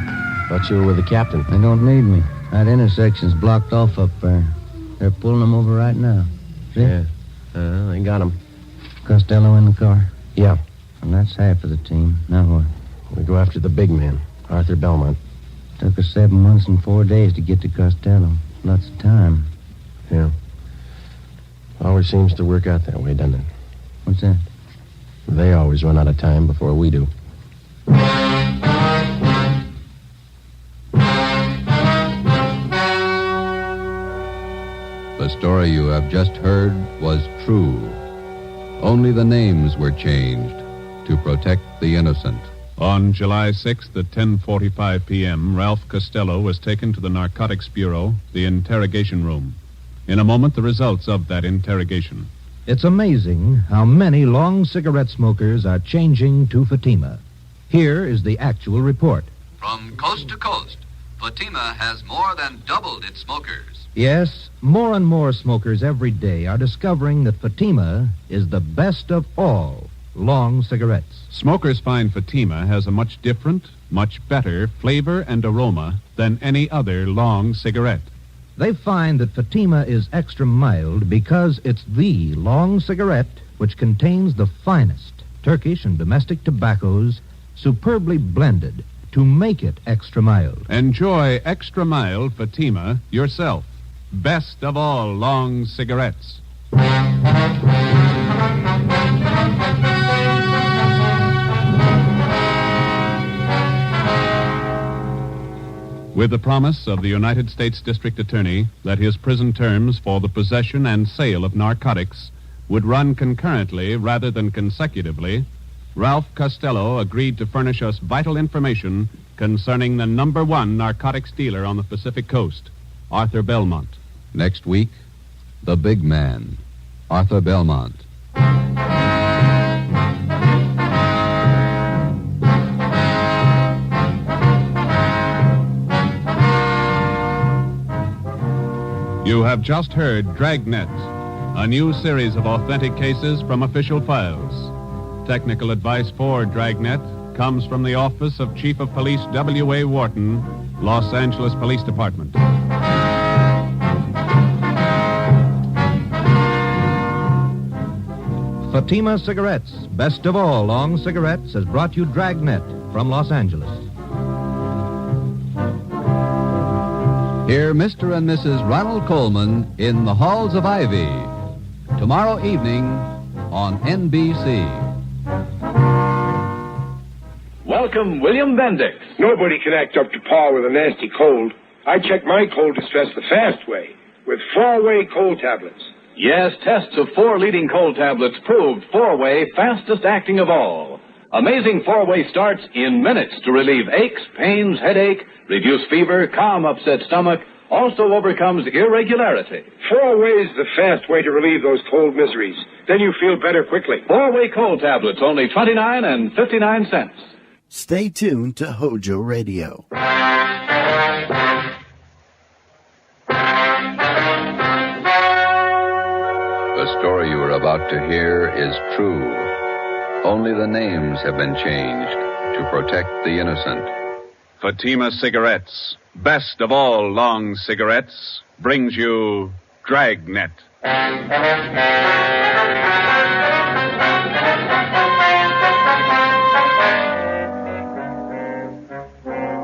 thought you were with the captain. They don't need me. That intersection's blocked off up there. They're pulling them over right now. See? Yeah. They got him. Costello in the car? Yeah. And that's half of the team. Now what? We go after the big man, Arthur Belmont. Took us 7 months and 4 days to get to Costello. Lots of time. Yeah. Always seems to work out that way, doesn't it? What's that? They always run out of time before we do. The story you have just heard was true. Only the names were changed to protect the innocent. On July 6th at 10:45 p.m., Ralph Costello was taken to the Narcotics Bureau, the interrogation room. In a moment, the results of that interrogation. It's amazing how many long cigarette smokers are changing to Fatima. Here is the actual report. From coast to coast, Fatima has more than doubled its smokers. Yes, more and more smokers every day are discovering that Fatima is the best of all long cigarettes. Smokers find Fatima has a much different, much better flavor and aroma than any other long cigarette. They find that Fatima is extra mild because it's the long cigarette which contains the finest Turkish and domestic tobaccos superbly blended to make it extra mild. Enjoy extra mild Fatima yourself. Best of all long cigarettes. with the promise of the United States District Attorney that his prison terms for the possession and sale of narcotics would run concurrently rather than consecutively, Ralph Costello agreed to furnish us vital information concerning the number one narcotics dealer on the Pacific Coast, Arthur Belmont. Next week, the big man, Arthur Belmont. You have just heard Dragnet, a new series of authentic cases from official files. Technical advice for Dragnet comes from the Office of Chief of Police W.A. Wharton, Los Angeles Police Department. Fatima Cigarettes, best of all long cigarettes, has brought you Dragnet from Los Angeles. Hear Mr. and Mrs. Ronald Coleman in the Halls of Ivy, tomorrow evening on NBC. Welcome, William Bendix. Nobody can act up to par with a nasty cold. I check my cold distress the fast way, with 4-way cold tablets. Yes, tests of 4 leading cold tablets proved 4-way fastest acting of all. Amazing 4-way starts in minutes to relieve aches, pains, headache, reduce fever, calm upset stomach, also overcomes irregularity. 4-way's the fast way to relieve those cold miseries. Then you feel better quickly. 4-way cold tablets, only 29 and 59 cents. Stay tuned to HOJO Radio. The story you are about to hear is true. Only the names have been changed to protect the innocent. Fatima Cigarettes, best of all long cigarettes, brings you Dragnet.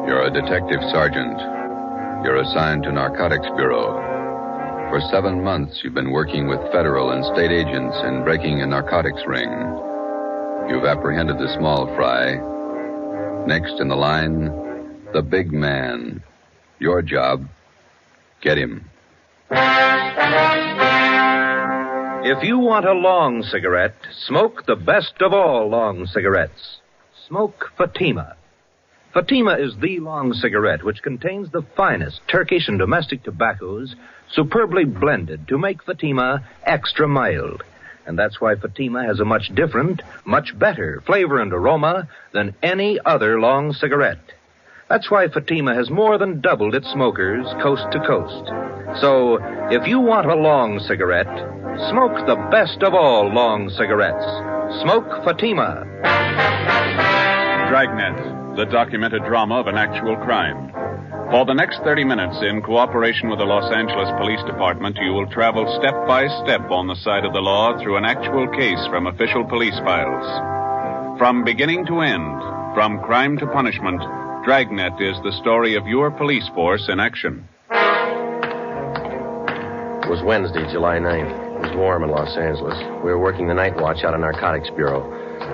You're a detective sergeant. You're assigned to Narcotics Bureau. For 7 months, you've been working with federal and state agents in breaking a narcotics ring. You've apprehended the small fry. Next in the line, the big man. Your job, get him. If you want a long cigarette, smoke the best of all long cigarettes. Smoke Fatima. Fatima is the long cigarette which contains the finest Turkish and domestic tobaccos superbly blended to make Fatima extra mild. And that's why Fatima has a much different, much better flavor and aroma than any other long cigarette. That's why Fatima has more than doubled its smokers coast to coast. So, if you want a long cigarette, smoke the best of all long cigarettes. Smoke Fatima. Dragnet, the documented drama of an actual crime. For the next 30 minutes, in cooperation with the Los Angeles Police Department, you will travel step by step on the side of the law through an actual case from official police files. From beginning to end, from crime to punishment, Dragnet is the story of your police force in action. It was Wednesday, July 9th. It was warm in Los Angeles. We were working the night watch out of Narcotics Bureau.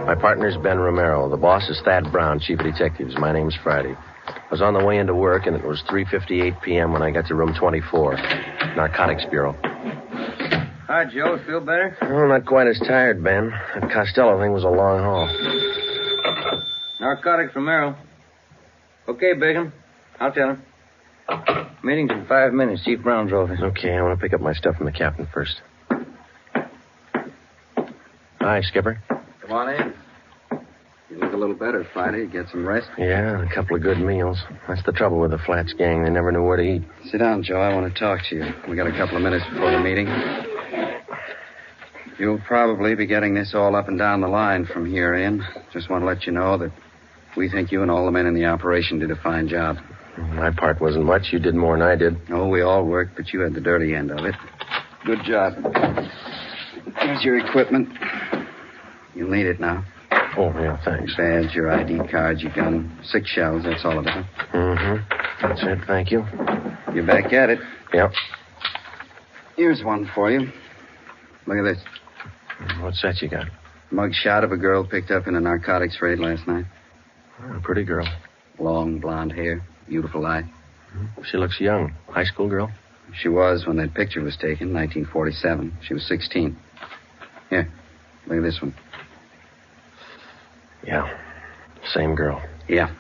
My partner's Ben Romero. The boss is Thad Brown, chief of detectives. My name's Friday. I was on the way into work, and it was 3:58 p.m. when I got to room 24, Narcotics Bureau. Hi, Joe. Feel better? Oh, not quite as tired, Ben. That Costello thing was a long haul. Narcotics Romero. Okay, Bigham. I'll tell him. Meeting's in 5 minutes. Chief Brown drove it. Okay, I want to pick up my stuff from the captain first. Hi, Skipper. Come on in. You look a little better, Friday. Get some rest? Yeah, a couple of good meals. That's the trouble with the Flats gang. They never knew where to eat. Sit down, Joe. I want to talk to you. We got a couple of minutes before the meeting. You'll probably be getting this all up and down the line from here in. Just want to let you know that we think you and all the men in the operation did a fine job. My part wasn't much. You did more than I did. Oh, we all worked, but you had the dirty end of it. Good job. Here's your equipment. You'll need it now. Oh, yeah, thanks. Your badge, your ID card, your gun. 6 shells, that's all of it. Mm-hmm. That's it, thank you. You're back at it. Yep. Here's one for you. Look at this. What's that you got? Mug shot of a girl picked up in a narcotics raid last night. Oh, a pretty girl. Long blonde hair, beautiful eye. She looks young. High school girl? She was when that picture was taken, 1947. She was 16. Here, look at this one. Yeah, same girl. Yeah,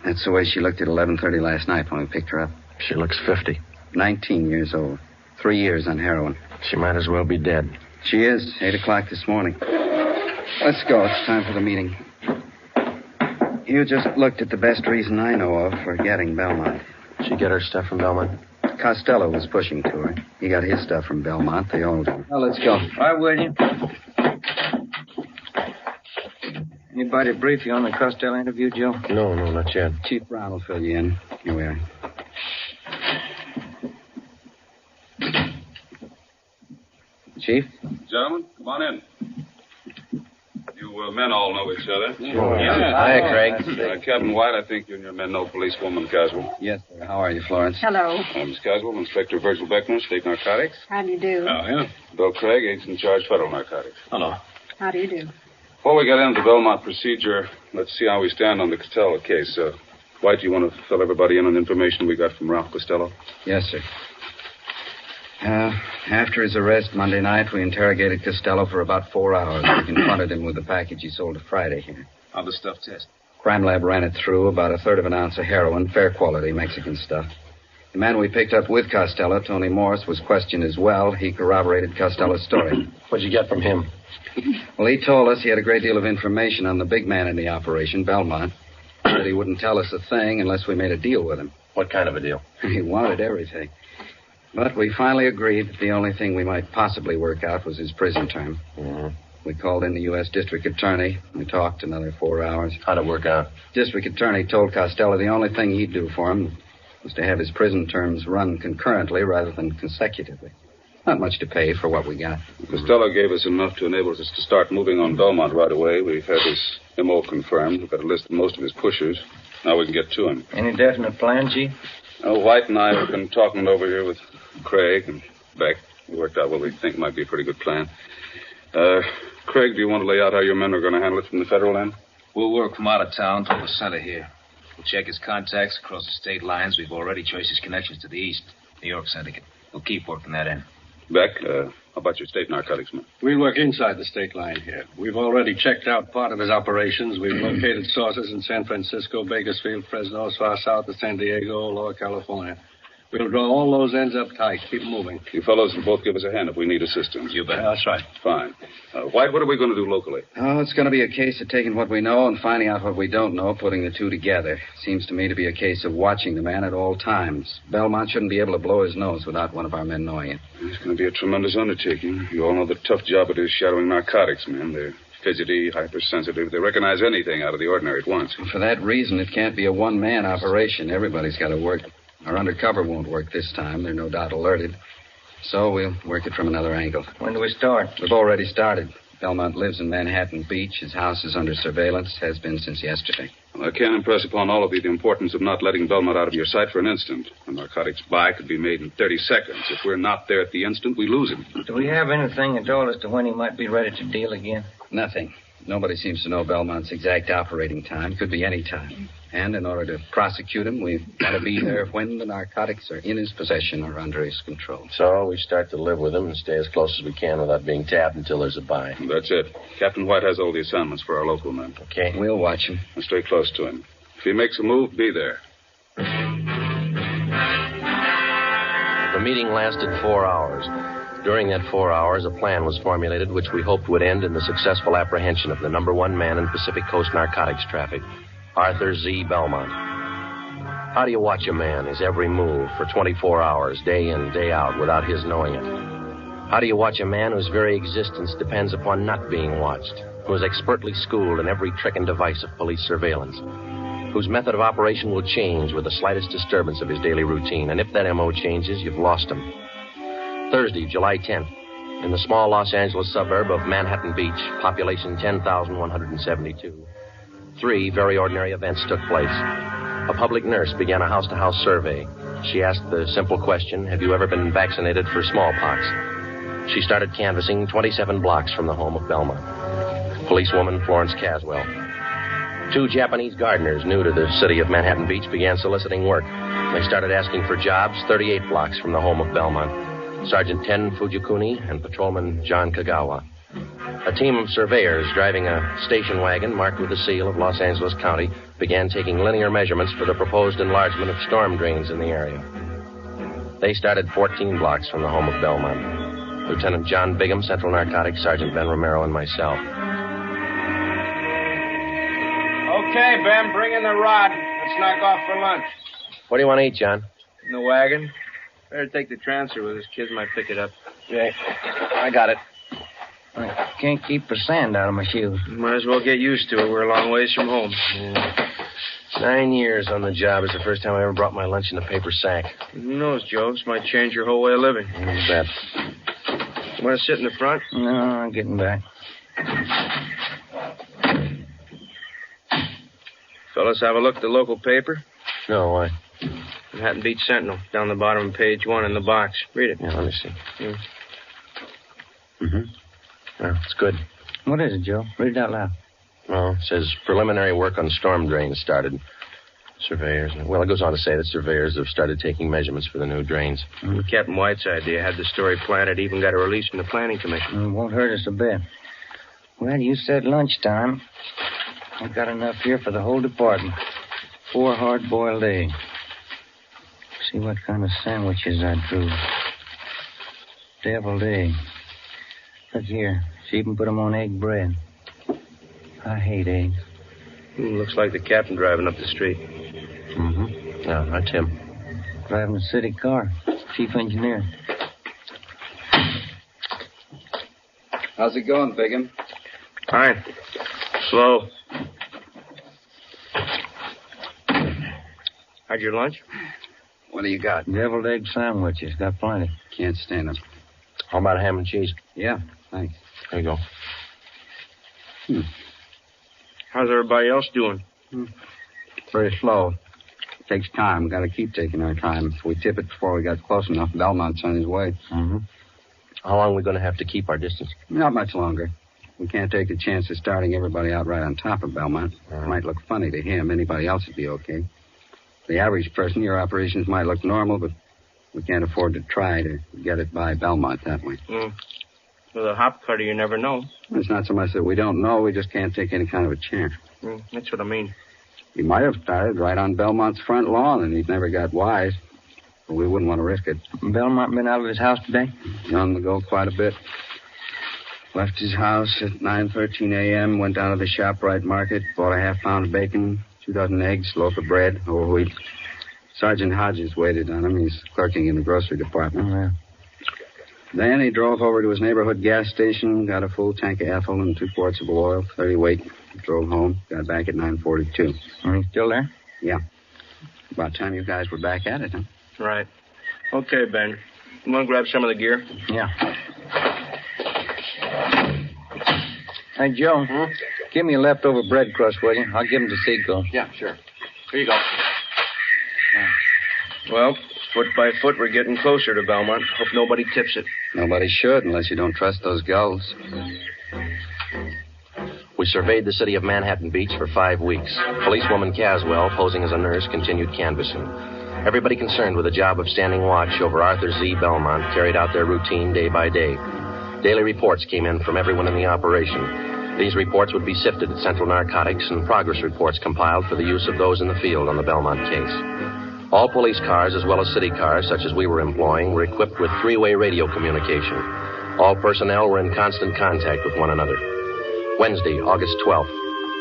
that's the way she looked at 11:30 last night when we picked her up. She looks 50. 19 years old. 3 years on heroin. She might as well be dead. She is. 8 o'clock this morning. Let's go. It's time for the meeting. You just looked at the best reason I know of for getting Belmont. She get her stuff from Belmont? Costello was pushing to her. He got his stuff from Belmont. They all do. Well, let's go. Right with you. Anybody brief you on the Costello interview, Joe? No, not yet. Chief Brown will fill you in. Here we are. Chief? Gentlemen, come on in. You men all know each other. Sure. Hiya, Craig. Captain White, I think you and your men know policewoman Caswell. Yes, sir. How are you, Florence? Hello. Miss Caswell, Inspector Virgil Beckner, State Narcotics. How do you do? Oh, yeah. Bill Craig, Agent in Charge, Federal Narcotics. Hello. How do you do? Before we get into the Belmont procedure, let's see how we stand on the Costello case. White, you want to fill everybody in on information we got from Ralph Costello? Yes, sir. After his arrest Monday night, we interrogated Costello for about 4 hours. We confronted him with the package he sold to Friday here. How'd the stuff test? Crime lab ran it through, about 1/3 of an ounce of heroin, fair quality Mexican stuff. The man we picked up with Costello, Tony Morris, was questioned as well. He corroborated Costello's story. What'd you get from him? Well, he told us he had a great deal of information on the big man in the operation, Belmont. But he wouldn't tell us a thing unless we made a deal with him. What kind of a deal? He wanted everything. But we finally agreed that the only thing we might possibly work out was his prison term. Mm-hmm. We called in the U.S. District Attorney. We talked another 4 hours. How'd it work out? District Attorney told Costello the only thing he'd do for him was to have his prison terms run concurrently rather than consecutively. Not much to pay for what we got. Costello gave us enough to enable us to start moving on Belmont right away. We've had his M.O. confirmed. We've got a list of most of his pushers. Now we can get to him. Any definite plan, Chief? White and I have been talking it over here with Craig and Beck. We worked out what we think might be a pretty good plan. Craig, do you want to lay out how your men are going to handle it from the federal end? We'll work from out of town to the center here. We'll check his contacts across the state lines. We've already traced his connections to the east, New York syndicate. We'll keep working that in. Beck, how about your state narcotics men? We'll work inside the state line here. We've already checked out part of his operations. We've located sources in San Francisco, Bakersfield, Fresno, as far south as San Diego, Lower California. We'll draw all those ends up tight. Keep moving. You fellows will both give us a hand if we need assistance. You bet. That's right. Fine. White, what are we going to do locally? Oh, it's going to be a case of taking what we know and finding out what we don't know, putting the two together. Seems to me to be a case of watching the man at all times. Belmont shouldn't be able to blow his nose without one of our men knowing it. It's going to be a tremendous undertaking. You all know the tough job it is shadowing narcotics men. They're fidgety, hypersensitive. They recognize anything out of the ordinary at once. For that reason, it can't be a one-man operation. Everybody's got to work. Our undercover won't work this time. They're no doubt alerted. So we'll work it from another angle. When do we start? We've already started. Belmont lives in Manhattan Beach. His house is under surveillance, has been since yesterday. Well, I can't impress upon all of you the importance of not letting Belmont out of your sight for an instant. A narcotics buy could be made in 30 seconds. If we're not there at the instant, we lose him. Do we have anything at all as to when he might be ready to deal again? Nothing. Nobody seems to know Belmont's exact operating time. Could be any time. And in order to prosecute him, we've got to be there when the narcotics are in his possession or under his control. So we start to live with him and stay as close as we can without being tapped until there's a buy. That's it. Captain White has all the assignments for our local men. Okay. We'll watch him. And stay close to him. If he makes a move, be there. The meeting lasted 4 hours. During that 4 hours, a plan was formulated which we hoped would end in the successful apprehension of the number one man in Pacific Coast narcotics traffic, Arthur Z. Belmont. How do you watch a man, his every move, for 24 hours, day in, day out, without his knowing it? How do you watch a man whose very existence depends upon not being watched, who is expertly schooled in every trick and device of police surveillance, whose method of operation will change with the slightest disturbance of his daily routine, and if that M.O. changes, you've lost him. Thursday, July 10th, in the small Los Angeles suburb of Manhattan Beach, population 10,172. 3 very ordinary events took place. A public nurse began a house-to-house survey. She asked the simple question, have you ever been vaccinated for smallpox? She started canvassing 27 blocks from the home of Belmont. Policewoman Florence Caswell. 2 Japanese gardeners new to the city of Manhattan Beach began soliciting work. They started asking for jobs 38 blocks from the home of Belmont. Sergeant Ten Fujikuni and Patrolman John Kagawa. A team of surveyors driving a station wagon marked with the seal of Los Angeles County began taking linear measurements for the proposed enlargement of storm drains in the area. They started 14 blocks from the home of Belmont. Lieutenant John Bigham, Central Narcotics, Sergeant Ben Romero, and myself. Okay, Ben, bring in the rod. Let's knock off for lunch. What do you want to eat, John? In the wagon. Better take the transfer with us. Kids might pick it up. Okay, I got it. I can't keep the sand out of my shoes. Might as well get used to it. We're a long ways from home. Yeah. 9 years on the job is the first time I ever brought my lunch in a paper sack. Who knows, Joe? This might change your whole way of living. You bet. You want to sit in the front? No, I'm getting back. Fellas, have a look at the local paper? No, why? Manhattan Beach Sentinel, down the bottom of page 1 in the box. Read it. Yeah, let me see. Mm-hmm. Well, it's good. What is it, Joe? Read it out loud. Well, it says preliminary work on storm drains started. Surveyors. Well, it goes on to say that surveyors have started taking measurements for the new drains. Captain Whiteside, they had the story planted, even got a release from the Planning Commission. It won't hurt us a bit. Well, you said lunchtime. I've got enough here for the whole department. 4 hard-boiled eggs. See what kind of sandwiches I drew. Deviled egg. Look here. She even put them on egg bread. I hate eggs. Looks like the captain driving up the street. Mm-hmm. Yeah, that's him. Driving a city car. Chief engineer. How's it going, Bigham? Fine. Slow. Had your lunch? What do you got? Deviled egg sandwiches. Got plenty. Can't stand them. How about ham and cheese? Yeah, thanks. There you go. How's everybody else doing? Very slow. It takes time. Got to keep taking our time. If we tip it before we got close enough, Belmont's on his way. Mm-hmm. How long are we going to have to keep our distance? Not much longer. We can't take the chance of starting everybody out right on top of Belmont. It might look funny to him. Anybody else would be okay. The average person, your operations might look normal, but we can't afford to try to get it by Belmont that way. With a hop cutter, you never know. It's not so much that we don't know. We just can't take any kind of a chance. That's what I mean. He might have started right on Belmont's front lawn, and he's never got wise. But we wouldn't want to risk it. Belmont been out of his house today? On the go quite a bit. Left his house at 9:13 a.m., went down to the ShopRite market, bought a half-pound of bacon, 2 dozen eggs, loaf of bread, whole wheat. Sergeant Hodges waited on him. He's clerking in the grocery department. Oh, yeah. Then he drove over to his neighborhood gas station, got a full tank of ethyl and 2 quarts of oil, 30 weight, drove home, got back at 9:42. He's still there? Yeah. About time you guys were back at it, huh? Right. Okay, Ben. You want to grab some of the gear? Yeah. Hey, Joe, give me a leftover bread crust, will you? I'll give him to Seagull. Yeah, sure. Here you go. Well, foot by foot, we're getting closer to Belmont. Hope nobody tips it. Nobody should, unless you don't trust those gulls. We surveyed the city of Manhattan Beach for 5 weeks. Policewoman Caswell, posing as a nurse, continued canvassing. Everybody concerned with the job of standing watch over Arthur Z. Belmont carried out their routine day by day. Daily reports came in from everyone in the operation. These reports would be sifted at Central Narcotics and progress reports compiled for the use of those in the field on the Belmont case. All police cars, as well as city cars, such as we were employing, were equipped with 3-way radio communication. All personnel were in constant contact with one another. Wednesday, August 12th,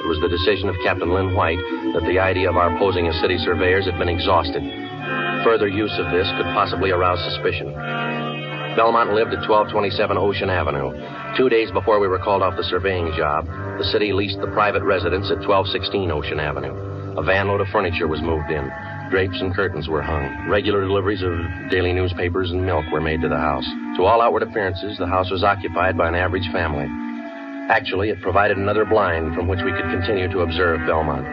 it was the decision of Captain Lynn White that the idea of our posing as city surveyors had been exhausted. Further use of this could possibly arouse suspicion. Belmont lived at 1227 Ocean Avenue. 2 days before we were called off the surveying job, the city leased the private residence at 1216 Ocean Avenue. A van load of furniture was moved in. Drapes and curtains were hung. Regular deliveries of daily newspapers and milk were made to the house. To all outward appearances, the house was occupied by an average family. Actually, it provided another blind from which we could continue to observe Belmont.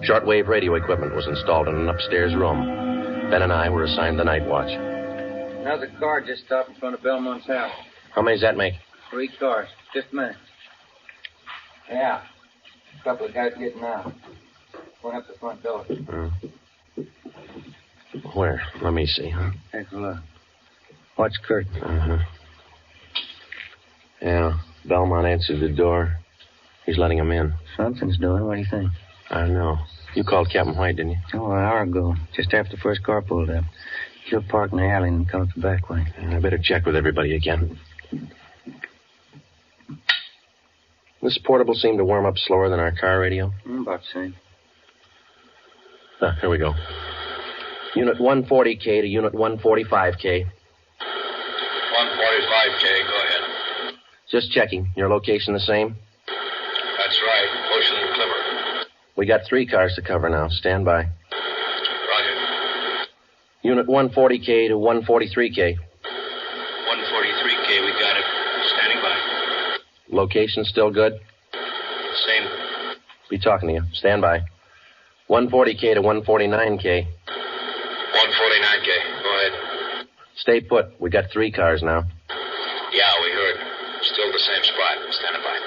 Shortwave radio equipment was installed in an upstairs room. Ben and I were assigned the night watch. Another car just stopped in front of Belmont's house. How many does that make? 3 cars. Just a minute. Yeah. A couple of guys getting out. Went up the front door. Where? Let me see, huh? Take a look. Watch curtain. Uh-huh. Yeah, Belmont answered the door. He's letting him in. Something's doing. What do you think? I don't know. You called Captain White, didn't you? Oh, an hour ago. Just after the first car pulled up. He'll park in the alley and come up the back way. I better check with everybody again. This portable seemed to warm up slower than our car radio. About the same. Here we go. Unit 140K to Unit 145K. 145K, go ahead. Just checking. Your location the same? That's right. Ocean and Clipper. We got 3 cars to cover now. Stand by. Roger. Unit 140K to 143K. 143K, we got it. Standing by. Location still good? Same. Be talking to you. Stand by. 140K to 149K. 149K, go ahead. Stay put. We got 3 cars now. Yeah, we heard. Still the same spot. Standing by.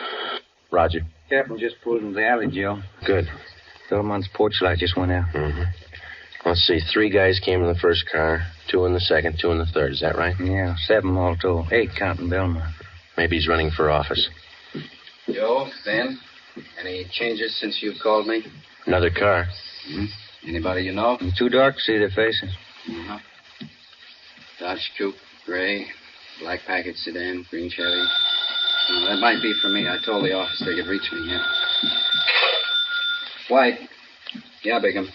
Roger. Captain just pulled into the alley, Joe. Good. Belmont's porch light just went out. Mm-hmm. Let's see. 3 guys came in the first car, 2 in the second, 2 in the third. Is that right? Yeah, 7 all told. 8 counting Belmont. Maybe he's running for office. Joe, Ben, any changes since you called me? Another car. Hmm? Anybody you know? It's too dark to see their faces. Uh-huh. Dodge Coupe, gray, black package sedan, green Chevy. That might be for me. I told the office they could reach me, yeah. White. Yeah, Bigham.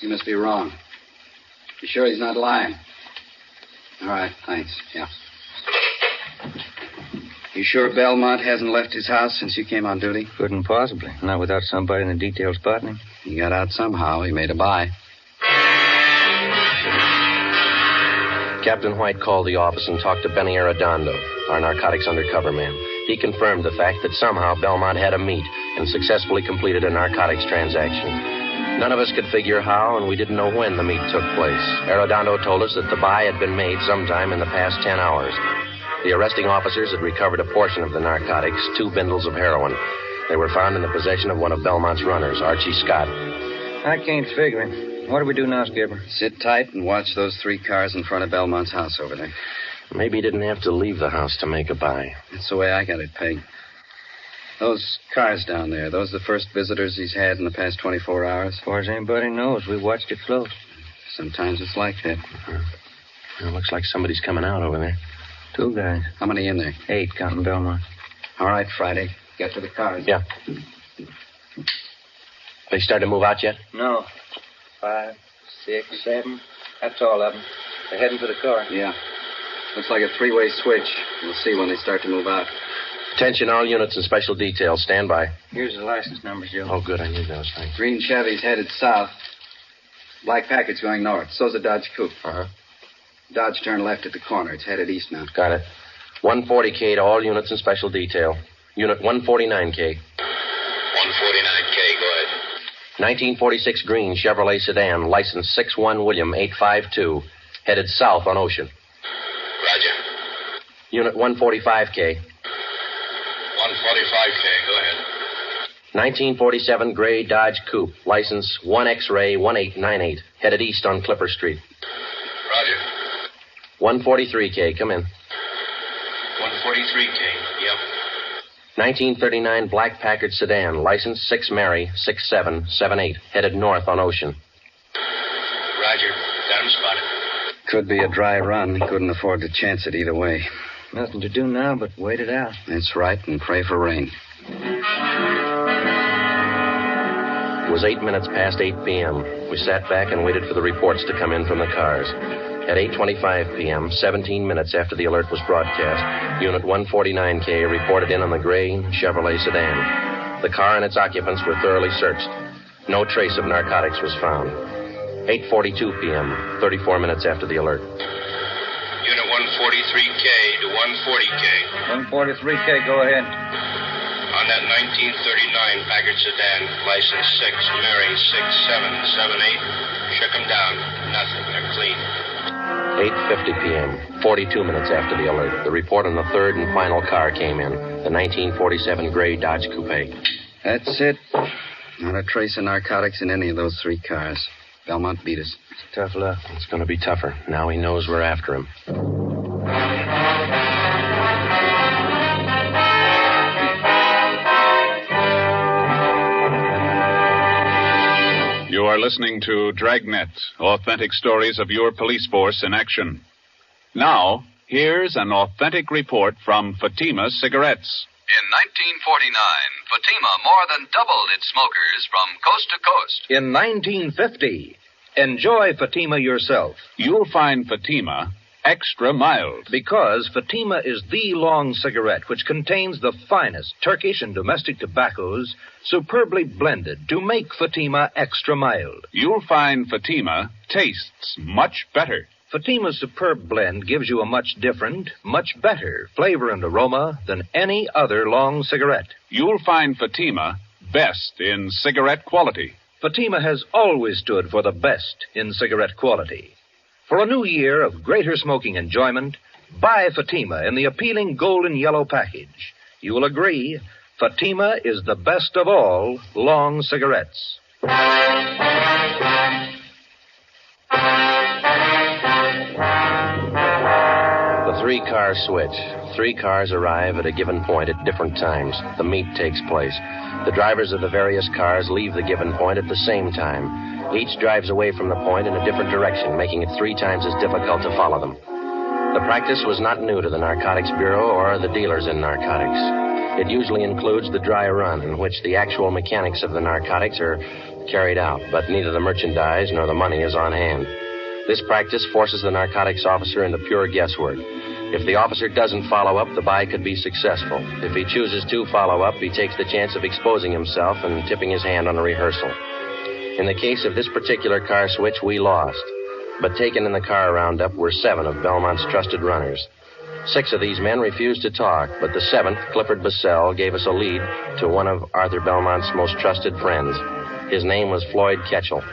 You must be wrong. You sure he's not lying? All right, thanks. Yeah. You sure Belmont hasn't left his house since you came on duty? Couldn't possibly. Not without somebody in the detail spotting him. He got out somehow. He made a buy. Captain White called the office and talked to Benny Arredondo, our narcotics undercover man. He confirmed the fact that somehow Belmont had a meet and successfully completed a narcotics transaction. None of us could figure how, and we didn't know when the meet took place. Arredondo told us that the buy had been made sometime in the past 10 hours. The arresting officers had recovered a portion of the narcotics, 2 bundles of heroin. They were found in the possession of one of Belmont's runners, Archie Scott. I can't figure it. What do we do now, Skipper? Sit tight and watch those 3 cars in front of Belmont's house over there. Maybe he didn't have to leave the house to make a buy. That's the way I got it pegged. Those cars down there, those are the first visitors he's had in the past 24 hours? As far as anybody knows, we watched it close. Sometimes it's like that. It looks like somebody's coming out over there. 2 guys. How many in there? 8, counting Belmont. All right, Friday. Get to the cars. Yeah. They started to move out yet? No. 5, 6, 7. That's all of them. They're heading for the car. Yeah. Looks like a 3-way switch. We'll see when they start to move out. Attention, all units and special details. Stand by. Here's the license numbers, Joe. Oh, good. I need those. Thanks. Green Chevy's headed south. Black package going north. So's a Dodge Coupe. Uh-huh. Dodge turned left at the corner. It's headed east now. Got it. 140K to all units and special detail. Unit 149K. 149K, go ahead. 1946 green Chevrolet sedan, license 61 William 852, headed south on Ocean. Roger. Unit 145K. 145K, go ahead. 1947 gray Dodge Coupe, license 1X-Ray 1898, headed east on Clipper Street. Roger. 143K, come in. 143K, yep. 1939 black Packard sedan, license 6 Mary 6778, headed north on Ocean. Roger. Got him spotted. Could be a dry run. He couldn't afford to chance it either way. Nothing to do now but wait it out. That's right, and pray for rain. It was 8 minutes past 8 p.m. We sat back and waited for the reports to come in from the cars. At 8:25 p.m., 17 minutes after the alert was broadcast, Unit 149K reported in on the gray Chevrolet sedan. The car and its occupants were thoroughly searched. No trace of narcotics was found. 8:42 p.m., 34 minutes after the alert. Unit 143K to 140K. 143K, go ahead. On that 1939 Packard sedan, license 6 Mary 6778. Shook them down. Nothing. They're clean. 8:50 p.m., 42 minutes after the alert, the report on the third and final car came in, the 1947 gray Dodge Coupe. That's it. Not a trace of narcotics in any of those 3 cars. Belmont beat us. Tough luck. It's going to be tougher. Now he knows we're after him. You are listening to Dragnet, authentic stories of your police force in action. Now, here's an authentic report from Fatima Cigarettes. In 1949, Fatima more than doubled its smokers from coast to coast. In 1950, enjoy Fatima yourself. You'll find Fatima extra mild. Because Fatima is the long cigarette which contains the finest Turkish and domestic tobaccos superbly blended to make Fatima extra mild. You'll find Fatima tastes much better. Fatima's superb blend gives you a much different, much better flavor and aroma than any other long cigarette. You'll find Fatima best in cigarette quality. Fatima has always stood for the best in cigarette quality. For a new year of greater smoking enjoyment, buy Fatima in the appealing golden yellow package. You will agree, Fatima is the best of all long cigarettes. The 3-car switch. 3 cars arrive at a given point at different times. The meet takes place. The drivers of the various cars leave the given point at the same time. Each drives away from the point in a different direction, making it 3 times as difficult to follow them. The practice was not new to the Narcotics Bureau or the dealers in narcotics. It usually includes the dry run, in which the actual mechanics of the narcotics are carried out, but neither the merchandise nor the money is on hand. This practice forces the narcotics officer into pure guesswork. If the officer doesn't follow up, the buy could be successful. If he chooses to follow up, he takes the chance of exposing himself and tipping his hand on a rehearsal. In the case of this particular car switch, we lost. But taken in the car roundup were 7 of Belmont's trusted runners. 6 of these men refused to talk, but the 7th, Clifford Bassell, gave us a lead to one of Arthur Belmont's most trusted friends. His name was Floyd Ketchel.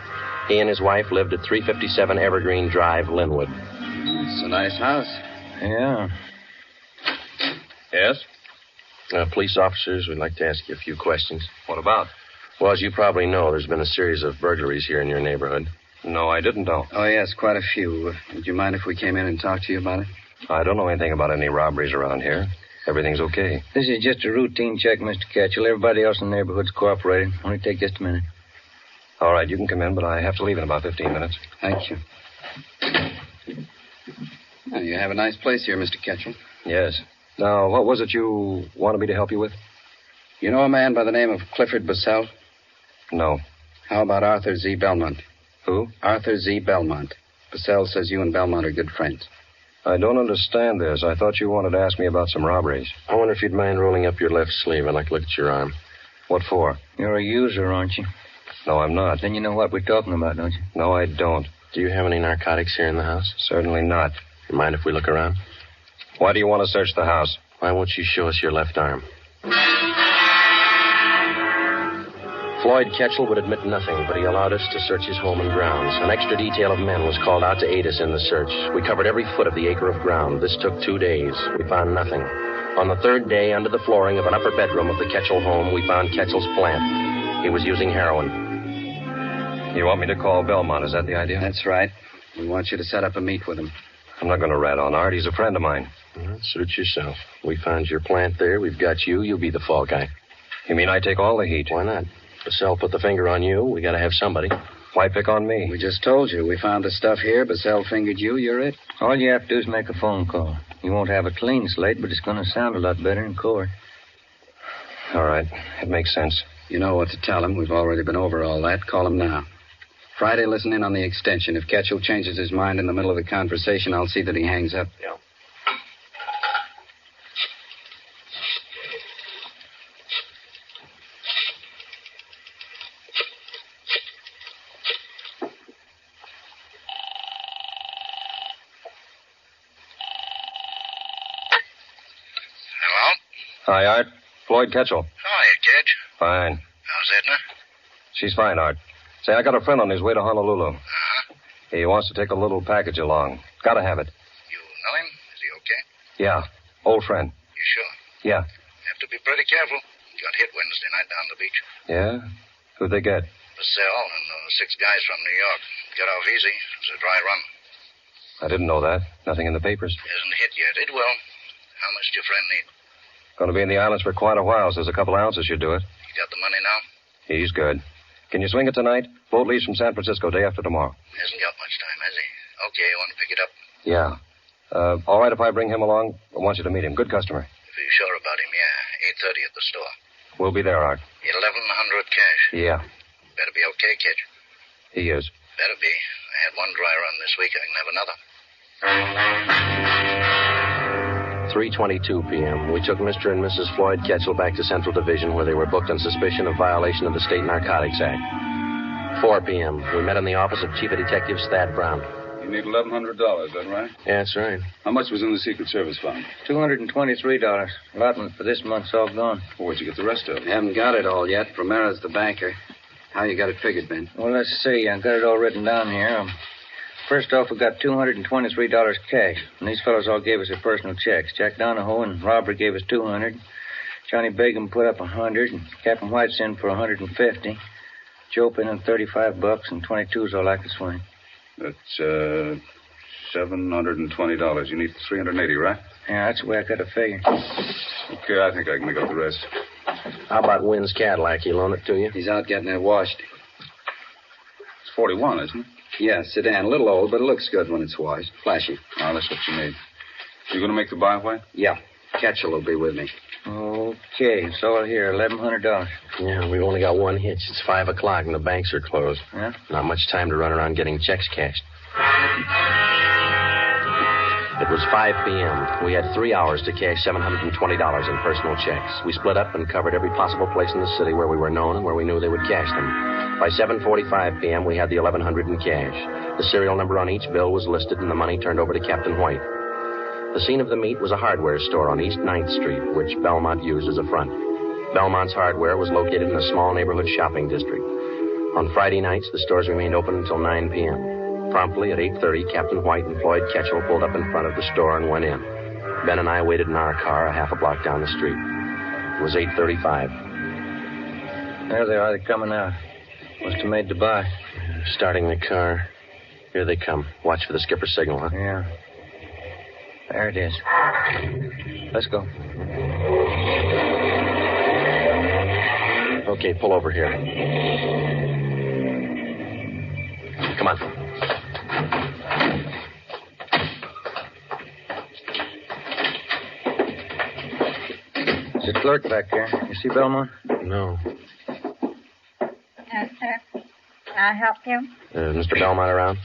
He and his wife lived at 357 Evergreen Drive, Linwood. It's a nice house. Yeah. Yes? Police officers, we'd like to ask you a few questions. What about? Well, as you probably know, there's been a series of burglaries here in your neighborhood. No, I didn't know. Oh, yes, quite a few. Would you mind if we came in and talked to you about it? I don't know anything about any robberies around here. Everything's okay. This is just a routine check, Mr. Ketchel. Everybody else in the neighborhood's cooperating. Only take just a minute. All right, you can come in, but I have to leave in about 15 minutes. Thank you. Well, you have a nice place here, Mr. Ketchel. Yes. Now, what was it you wanted me to help you with? You know a man by the name of Clifford Bassell? No. How about Arthur Z. Belmont? Who? Arthur Z. Belmont. Bassell says you and Belmont are good friends. I don't understand this. I thought you wanted to ask me about some robberies. I wonder if you'd mind rolling up your left sleeve. I'd like to look at your arm. What for? You're a user, aren't you? No, I'm not. Then you know what we're talking about, don't you? No, I don't. Do you have any narcotics here in the house? Certainly not. You mind if we look around? Why do you want to search the house? Why won't you show us your left arm? Floyd Ketchel would admit nothing, but he allowed us to search his home and grounds. An extra detail of men was called out to aid us in the search. We covered every foot of the acre of ground. This took 2 days. We found nothing. On the 3rd day, under the flooring of an upper bedroom of the Ketchel home, we found Ketchel's plant. He was using heroin. You want me to call Belmont, is that the idea? That's right. We want you to set up a meet with him. I'm not going to rat on Art. He's a friend of mine. Well, suit yourself. We found your plant there. We've got you. You'll be the fall guy. You mean I take all the heat? Why not? Bassell put the finger on you. We got to have somebody. Why pick on me? We just told you. We found the stuff here. Bassell fingered you. You're it. All you have to do is make a phone call. You won't have a clean slate, but it's going to sound a lot better in court. All right. It makes sense. You know what to tell him. We've already been over all that. Call him now. Friday, listen in on the extension. If Ketchel changes his mind in the middle of the conversation, I'll see that he hangs up. Yeah. Hello? Hi, Art. Floyd Ketchel. Hiya, Ketch. Fine. How's Edna? She's fine, Art. Say, I got a friend on his way to Honolulu. Uh-huh. He wants to take a little package along. Gotta have it. You know him? Is he okay? Yeah. Old friend. You sure? Yeah. Have to be pretty careful. Got hit Wednesday night down the beach. Yeah? Who'd they get? Vassell and 6 guys from New York. Got off easy. It was a dry run. I didn't know that. Nothing in the papers. Isn't hit yet. It will. How much do your friend need? Going to be in the islands for quite a while, so there's a couple ounces should do it. You got the money now? He's good. Can you swing it tonight? Boat leaves from San Francisco day after tomorrow. Hasn't got much time, has he? Okay, you want to pick it up? Yeah. All right if I bring him along? I want you to meet him. Good customer. If you're sure about him, yeah. 8:30 at the store. We'll be there, Art. 1,100 cash. Yeah. Better be okay, Kitch. He is. Better be. I had one dry run this week. I can have another. 3:22 p.m. We took Mr. and Mrs. Floyd Ketchel back to Central Division, where they were booked on suspicion of violation of the State Narcotics Act. 4 p.m. We met in the office of Chief of Detectives Thad Brown. You need $1,100, is that right? Yeah, that's right. How much was in the Secret Service fund? $223. Allotment for this month's all gone. Well, where'd you get the rest of it? Haven't got it all yet. Primera's the banker. How you got it figured, Ben? Well, let's see. I got it all written down here. First off, we got $223 cash. And these fellows all gave us their personal checks. Jack Donahoe and Robert gave us $200. Johnny Begum put up $100. And Captain White's in for $150. Joe put in $35, and 22's all I could swing. That's, $720. You need $380, right? Yeah, that's the way I got to figure. Okay, I think I can make up the rest. How about Wynn's Cadillac? He loan it to you? He's out getting it washed. It's 41, isn't it? Yeah, sedan. A little old, but it looks good when it's washed. Flashy. Oh, that's what you need. You going to make the buy, White? Yeah. Ketchel will be with me. Okay, it's all here, $1,100. Yeah, we've only got one hitch. It's 5 o'clock and the banks are closed. Yeah? Not much time to run around getting checks cashed. It was 5 p.m. We had 3 hours to cash $720 in personal checks. We split up and covered every possible place in the city where we were known and where we knew they would cash them. By 7:45 p.m., we had the $1,100 in cash. The serial number on each bill was listed and the money turned over to Captain White. The scene of the meet was a hardware store on East 9th Street, which Belmont used as a front. Belmont's hardware was located in a small neighborhood shopping district. On Friday nights, the stores remained open until 9 p.m. Promptly at 8:30, Captain White and Floyd Ketchel pulled up in front of the store and went in. Ben and I waited in our car a half a block down the street. It was 8:35. There they are. They're coming out. Must have made the buy. Starting the car. Here they come. Watch for the skipper's signal, huh? Yeah. There it is. Let's go. Okay, pull over here. Come on. There's a clerk back there. You see Belmont? No. Yes, sir. Can I help you? Mr. Belmont around?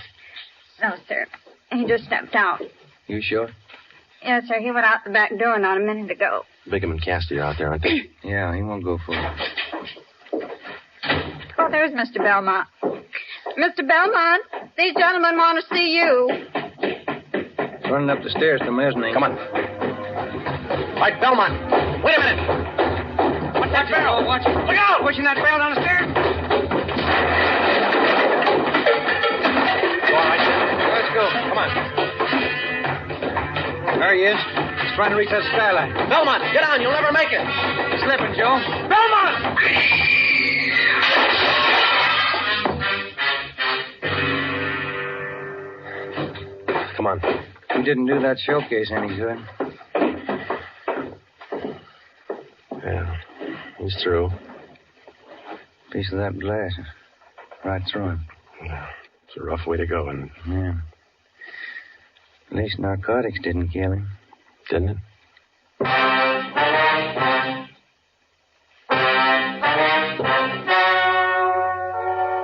No, sir. He just stepped out. You sure? Yes, sir. He went out the back door not a minute ago. Bigham and Cassidy are out there, aren't they? Yeah, he won't go for it. Oh, there's Mr. Belmont. Mr. Belmont, these gentlemen want to see you. Running up the stairs to mezzanine. Come on. Right, Belmont. Wait a minute. What's that barrel? Watch it. Look out! Pushing that barrel down the stairs. All right. Let's go. Come on. There he is. He's trying to reach that skylight. Belmont, get on. You'll never make it. Slipping, Joe. Belmont! Come on. He didn't do that showcase any good. Yeah, he's through. Piece of that glass right through him. Yeah, it's a rough way to go, isn't it? Yeah. At least narcotics didn't kill him. Didn't it?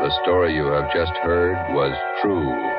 The story you have just heard was true.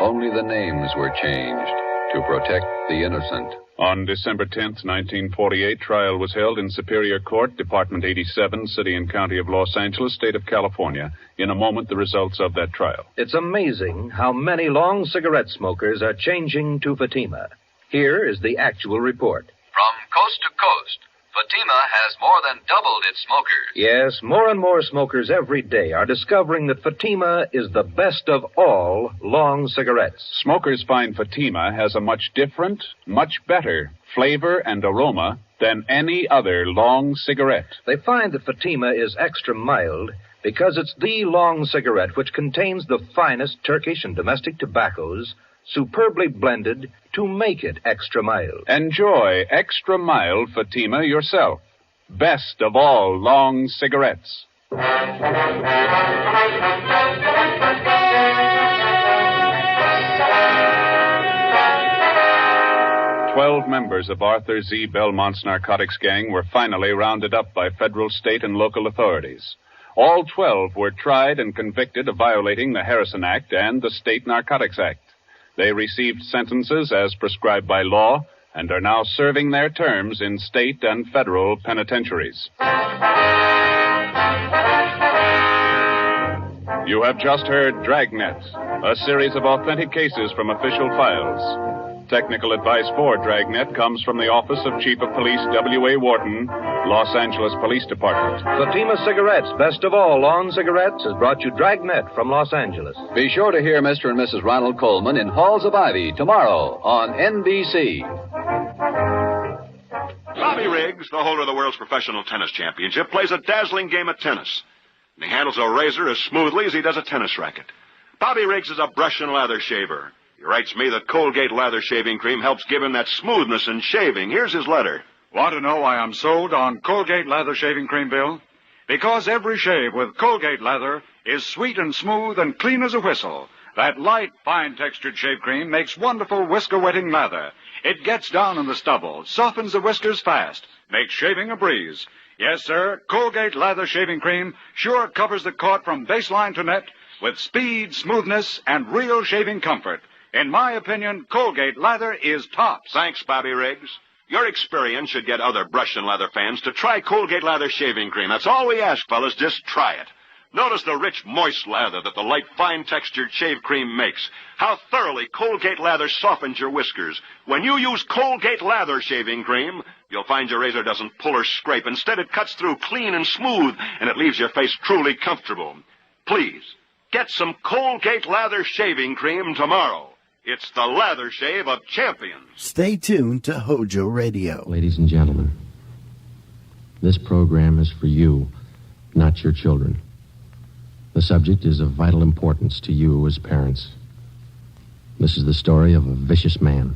Only the names were changed to protect the innocent. On December 10th, 1948, trial was held in Superior Court, Department 87, City and County of Los Angeles, State of California. In a moment, the results of that trial. It's amazing how many long cigarette smokers are changing to Fatima. Here is the actual report. From coast to coast, Fatima has more than doubled its smokers. Yes, more and more smokers every day are discovering that Fatima is the best of all long cigarettes. Smokers find Fatima has a much different, much better flavor and aroma than any other long cigarette. They find that Fatima is extra mild because it's the long cigarette which contains the finest Turkish and domestic tobaccos, superbly blended to make it extra mild. Enjoy extra mild Fatima yourself. Best of all long cigarettes. 12 members of Arthur Z. Belmont's narcotics gang were finally rounded up by federal, state, and local authorities. All 12 were tried and convicted of violating the Harrison Act and the State Narcotics Act. They received sentences as prescribed by law and are now serving their terms in state and federal penitentiaries. You have just heard Dragnet, a series of authentic cases from official files. Technical advice for Dragnet comes from the Office of Chief of Police W.A. Wharton, Los Angeles Police Department. Fatima Cigarettes, best of all long cigarettes, has brought you Dragnet from Los Angeles. Be sure to hear Mr. and Mrs. Ronald Coleman in Halls of Ivy tomorrow on NBC. Bobby Riggs, the holder of the world's professional tennis championship, plays a dazzling game of tennis. And he handles a razor as smoothly as he does a tennis racket. Bobby Riggs is a brush and lather shaver. He writes me that Colgate Lather Shaving Cream helps give him that smoothness in shaving. Here's his letter. Want to know why I'm sold on Colgate Lather Shaving Cream, Bill? Because every shave with Colgate Lather is sweet and smooth and clean as a whistle. That light, fine-textured shave cream makes wonderful whisker-wetting lather. It gets down in the stubble, softens the whiskers fast, makes shaving a breeze. Yes, sir, Colgate Lather Shaving Cream sure covers the court from baseline to net with speed, smoothness, and real shaving comfort. In my opinion, Colgate Lather is tops. Thanks, Bobby Riggs. Your experience should get other brush and leather fans to try Colgate Lather Shaving Cream. That's all we ask, fellas. Just try it. Notice the rich, moist lather that the light, fine-textured shave cream makes. How thoroughly Colgate Lather softens your whiskers. When you use Colgate Lather Shaving Cream, you'll find your razor doesn't pull or scrape. Instead, it cuts through clean and smooth, and it leaves your face truly comfortable. Please, get some Colgate Lather Shaving Cream tomorrow. It's the lather shave of champions. Stay tuned to HOJO Radio. Ladies and gentlemen, this program is for you, not your children. The subject is of vital importance to you as parents. This is the story of a vicious man.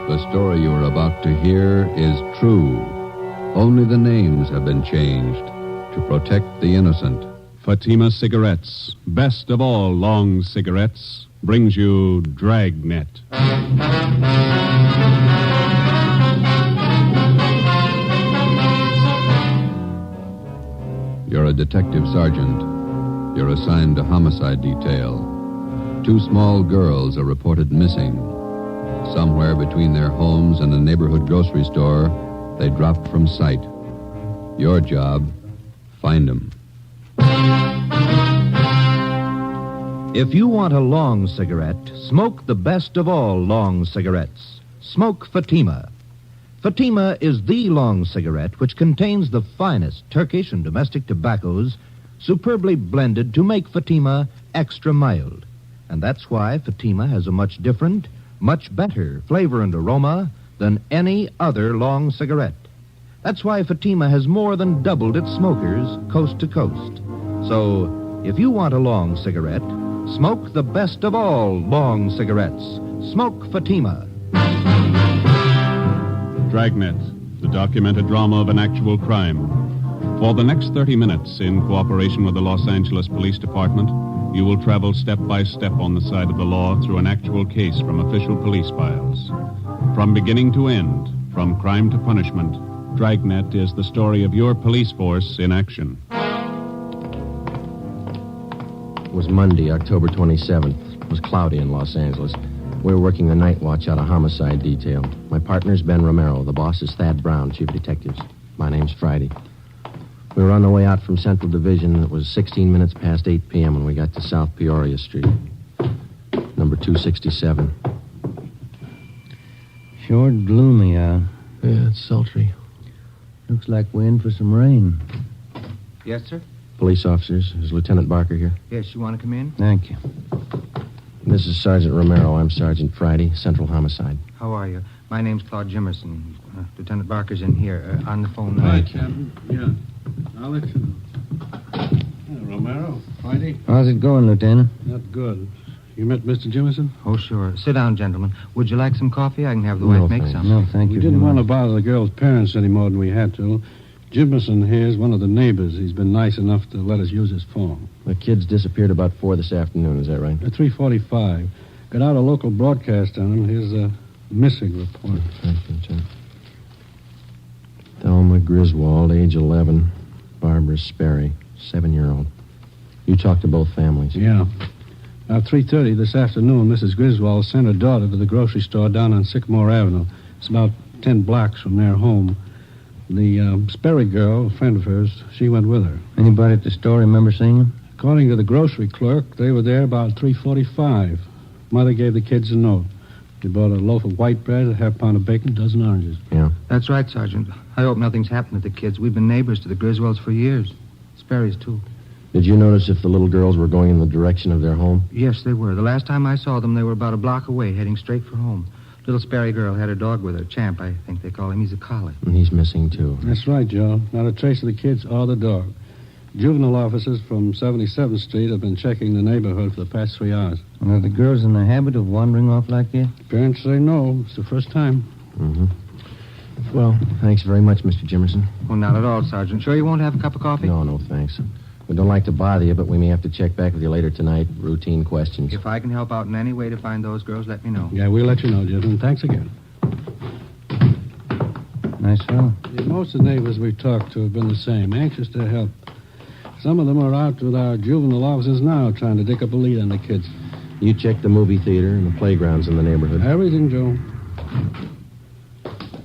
The story you are about to hear is true. Only the names have been changed to protect the innocent. Fatima Cigarettes, best of all long cigarettes, brings you Dragnet. You're a detective sergeant. You're assigned to homicide detail. 2 small girls are reported missing. Somewhere between their homes and a neighborhood grocery store, they dropped from sight. Your job, find them. If you want a long cigarette, smoke the best of all long cigarettes. Smoke Fatima. Fatima is the long cigarette which contains the finest Turkish and domestic tobaccos, superbly blended to make Fatima extra mild. And that's why Fatima has a much different, much better flavor and aroma than any other long cigarette. That's why Fatima has more than doubled its smokers coast to coast. So, if you want a long cigarette, smoke the best of all long cigarettes. Smoke Fatima. Dragnet, the documented drama of an actual crime. For the next 30 minutes, in cooperation with the Los Angeles Police Department, you will travel step by step on the side of the law through an actual case from official police files. From beginning to end, from crime to punishment, Dragnet is the story of your police force in action. It was Monday, October 27th. It was cloudy in Los Angeles. We were working the night watch out of homicide detail. My partner's Ben Romero. The boss is Thad Brown, chief of detectives. My name's Friday. We were on the way out from Central Division. It was 16 minutes past 8 p.m. when we got to South Peoria Street. Number 267. Sure gloomy out. Yeah, it's sultry. Looks like we're in for some rain. Yes, sir? Police officers. Is Lieutenant Barker here? Yes, you want to come in? Thank you. This is Sergeant Romero. I'm Sergeant Friday, Central Homicide. How are you? My name's Claude Jimerson. Lieutenant Barker's in here, on the phone now. Right, Captain. Yeah. I'll let you know. Yeah, Romero, Friday. How's it going, Lieutenant? Not good. You met Mr. Jimerson? Oh, sure. Sit down, gentlemen. Would you like some coffee? I can have the wife make some. No, thank you. We didn't want to bother the girl's parents any more than we had to. Jimerson here is one of the neighbors. He's been nice enough to let us use his phone. The kids disappeared about 4 this afternoon, is that right? At 3:45. Got out a local broadcast on him. Here's a missing report. Thelma Griswold, age 11. Barbara Sperry, 7-year-old. You talked to both families. Yeah. About 3:30 this afternoon, Mrs. Griswold sent her daughter to the grocery store down on Sycamore Avenue. It's about 10 blocks from their home. The Sperry girl, a friend of hers, she went with her. Anybody at the store remember seeing them? According to the grocery clerk, they were there about 3:45. Mother gave the kids a note. They bought a loaf of white bread, a half pound of bacon, a dozen oranges. Yeah. That's right, Sergeant. I hope nothing's happened to the kids. We've been neighbors to the Griswolds for years. Sperry's, too. Did you notice if the little girls were going in the direction of their home? Yes, they were. The last time I saw them, they were about a block away, heading straight for home. Little Sperry girl had a dog with her. Champ, I think they call him. He's a collie. And he's missing, too. That's right, Joe. Not a trace of the kids or the dog. Juvenile officers from 77th Street have been checking the neighborhood for the past 3 hours. Are the girls in the habit of wandering off like that? Parents say no. It's the first time. Mm-hmm. Well, thanks very much, Mr. Jimerson. Well, not at all, Sergeant. Sure you won't have a cup of coffee? No, thanks. We don't like to bother you, but we may have to check back with you later tonight. Routine questions. If I can help out in any way to find those girls, let me know. Yeah, we'll let you know, Jim. Thanks again. Nice fellow. Yeah, most of the neighbors we've talked to have been the same, anxious to help. Some of them are out with our juvenile officers now trying to dig up a lead on the kids. You checked the movie theater and the playgrounds in the neighborhood. Everything, Joe.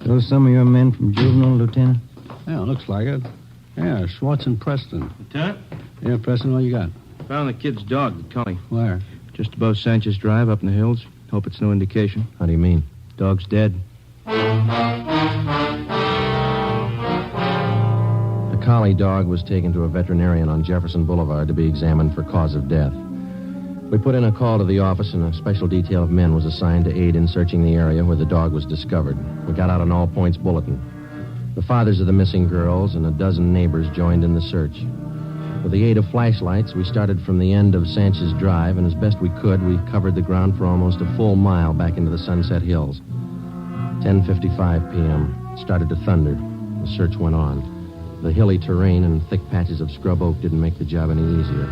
Those some of your men from Juvenile, Lieutenant? Yeah, looks like it. Yeah, Schwartz and Preston. Lieutenant? Yeah, Preston, what you got? Found the kid's dog, the collie. Where? Just above Sanchez Drive, up in the hills. Hope it's no indication. How do you mean? Dog's dead. The collie dog was taken to a veterinarian on Jefferson Boulevard to be examined for cause of death. We put in a call to the office, and a special detail of men was assigned to aid in searching the area where the dog was discovered. We got out an all-points bulletin. The fathers of the missing girls and a dozen neighbors joined in the search. With the aid of flashlights, we started from the end of Sanchez Drive, and as best we could, we covered the ground for almost a full mile back into the Sunset Hills. 10:55 p.m. It started to thunder. The search went on. The hilly terrain and thick patches of scrub oak didn't make the job any easier.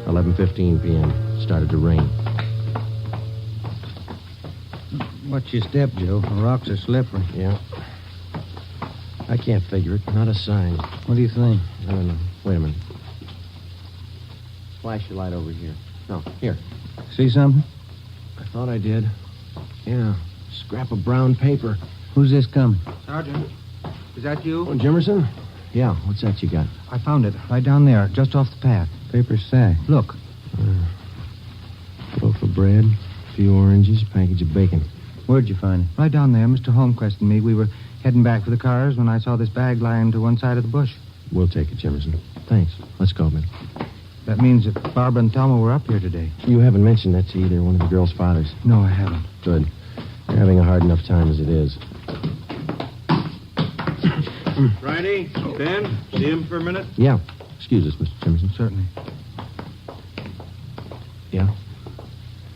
11:15 p.m. It started to rain. Watch your step, Joe. The rocks are slippery. Yeah. I can't figure it. Not a sign. What do you think? I don't know. Wait a minute. Flash your light over here. No, here. See something? I thought I did. Yeah. Scrap of brown paper. Who's this coming? Sergeant, is that you? Oh, Jimerson? Yeah, what's that you got? I found it right down there, just off the path. Paper sack. Look. Loaf of bread, a few oranges, a package of bacon. Where'd you find it? Right down there. Mr. Holmquist and me, we were heading back for the cars when I saw this bag lying to one side of the bush. We'll take it, Jimerson. Thanks. Let's go, man. That means that Barbara and Thelma were up here today. You haven't mentioned that to either one of the girls' fathers. No, I haven't. Good. They're having a hard enough time as it is. Friday, Ben, see him for a minute? Yeah. Excuse us, Mr. Jimerson. Certainly. Yeah?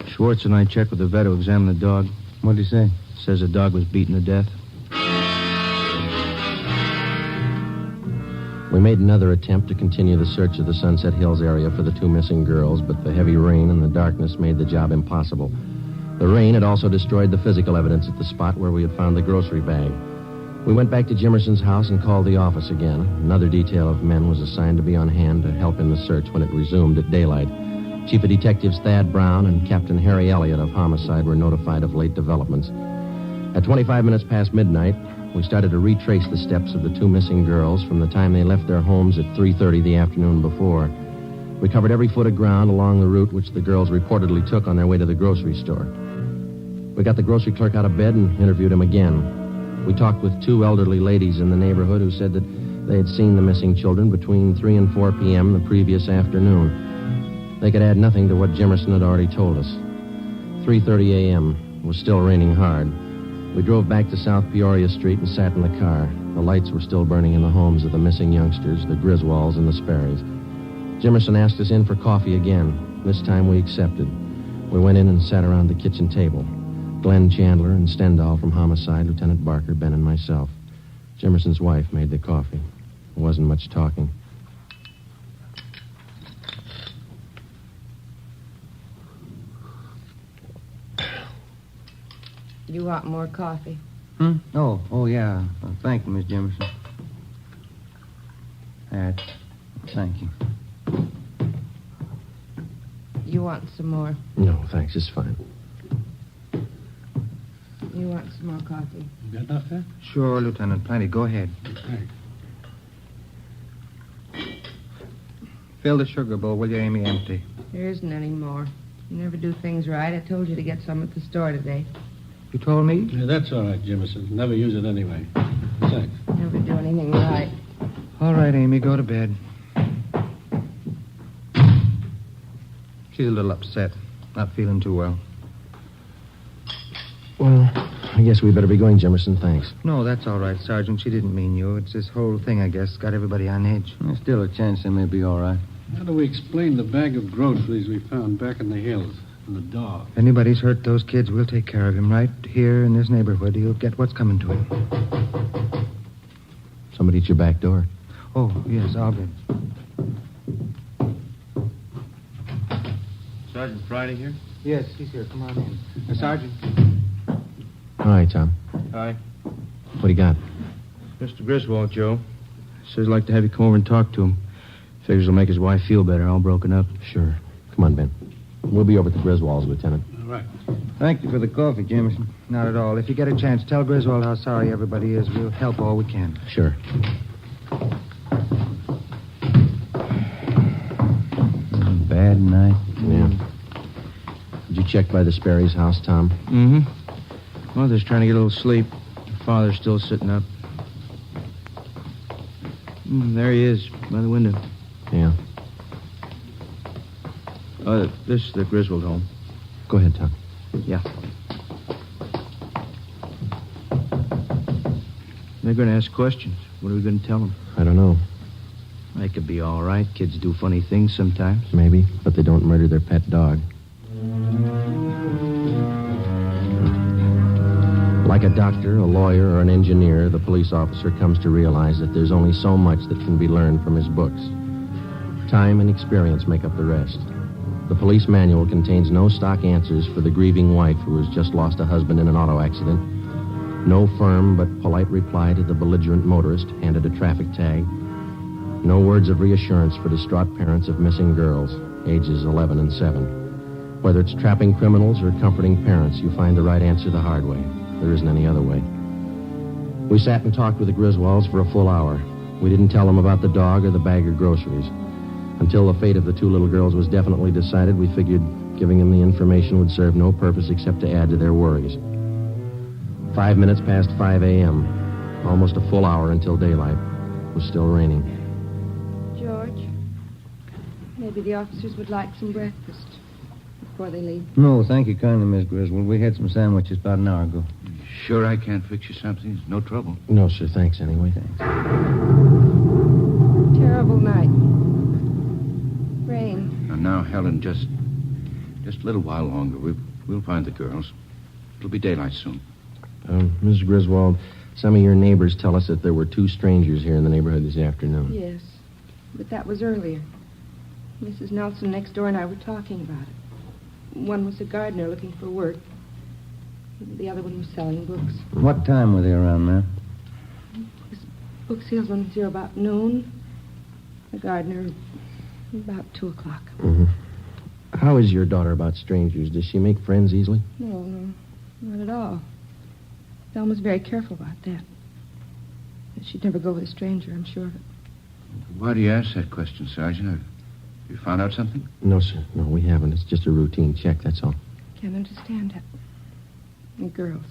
Schwartz and I checked with the vet who examined the dog. What'd he say? Says the dog was beaten to death. We made another attempt to continue the search of the Sunset Hills area for the 2 missing girls, but the heavy rain and the darkness made the job impossible. The rain had also destroyed the physical evidence at the spot where we had found the grocery bag. We went back to Jimerson's house and called the office again. Another detail of men was assigned to be on hand to help in the search when it resumed at daylight. Chief of Detectives Thad Brown and Captain Harry Elliott of Homicide were notified of late developments. At 25 minutes past midnight, we started to retrace the steps of the 2 missing girls from the time they left their homes at 3:30 the afternoon before. We covered every foot of ground along the route which the girls reportedly took on their way to the grocery store. We got the grocery clerk out of bed and interviewed him again. We talked with 2 elderly ladies in the neighborhood who said that they had seen the missing children between 3 and 4 p.m. the previous afternoon. They could add nothing to what Jimerson had already told us. 3:30 a.m. It was still raining hard. We drove back to South Peoria Street and sat in the car. The lights were still burning in the homes of the missing youngsters, the Griswolds and the Sperrys. Jimerson asked us in for coffee again. This time we accepted. We went in and sat around the kitchen table. Glenn Chandler and Stendhal from Homicide, Lieutenant Barker, Ben, and myself. Jimerson's wife made the coffee. There wasn't much talking. You want more coffee? Oh, yeah. Thank you, Miss Jimerson. Thank you. You want some more? No, thanks. It's fine. You want some more coffee? You got enough there? Sure, Lieutenant. Plenty. Go ahead. Fill the sugar bowl, will you, Amy? Empty. There isn't any more. You never do things right. I told you to get some at the store today. You told me? Yeah, that's all right, Jimerson. Never use it anyway. Thanks. Never do anything right. All right, Amy, go to bed. She's a little upset. Not feeling too well. Well, I guess we better be going, Jimerson. Thanks. No, that's all right, Sergeant. She didn't mean you. It's this whole thing, I guess, got everybody on edge. There's still a chance they may be all right. How do we explain the bag of groceries we found back in the hills and the dog? If anybody's hurt those kids, we'll take care of him. Right here in this neighborhood, he'll get what's coming to him. Somebody at your back door. Oh, yes, I'll get. Sergeant Friday here? Yes, he's here. Come on in. Sergeant. Hi, Tom. Hi. What do you got? Mr. Griswold, Joe. Says he'd like to have you come over and talk to him. Figures it'll make his wife feel better, all broken up. Sure. Come on, Ben. We'll be over at the Griswolds, Lieutenant. All right. Thank you for the coffee, Jameson. Not at all. If you get a chance, tell Griswold how sorry everybody is. We'll help all we can. Sure. Bad night. Yeah. Did you check by the Sperry's house, Tom? Mm-hmm. Mother's trying to get a little sleep. Her father's still sitting up. There he is, by the window. Yeah. This is the Griswold home. Go ahead, Tom. Yeah. They're going to ask questions. What are we going to tell them? I don't know. They could be all right. Kids do funny things sometimes. Maybe, but they don't murder their pet dog. Like a doctor, a lawyer, or an engineer, the police officer comes to realize that there's only so much that can be learned from his books. Time and experience make up the rest. The police manual contains no stock answers for the grieving wife who has just lost a husband in an auto accident. No firm but polite reply to the belligerent motorist handed a traffic tag. No words of reassurance for distraught parents of missing girls, ages 11 and 7. Whether it's trapping criminals or comforting parents, you find the right answer the hard way. There isn't any other way. We sat and talked with the Griswolds for a full hour. We didn't tell them about the dog or the bag of groceries. Until the fate of the two little girls was definitely decided, we figured giving them the information would serve no purpose except to add to their worries. 5 minutes past 5 a.m. Almost a full hour until daylight. It was still raining. George, maybe the officers would like some breakfast before they leave. No, thank you kindly, Miss Griswold. We had some sandwiches about an hour ago. Sure I can't fix you something? It's no trouble. No, sir. Thanks anyway. Thanks. Terrible night. Rain. Now, Helen, just a little while longer. We'll find the girls. It'll be daylight soon. Mrs. Griswold, some of your neighbors tell us that there were two strangers here in the neighborhood this afternoon. Yes, but that was earlier. Mrs. Nelson next door and I were talking about it. One was a gardener looking for work. The other one was selling books. What time were they around, ma'am? This book salesman was here about noon. The gardener about 2 o'clock. Mm-hmm. How is your daughter about strangers? Does she make friends easily? No, not at all. Thelma's very careful about that. She'd never go with a stranger, I'm sure of it. Why do you ask that question, Sergeant? Have you found out something? No, sir. No, we haven't. It's just a routine check, that's all. Can't understand it. And girls.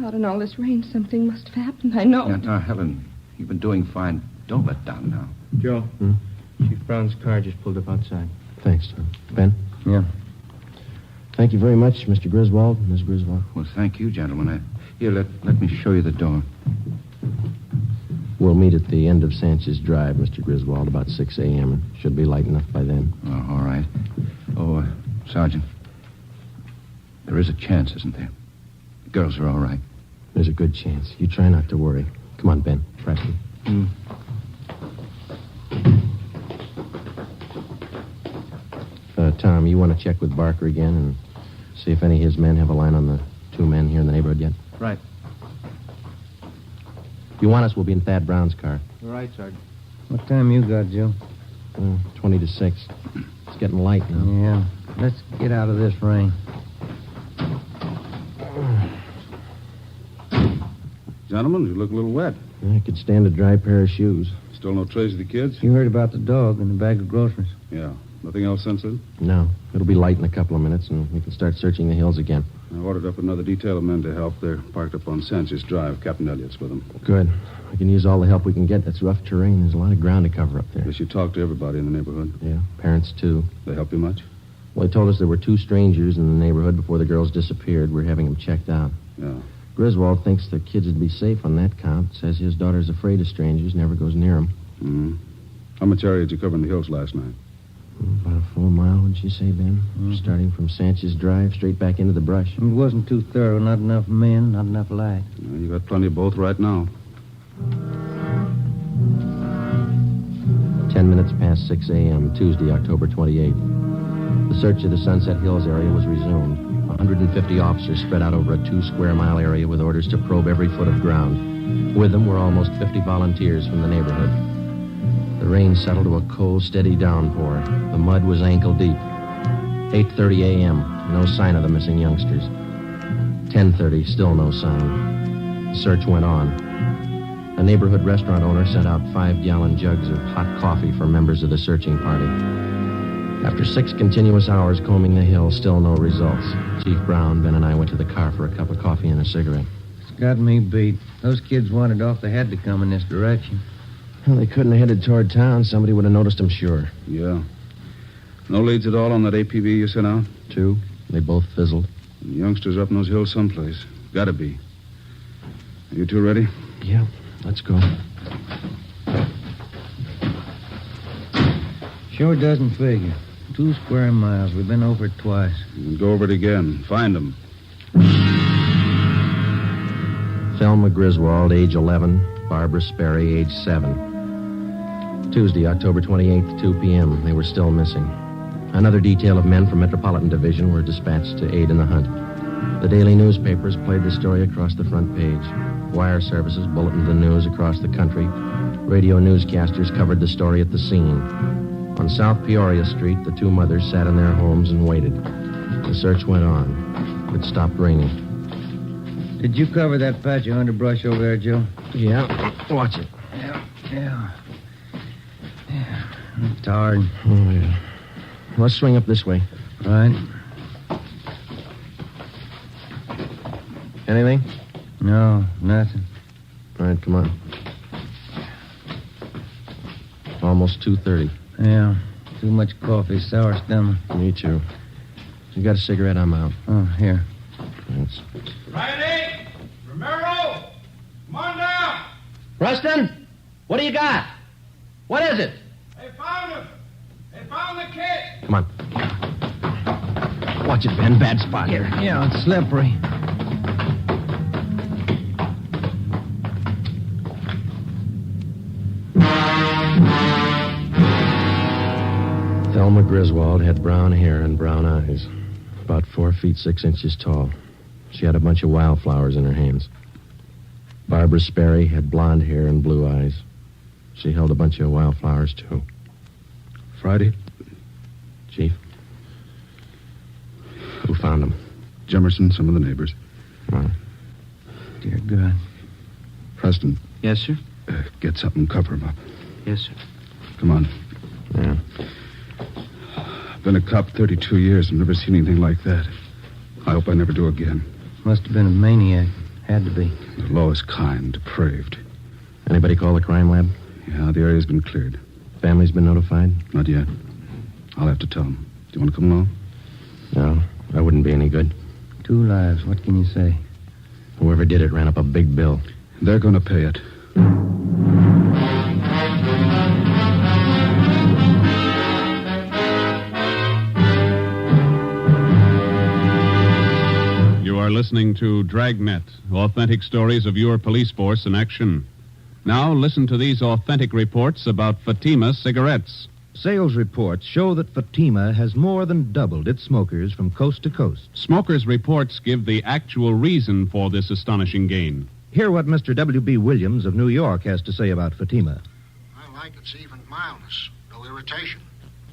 Out in all this rain, something must have happened, I know. Now, Helen, you've been doing fine. Don't let down now. Joe, Chief Brown's car just pulled up outside. Thanks, Tom. Ben? Yeah. Thank you very much, Mr. Griswold, Miss Griswold. Well, thank you, gentlemen. Here, let me show you the door. We'll meet at the end of Sanchez Drive, Mr. Griswold, about 6 a.m. Should be light enough by then. Oh, all right. Oh, Sergeant, there is a chance, isn't there? The girls are all right. There's a good chance. You try not to worry. Come on, Ben. Preston. Tom, you want to check with Barker again and see if any of his men have a line on the two men here in the neighborhood yet? Right. If you want us, we'll be in Thad Brown's car. All right, Sergeant. What time you got, Joe? 20 to 6. It's getting light now. Yeah. Let's get out of this rain. Gentlemen, you look a little wet. I could stand a dry pair of shoes. Still no trace of the kids? You heard about the dog and the bag of groceries? Yeah. Nothing else since then? No. It'll be light in a couple of minutes, and we can start searching the hills again. I ordered up another detail of men to help. They're parked up on Sanchez Drive. Captain Elliott's with them. Good. We can use all the help we can get. That's rough terrain. There's a lot of ground to cover up there. Guess you talked to everybody in the neighborhood. Yeah, parents, too. They help you much? Well, they told us there were 2 strangers in the neighborhood before the girls disappeared. We're having them checked out. Yeah. Griswold thinks the kids would be safe on that count. Says his daughter's afraid of strangers, never goes near them. Mm-hmm. How much area did you cover in the hills last night? About a full mile, would you say, Ben? Starting from Sanchez Drive, straight back into the brush. It wasn't too thorough. Not enough men, not enough light. Well, you got plenty of both right now. 10 minutes past 6 a.m., Tuesday, October 28th. The search of the Sunset Hills area was resumed. 150 officers spread out over a 2-square-mile area with orders to probe every foot of ground. With them were almost 50 volunteers from the neighborhood. The rain settled to a cold, steady downpour. The mud was ankle-deep. 8:30 a.m., no sign of the missing youngsters. 10:30, still no sign. The search went on. A neighborhood restaurant owner sent out 5-gallon jugs of hot coffee for members of the searching party. After 6 continuous hours combing the hill, still no results. Chief Brown, Ben, and I went to the car for a cup of coffee and a cigarette. It's got me beat. Those kids wanted off. They had to come in this direction. Well, they couldn't have headed toward town. Somebody would have noticed them, sure. Yeah. No leads at all on that APB you sent out? 2. They both fizzled. The youngsters up in those hills someplace. Gotta be. Are you two ready? Yeah, let's go. Sure doesn't figure. 2 square miles. We've been over it twice. You can go over it again. Find them. Thelma Griswold, age 11. Barbara Sperry, age 7. Tuesday, October 28th, 2 p.m. They were still missing. Another detail of men from Metropolitan Division were dispatched to aid in the hunt. The daily newspapers played the story across the front page. Wire services bulletined the news across the country. Radio newscasters covered the story at the scene. On South Peoria Street, the 2 mothers sat in their homes and waited. The search went on. It stopped raining. Did you cover that patch of underbrush over there, Joe? Yeah. Watch it. Yeah. I'm tired. Oh, yeah. Let's swing up this way. Right. Anything? No, nothing. All right, come on. Almost 2:30. Yeah. Too much coffee, sour stomach. Me too. You got a cigarette? I'm out. Oh, here. Thanks. Riley! Romero! Come on down! Preston, what do you got? What is it? They found him! They found the kid! Come on. Watch it, Ben. Bad spot here. Yeah, it's slippery. Thelma Griswold had brown hair and brown eyes. About 4 feet 6 inches tall. She had a bunch of wildflowers in her hands. Barbara Sperry had blonde hair and blue eyes. She held a bunch of wildflowers, too. Friday? Chief? Who found them? Jemerson, some of the neighbors. Dear God. Preston. Yes, sir? Get something and cover him up. Yes, sir. Come on. Yeah. I've been a cop 32 years and never seen anything like that. I hope I never do again. Must have been a maniac. Had to be. The law is kind, depraved. Anybody call the crime lab? Yeah, the area's been cleared. Family's been notified? Not yet. I'll have to tell them. Do you want to come along? No. That wouldn't be any good. 2 lives. What can you say? Whoever did it ran up a big bill. They're going to pay it. You are listening to Dragnet, authentic stories of your police force in action. Now listen to these authentic reports about Fatima cigarettes. Sales reports show that Fatima has more than doubled its smokers from coast to coast. Smokers' reports give the actual reason for this astonishing gain. Hear what Mr. W.B. Williams of New York has to say about Fatima. I like its even mildness, no irritation.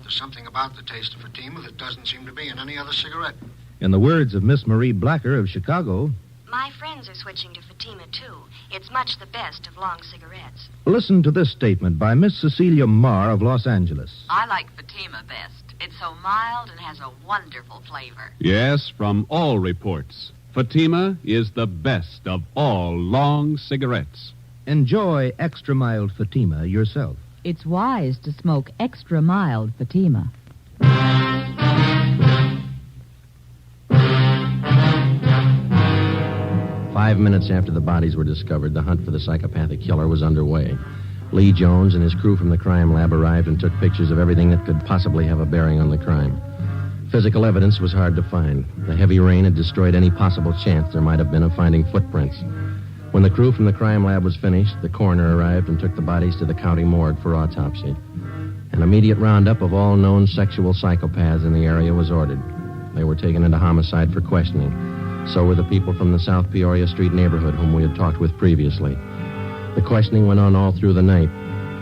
There's something about the taste of Fatima that doesn't seem to be in any other cigarette. In the words of Miss Marie Blacker of Chicago, my friends are switching to Fatima, too. It's much the best of long cigarettes. Listen to this statement by Miss Cecilia Marr of Los Angeles. I like Fatima best. It's so mild and has a wonderful flavor. Yes, from all reports, Fatima is the best of all long cigarettes. Enjoy extra mild Fatima yourself. It's wise to smoke extra mild Fatima. 5 minutes after the bodies were discovered, the hunt for the psychopathic killer was underway. Lee Jones and his crew from the crime lab arrived and took pictures of everything that could possibly have a bearing on the crime. Physical evidence was hard to find. The heavy rain had destroyed any possible chance there might have been of finding footprints. When the crew from the crime lab was finished, the coroner arrived and took the bodies to the county morgue for autopsy. An immediate roundup of all known sexual psychopaths in the area was ordered. They were taken into homicide for questioning. So were the people from the South Peoria Street neighborhood whom we had talked with previously. The questioning went on all through the night.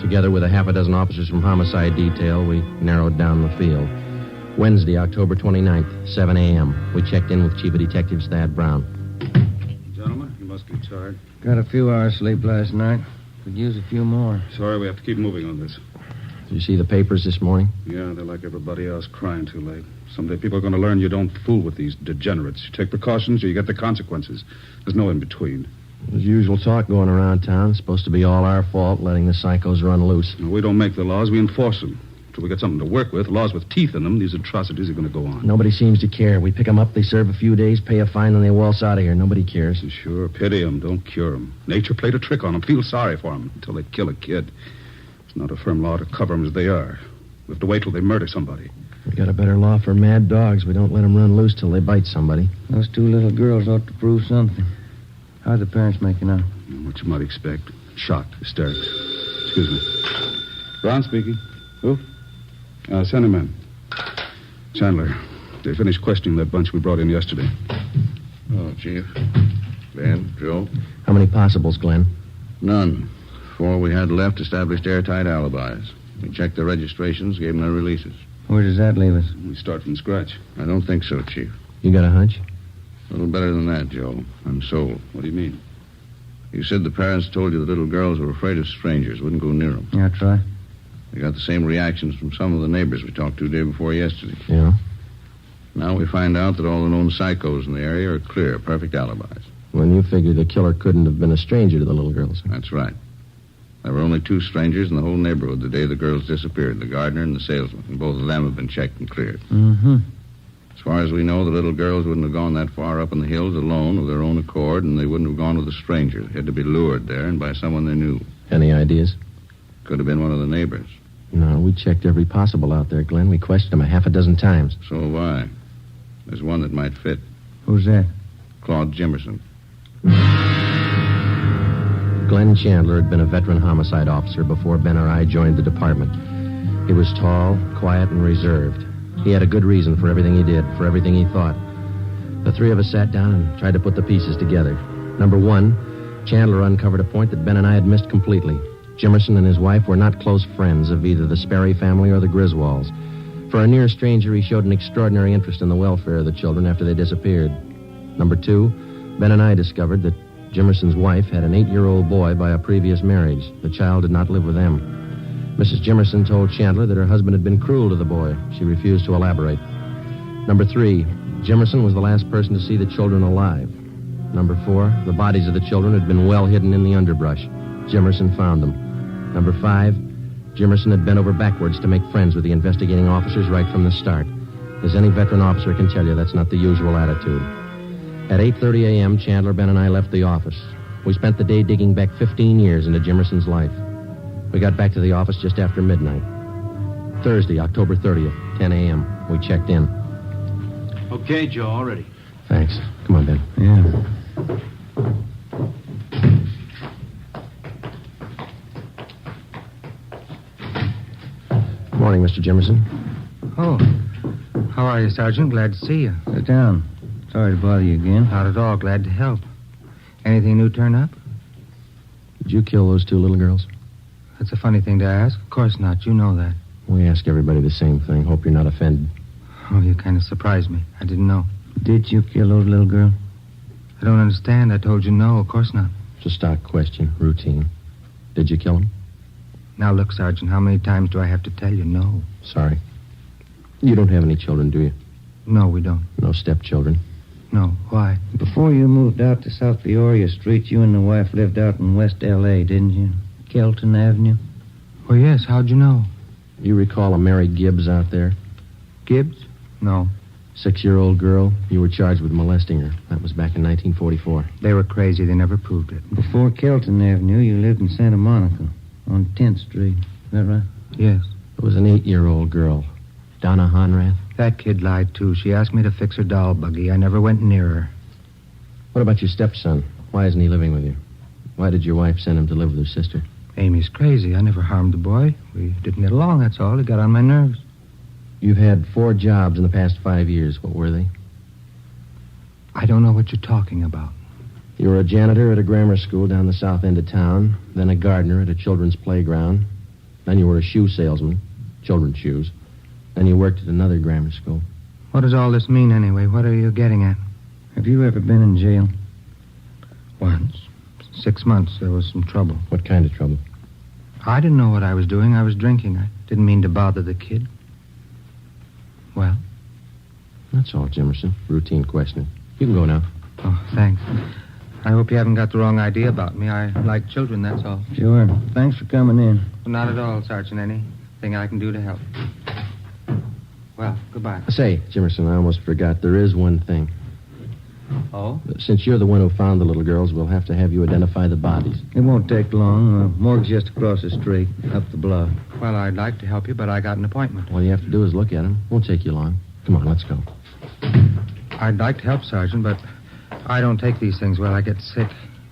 Together with a half a dozen officers from homicide detail, we narrowed down the field. Wednesday, October 29th, 7 a.m. We checked in with Chief of Detectives Thad Brown. Gentlemen, you must be tired. Got a few hours sleep last night. Could use a few more. Sorry, we have to keep moving on this. Did you see the papers this morning? Yeah, they're like everybody else, crying too late. Someday people are going to learn you don't fool with these degenerates. You take precautions or you get the consequences. There's no in between. There's usual talk going around town. It's supposed to be all our fault, letting the psychos run loose. No, we don't make the laws, we enforce them. Until we get something to work with, laws with teeth in them, these atrocities are going to go on. Nobody seems to care. We pick them up, they serve a few days, pay a fine, and they waltz out of here. Nobody cares. Sure, pity them, don't cure them. Nature played a trick on them. Feel sorry for them until they kill a kid. It's not a firm law to cover them as they are. We have to wait till they murder somebody. We got a better law for mad dogs. We don't let them run loose till they bite somebody. Those 2 little girls ought to prove something. How are the parents making out? What you might expect. Shocked, hysterics. Excuse me. Brown speaking. Who? Send him in. Chandler, they finished questioning that bunch we brought in yesterday. Oh, Chief. Ben, Joe? How many possibles, Glenn? None. 4 we had left established airtight alibis. We checked their registrations, gave them their releases. Where does that leave us? We start from scratch. I don't think so, Chief. You got a hunch? A little better than that, Joe. I'm sold. What do you mean? You said the parents told you the little girls were afraid of strangers, wouldn't go near them. Yeah, that's right. We got the same reactions from some of the neighbors we talked to day before yesterday. Yeah? Now we find out that all the known psychos in the area are clear, perfect alibis. When you figure the killer couldn't have been a stranger to the little girls. That's right. There were only 2 strangers in the whole neighborhood the day the girls disappeared, the gardener and the salesman, and both of them have been checked and cleared. Mm-hmm. As far as we know, the little girls wouldn't have gone that far up in the hills alone of their own accord, and they wouldn't have gone with a stranger. They had to be lured there and by someone they knew. Any ideas? Could have been one of the neighbors. No, we checked every possible out there, Glenn. We questioned them a half a dozen times. So have I. There's one that might fit. Who's that? Claude Jimerson. Glenn Chandler had been a veteran homicide officer before Ben or I joined the department. He was tall, quiet, and reserved. He had a good reason for everything he did, for everything he thought. The 3 of us sat down and tried to put the pieces together. Number 1, Chandler uncovered a point that Ben and I had missed completely. Jimerson and his wife were not close friends of either the Sperry family or the Griswolds. For a near stranger, he showed an extraordinary interest in the welfare of the children after they disappeared. Number 2, Ben and I discovered that Jimerson's wife had an 8-year-old boy by a previous marriage. The child did not live with them. Mrs. Jimerson told Chandler that her husband had been cruel to the boy. She refused to elaborate. Number 3, Jimerson was the last person to see the children alive. Number 4, the bodies of the children had been well hidden in the underbrush. Jimerson found them. Number 5, Jimerson had bent over backwards to make friends with the investigating officers right from the start. As any veteran officer can tell you, that's not the usual attitude. At 8:30 a.m., Chandler, Ben, and I left the office. We spent the day digging back 15 years into Jimerson's life. We got back to the office just after midnight. Thursday, October 30th, 10 a.m. We checked in. Okay, Joe, all ready. Thanks. Come on, Ben. Yeah. Morning, Mr. Jimerson. Oh. How are you, Sergeant? Glad to see you. Sit down. Sorry to bother you again. Not at all. Glad to help. Anything new turn up? Did you kill those 2 little girls? That's a funny thing to ask. Of course not. You know that. We ask everybody the same thing. Hope you're not offended. Oh, you kind of surprised me. I didn't know. Did you kill those little girls? I don't understand. I told you no. Of course not. It's a stock question. Routine. Did you kill them? Now, look, Sergeant, how many times do I have to tell you no? Sorry. You don't have any children, do you? No, we don't. No stepchildren? No. Why? Before you moved out to South Peoria Street, you and the wife lived out in West L.A., didn't you? Kelton Avenue? Oh, yes. How'd you know? You recall a Mary Gibbs out there? Gibbs? No. 6-year-old girl. You were charged with molesting her. That was back in 1944. They were crazy. They never proved it. Before Kelton Avenue, you lived in Santa Monica on 10th Street. Is that right? Yes. It was an 8-year-old girl. Donna Honrath? That kid lied, too. She asked me to fix her doll buggy. I never went near her. What about your stepson? Why isn't he living with you? Why did your wife send him to live with her sister? Amy's crazy. I never harmed the boy. We didn't get along, that's all. He got on my nerves. You've had 4 jobs in the past 5 years. What were they? I don't know what you're talking about. You were a janitor at a grammar school down the south end of town, then a gardener at a children's playground. Then you were a shoe salesman, children's shoes. Then you worked at another grammar school. What does all this mean, anyway? What are you getting at? Have you ever been in jail? Once. 6 months. There was some trouble. What kind of trouble? I didn't know what I was doing. I was drinking. I didn't mean to bother the kid. Well? That's all, Jimerson. Routine questioning. You can go now. Oh, thanks. I hope you haven't got the wrong idea about me. I like children, that's all. Sure. Thanks for coming in. Well, not at all, Sergeant. Anything I can do to help. Well, goodbye. Say, Jimerson, I almost forgot. There is one thing. Oh? Since you're the one who found the little girls, we'll have to have you identify the bodies. It won't take long. Morgue's just across the street, up the block. Well, I'd like to help you, but I got an appointment. All you have to do is look at them. Won't take you long. Come on, let's go. I'd like to help, Sergeant, but I don't take these things well. I get sick.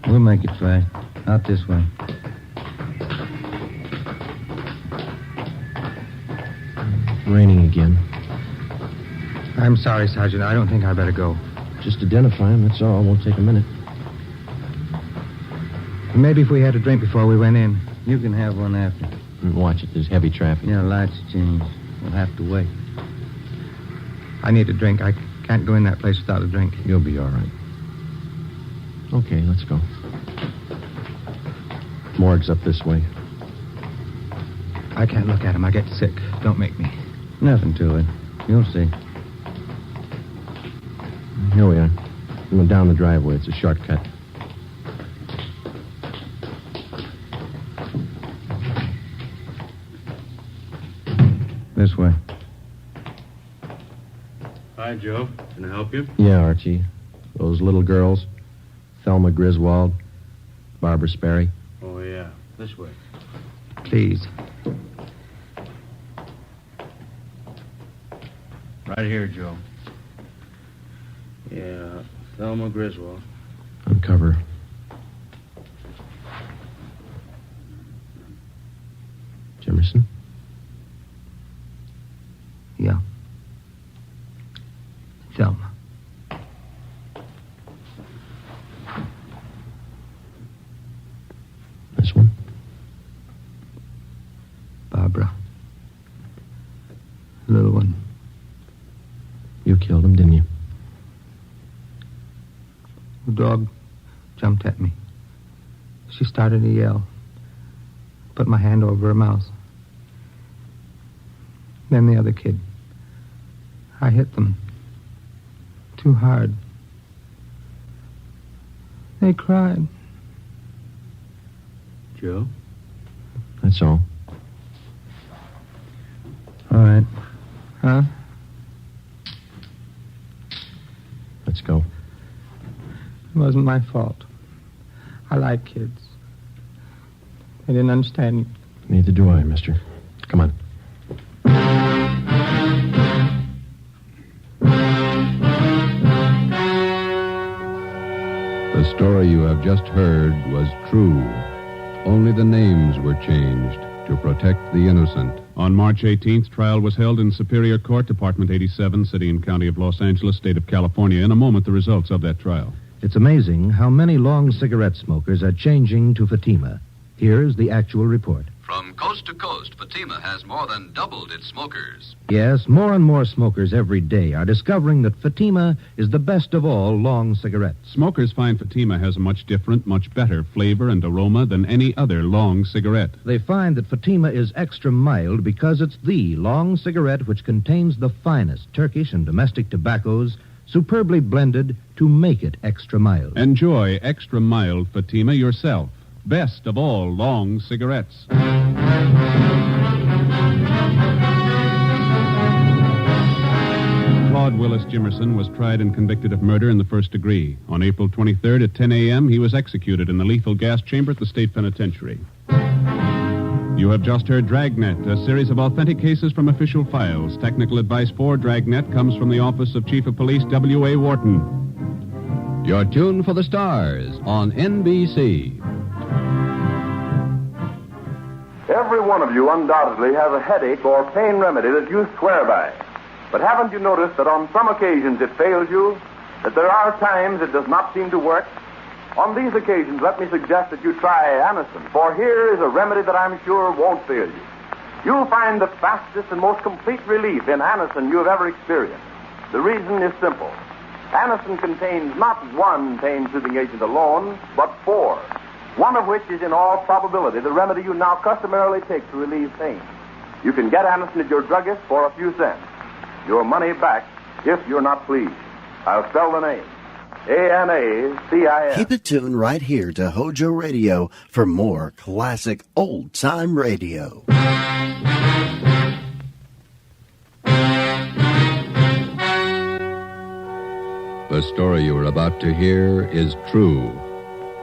We'll make it fast. Out this way. Raining again. I'm sorry, Sergeant. I don't think I better go. Just identify them, that's all. Won't take a minute. Maybe if we had a drink before we went in. You can have one after. Watch it. There's heavy traffic. Yeah, lights change. We'll have to wait. I need a drink. I can't go in that place without a drink. You'll be all right. Okay, let's go. Morgue's up this way. I can't look at him. I get sick. Don't make me. Nothing to it. You'll see. Here we are. We went down the driveway. It's a shortcut. This way. Hi, Joe. Can I help you? Yeah, Archie. Those little girls. Thelma Griswold. Barbara Sperry. Oh, yeah. This way. Please. Right here, Joe. Yeah, Thelma Griswold. Uncover. Jimerson? Yeah. Thelma. This one? Barbara. Little one. You killed him, didn't you? The dog jumped at me. She started to yell. Put my hand over her mouth. Then the other kid. I hit them. Too hard. They cried. Joe? That's all. All right. Huh? Let's go. It wasn't my fault. I like kids. I didn't understand you. Neither do I, mister. Come on. The story you have just heard was true. Only the names were changed to protect the innocent. On March 18th, trial was held in Superior Court, Department 87, City and County of Los Angeles, State of California. In a moment, the results of that trial. It's amazing how many long cigarette smokers are changing to Fatima. Here's the actual report. From coast to coast, Fatima has more than doubled its smokers. Yes, more and more smokers every day are discovering that Fatima is the best of all long cigarettes. Smokers find Fatima has a much different, much better flavor and aroma than any other long cigarette. They find that Fatima is extra mild because it's the long cigarette which contains the finest Turkish and domestic tobaccos superbly blended to make it extra mild. Enjoy extra mild Fatima yourself. Best of all long cigarettes. Claude Willis Jimerson was tried and convicted of murder in the first degree. On April 23rd at 10 a.m., he was executed in the lethal gas chamber at the state penitentiary. You have just heard Dragnet, a series of authentic cases from official files. Technical advice for Dragnet comes from the Office of Chief of Police W.A. Wharton. You're tuned for the stars on NBC. Every one of you undoubtedly has a headache or pain remedy that you swear by. But haven't you noticed that on some occasions it fails you? That there are times it does not seem to work? On these occasions, let me suggest that you try Anacin, for here is a remedy that I'm sure won't fail you. You'll find the fastest and most complete relief in Anacin you have ever experienced. The reason is simple. Anacin contains not one pain-soothing agent alone, but four. One of which is in all probability the remedy you now customarily take to relieve pain. You can get Anacin at your druggist for a few cents. Your money back if you're not pleased. I'll spell the name. A-N-A-C-I-N. Keep it tuned right here to HOJO Radio for more classic old-time radio. The story you are about to hear is true.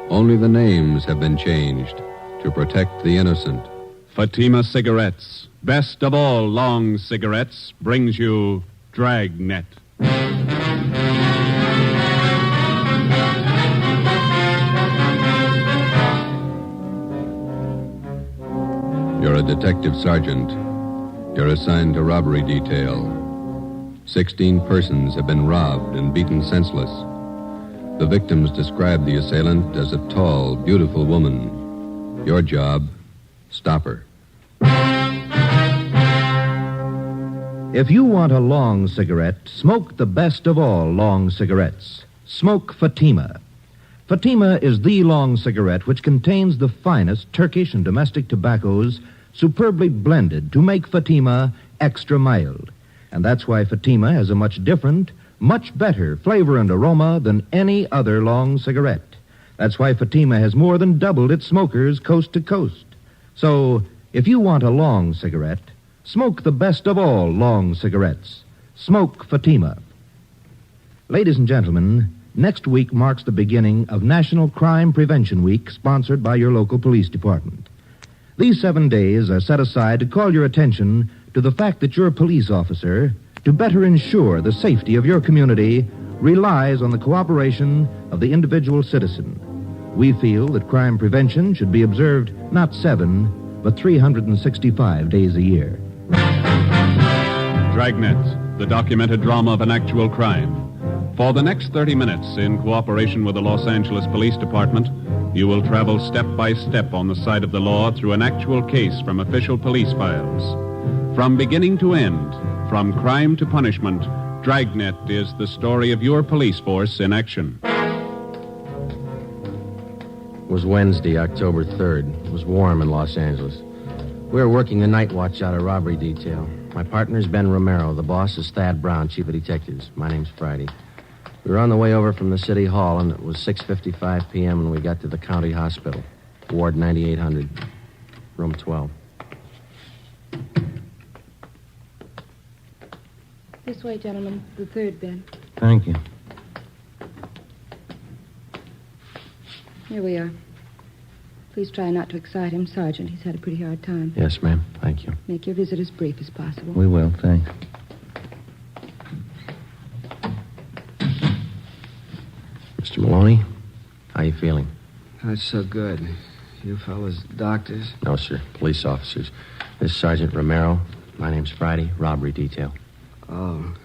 Only the names have been changed to protect the innocent. Fatima Cigarettes, best of all long cigarettes, brings you Dragnet. You're a detective sergeant. You're assigned to robbery detail. 16 persons have been robbed and beaten senseless. The victims describe the assailant as a tall, beautiful woman. Your job, stop her. If you want a long cigarette, smoke the best of all long cigarettes. Smoke Fatima. Fatima is the long cigarette which contains the finest Turkish and domestic tobaccos superbly blended to make Fatima extra mild. And that's why Fatima has a much different, much better flavor and aroma than any other long cigarette. That's why Fatima has more than doubled its smokers coast to coast. So, if you want a long cigarette, smoke the best of all long cigarettes. Smoke Fatima. Ladies and gentlemen, next week marks the beginning of National Crime Prevention Week, sponsored by your local police department. These 7 days are set aside to call your attention to the fact that your police officer, to better ensure the safety of your community, relies on the cooperation of the individual citizen. We feel that crime prevention should be observed not 7, but 365 days a year. Dragnet, the documented drama of an actual crime. For the next 30 minutes, in cooperation with the Los Angeles Police Department, you will travel step by step on the side of the law through an actual case from official police files. From beginning to end, from crime to punishment, Dragnet is the story of your police force in action. It was Wednesday, October 3rd. It was warm in Los Angeles. We were working the night watch out of robbery detail. My partner's Ben Romero. The boss is Thad Brown, chief of detectives. My name's Friday. We were on the way over from the city hall, and it was 6:55 p.m. when we got to the county hospital. Ward 9800, room 12. This way, gentlemen. The third, Ben. Thank you. Here we are. Please try not to excite him, Sergeant. He's had a pretty hard time. Yes, ma'am. Thank you. Make your visit as brief as possible. We will, thanks. Mr. Maloney, how you feeling? Not so good. You fellas doctors? No, sir. Police officers. This is Sergeant Romero. My name's Friday. Robbery detail. Oh.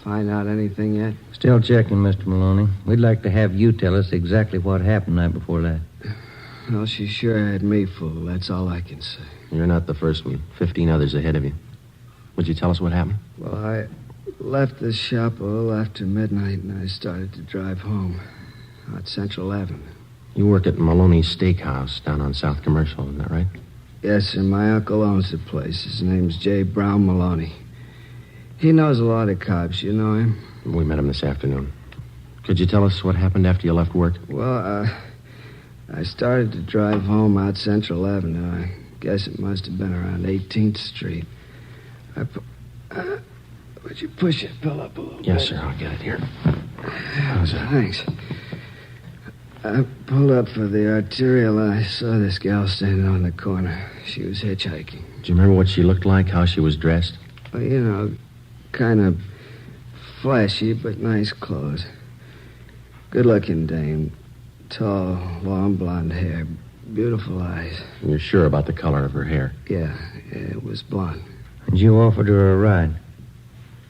Find out anything yet? Still checking, Mr. Maloney. We'd like to have you tell us exactly what happened night before that. Well, she sure had me fooled. That's all I can say. You're not the first one. 15 others ahead of you. Would you tell us what happened? Well, I left the shop a little after midnight, and I started to drive home out Central Avenue. You work at Maloney's Steakhouse down on South Commercial, isn't that right? Yes, sir. My uncle owns the place. His name's Jade Brown Maloney. He knows a lot of cops. You know him? We met him this afternoon. Could you tell us what happened after you left work? Well, I started to drive home out Central Avenue. I guess it must have been around 18th Street. Would you push your pill up a little bit? Yes, sir. I'll get it here. How's that? Thanks. I pulled up for the arterial and I saw this gal standing on the corner. She was hitchhiking. Do you remember what she looked like, how she was dressed? Well, you know, kind of flashy, but nice clothes. Good-looking dame. Tall, long blonde hair. Beautiful eyes. You're sure about the color of her hair? Yeah, it was blonde. And you offered her a ride?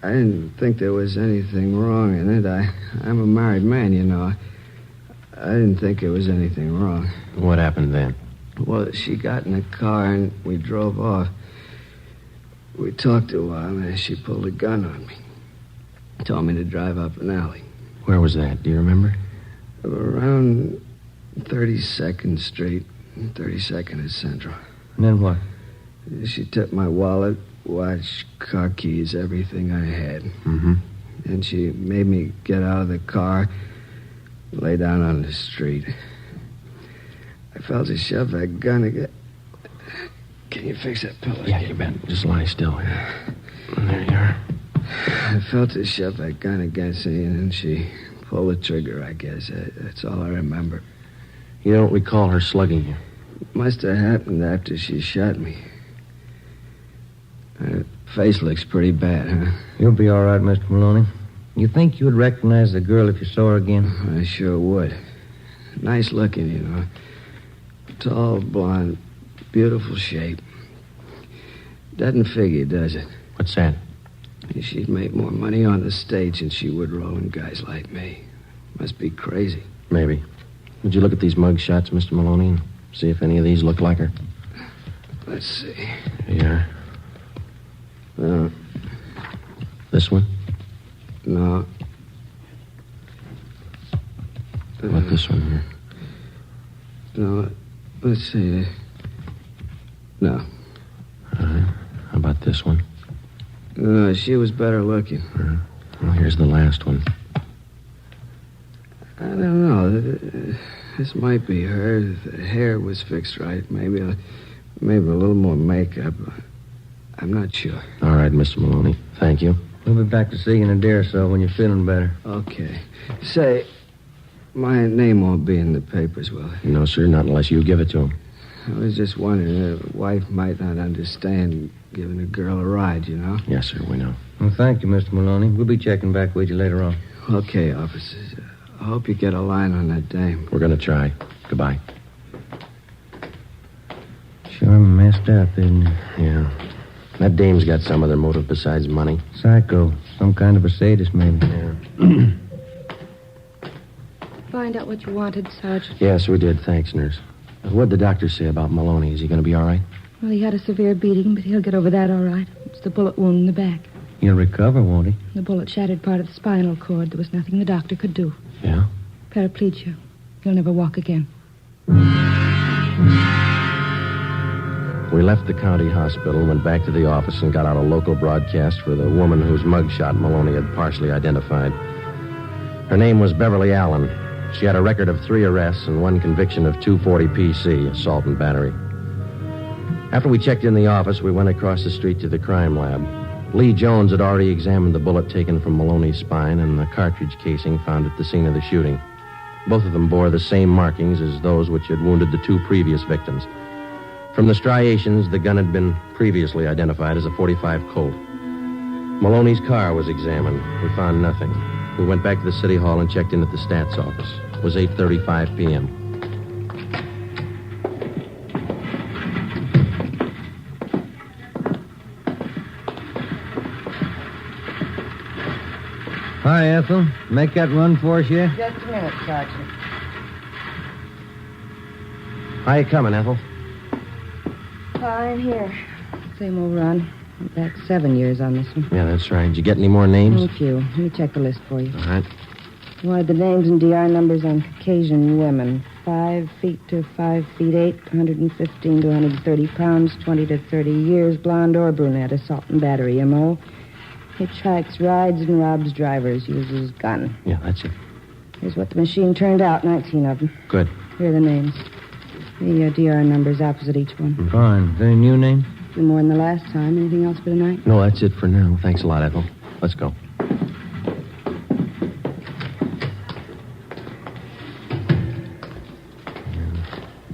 I didn't think there was anything wrong in it. I'm a married man, you know. I didn't think there was anything wrong. What happened then? Well, she got in a car and we drove off. We talked a while and then she pulled a gun on me. Told me to drive up an alley. Where was that? Do you remember? Around 32nd Street, 32nd and Central. And then what? She took my wallet, watch, car keys, everything I had. Mm-hmm. And she made me get out of the car, lay down on the street. I felt her shove that gun again. Can you fix that pillow? Yeah, you bet. Just lie still here. There you are. I felt her shove that gun against me, and then she pulled the trigger, I guess. That's all I remember. You don't recall her slugging you? It must have happened after she shot me. Her face looks pretty bad, huh? You'll be all right, Mr. Maloney. You think you would recognize the girl if you saw her again? I sure would. Nice looking, you know. Tall, blonde, beautiful shape. Doesn't figure, does it? What's that? She'd make more money on the stage than she would rolling guys like me. Must be crazy. Maybe. Would you look at these mug shots, Mr. Maloney, and see if any of these look like her? Let's see. Yeah. This one? No. How about this one here? No. Let's see. No. All right. How about this one? No, she was better looking. Well, here's the last one. I don't know. This might be her. The hair was fixed right. Maybe a little more makeup. I'm not sure. All right, Mr. Maloney. Thank you. We'll be back to see you in a day or so when you're feeling better. Okay. Say, my name won't be in the papers, will it? No, sir, not unless you give it to him. I was just wondering, a wife might not understand giving a girl a ride, you know? Yes, sir, we know. Well, thank you, Mr. Maloney. We'll be checking back with you later on. Okay, officers. I hope you get a line on that dame. We're going to try. Goodbye. Sure messed up, isn't it? Yeah. That dame's got some other motive besides money. Psycho. Some kind of a sadist, maybe. Yeah. Find out what you wanted, Sergeant. Yes, we did. Thanks, nurse. What'd the doctor say about Maloney? Is he going to be all right? Well, he had a severe beating, but he'll get over that all right. It's the bullet wound in the back. He'll recover, won't he? The bullet shattered part of the spinal cord. There was nothing the doctor could do. Yeah? Paraplegia. He'll never walk again. We left the county hospital, went back to the office, and got out a local broadcast for the woman whose mugshot Maloney had partially identified. Her name was Beverly Allen. She had a record of 3 arrests and 1 conviction of 240 PC, assault and battery. After we checked in the office, we went across the street to the crime lab. Lee Jones had already examined the bullet taken from Maloney's spine and the cartridge casing found at the scene of the shooting. Both of them bore the same markings as those which had wounded the 2 previous victims. From the striations, the gun had been previously identified as a .45 Colt. Maloney's car was examined. We found nothing. We went back to the city hall and checked in at the stats office. It was 8:35 p.m. Hi, Ethel. Make that run for us yet? Just a minute, Sergeant. How you coming, Ethel? Fine, here. Same old run. Went back 7 years on this one. Yeah, that's right. Did you get any more names? A few. Let me check the list for you. All right. You wanted the names and DR numbers on Caucasian women. 5 feet to 5 feet 8, 115 to 130 pounds, 20 to 30 years, blonde or brunette, assault and battery, M.O. Hitchhikes, rides, and robs drivers, uses gun. Yeah, that's it. Here's what the machine turned out, 19 of them. Good. Here are the names. The DR numbers opposite each one. Fine. Any new names? A few more than the last time. Anything else for tonight? No, that's it for now. Thanks a lot, Ethel. Let's go.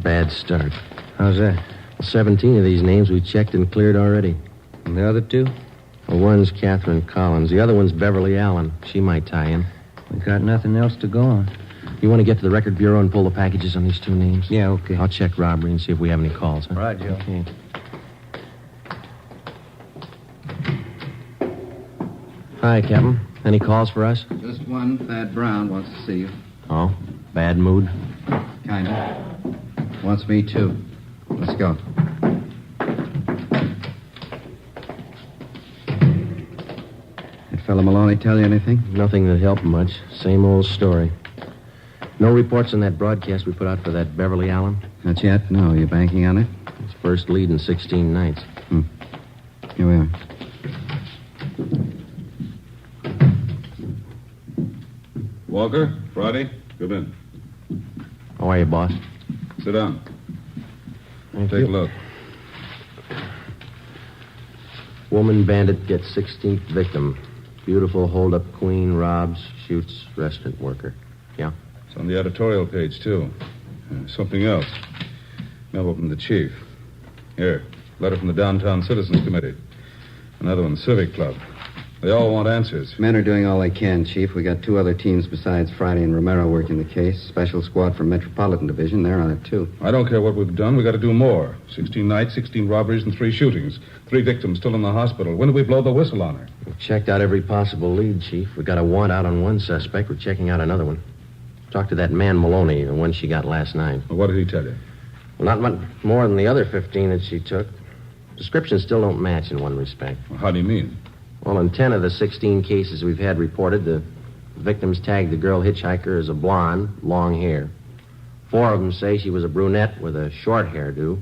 Bad start. How's that? 17 of these names we checked and cleared already. And the other 2? Well, one's Catherine Collins. The other one's Beverly Allen. She might tie in. We got nothing else to go on. You want to get to the record bureau and pull the packages on these 2 names? Yeah, okay. I'll check robbery and see if we have any calls. Huh? Right, Joe. Okay. Hi, Captain. Any calls for us? Just one. Thad Brown wants to see you. Oh, bad mood? Kinda. Wants me, too. Let's go. That fellow Maloney tell you anything? Nothing that helped much. Same old story. No reports on that broadcast we put out for that Beverly Allen? Not yet? No. You banking on it? It's first lead in 16 nights. Here we are. Walker, Friday, come in. How are you, boss? Sit down. Thank Take you. a look. Woman bandit gets 16th victim. Beautiful hold-up queen robs, shoots restaurant worker. Yeah? It's on the editorial page, too. Something else. Memo from the chief. Here, letter from the Downtown Citizens Committee. Another one, Civic Club. They all want answers. Men are doing all they can, Chief. We got 2 other teams besides Friday and Romero working the case. Special squad from Metropolitan Division. They're on it, too. I don't care what we've done. We got to do more. 16 nights, 16 robberies, and 3 shootings. 3 victims still in the hospital. When do we blow the whistle on her? We've checked out every possible lead, Chief. We got a warrant out on one suspect. We're checking out another one. Talked to that man Maloney, the one she got last night. Well, what did he tell you? Well, not much more than the other 15 that she took. Descriptions still don't match in one respect. Well, how do you mean? Well, in 10 of the 16 cases we've had reported, the victims tagged the girl hitchhiker as a blonde, long hair. 4 of them say she was a brunette with a short hairdo.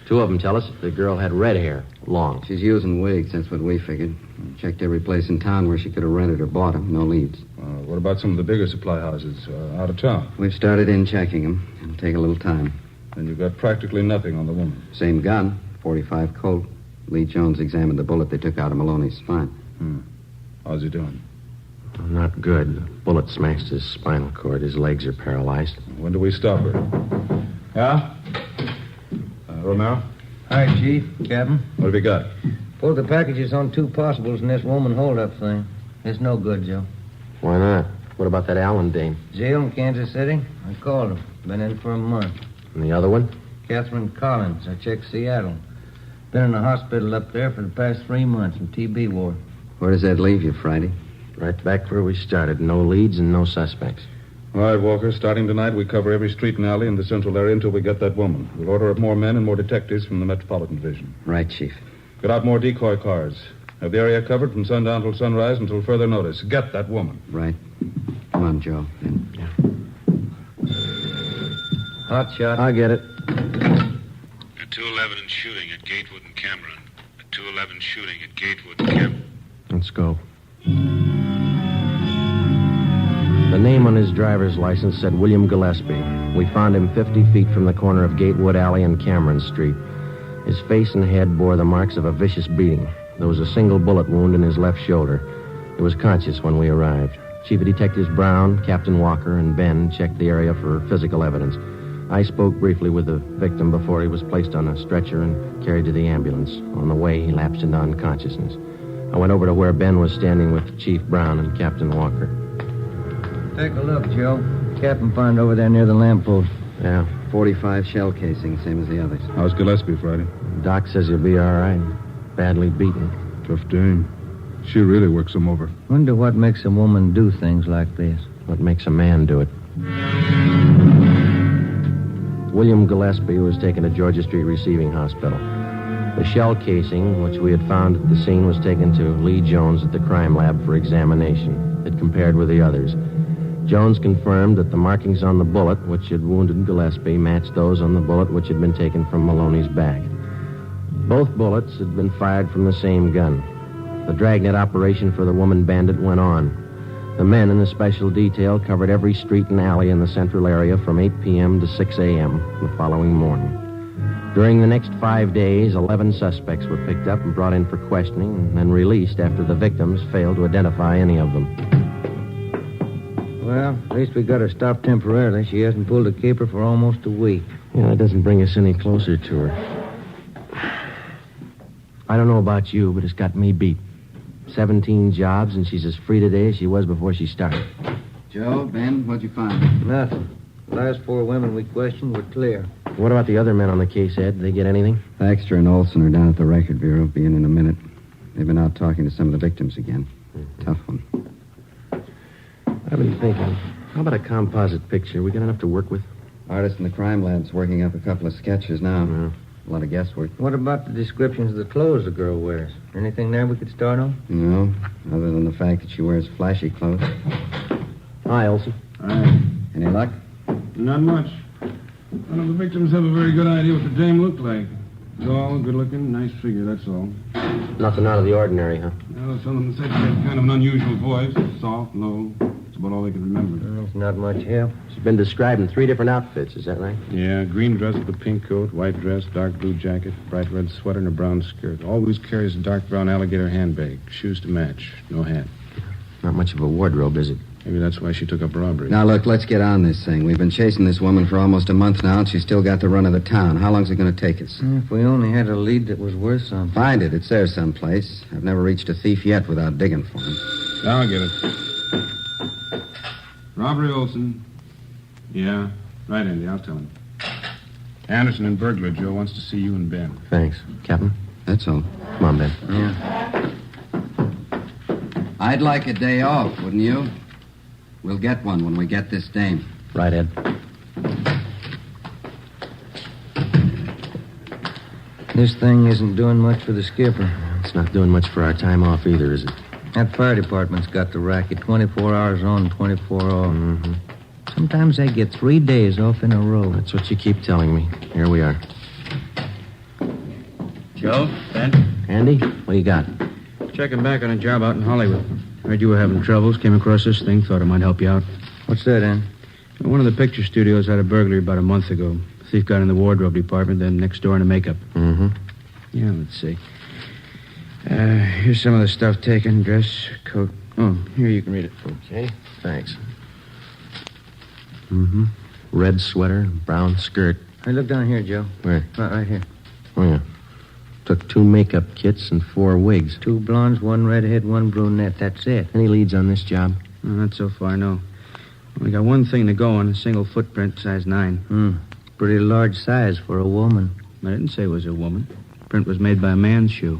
2 of them tell us that the girl had red hair, long. She's using wigs, that's what we figured. Checked every place in town where she could have rented or bought them. No leads. What about some of the bigger supply houses out of town? We've started in checking them. It'll take a little time. And you've got practically nothing on the woman. Same gun, .45 Colt. Lee Jones examined the bullet they took out of Maloney's spine. How's he doing? Not good. The bullet smashed his spinal cord. His legs are paralyzed. When do we stop her? Yeah? Romero? Hi, Chief. Captain. What have you got? Pulled the packages on 2 possibles in this woman hold-up thing. It's no good, Joe. Why not? What about that Allen dame? Jail in Kansas City. I called him. Been in for a month. And the other one? Catherine Collins. I checked Seattle. Been in the hospital up there for the past 3 months in TB ward. Where does that leave you, Friday? Right back where we started. No leads and no suspects. All right, Walker. Starting tonight, we cover every street and alley in the central area until we get that woman. We'll order up more men and more detectives from the Metropolitan Division. Right, Chief. Get out more decoy cars. Have the area covered from sundown till sunrise until further notice. Get that woman. Right. Come on, Joe. Yeah. Hot shot. I get it. A 211 shooting at Gatewood and Cameron. A 211 shooting at Gatewood and Cameron. Let's go. The name on his driver's license said William Gillespie. We found him 50 feet from the corner of Gatewood Alley and Cameron Street. His face and head bore the marks of a vicious beating. There was a single bullet wound in his left shoulder. He was conscious when we arrived. Chief of Detectives Brown, Captain Walker, and Ben checked the area for physical evidence. I spoke briefly with the victim before he was placed on a stretcher and carried to the ambulance. On the way, he lapsed into unconsciousness. I went over to where Ben was standing with Chief Brown and Captain Walker. Take a look, Joe. Captain found over there near the lamppost. Yeah. 45 shell casing, same as the others. How's Gillespie, Friday? Doc says he'll be all right. Badly beaten. Tough dame. She really works him over. Wonder what makes a woman do things like this. What makes a man do it? William Gillespie was taken to Georgia Street Receiving Hospital. The shell casing, which we had found at the scene, was taken to Lee Jones at the crime lab for examination. It compared with the others. Jones confirmed that the markings on the bullet which had wounded Gillespie matched those on the bullet which had been taken from Maloney's back. Both bullets had been fired from the same gun. The Dragnet operation for the woman bandit went on. The men in the special detail covered every street and alley in the central area from 8 p.m. to 6 a.m. the following morning. During the next 5 days, 11 suspects were picked up and brought in for questioning and then released after the victims failed to identify any of them. Well, at least we got her stopped temporarily. She hasn't pulled a caper for almost a week. Yeah, that doesn't bring us any closer to her. I don't know about you, but it's got me beat. 17 jobs, and she's as free today as she was before she started. Joe, Ben, what'd you find? Nothing. The last 4 women we questioned were clear. What about the other men on the case, Ed? Did they get anything? Baxter and Olson are down at the Record Bureau. Be in a minute. They've been out talking to some of the victims again. Tough one. I've been thinking, how about a composite picture? We got enough to work with? Artist in the crime lab's working up a couple of sketches now. Yeah. A lot of guesswork. What about the descriptions of the clothes the girl wears? Anything there we could start on? No, other than the fact that she wears flashy clothes. Hi, Olson. Hi. Any luck? Not much. None of the victims have a very good idea what the dame looked like. Tall, good-looking, nice figure, that's all. Nothing out of the ordinary, huh? Well, some of them said she had kind of an unusual voice. Soft, low. That's about all they could remember. There's not much help. She's been described in 3 different outfits, is that right? Yeah, green dress with a pink coat, white dress, dark blue jacket, bright red sweater, and a brown skirt. Always carries a dark brown alligator handbag. Shoes to match. No hat. Not much of a wardrobe, is it? Maybe that's why she took up robbery. Now, look, let's get on this thing. We've been chasing this woman for almost a month now, and she's still got the run of the town. How long's it going to take us? If we only had a lead that was worth something. Find it. It's there someplace. I've never reached a thief yet without digging for him. Now I'll get it. Robbery, Olson. Yeah. Right, Andy. I'll tell him. Anderson and burglar. Joe wants to see you and Ben. Thanks. Captain? That's all. Come on, Ben. Yeah. I'd like a day off, wouldn't you? We'll get one when we get this dame. Right, Ed. This thing isn't doing much for the skipper. It's not doing much for our time off either, is it? That fire department's got the racket 24 hours on, 24 off. Mm-hmm. Sometimes they get 3 days off in a row. That's what you keep telling me. Here we are. Joe, Ben? Andy, what do you got? Checking back on a job out in Hollywood. Heard you were having troubles, came across this thing, thought it might help you out. What's that, Ann? One of the picture studios had a burglary about a month ago. The thief got in the wardrobe department, then next door in the makeup. Mm-hmm. Yeah, let's see. Here's some of the stuff taken. Dress, coat. Oh, here, you can read it. Okay, thanks. Mm-hmm. Red sweater, brown skirt. Hey, look down here, Joe. Where? Right here. Oh, yeah. Took 2 makeup kits and 4 wigs. 2 blondes, 1 redhead, 1 brunette. That's it. Any leads on this job? Not so far, no. We got one thing to go on, a single footprint, size 9. Pretty large size for a woman. I didn't say it was a woman. Print was made by a man's shoe.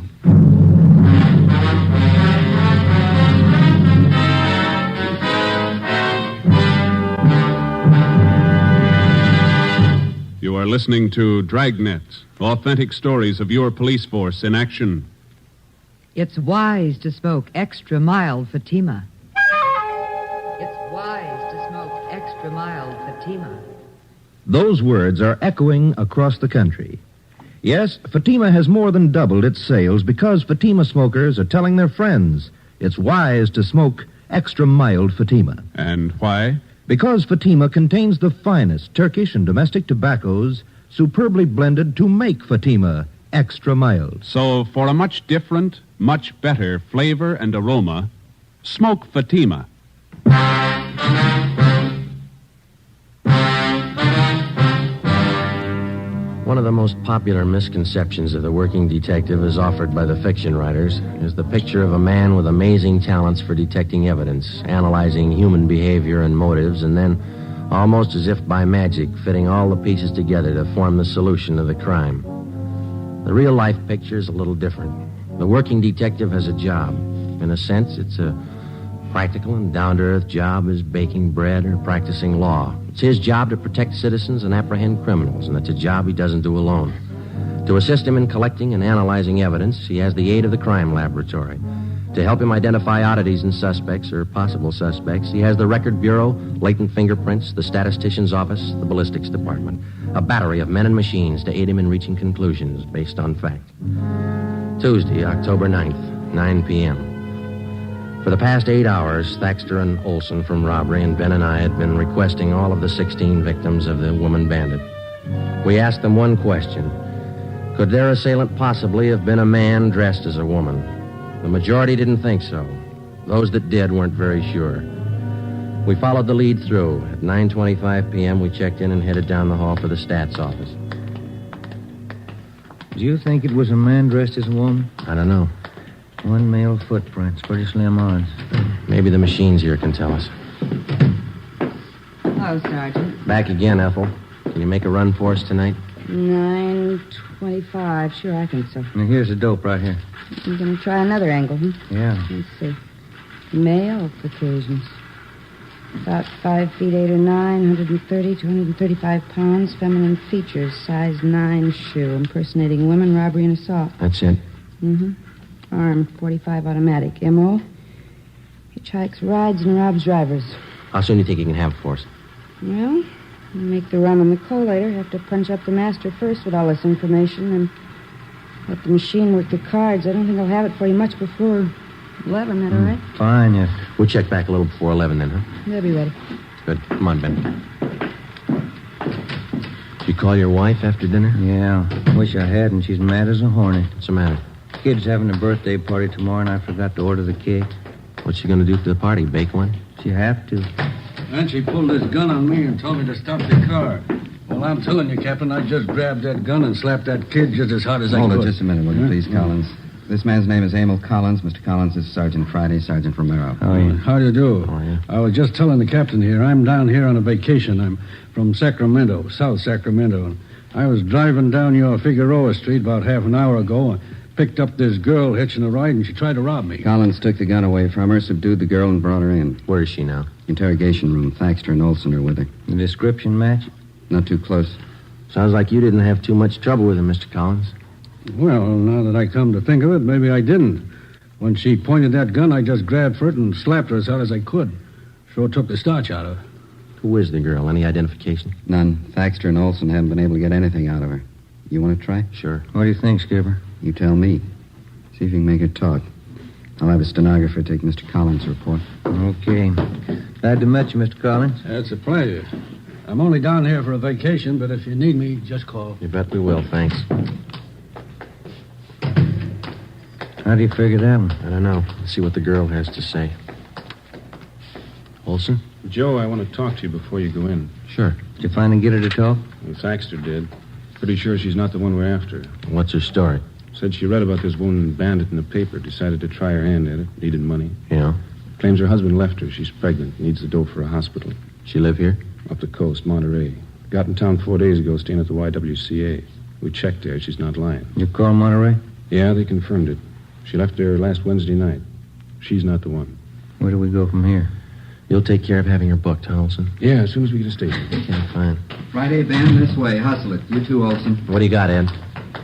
You are listening to Dragnet, authentic stories of your police force in action. It's wise to smoke extra mild Fatima. It's wise to smoke extra mild Fatima. Those words are echoing across the country. Yes, Fatima has more than doubled its sales because Fatima smokers are telling their friends it's wise to smoke extra mild Fatima. And why? Because Fatima contains the finest Turkish and domestic tobaccos superbly blended to make Fatima extra mild. So, for a much different, much better flavor and aroma, smoke Fatima. One of the most popular misconceptions of the working detective as offered by the fiction writers is the picture of a man with amazing talents for detecting evidence, analyzing human behavior and motives, and then, almost as if by magic, fitting all the pieces together to form the solution of the crime. The real-life picture is a little different. The working detective has a job. In a sense, it's a practical and down-to-earth job as baking bread or practicing law. It's his job to protect citizens and apprehend criminals, and it's a job he doesn't do alone. To assist him in collecting and analyzing evidence, he has the aid of the crime laboratory. To help him identify oddities in suspects or possible suspects, he has the Record Bureau, latent fingerprints, the statistician's office, the ballistics department. A battery of men and machines to aid him in reaching conclusions based on fact. Tuesday, October 9th, 9 p.m. For the past 8 hours, Thaxter and Olson from robbery and Ben and I had been requesting all of the 16 victims of the woman bandit. We asked them one question. Could their assailant possibly have been a man dressed as a woman? The majority didn't think so. Those that did weren't very sure. We followed the lead through. At 9:25 p.m., we checked in and headed down the hall for the stats office. Do you think it was a man dressed as a woman? I don't know. One male footprint, pretty slim odds. Maybe the machines here can tell us. Oh, Sergeant. Back again, Ethel. Can you make a run for us tonight? 9:25. Sure, I think so. Now, here's the dope right here. I'm going to try another angle, huh? Yeah. Let's see. Male Caucasians. About 5 feet 8 or 9, 130, 235 pounds, feminine features, size 9 shoe, impersonating women, robbery, and assault. That's it. Mm-hmm. Arm, 45 automatic. M.O. Hitchhikes, rides, and robs drivers. How soon do you think you can have it for us? Well, we'll make the run on the collator. Have to punch up the master first with all this information and let the machine work the cards. I don't think I'll have it for you much before 11. That all right? Fine, yes. We'll check back a little before 11 then, huh? They'll be ready. Good. Come on, Ben. Did you call your wife after dinner? Yeah. Wish I hadn't. She's mad as a hornet. What's the matter? Kid's having a birthday party tomorrow, and I forgot to order the cake. What's she going to do for the party? Bake one? She have to. And she pulled this gun on me and told me to stop the car. Well, I'm telling you, Captain, I just grabbed that gun and slapped that kid just as hard as I could. Hold it just a minute, will you, please, Collins? This man's name is Emil Collins. Mr. Collins is Sergeant Friday, Sergeant Romero. Oh, yeah. How do you do? Oh, yeah. I was just telling the captain here, I'm down here on a vacation. I'm from Sacramento, South Sacramento. And I was driving down your Figueroa Street about half an hour ago and picked up this girl hitching a ride, and she tried to rob me. Collins took the gun away from her, subdued the girl, and brought her in. Where is she now? Interrogation room. Thaxter and Olson are with her. The description match? Not too close. Sounds like you didn't have too much trouble with her, Mr. Collins. Well, now that I come to think of it, maybe I didn't. When she pointed that gun, I just grabbed for it and slapped her as hard as I could. Sure took the starch out of her. Who is the girl? Any identification? None. Thaxter and Olson haven't been able to get anything out of her. You want to try? Sure. What do you think, Skipper? You tell me. See if you can make her talk. I'll have a stenographer take Mr. Collins' report. Okay. Glad to meet you, Mr. Collins. It's a pleasure. I'm only down here for a vacation, but if you need me, just call. You bet we will, thanks. How do you figure that one? I don't know. Let's see what the girl has to say. Olson? Joe, I want to talk to you before you go in. Sure. Did you finally get her to talk? Well, Thaxter did. Pretty sure she's not the one we're after. What's her story? Said she read about this woman bandit in the paper, decided to try her hand at it, needed money. Yeah? Claims her husband left her. She's pregnant, needs the dough for a hospital. She live here? Up the coast, Monterey. Got in town 4 days ago, staying at the YWCA. We checked there. She's not lying. You call Monterey? Yeah, they confirmed it. She left there last Wednesday night. She's not the one. Where do we go from here? You'll take care of having her booked, huh, Olson? Yeah, as soon as we get a station. Okay, fine. Friday, Ben, this way. Hustle it. You too, Olson. What do you got, Ed?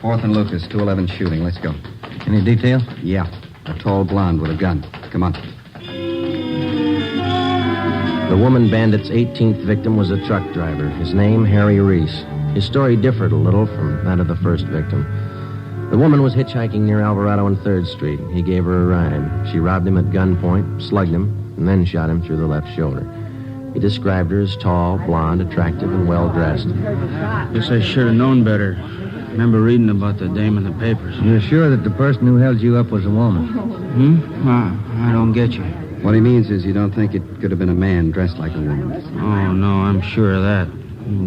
4th and Lucas, 211 shooting. Let's go. Any detail? Yeah. A tall blonde with a gun. Come on. The woman bandit's 18th victim was a truck driver. His name, Harry Reese. His story differed a little from that of the first victim. The woman was hitchhiking near Alvarado and 3rd Street. He gave her a ride. She robbed him at gunpoint, slugged him, and then shot him through the left shoulder. He described her as tall, blonde, attractive, and well-dressed. Guess I should have known better. Remember reading about the dame in the papers. You're sure that the person who held you up was a woman? I don't get you. What he means is you don't think it could have been a man dressed like a woman. Oh, no, I'm sure of that.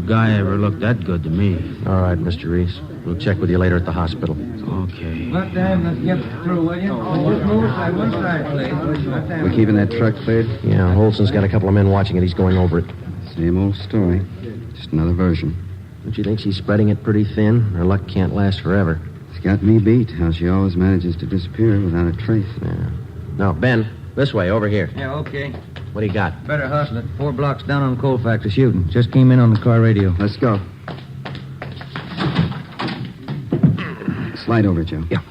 Guy ever looked that good to me. All right, Mr. Reese. We'll check with you later at the hospital. Okay. What time? Let's get through, will you? Just move side, one side, please. What time? We're keeping that truck cleared? Yeah, Olson's got a couple of men watching it. He's going over it. Same old story. Just another version. Don't you think she's spreading it pretty thin? Her luck can't last forever. It's got me beat, how she always manages to disappear without a trace. Yeah. No, Ben, this way, over here. Yeah, okay. What do you got? Better hustle it. 4 blocks down on Colfax is shooting. Just came in on the car radio. Let's go. Slide over, Joe. Yeah.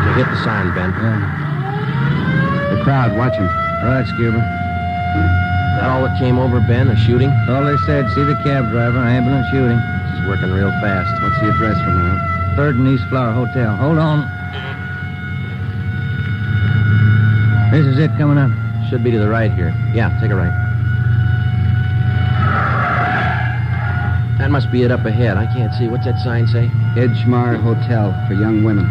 You hit the sign, Ben. Yeah. The crowd, watch him. Right, Skipper. That all that came over, Ben, a shooting? All they said, see the cab driver, ambulance shooting. She's working real fast. What's the address from now? 3rd and East Flower Hotel. Hold on. This is it coming up. Should be to the right here. Yeah, take a right. That must be it up ahead. I can't see. What's that sign say? Edgemar Hotel for young women.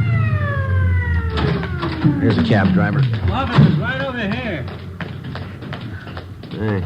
Here's a cab driver. Officer's right over here. Hey,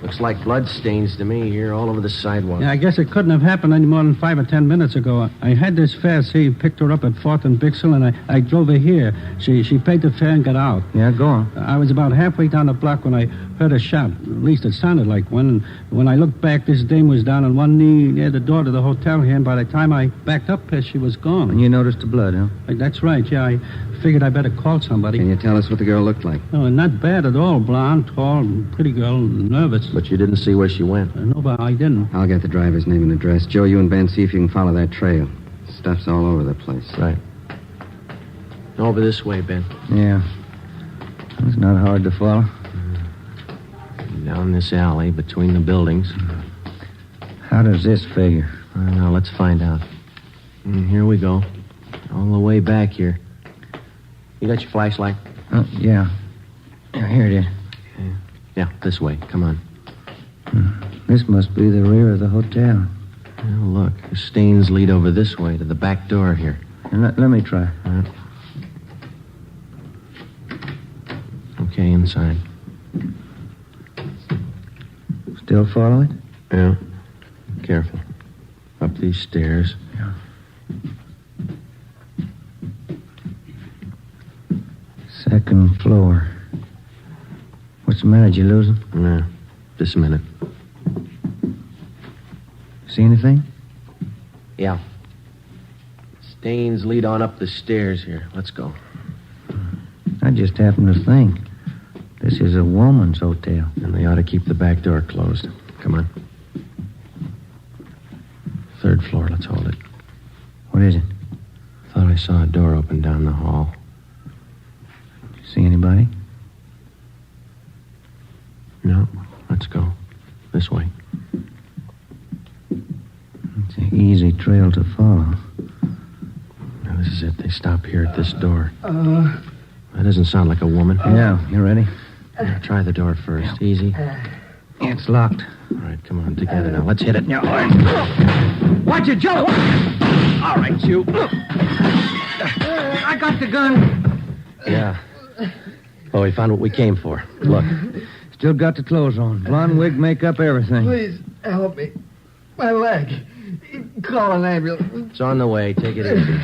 looks like blood stains to me here all over the sidewalk. Yeah, I guess it couldn't have happened any more than 5 or 10 minutes ago. I had this fare. He picked her up at 4th and Bixel, and I drove her here. She paid the fare and got out. Yeah, go on. I was about halfway down the block when I heard a shot. At least it sounded like one. And when I looked back, this dame was down on one knee near the door to the hotel here, and by the time I backed up here, she was gone. And you noticed the blood, huh? That's right, yeah. I figured I better call somebody. Can you tell us what the girl looked like? Oh, not bad at all. Blonde, tall, pretty girl, nervous. But you didn't see where she went? No, but I didn't. I'll get the driver's name and address. Joe, you and Ben, see if you can follow that trail. Stuff's all over the place. Right. Over this way, Ben. Yeah. It's not hard to follow. Down this alley between the buildings. How does this figure? I don't know. Let's find out. Here we go. All the way back here. You got your flashlight? Yeah. Here it is. Yeah, this way. Come on. This must be the rear of the hotel. Oh, look. The stains lead over this way to the back door here. Let me try. Okay, inside. Still follow it? Yeah. Careful. Up these stairs. Yeah. Second floor. What's the matter? Did you lose him? No. Just a minute. See anything? Yeah. Stains lead on up the stairs here. Let's go. I just happened to think. This is a woman's hotel. And they ought to keep the back door closed. Come on. 3rd floor. Let's hold it. What is it? Thought I saw a door open down the hall. See anybody? No. Let's go. This way. It's an easy trail to follow. Now, this is it. They stop here at this door. That doesn't sound like a woman. Yeah, you ready? Now, try the door first. Easy. It's locked. All right, come on, together now. Let's hit it. No. Watch it, Joe! All right, you. I got the gun. Yeah. Oh, we found what we came for. Look. Still got the clothes on. Blonde wig, makeup, everything. Please, help me. My leg. Call an ambulance. It's on the way. Take it easy.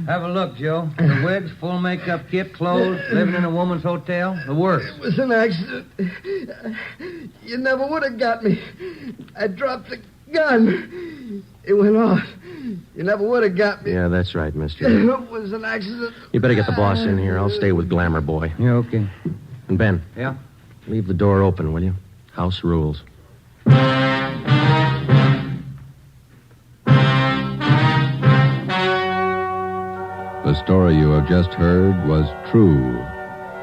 Have a look, Joe. The wigs, full makeup kit, clothes, living in a woman's hotel. The works. It was an accident. You never would have got me. I dropped the gun. It went off. You never would have got me. Yeah, that's right, mister. It was an accident. You better get the boss in here. I'll stay with Glamour Boy. Yeah, okay. And Ben. Yeah? Leave the door open, will you? House rules. The story you have just heard was true.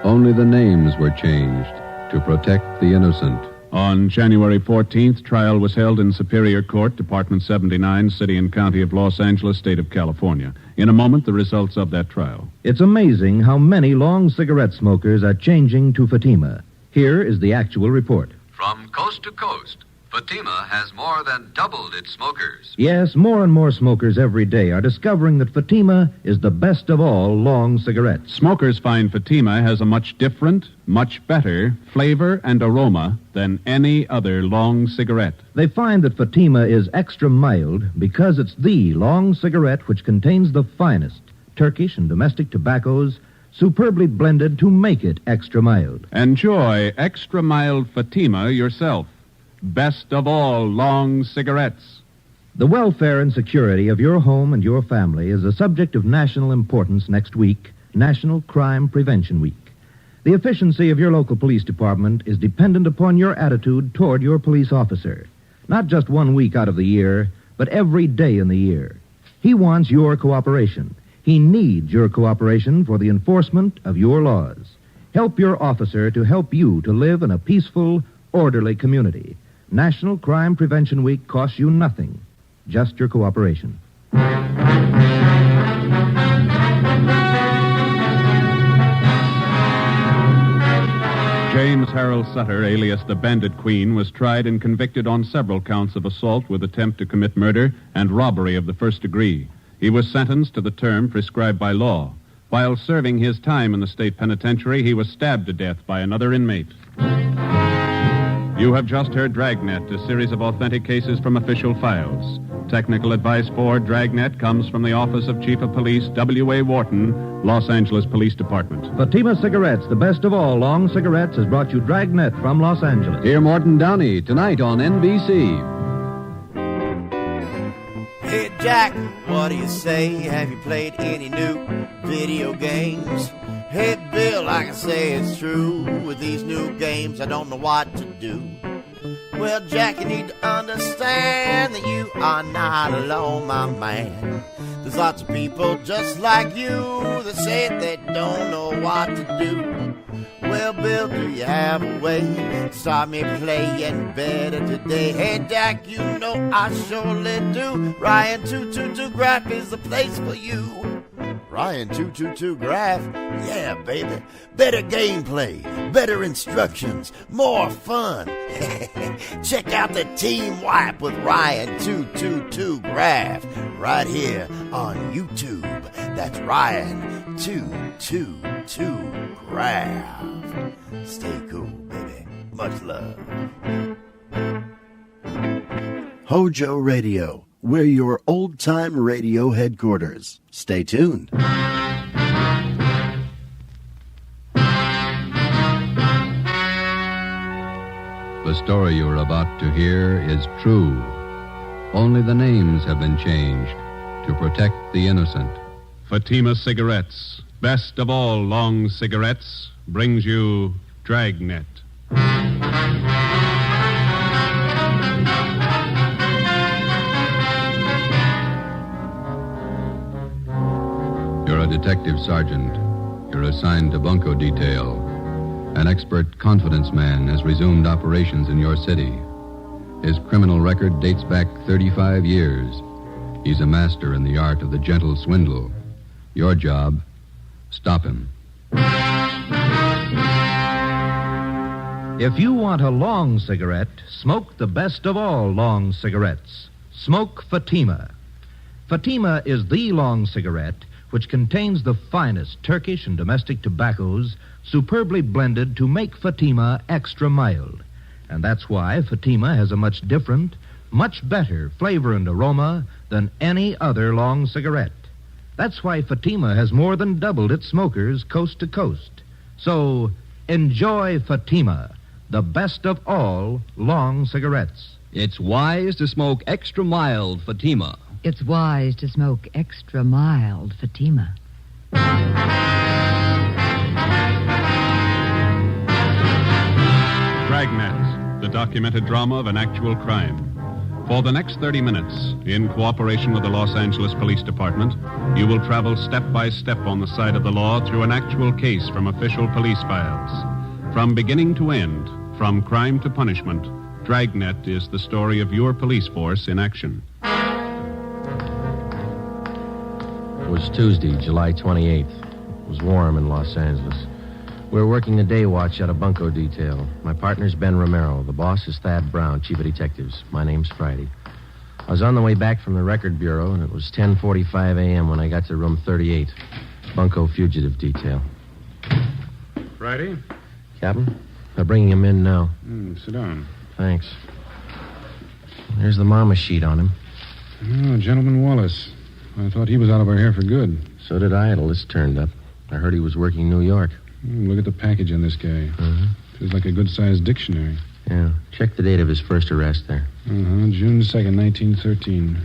Only the names were changed to protect the innocent. On January 14th, trial was held in Superior Court, Department 79, City and County of Los Angeles, State of California. In a moment, the results of that trial. It's amazing how many long cigarette smokers are changing to Fatima. Here is the actual report. From coast to coast, Fatima has more than doubled its smokers. Yes, more and more smokers every day are discovering that Fatima is the best of all long cigarettes. Smokers find Fatima has a much different, much better flavor and aroma than any other long cigarette. They find that Fatima is extra mild because it's the long cigarette which contains the finest Turkish and domestic tobaccos superbly blended to make it extra mild. Enjoy extra mild Fatima yourself. Best of all long cigarettes. The welfare and security of your home and your family is a subject of national importance next week, National Crime Prevention Week. The efficiency of your local police department is dependent upon your attitude toward your police officer. Not just 1 week out of the year, but every day in the year. He wants your cooperation. He needs your cooperation for the enforcement of your laws. Help your officer to help you to live in a peaceful, orderly community. National Crime Prevention Week costs you nothing, just your cooperation. James Harold Sutter, alias the Bandit Queen, was tried and convicted on several counts of assault with attempt to commit murder and robbery of the first degree. He was sentenced to the term prescribed by law. While serving his time in the state penitentiary, he was stabbed to death by another inmate. You have just heard Dragnet, a series of authentic cases from official files. Technical advice for Dragnet comes from the Office of Chief of Police W.A. Wharton, Los Angeles Police Department. Fatima Cigarettes, the best of all long cigarettes, has brought you Dragnet from Los Angeles. Hear Morton Downey tonight on NBC. Hey, Jack, what do you say? Have you played any new video games? Hey, Bill, like I say, it's true. With these new games, I don't know what to do. Well, Jack, you need to understand that you are not alone, my man. There's lots of people just like you that say they don't know what to do. Well, Bill, do you have a way to start me playing better today? Hey, Jack, you know I surely do. Ryan 222 Graph is the place for you. Ryan 222 Graph? Yeah, baby. Better gameplay, better instructions, more fun. Check out the Team Wipe with Ryan 222 Graph right here on YouTube. That's Ryan 222 Graph. Stay cool, baby. Much love. HOJO Radio. We're your old-time radio headquarters. Stay tuned. The story you're about to hear is true. Only the names have been changed to protect the innocent. Fatima Cigarettes, best of all long cigarettes, brings you Dragnet. You're a detective sergeant. You're assigned to bunco detail. An expert confidence man has resumed operations in your city. His criminal record dates back 35 years. He's a master in the art of the gentle swindle. Your job, stop him. If you want a long cigarette, smoke the best of all long cigarettes. Smoke Fatima. Fatima is the long cigarette which contains the finest Turkish and domestic tobaccos superbly blended to make Fatima extra mild. And that's why Fatima has a much different, much better flavor and aroma than any other long cigarette. That's why Fatima has more than doubled its smokers coast to coast. So, enjoy Fatima, the best of all long cigarettes. It's wise to smoke extra mild Fatima. It's wise to smoke extra mild Fatima. Dragnet, the documented drama of an actual crime. For the next 30 minutes, in cooperation with the Los Angeles Police Department, you will travel step by step on the side of the law through an actual case from official police files. From beginning to end, from crime to punishment, Dragnet is the story of your police force in action. It was Tuesday, July 28th. It was warm in Los Angeles. We're working the day watch out of bunco detail. My partner's Ben Romero. The boss is Thad Brown, chief of detectives. My name's Friday. I was on the way back from the record bureau, and it was 10:45 a.m. when I got to room 38, bunco fugitive detail. Friday? Captain, they're bringing him in now. Sit down. Thanks. There's the mama sheet on him. Oh, Gentleman Wallace. I thought he was out of our hair for good. So did I. The list turned up. I heard he was working New York. Look at the package on this guy. Feels like a good-sized dictionary. Yeah. Check the date of his first arrest there. June 2nd, 1913.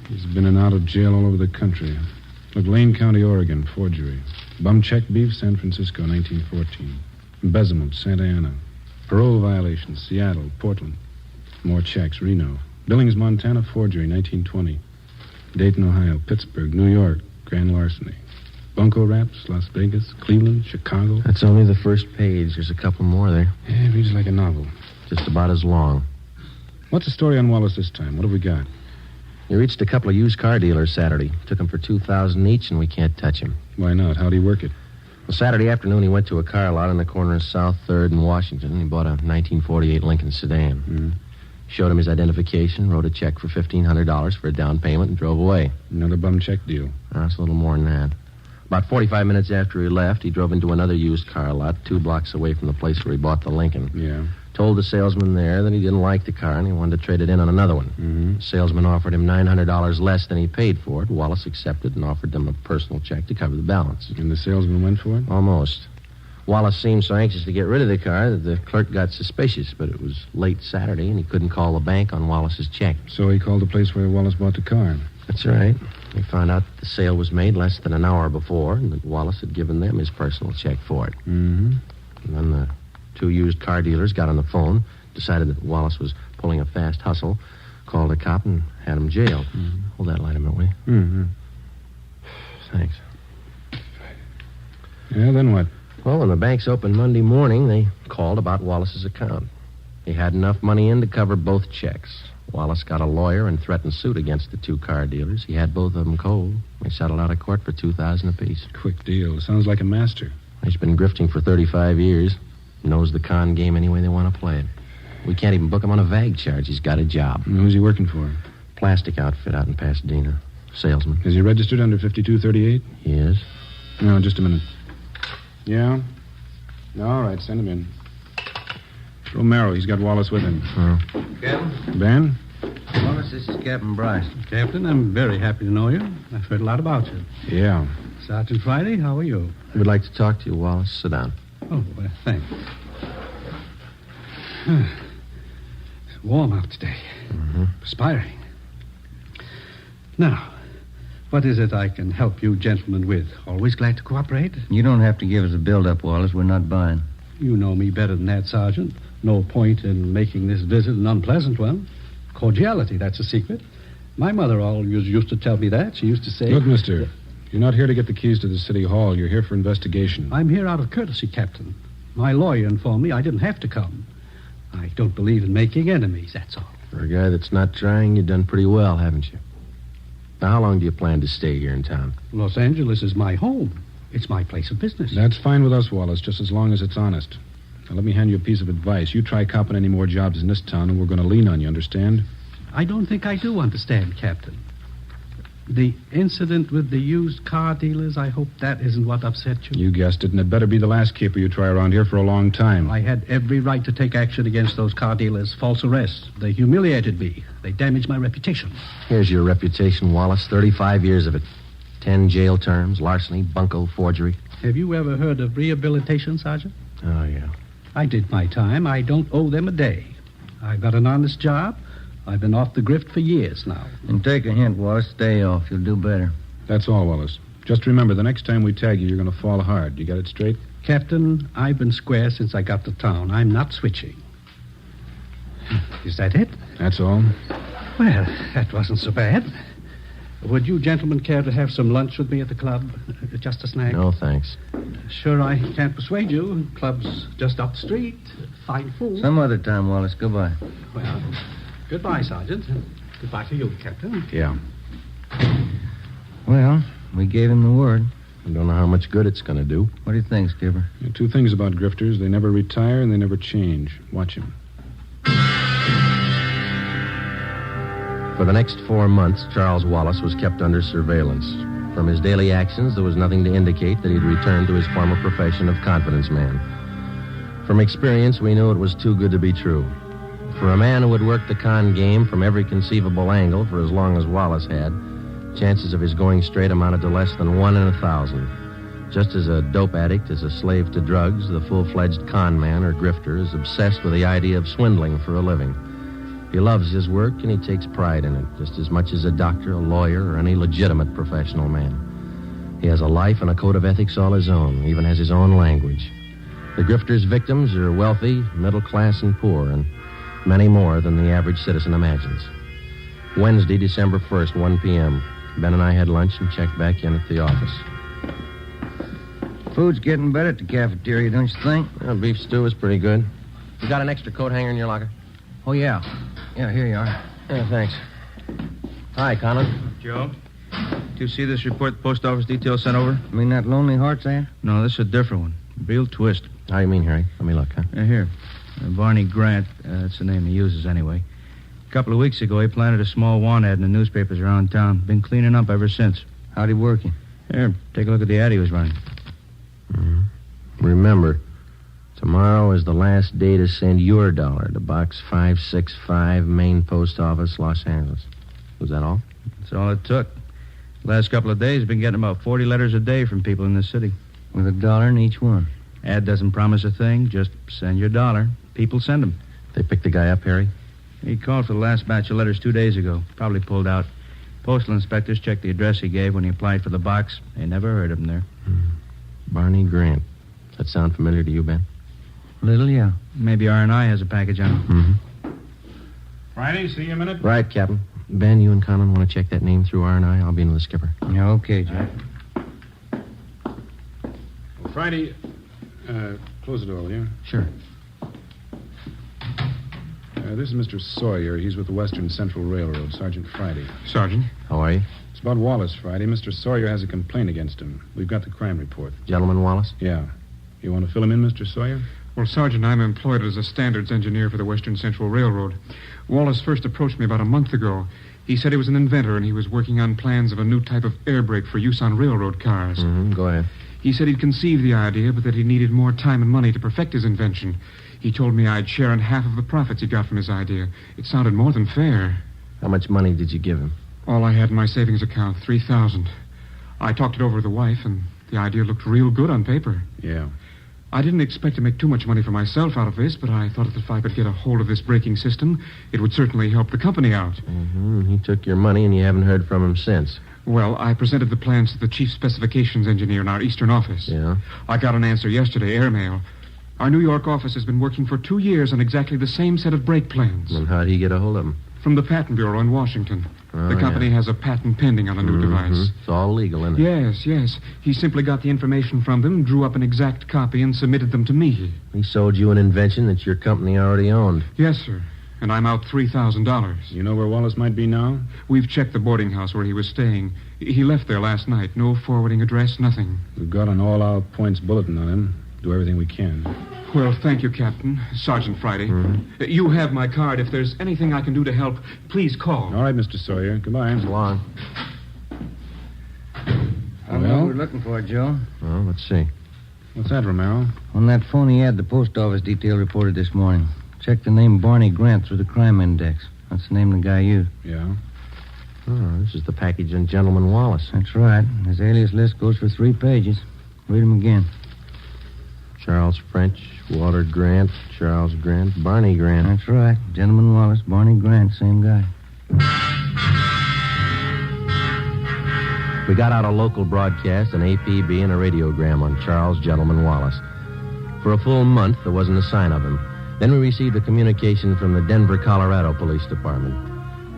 He's been in and out of jail all over the country. Look, Lane County, Oregon, forgery. Bum check beef, San Francisco, 1914. Embezzlement, Santa Ana. Parole violation, Seattle, Portland. More checks, Reno. Billings, Montana, forgery, 1920. Dayton, Ohio, Pittsburgh, New York, grand larceny. Bunco Raps, Las Vegas, Cleveland, Chicago. That's only the first page. There's a couple more there. Yeah, it reads like a novel. Just about as long. What's the story on Wallace this time? What have we got? He reached a couple of used car dealers Saturday. Took him for $2,000 each, and we can't touch him. Why not? How'd he work it? Well, Saturday afternoon, he went to a car lot on the corner of South 3rd and Washington, and he bought a 1948 Lincoln sedan. Showed him his identification, wrote a check for $1,500 for a down payment, and drove away. Another bum check deal. That's a little more than that. About 45 minutes after he left, he drove into another used car lot 2 blocks away from the place where he bought the Lincoln. Yeah. Told the salesman there that he didn't like the car and he wanted to trade it in on another one. The salesman offered him $900 less than he paid for it. Wallace accepted and offered them a personal check to cover the balance. And the salesman went for it? Almost. Wallace seemed so anxious to get rid of the car that the clerk got suspicious, but it was late Saturday and he couldn't call the bank on Wallace's check. So he called the place where Wallace bought the car. That's right. He found out the sale was made less than an hour before and that Wallace had given them his personal check for it. And then the 2 used car dealers got on the phone, decided that Wallace was pulling a fast hustle, called a cop, and had him jailed. Hold that light a minute, will you? Thanks. Yeah, then what? Well, when the banks opened Monday morning, they called about Wallace's account. He had enough money in to cover both checks. Wallace got a lawyer and threatened suit against the 2 car dealers. He had both of them cold. They settled out of court for $2,000 apiece. Quick deal. Sounds like a master. He's been grifting for 35 years. Knows the con game any way they want to play it. We can't even book him on a VAG charge. He's got a job. And who's he working for? Plastic outfit out in Pasadena. Salesman. Is he registered under 5238? He is. No, just a minute. Yeah? All right, send him in. Romero, he's got Wallace with him. Captain? Ben? Wallace, this is Captain Bryce. Captain, I'm very happy to know you. I've heard a lot about you. Yeah. Sergeant Friday, how are you? We'd like to talk to you, Wallace. Sit down. Oh, well, thanks. It's warm out today. Perspiring. Now, what is it I can help you gentlemen with? Always glad to cooperate. You don't have to give us a build-up, Wallace. We're not buying. You know me better than that, Sergeant. No point in making this visit an unpleasant one. Cordiality, that's a secret. My mother always used to tell me that. She used to say... Look, mister, you're not here to get the keys to the city hall. You're here for investigation. I'm here out of courtesy, Captain. My lawyer informed me I didn't have to come. I don't believe in making enemies, that's all. For a guy that's not trying, you've done pretty well, haven't you? Now, how long do you plan to stay here in town? Los Angeles is my home. It's my place of business. That's fine with us, Wallace, just as long as it's honest. Now, let me hand you a piece of advice. You try copping any more jobs in this town, and we're going to lean on you, understand? I don't think I do understand, Captain. The incident with the used car dealers, I hope that isn't what upset you. You guessed it, and it better be the last caper you try around here for a long time. I had every right to take action against those car dealers. False arrest. They humiliated me. They damaged my reputation. Here's your reputation, Wallace. 35 years of it. 10 jail terms, larceny, bunco, forgery. Have you ever heard of rehabilitation, Sergeant? Oh, yeah. I did my time. I don't owe them a day. I've got an honest job. I've been off the grift for years now. And take a hint, Wallace. Stay off. You'll do better. That's all, Wallace. Just remember, the next time we tag you, you're going to fall hard. You got it straight? Captain, I've been square since I got to town. I'm not switching. Is that it? That's all. Well, that wasn't so bad. Would you gentlemen care to have some lunch with me at the club? Just a snack? No, thanks. Sure, I can't persuade you. Club's just up the street. Fine food. Some other time, Wallace. Goodbye. Well, goodbye, Sergeant. Goodbye to you, Captain. Yeah. Well, we gave him the word. I don't know how much good it's going to do. What do you think, Skipper? Two things about grifters. They never retire and they never change. Watch him. For the next 4 months, Charles Wallace was kept under surveillance. From his daily actions, there was nothing to indicate that he'd returned to his former profession of confidence man. From experience, we knew it was too good to be true. For a man who had worked the con game from every conceivable angle for as long as Wallace had, chances of his going straight amounted to less than 1 in 1,000. Just as a dope addict is a slave to drugs, the full-fledged con man or grifter is obsessed with the idea of swindling for a living. He loves his work and he takes pride in it, just as much as a doctor, a lawyer, or any legitimate professional man. He has a life and a code of ethics all his own, even has his own language. The grifter's victims are wealthy, middle class, and poor, and many more than the average citizen imagines. Wednesday, December 1st, 1 p.m. Ben and I had lunch and checked back in at the office. Food's getting better at the cafeteria, don't you think? Well, beef stew is pretty good. You got an extra coat hanger in your locker? Oh, yeah. Yeah, here you are. Yeah, thanks. Hi, Colin. Joe, do you see this report the post office detail sent over? You mean that Lonely Hearts ad? No, this is a different one. Real twist. How do you mean, Harry? Let me look, huh? Here. Barney Grant, that's the name he uses anyway. A couple of weeks ago, he planted a small want ad in the newspapers around town. Been cleaning up ever since. How'd he work you? Here, take a look at the ad he was running. Mm-hmm. Remember, tomorrow is the last day to send your dollar to Box 565, Main Post Office, Los Angeles. Was that all? That's all it took. The last couple of days, been getting about 40 letters a day from people in the city. With $1 in each one. Ad doesn't promise a thing. Just send your dollar. People send them. They picked the guy up, Harry? He called for the last batch of letters 2 days ago. Probably pulled out. Postal inspectors checked the address he gave when he applied for the box. They never heard of him there. Barney Grant. Does that sound familiar to you, Ben? Little, yeah. Maybe R&I has a package on him. Friday, see you in a minute. Right, Captain. Ben, you and Colin want to check that name through R&I? I'll be in with the skipper. Yeah, okay, Jack. Well, Friday, close the door, will you? Sure. This is Mr. Sawyer. He's with the Western Central Railroad. Sergeant Friday. Sergeant. How are you? It's about Wallace, Friday. Mr. Sawyer has a complaint against him. We've got the crime report. Gentleman Wallace? Yeah. You want to fill him in, Mr. Sawyer? Well, Sergeant, I'm employed as a standards engineer for the Western Central Railroad. Wallace first approached me about a month ago. He said he was an inventor and he was working on plans of a new type of air brake for use on railroad cars. Go ahead. He said he'd conceived the idea, but that he needed more time and money to perfect his invention. He told me I'd share in half of the profits he got from his idea. It sounded more than fair. How much money did you give him? All I had in my savings account, $3,000. I talked it over with the wife, and the idea looked real good on paper. Yeah. I didn't expect to make too much money for myself out of this, but I thought that if I could get a hold of this braking system, it would certainly help the company out. He took your money, and you haven't heard from him since. Well, I presented the plans to the chief specifications engineer in our eastern office. Yeah? I got an answer yesterday, airmail. Our New York office has been working for 2 years on exactly the same set of brake plans. And how'd he get a hold of them? From the Patent Bureau in Washington. The company has a patent pending on the new device. It's all legal, isn't it? Yes. He simply got the information from them, drew up an exact copy, and submitted them to me. He sold you an invention that your company already owned. Yes, sir. And I'm out $3,000. You know where Wallace might be now? We've checked the boarding house where he was staying. He left there last night. No forwarding address, nothing. We've got an all-out points bulletin on him. Do everything we can. Well, thank you, Captain. Sergeant Friday. You have my card. If there's anything I can do to help, please call. All right, Mr. Sawyer. Goodbye. So long. How long we're looking for, Joe? Well, let's see. What's that, Romero? On that phony ad the post office detail reported this morning. Check the name Barney Grant through the crime index. That's the name the guy used. Yeah? Oh, this is the package on Gentleman Wallace. That's right. His alias list goes for 3 pages. Read them again. Charles French, Walter Grant, Charles Grant, Barney Grant. That's right. Gentleman Wallace, Barney Grant, same guy. We got out a local broadcast, an APB, and a radiogram on Charles Gentleman Wallace. For a full month, there wasn't a sign of him. Then we received a communication from the Denver, Colorado Police Department.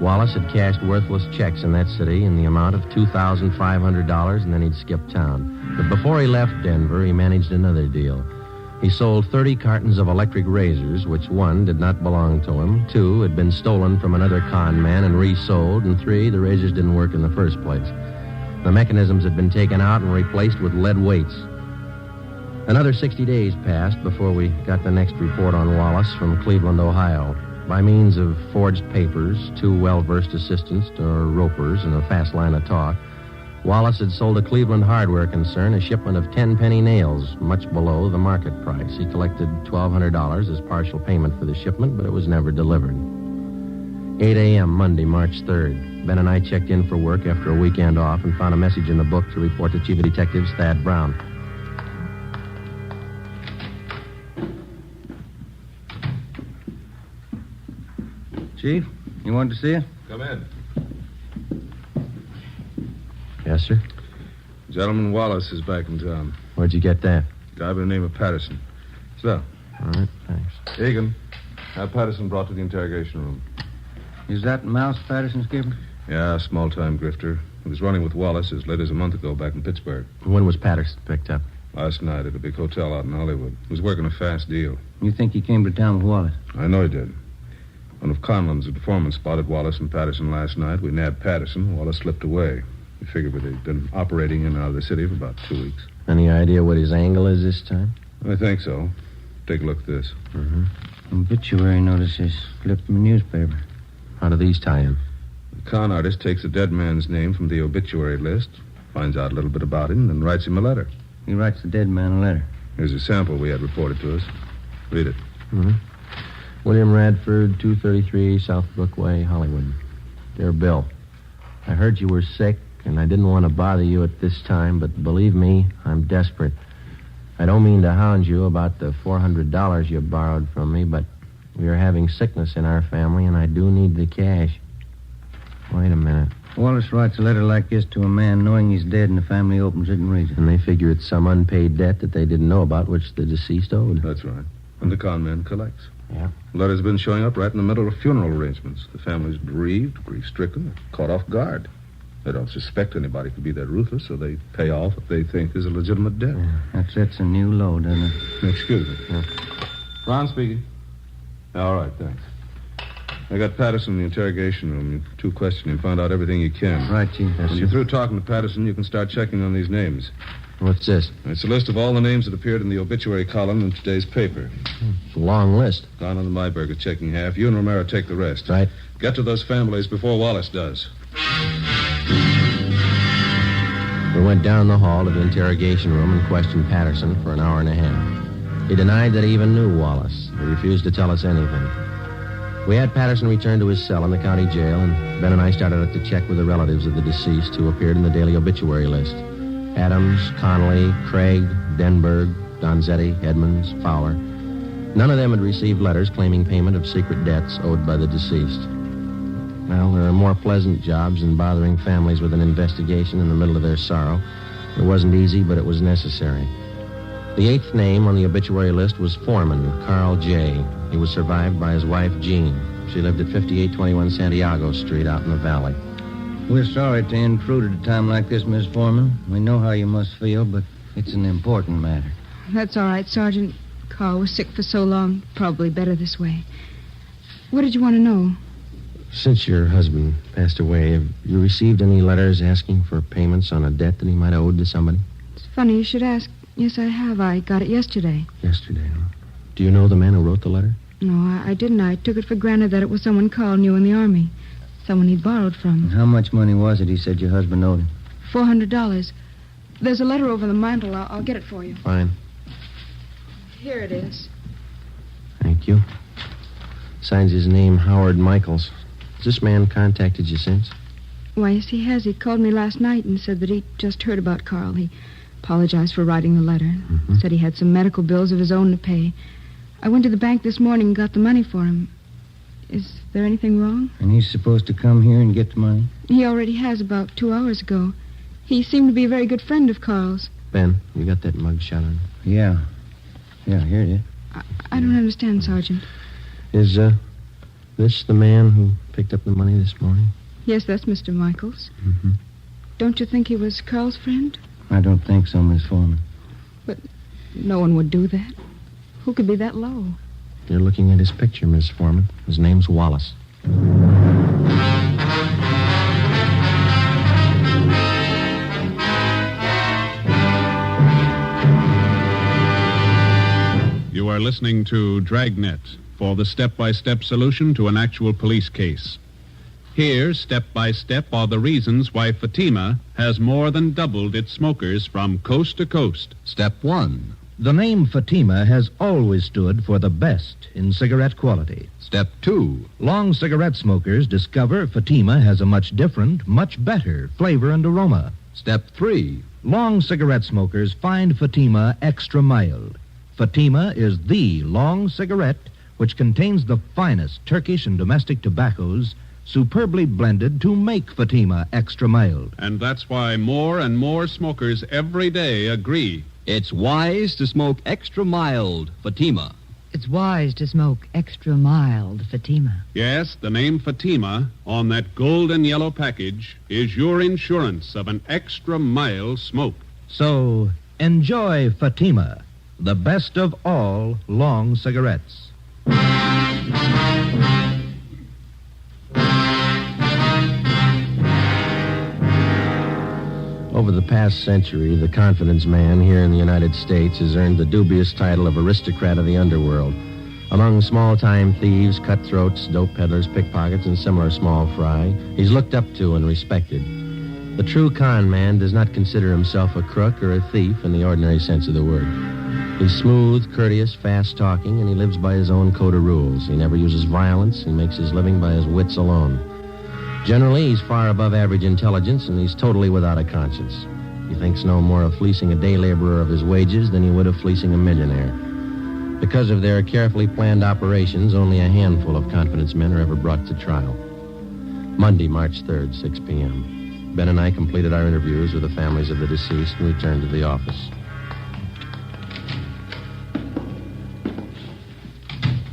Wallace had cashed worthless checks in that city in the amount of $2,500, and then he'd skipped town. But before he left Denver, he managed another deal. He sold 30 cartons of electric razors, which 1, did not belong to him, 2, had been stolen from another con man and resold, and 3, the razors didn't work in the first place. The mechanisms had been taken out and replaced with lead weights. Another 60 days passed before we got the next report on Wallace from Cleveland, Ohio. By means of forged papers, 2 well-versed assistants or ropers, and a fast line of talk, Wallace had sold a Cleveland hardware concern a shipment of 10-penny nails, much below the market price. He collected $1,200 as partial payment for the shipment, but it was never delivered. 8 a.m. Monday, March 3rd. Ben and I checked in for work after a weekend off and found a message in the book to report to Chief of Detectives Thad Brown. Chief, you wanted to see you? Come in. Yes, sir? Gentleman Wallace is back in town. Where'd you get that? Guy by the name of Patterson. So. All right, thanks. Egan, have Patterson brought to the interrogation room. Is that Mouse Patterson, Skipper? Yeah, small-time grifter. He was running with Wallace as late as a month ago back in Pittsburgh. When was Patterson picked up? Last night at a big hotel out in Hollywood. He was working a fast deal. You think he came to town with Wallace? I know he did. One of Conlon's informants spotted Wallace and Patterson last night. We nabbed Patterson. Wallace slipped away. We figured they'd been operating in and out of the city for about 2 weeks. Any idea what his angle is this time? I think so. Take a look at this. Mm-hmm. Obituary notices clipped from a newspaper. How do these tie in? The con artist takes a dead man's name from the obituary list, finds out a little bit about him, and writes him a letter. He writes the dead man a letter. Here's a sample we had reported to us. Read it. Mm-hmm. William Radford, 233 South Brookway, Hollywood. Dear Bill, I heard you were sick, and I didn't want to bother you at this time, but believe me, I'm desperate. I don't mean to hound you about the $400 you borrowed from me, but we are having sickness in our family, and I do need the cash. Wait a minute. Wallace writes a letter like this to a man knowing he's dead, and the family opens it and reads it. And they figure it's some unpaid debt that they didn't know about, which the deceased owed. That's right. And the con man collects. Yeah. Letters been showing up right in the middle of funeral arrangements. The family's bereaved, grief-stricken, caught off guard. They don't suspect anybody could be that ruthless, so they pay off what they think is a legitimate debt. Yeah. That sets a new low, doesn't it? Excuse me. Yeah. Ron speaking. All right, thanks. I got Patterson in the interrogation room. You 2 question him, find out everything you can. Right, Chief. When you're through talking to Patterson, you can start checking on these names. What's this? It's a list of all the names that appeared in the obituary column in today's paper. It's a long list. Don and Myberg are checking half. You and Romero take the rest. Right. Get to those families before Wallace does. We went down the hall to the interrogation room and questioned Patterson for an hour and a half. He denied that he even knew Wallace. He refused to tell us anything. We had Patterson return to his cell in the county jail, and Ben and I started out to check with the relatives of the deceased who appeared in the daily obituary list. Adams, Connolly, Craig, Denberg, Donzetti, Edmonds, Fowler. None of them had received letters claiming payment of secret debts owed by the deceased. Well, there are more pleasant jobs than bothering families with an investigation in the middle of their sorrow. It wasn't easy, but it was necessary. The 8th name on the obituary list was Foreman, Carl J. He was survived by his wife, Jean. She lived at 5821 Santiago Street out in the valley. We're sorry to intrude at a time like this, Miss Foreman. We know how you must feel, but it's an important matter. That's all right, Sergeant. Carl was sick for so long. Probably better this way. What did you want to know? Since your husband passed away, have you received any letters asking for payments on a debt that he might have owed to somebody? It's funny you should ask. Yes, I have. I got it yesterday. Yesterday, huh? Do you know the man who wrote the letter? No, I didn't. I took it for granted that it was someone Carl knew in the Army. Someone he'd borrowed from. And how much money was it he said your husband owed him? $400. There's a letter over the mantel. I'll get it for you. Fine. Here it is. Thank you. Signs his name Howard Michaels. Has this man contacted you since? Why, yes, he has. He called me last night and said that he'd just heard about Carl. He apologized for writing the letter. Mm-hmm. Said he had some medical bills of his own to pay. I went to the bank this morning and got the money for him. Is there anything wrong? And he's supposed to come here and get the money? He already has about 2 hours ago. He seemed to be a very good friend of Carl's. Ben, you got that mug shot on? Yeah. Yeah, here it is. I don't understand, Sergeant. Is, this the man who picked up the money this morning? Yes, that's Mr. Michaels. Mm-hmm. Don't you think he was Carl's friend? I don't think so, Miss Foreman. But no one would do that. Who could be that low? You're looking at his picture, Miss Foreman. His name's Wallace. listening to Dragnet for the step-by-step solution to an actual police case. Here, step by step, are the reasons why Fatima has more than doubled its smokers from coast to coast. Step 1. The name Fatima has always stood for the best in cigarette quality. Step 2. Long cigarette smokers discover Fatima has a much different, much better flavor and aroma. Step 3. Long cigarette smokers find Fatima extra mild. Fatima is the long cigarette which contains the finest Turkish and domestic tobaccos superbly blended to make Fatima extra mild. And that's why more and more smokers every day agree. It's wise to smoke extra mild Fatima. It's wise to smoke extra mild Fatima. Yes, the name Fatima on that golden yellow package is your insurance of an extra mild smoke. So, enjoy Fatima, the best of all long cigarettes. Over the past century, the confidence man here in the United States has earned the dubious title of aristocrat of the underworld. Among small-time thieves, cutthroats, dope peddlers, pickpockets, and similar small fry, he's looked up to and respected. The true con man does not consider himself a crook or a thief in the ordinary sense of the word. He's smooth, courteous, fast-talking, and he lives by his own code of rules. He never uses violence. He makes his living by his wits alone. Generally, he's far above average intelligence, and he's totally without a conscience. He thinks no more of fleecing a day laborer of his wages than he would of fleecing a millionaire. Because of their carefully planned operations, only a handful of confidence men are ever brought to trial. Monday, March 3rd, 6 p.m. Ben and I completed our interviews with the families of the deceased and returned to the office.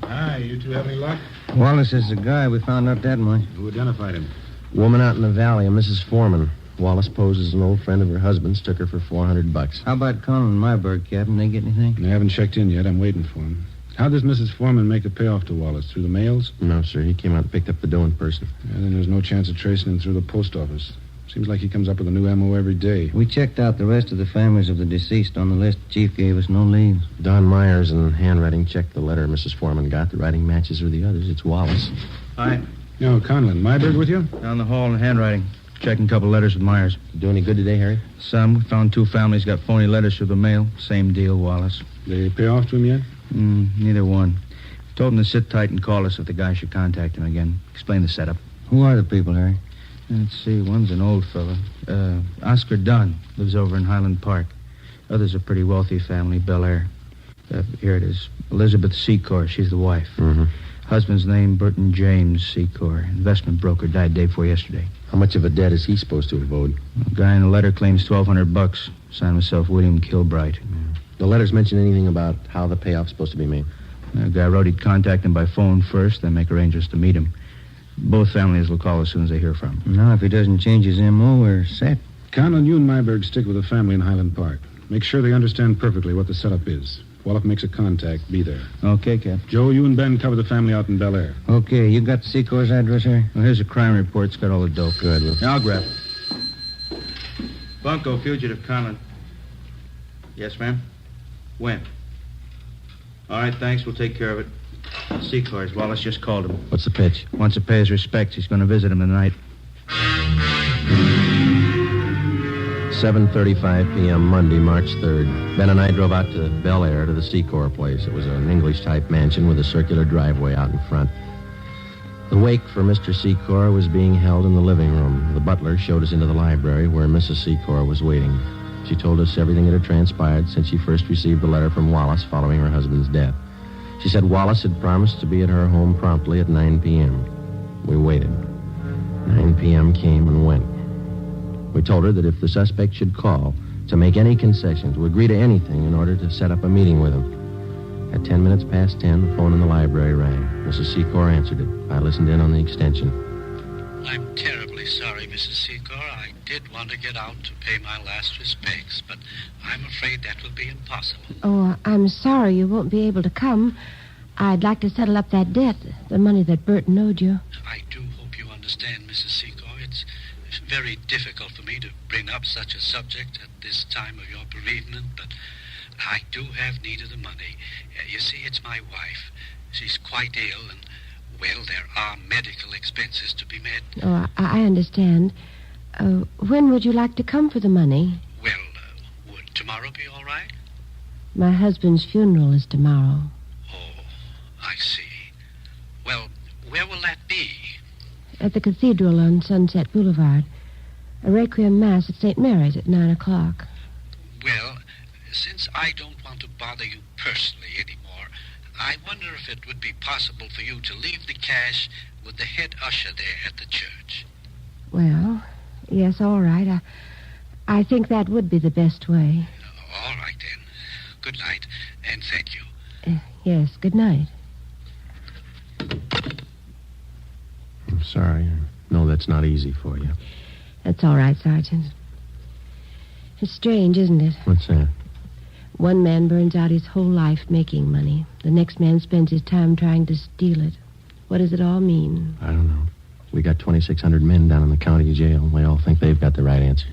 Hi, you two have any luck? Wallace is the guy. We found out that much. Who identified him? Woman out in the valley, a Mrs. Foreman. Wallace posed as an old friend of her husband's, took her for $400. How about Conlon and Myberg, Captain? They get anything? They haven't checked in yet. I'm waiting for him. How does Mrs. Foreman make a payoff to Wallace? Through the mails? No, sir. He came out and picked up the dough in person. Yeah, then there's no chance of tracing him through the post office. Seems like he comes up with a new M.O. every day. We checked out the rest of the families of the deceased on the list. The chief gave us no leads. Don Myers in handwriting checked the letter Mrs. Foreman got. The writing matches with the others. It's Wallace. Hi. No, Conlon. Myberg with you? Down the hall in handwriting. Checking a couple letters with Myers. Do any good today, Harry? Some. We found 2 families got phony letters through the mail. Same deal, Wallace. They pay off to him yet? Neither one. Told him to sit tight and call us if the guy should contact him again. Explain the setup. Who are the people, Harry? Let's see. One's an old fella. Oscar Dunn. Lives over in Highland Park. Other's a pretty wealthy family, Bel Air. Here it is. Elizabeth Secor. She's the wife. Mm-hmm. Husband's name, Burton James Secor. Investment broker. Died day before yesterday. How much of a debt is he supposed to have owed? The guy in the letter claims $1,200. Signed himself William Kilbright. The letters mention anything about how the payoff's supposed to be made? The guy wrote he'd contact him by phone first, then make arrangements to meet him. Both families will call as soon as they hear from him. Now, if he doesn't change his M.O., we're set. Conlon, you and Myberg stick with the family in Highland Park. Make sure they understand perfectly what the setup is. If Wallach makes a contact, be there. Okay, Cap. Joe, you and Ben cover the family out in Bel Air. Okay, you got Secor's address, Harry? Well, here's a crime report. It's got all the dope. Good. Yeah, I'll grab it. Bunko, fugitive, Conlon. Yes, ma'am? When? All right, thanks. We'll take care of it. Secors. Wallace just called him. What's the pitch? Wants to pay his respects. He's going to visit him tonight. 7:35 p.m. Monday, March 3rd. Ben and I drove out to Bel Air to the Secor place. It was an English-type mansion with a circular driveway out in front. The wake for Mr. Secor was being held in the living room. The butler showed us into the library where Mrs. Secor was waiting. She told us everything that had transpired since she first received the letter from Wallace following her husband's death. She said Wallace had promised to be at her home promptly at 9 p.m. We waited. 9 p.m. came and went. We told her that if the suspect should call, to make any concession, to agree to anything in order to set up a meeting with him. At 10 minutes past 10, the phone in the library rang. Mrs. Secor answered it. I listened in on the extension. I'm terribly sorry, Mrs. Secor. I did want to get out to pay my last respects, but I'm afraid that will be impossible. Oh, I'm sorry you won't be able to come. I'd like to settle up that debt, the money that Burton owed you. I do hope you understand, Mrs. Secor. It's very difficult for me to bring up such a subject at this time of your bereavement, but I do have need of the money. You see, it's my wife. She's quite ill, and, well, there are medical expenses to be met. Oh, I understand. When would you like to come for the money? Well, would tomorrow be all right? My husband's funeral is tomorrow. Oh, I see. Well, where will that be? At the cathedral on Sunset Boulevard. A requiem mass at St. Mary's at 9 o'clock. Well, since I don't want to bother you personally anymore, I wonder if it would be possible for you to leave the cash with the head usher there at the church. Well, yes, all right. I think that would be the best way. All right, then. Good night, and thank you. Yes, good night. I'm sorry. I know that's not easy for you. That's all right, Sergeant. It's strange, isn't it? What's that? One man burns out his whole life making money. The next man spends his time trying to steal it. What does it all mean? I don't know. We got 2,600 men down in the county jail. They all think they've got the right answer.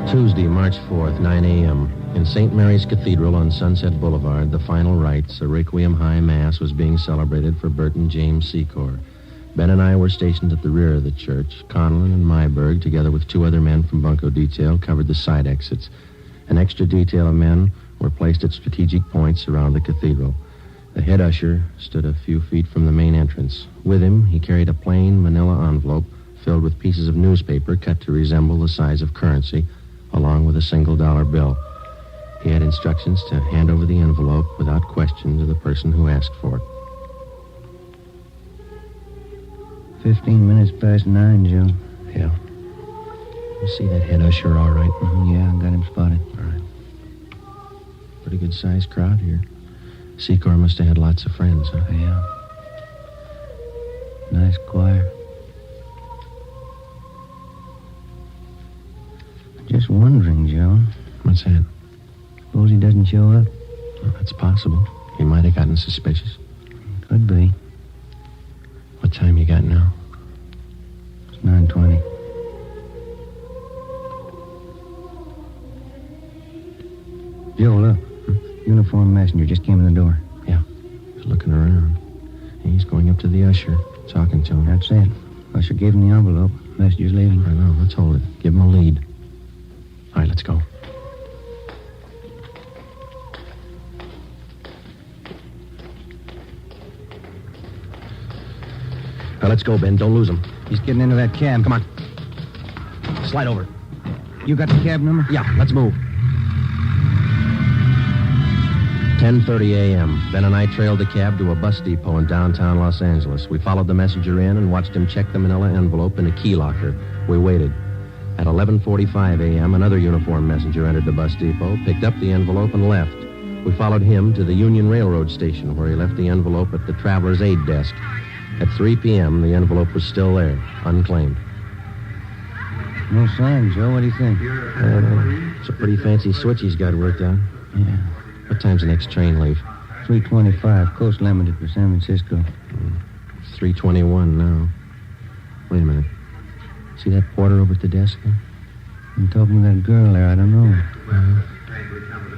Tuesday, March 4th, 9 a.m. In St. Mary's Cathedral on Sunset Boulevard, the final rites, a Requiem High Mass, was being celebrated for Burton James Secor. Ben and I were stationed at the rear of the church. Conlon and Myberg, together with 2 other men from Bunco Detail, covered the side exits. An extra detail of men were placed at strategic points around the cathedral. The head usher stood a few feet from the main entrance. With him, he carried a plain manila envelope filled with pieces of newspaper cut to resemble the size of currency, along with a $1 bill. He had instructions to hand over the envelope without question to the person who asked for it. 15 minutes past 9, Joe. Yeah. You see that head usher all right? Yeah, I got him spotted. All right. Pretty good-sized crowd here. Secor must have had lots of friends, huh? Yeah. Nice choir. Just wondering, Joe. What's that? Suppose he doesn't show up? Well, that's possible. He might have gotten suspicious. Could be. What time you got now? It's 9:20. Joe, look. Uniformed messenger just came in the door. Yeah. He's looking around. He's going up to the usher, talking to him. That's it. Usher gave him the envelope. Messenger's leaving. I know. Let's hold it. Give him a lead. All right, let's go. Now, let's go, Ben. Don't lose him. He's getting into that cab. Come on. Slide over. You got the cab number? Yeah, let's move. 10:30 a.m. Ben and I trailed the cab to a bus depot in downtown Los Angeles. We followed the messenger in and watched him check the manila envelope in a key locker. We waited. At 11:45 a.m., another uniformed messenger entered the bus depot, picked up the envelope, and left. We followed him to the Union Railroad station, where he left the envelope at the traveler's aid desk. At 3 p.m., the envelope was still there, unclaimed. No sign, Joe. What do you think? It's a pretty fancy switch he's got worked out. Yeah. What time's the next train leave? 3:25. Coast Limited for San Francisco. 3:21 now. Wait a minute. See that porter over at the desk there? I'm talking to that girl there. I don't know.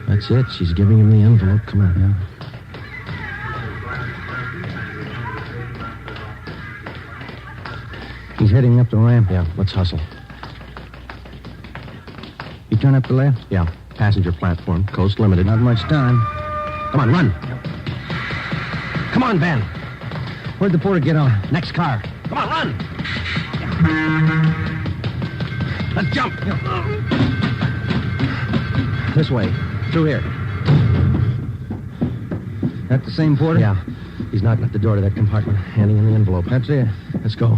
That's it. She's giving him the envelope. Come on. Yeah. He's heading up the ramp. Yeah, let's hustle. You turn up the left? Yeah. Passenger platform. Coast Limited. Not much time. Come on, run. Come on, Ben. Where'd the porter get on? Next car. Come on, run. Let's jump. This way. Through here. That the same porter? Yeah. He's knocking at the door to that compartment, handing him the envelope. That's it. Let's go.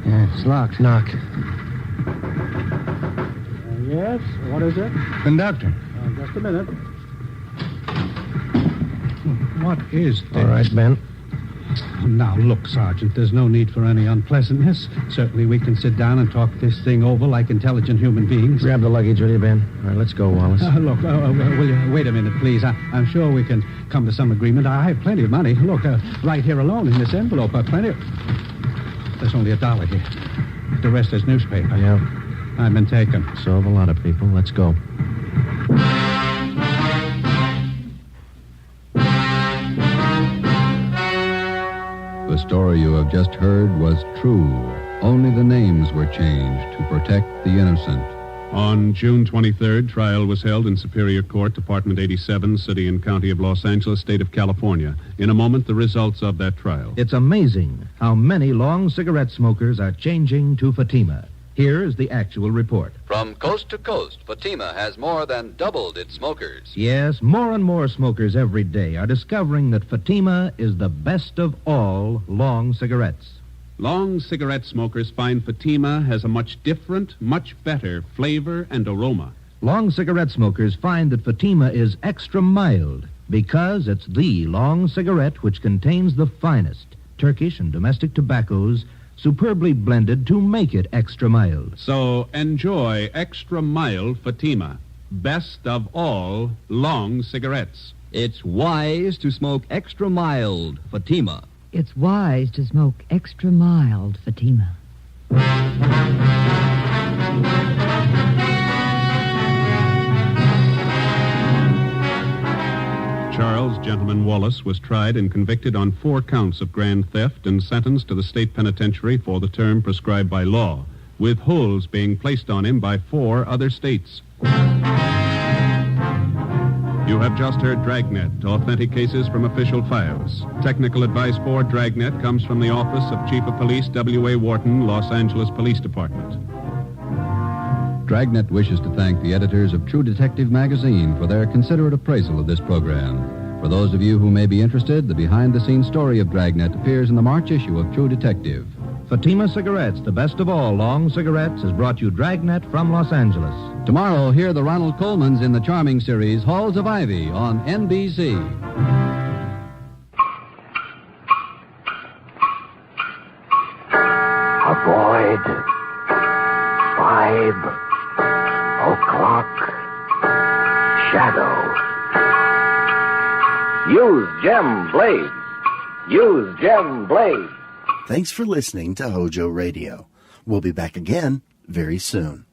Yeah, it's locked. Knock. Yes? What is it? Conductor. Just a minute. What is this? All right, Ben. Now, look, Sergeant, there's no need for any unpleasantness. Certainly we can sit down and talk this thing over like intelligent human beings. Grab the luggage, will you, Ben? All right, let's go, Wallace. Look, will you wait a minute, please? I'm sure we can come to some agreement. I have plenty of money. Look, right here alone in this envelope, plenty of... There's only $1 here. The rest is newspaper. Yeah. I've been taken. So have a lot of people. Let's go. The story you have just heard was true. Only the names were changed to protect the innocent. On June 23rd, trial was held in Superior Court, Department 87, City and County of Los Angeles, State of California. In a moment, the results of that trial. It's amazing how many long cigarette smokers are changing to Fatima. Here is the actual report. From coast to coast, Fatima has more than doubled its smokers. Yes, more and more smokers every day are discovering that Fatima is the best of all long cigarettes. Long cigarette smokers find Fatima has a much different, much better flavor and aroma. Long cigarette smokers find that Fatima is extra mild because it's the long cigarette which contains the finest Turkish and domestic tobaccos superbly blended to make it extra mild. So enjoy extra mild Fatima, best of all long cigarettes. It's wise to smoke extra mild Fatima. It's wise to smoke extra mild Fatima. Charles Gentleman Wallace was tried and convicted on 4 counts of grand theft and sentenced to the state penitentiary for the term prescribed by law, with holds being placed on him by 4 other states. You have just heard Dragnet, authentic cases from official files. Technical advice for Dragnet comes from the Office of Chief of Police W.A. Wharton, Los Angeles Police Department. Dragnet wishes to thank the editors of True Detective magazine for their considerate appraisal of this program. For those of you who may be interested, the behind-the-scenes story of Dragnet appears in the March issue of True Detective. Fatima Cigarettes, the best of all long cigarettes, has brought you Dragnet from Los Angeles. Tomorrow, hear the Ronald Colemans in the charming series Halls of Ivy on NBC. Avoid 5 o'clock shadow. Use Gem Blade. Use Gem Blade. Thanks for listening to HOJO Radio. We'll be back again very soon.